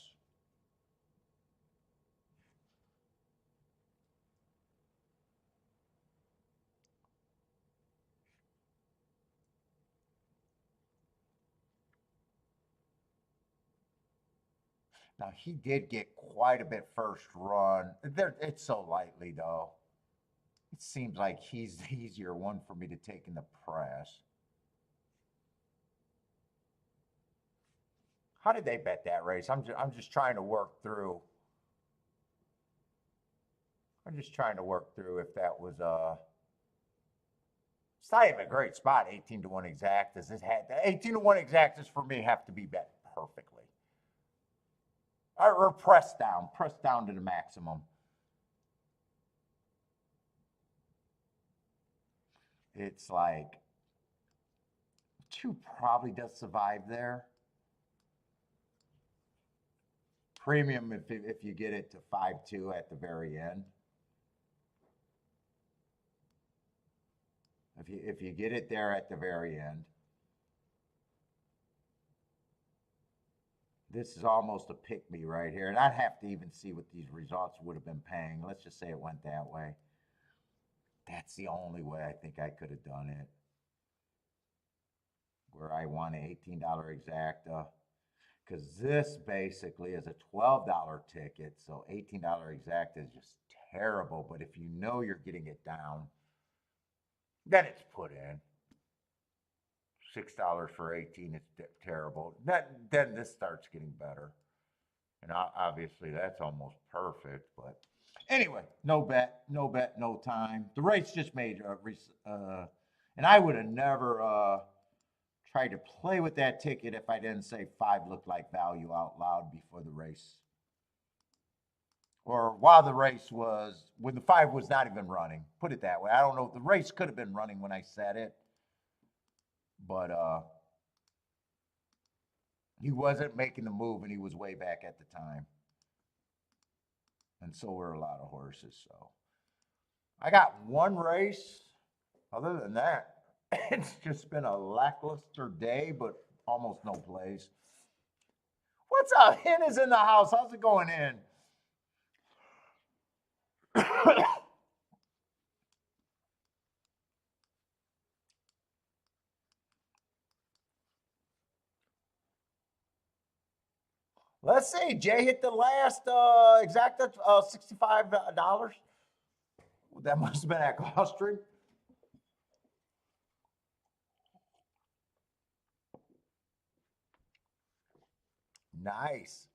Now he did get quite a bit first run. It's so lightly though. It seems like he's the easier one for me to take in the press. How did they bet that race? I'm just trying to work through. I'm just trying to work through if that was it's not even a great spot. 18 to 1 exact. Does this had 18 to 1 exactas for me have to be bet perfectly. Or press down to the maximum. It's like 2 probably does survive there. Premium if you get it to 5-2 at the very end. If you get it there at the very end. This is almost a pick-me right here. And I'd have to even see what these results would have been paying. Let's just say it went that way. That's the only way I think I could have done it. Where I won an $18 exacta. Because this basically is a $12 ticket. So $18 exacta is just terrible. But if you know you're getting it down, then it's put in. $6 for 18 is terrible. Then this starts getting better. And obviously that's almost perfect. But anyway, no bet, no time. The race just made, and I would have never tried to play with that ticket if I didn't say 5 looked like value out loud before the race. Or while the race was, when the 5 was not even running. Put it that way. I don't know. The race could have been running when I said it. But he wasn't making the move and he was way back at the time. And so were a lot of horses. So I got 1 race. Other than that, it's just been a lackluster day, but almost no plays. What's up? Hen is in the house. How's it going in? Let's see. Jay hit the last exact $65. That must have been at Gulfstream. Nice.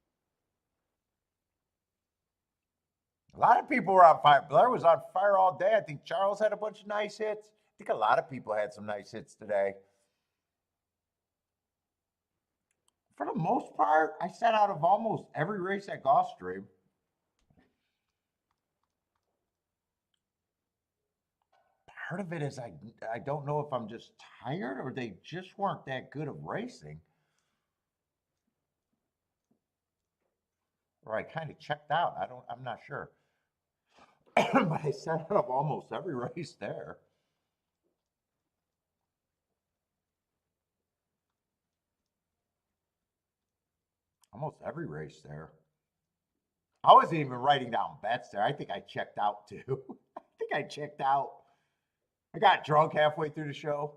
A lot of people were on fire. Blair was on fire all day. I think Charles had a bunch of nice hits. I think a lot of people had some nice hits today. For the most part, I sat out of almost every race at Gulfstream. Part of it is I don't know if I'm just tired or they just weren't that good of racing. Or I kind of checked out. I'm not sure. But I sat out of almost every race there. Almost every race there. I wasn't even writing down bets there. I think I checked out too. I think I checked out. I got drunk halfway through the show.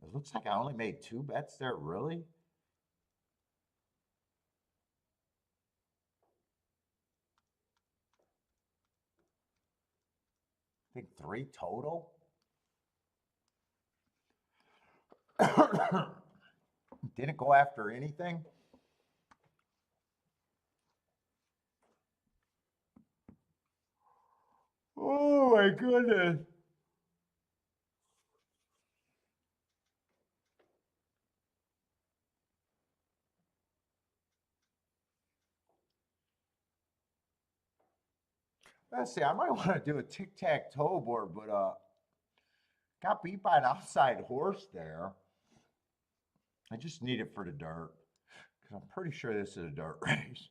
It looks like I only made 2 bets there, really? I think 3 total. Didn't go after anything. Oh my goodness. Let's see, I might want to do a tic-tac-toe board, but got beat by an outside horse there. I just need it for the dirt, because I'm pretty sure this is a dirt race.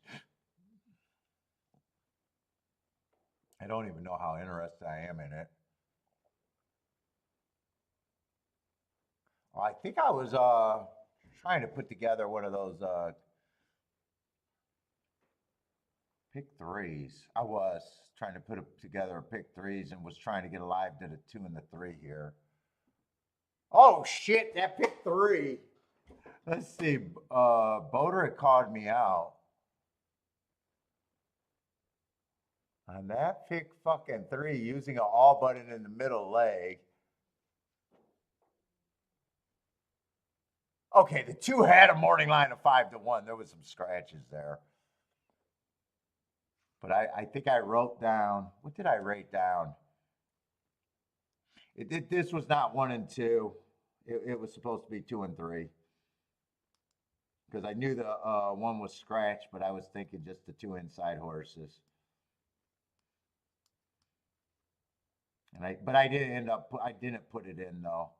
I don't even know how interested I am in it. Well, I think I was trying to put together one of those pick threes. I was trying to put together a pick threes and was trying to get alive to the 2 and the 3 here. Oh shit, that pick 3. Let's see. Boater had called me out. On that pick fucking 3 using an all button in the middle leg. Okay, the 2 had a morning line of 5-1. There was some scratches there. But I think I wrote down, what did I write down? This was not 1 and 2. It was supposed to be 2 and 3. Because I knew the 1 was scratched, but I was thinking just the 2 inside horses. And but I didn't end up, I didn't put it in though.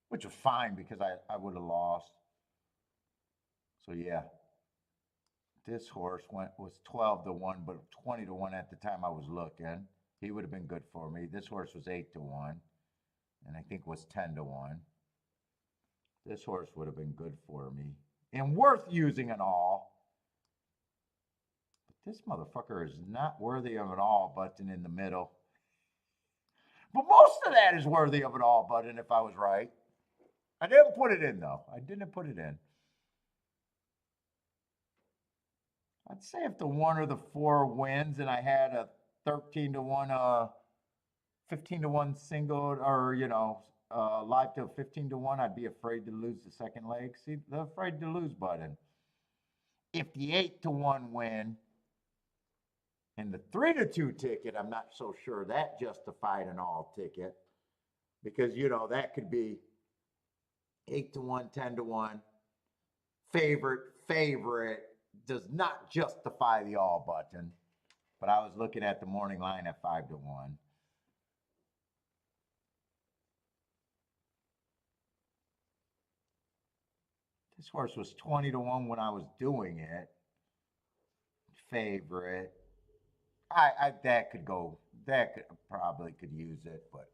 Which was fine because I would have lost. So yeah. This horse was 12-1, but 20-1 at the time I was looking. He would have been good for me. This horse was 8-1, and I think was 10-1. This horse would have been good for me and worth using an all. But this motherfucker is not worthy of an all button in the middle. But most of that is worthy of an all button if I was right. I didn't put it in though. I didn't put it in. I'd say if the 1 or the 4 wins and I had a 13-1, 15-1 single, or live to a 15-1, I'd be afraid to lose the second leg. See, the afraid to lose button. If the 8-1 win and the 3-2 ticket, I'm not so sure that justified an all ticket, because that could be 8-1, 10-1, favorite. Does not justify the all button, but I was looking at the morning line at 5-1. This horse was 20-1 when I was doing it. Favorite. That could go. Probably could use it, but.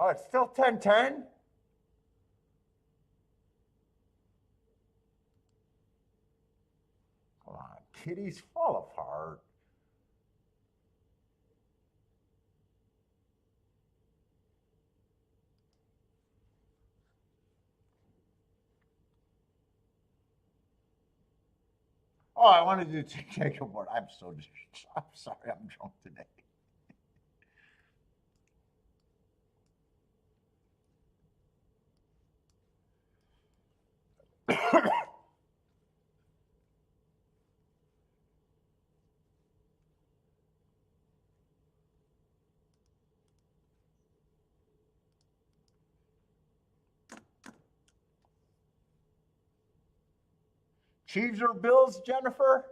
Oh, it's still 10-10? Come on, kitties, fall apart. Oh, I wanted to do checkerboard. I'm sorry, I'm drunk today. Chiefs or Bills, Jennifer?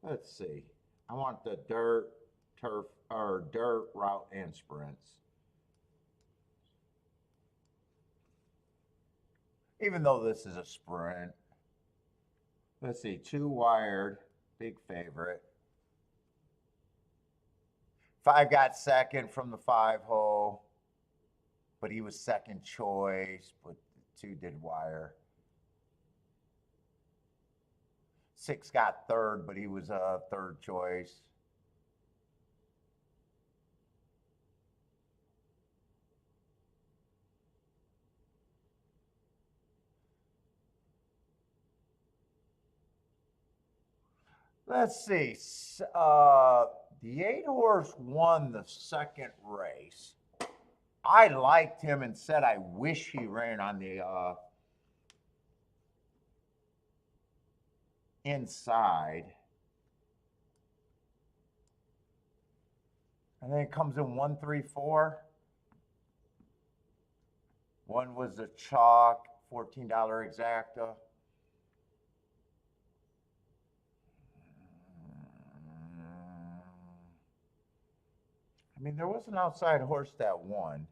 Let's see. I want the dirt, turf, or dirt, route, and sprints. Even though this is a sprint. Let's see, 2 wired, big favorite. 5 got second from the 5-hole, but he was second choice, but 2 did wire. 6 got third, but he was a third choice. Let's see. The 8-horse won the second race. I liked him and said I wish he ran on the inside. And then it comes in 1, 3, 4. One was a chalk, $14 exacta. I mean, there was an outside horse that won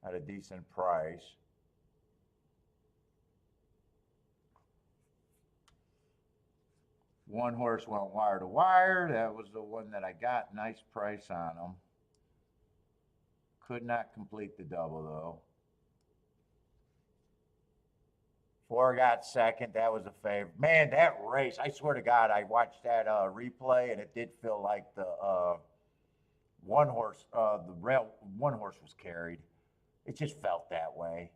at a decent price. One horse went wire to wire. That was the one that I got. Nice price on him. Could not complete the double, though. 4 got second. That was a favorite. Man, that race, I swear to God, I watched that replay, and it did feel like the one horse was carried. It just felt that way.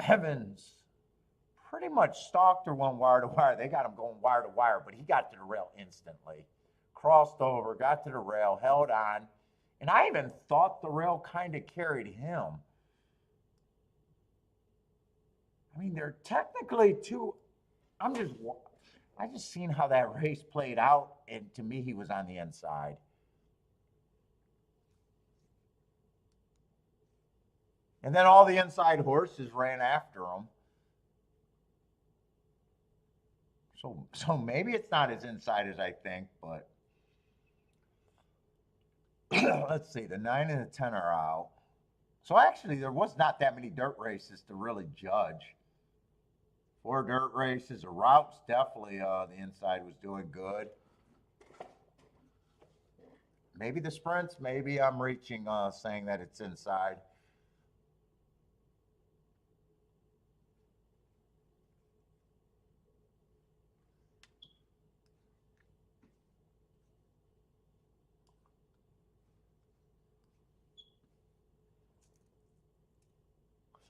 Evans pretty much stalked or went wire to wire. They got him going wire to wire, but he got to the rail instantly. Crossed over, got to the rail, held on, and I even thought the rail kind of carried him. I mean, they're technically two. I just seen how that race played out, and to me, he was on the inside. And then all the inside horses ran after him. So maybe it's not as inside as I think, but let's see. The 9 and the 10 are out. So actually, there was not that many dirt races to really judge. 4 dirt races, a routes, definitely the inside was doing good. Maybe the sprints, maybe I'm reaching saying that it's inside.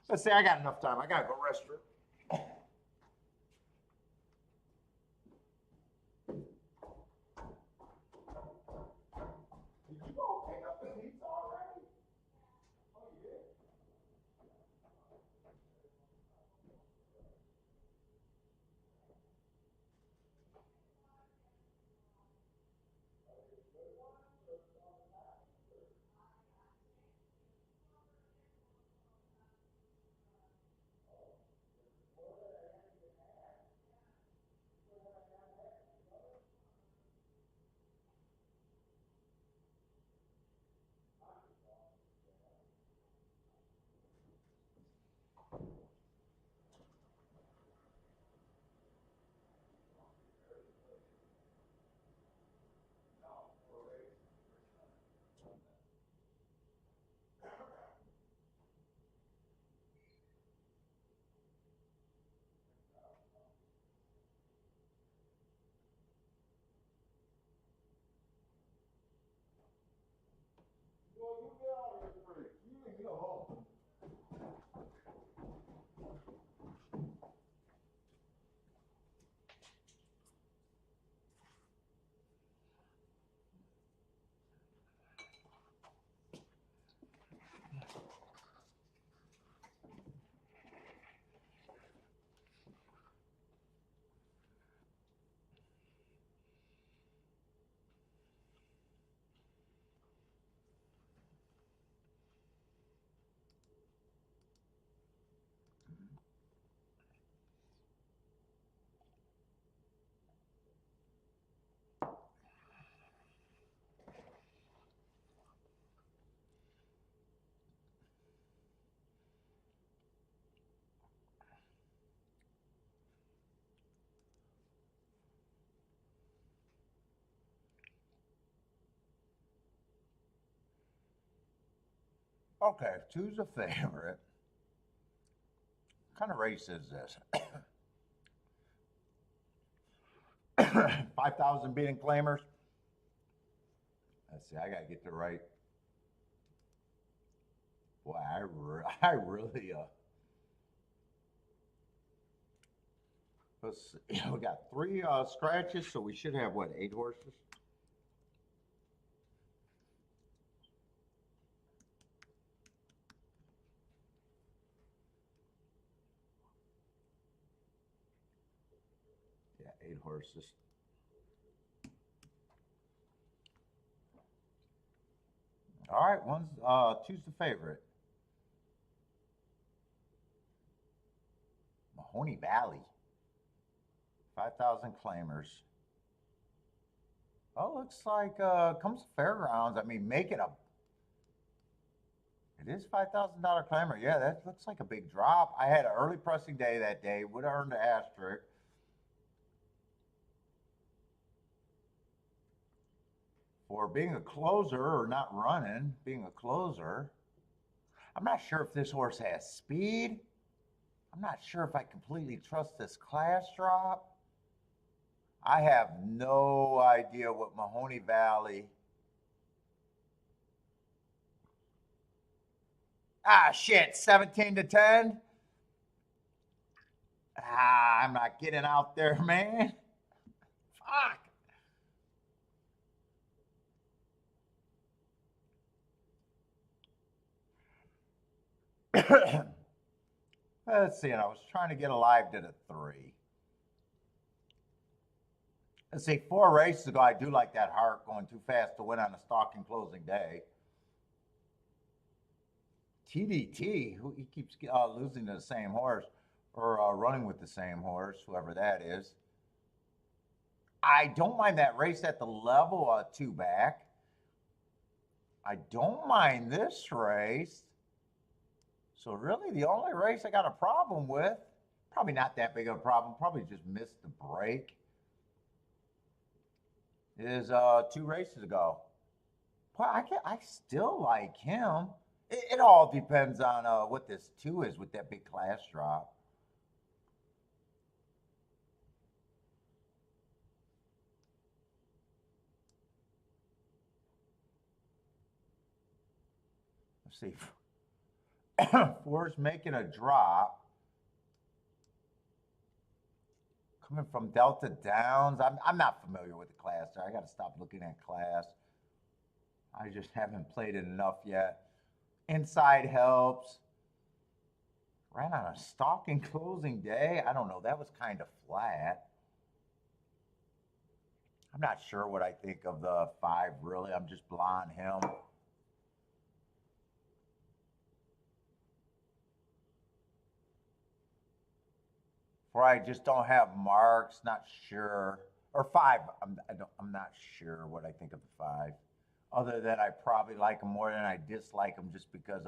Let's say I got enough time. I gotta go restroom. Did you go pick up the pizza already? Oh, you did? Okay, two's a favorite. What kind of race is this? 5,000 beating claimers. Let's see, I gotta get the right. Boy, I really, let's see, we got 3 scratches, so we should have, what, 8 horses? Yeah, 8 horses. All right, two's the favorite. Mahoney Valley. 5,000 claimers. Oh, looks like comes to fairgrounds. I mean, make it a. It is $5,000 claimer. Yeah, that looks like a big drop. I had an early pressing day that day. Would have earned an asterisk. For being a closer or not running, being a closer. I'm not sure if this horse has speed. I'm not sure if I completely trust this class drop. I have no idea what Mahoney Valley. Ah, shit, 17 to 10. Ah, I'm not getting out there, man. Fuck. Let's see, and I was trying to get alive to the 3. Let's see, 4 races ago, I do like that heart going too fast to win on a stalking closing day. TDT, who he keeps losing to the same horse or running with the same horse, whoever that is. I don't mind that race at the level 2 back. I don't mind this race. So really the only race I got a problem with, probably not that big of a problem, probably just missed the break, is 2 races ago. But I still like him. It all depends on what this 2 is with that big class drop. Let's see. 4's making a drop. Coming from Delta Downs. I'm not familiar with the class there. I got to stop looking at class. I just haven't played it enough yet. Inside helps. Ran on a stalking closing day. I don't know. That was kind of flat. I'm not sure what I think of the 5, really. I'm just blowing him. For I just don't have marks, not sure. Or 5, I'm not sure what I think of the 5. Other than I probably like him more than I dislike him just because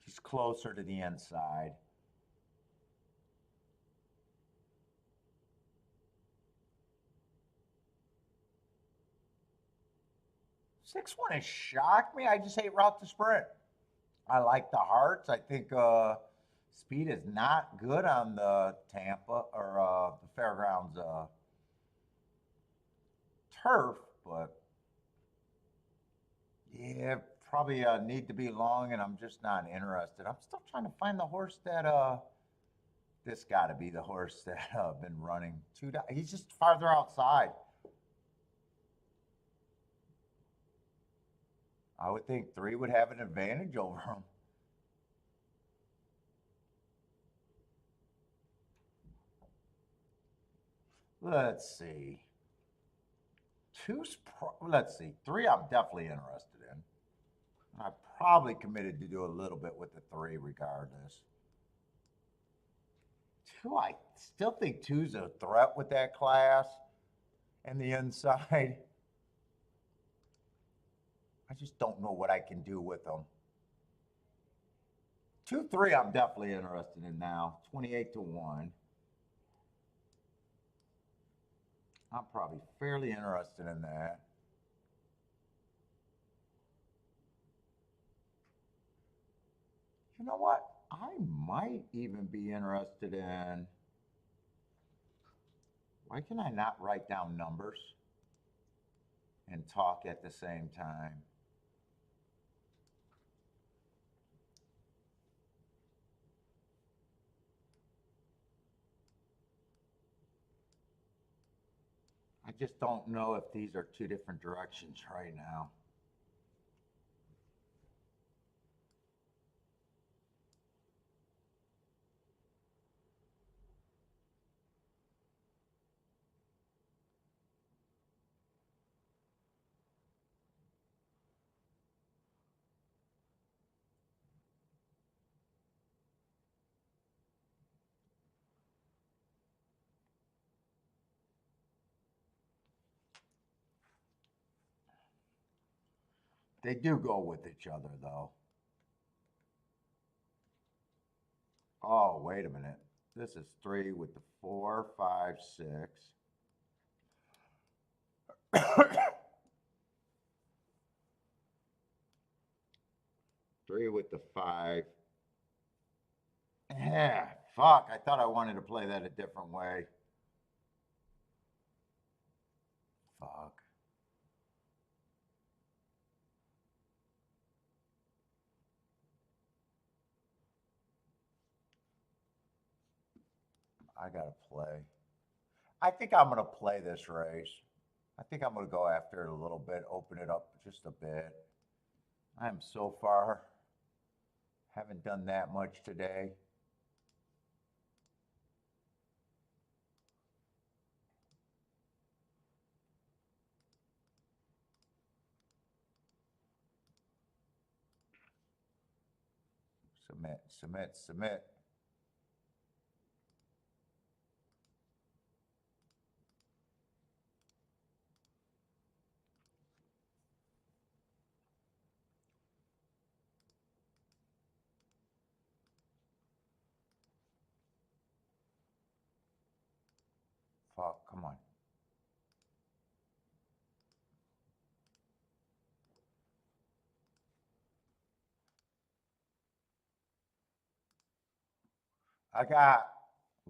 he's closer to the inside. 6-1 has shocked me. I just hate route to sprint. I like the hearts. I think speed is not good on the Tampa or the Fairgrounds turf, but yeah, probably need to be long, and I'm just not interested. I'm still trying to find the horse that this got to be the horse that been running 2. He's just farther outside. I would think 3 would have an advantage over him. Let's see. Let's see. 3 I'm definitely interested in. I probably committed to do a little bit with the 3 regardless. 2, I still think 2's a threat with that class and the inside. I just don't know what I can do with them. 2, 3 I'm definitely interested in now. 28 to 1. I'm probably fairly interested in that. You know what? I might even be interested in. Why can I not write down numbers and talk at the same time? I just don't know if these are two different directions right now. They do go with each other, though. Oh, wait a minute. This is 3 with the 4, 5, 6. 3 with the 5. Yeah, fuck. I thought I wanted to play that a different way. Fuck. I gotta play. I think I'm gonna play this race. I think I'm gonna go after it a little bit, open it up just a bit. I'm so far, haven't done that much today. Submit, submit, submit. Fuck, come on. I got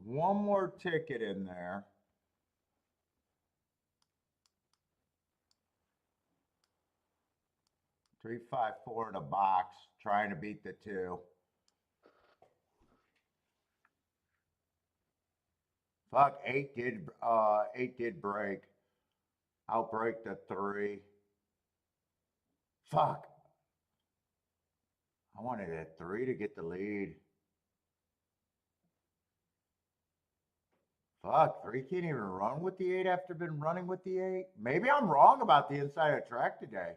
one more ticket in there. Three, 5, 4 in a box, trying to beat the 2. Fuck, 8 did break. I'll break the 3. Fuck. I wanted a 3 to get the lead. Fuck, 3 can't even run with the 8 after been running with the 8. Maybe I'm wrong about the inside of track today.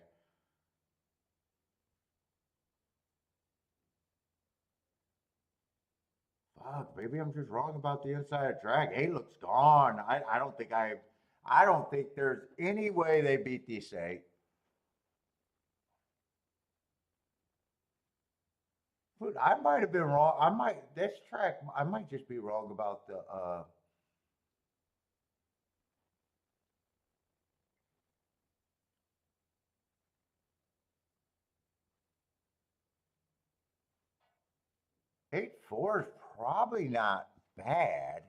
Fuck, maybe I'm just wrong about the inside of track. 8 looks gone. I don't think there's any way they beat this 8. Dude, I might have been wrong. I might just be wrong about the 8-4 is probably not bad.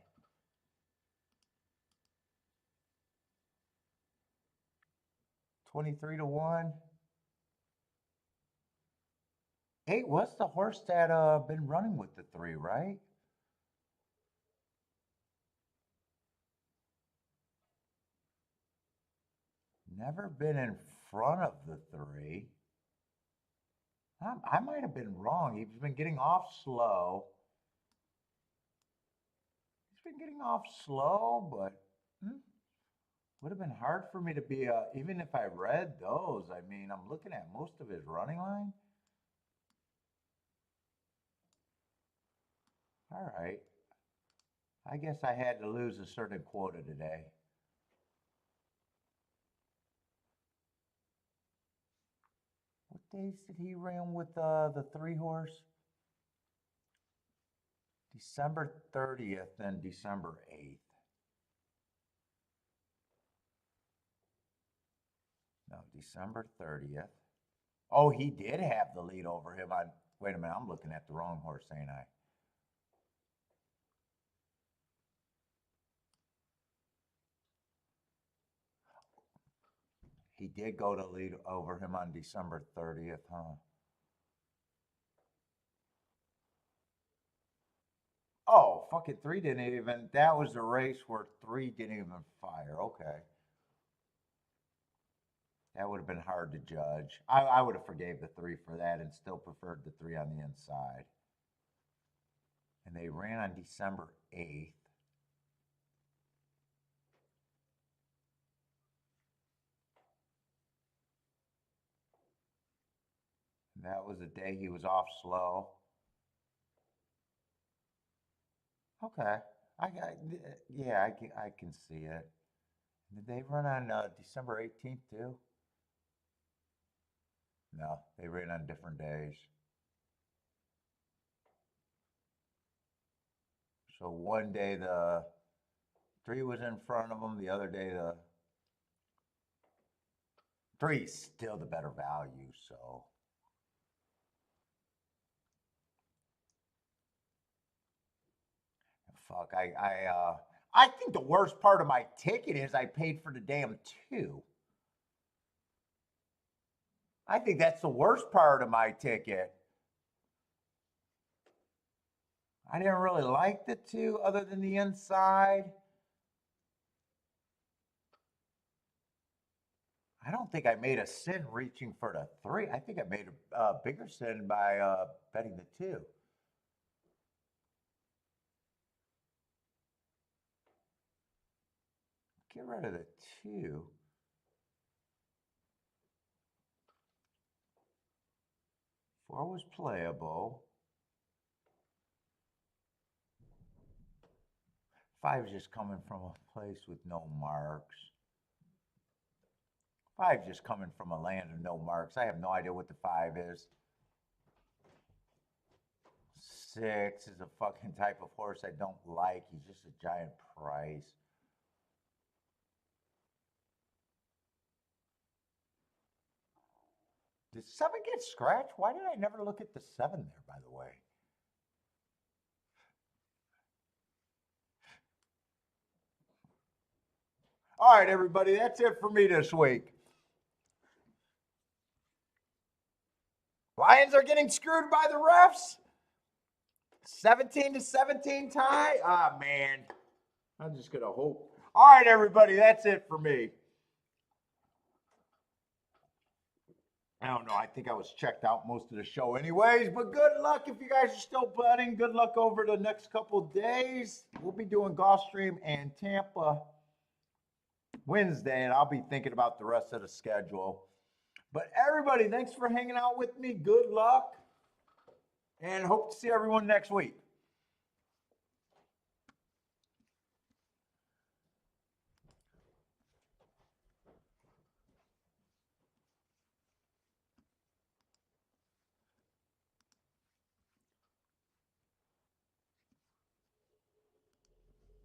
$23-1. 8 was the horse that been running with the 3, right? Never been in front of the 3. I might have been wrong. He's been getting off slow. But would have been hard for me to be, even if I read those. I mean, I'm looking at most of his running line. All right. I guess I had to lose a certain quota today. What days did he run with the 3 horse? December 30th and December 8th. No, December 30th. Oh, he did have the lead over him on Wait a minute, I'm looking at the wrong horse, ain't I? He did go to lead over him on December 30th, huh? Oh, fuck it, 3 didn't even, that was the race where 3 didn't even fire, okay. That would have been hard to judge. I would have forgave the 3 for that and still preferred the 3 on the inside. And they ran on December 8th. That was the day he was off slow. Okay, yeah, I can see it. Did they run on December 18th too? No, they ran on different days. So one day the 3 was in front of them, the other day the 3 is still the better value, so. Fuck, I think the worst part of my ticket is I paid for the damn 2. I think that's the worst part of my ticket. I didn't really like the 2 other than the inside. I don't think I made a sin reaching for the 3. I think I made a bigger sin by betting the 2. Get rid of the 2. 4 was playable. 5 is just coming from a place with no marks. 5 just coming from a land of no marks. I have no idea what the 5 is. 6 is a fucking type of horse I don't like. He's just a giant price. Did 7 get scratched? Why did I never look at the 7 there, by the way? All right, everybody, that's it for me this week. Lions are getting screwed by the refs. 17-17 tie? Ah, man. I'm just going to hope. All right, everybody, that's it for me. I don't know. I think I was checked out most of the show anyways, but good luck if you guys are still betting. Good luck over the next couple days. We'll be doing Gulfstream and Tampa Wednesday, and I'll be thinking about the rest of the schedule. But everybody, thanks for hanging out with me. Good luck, and hope to see everyone next week.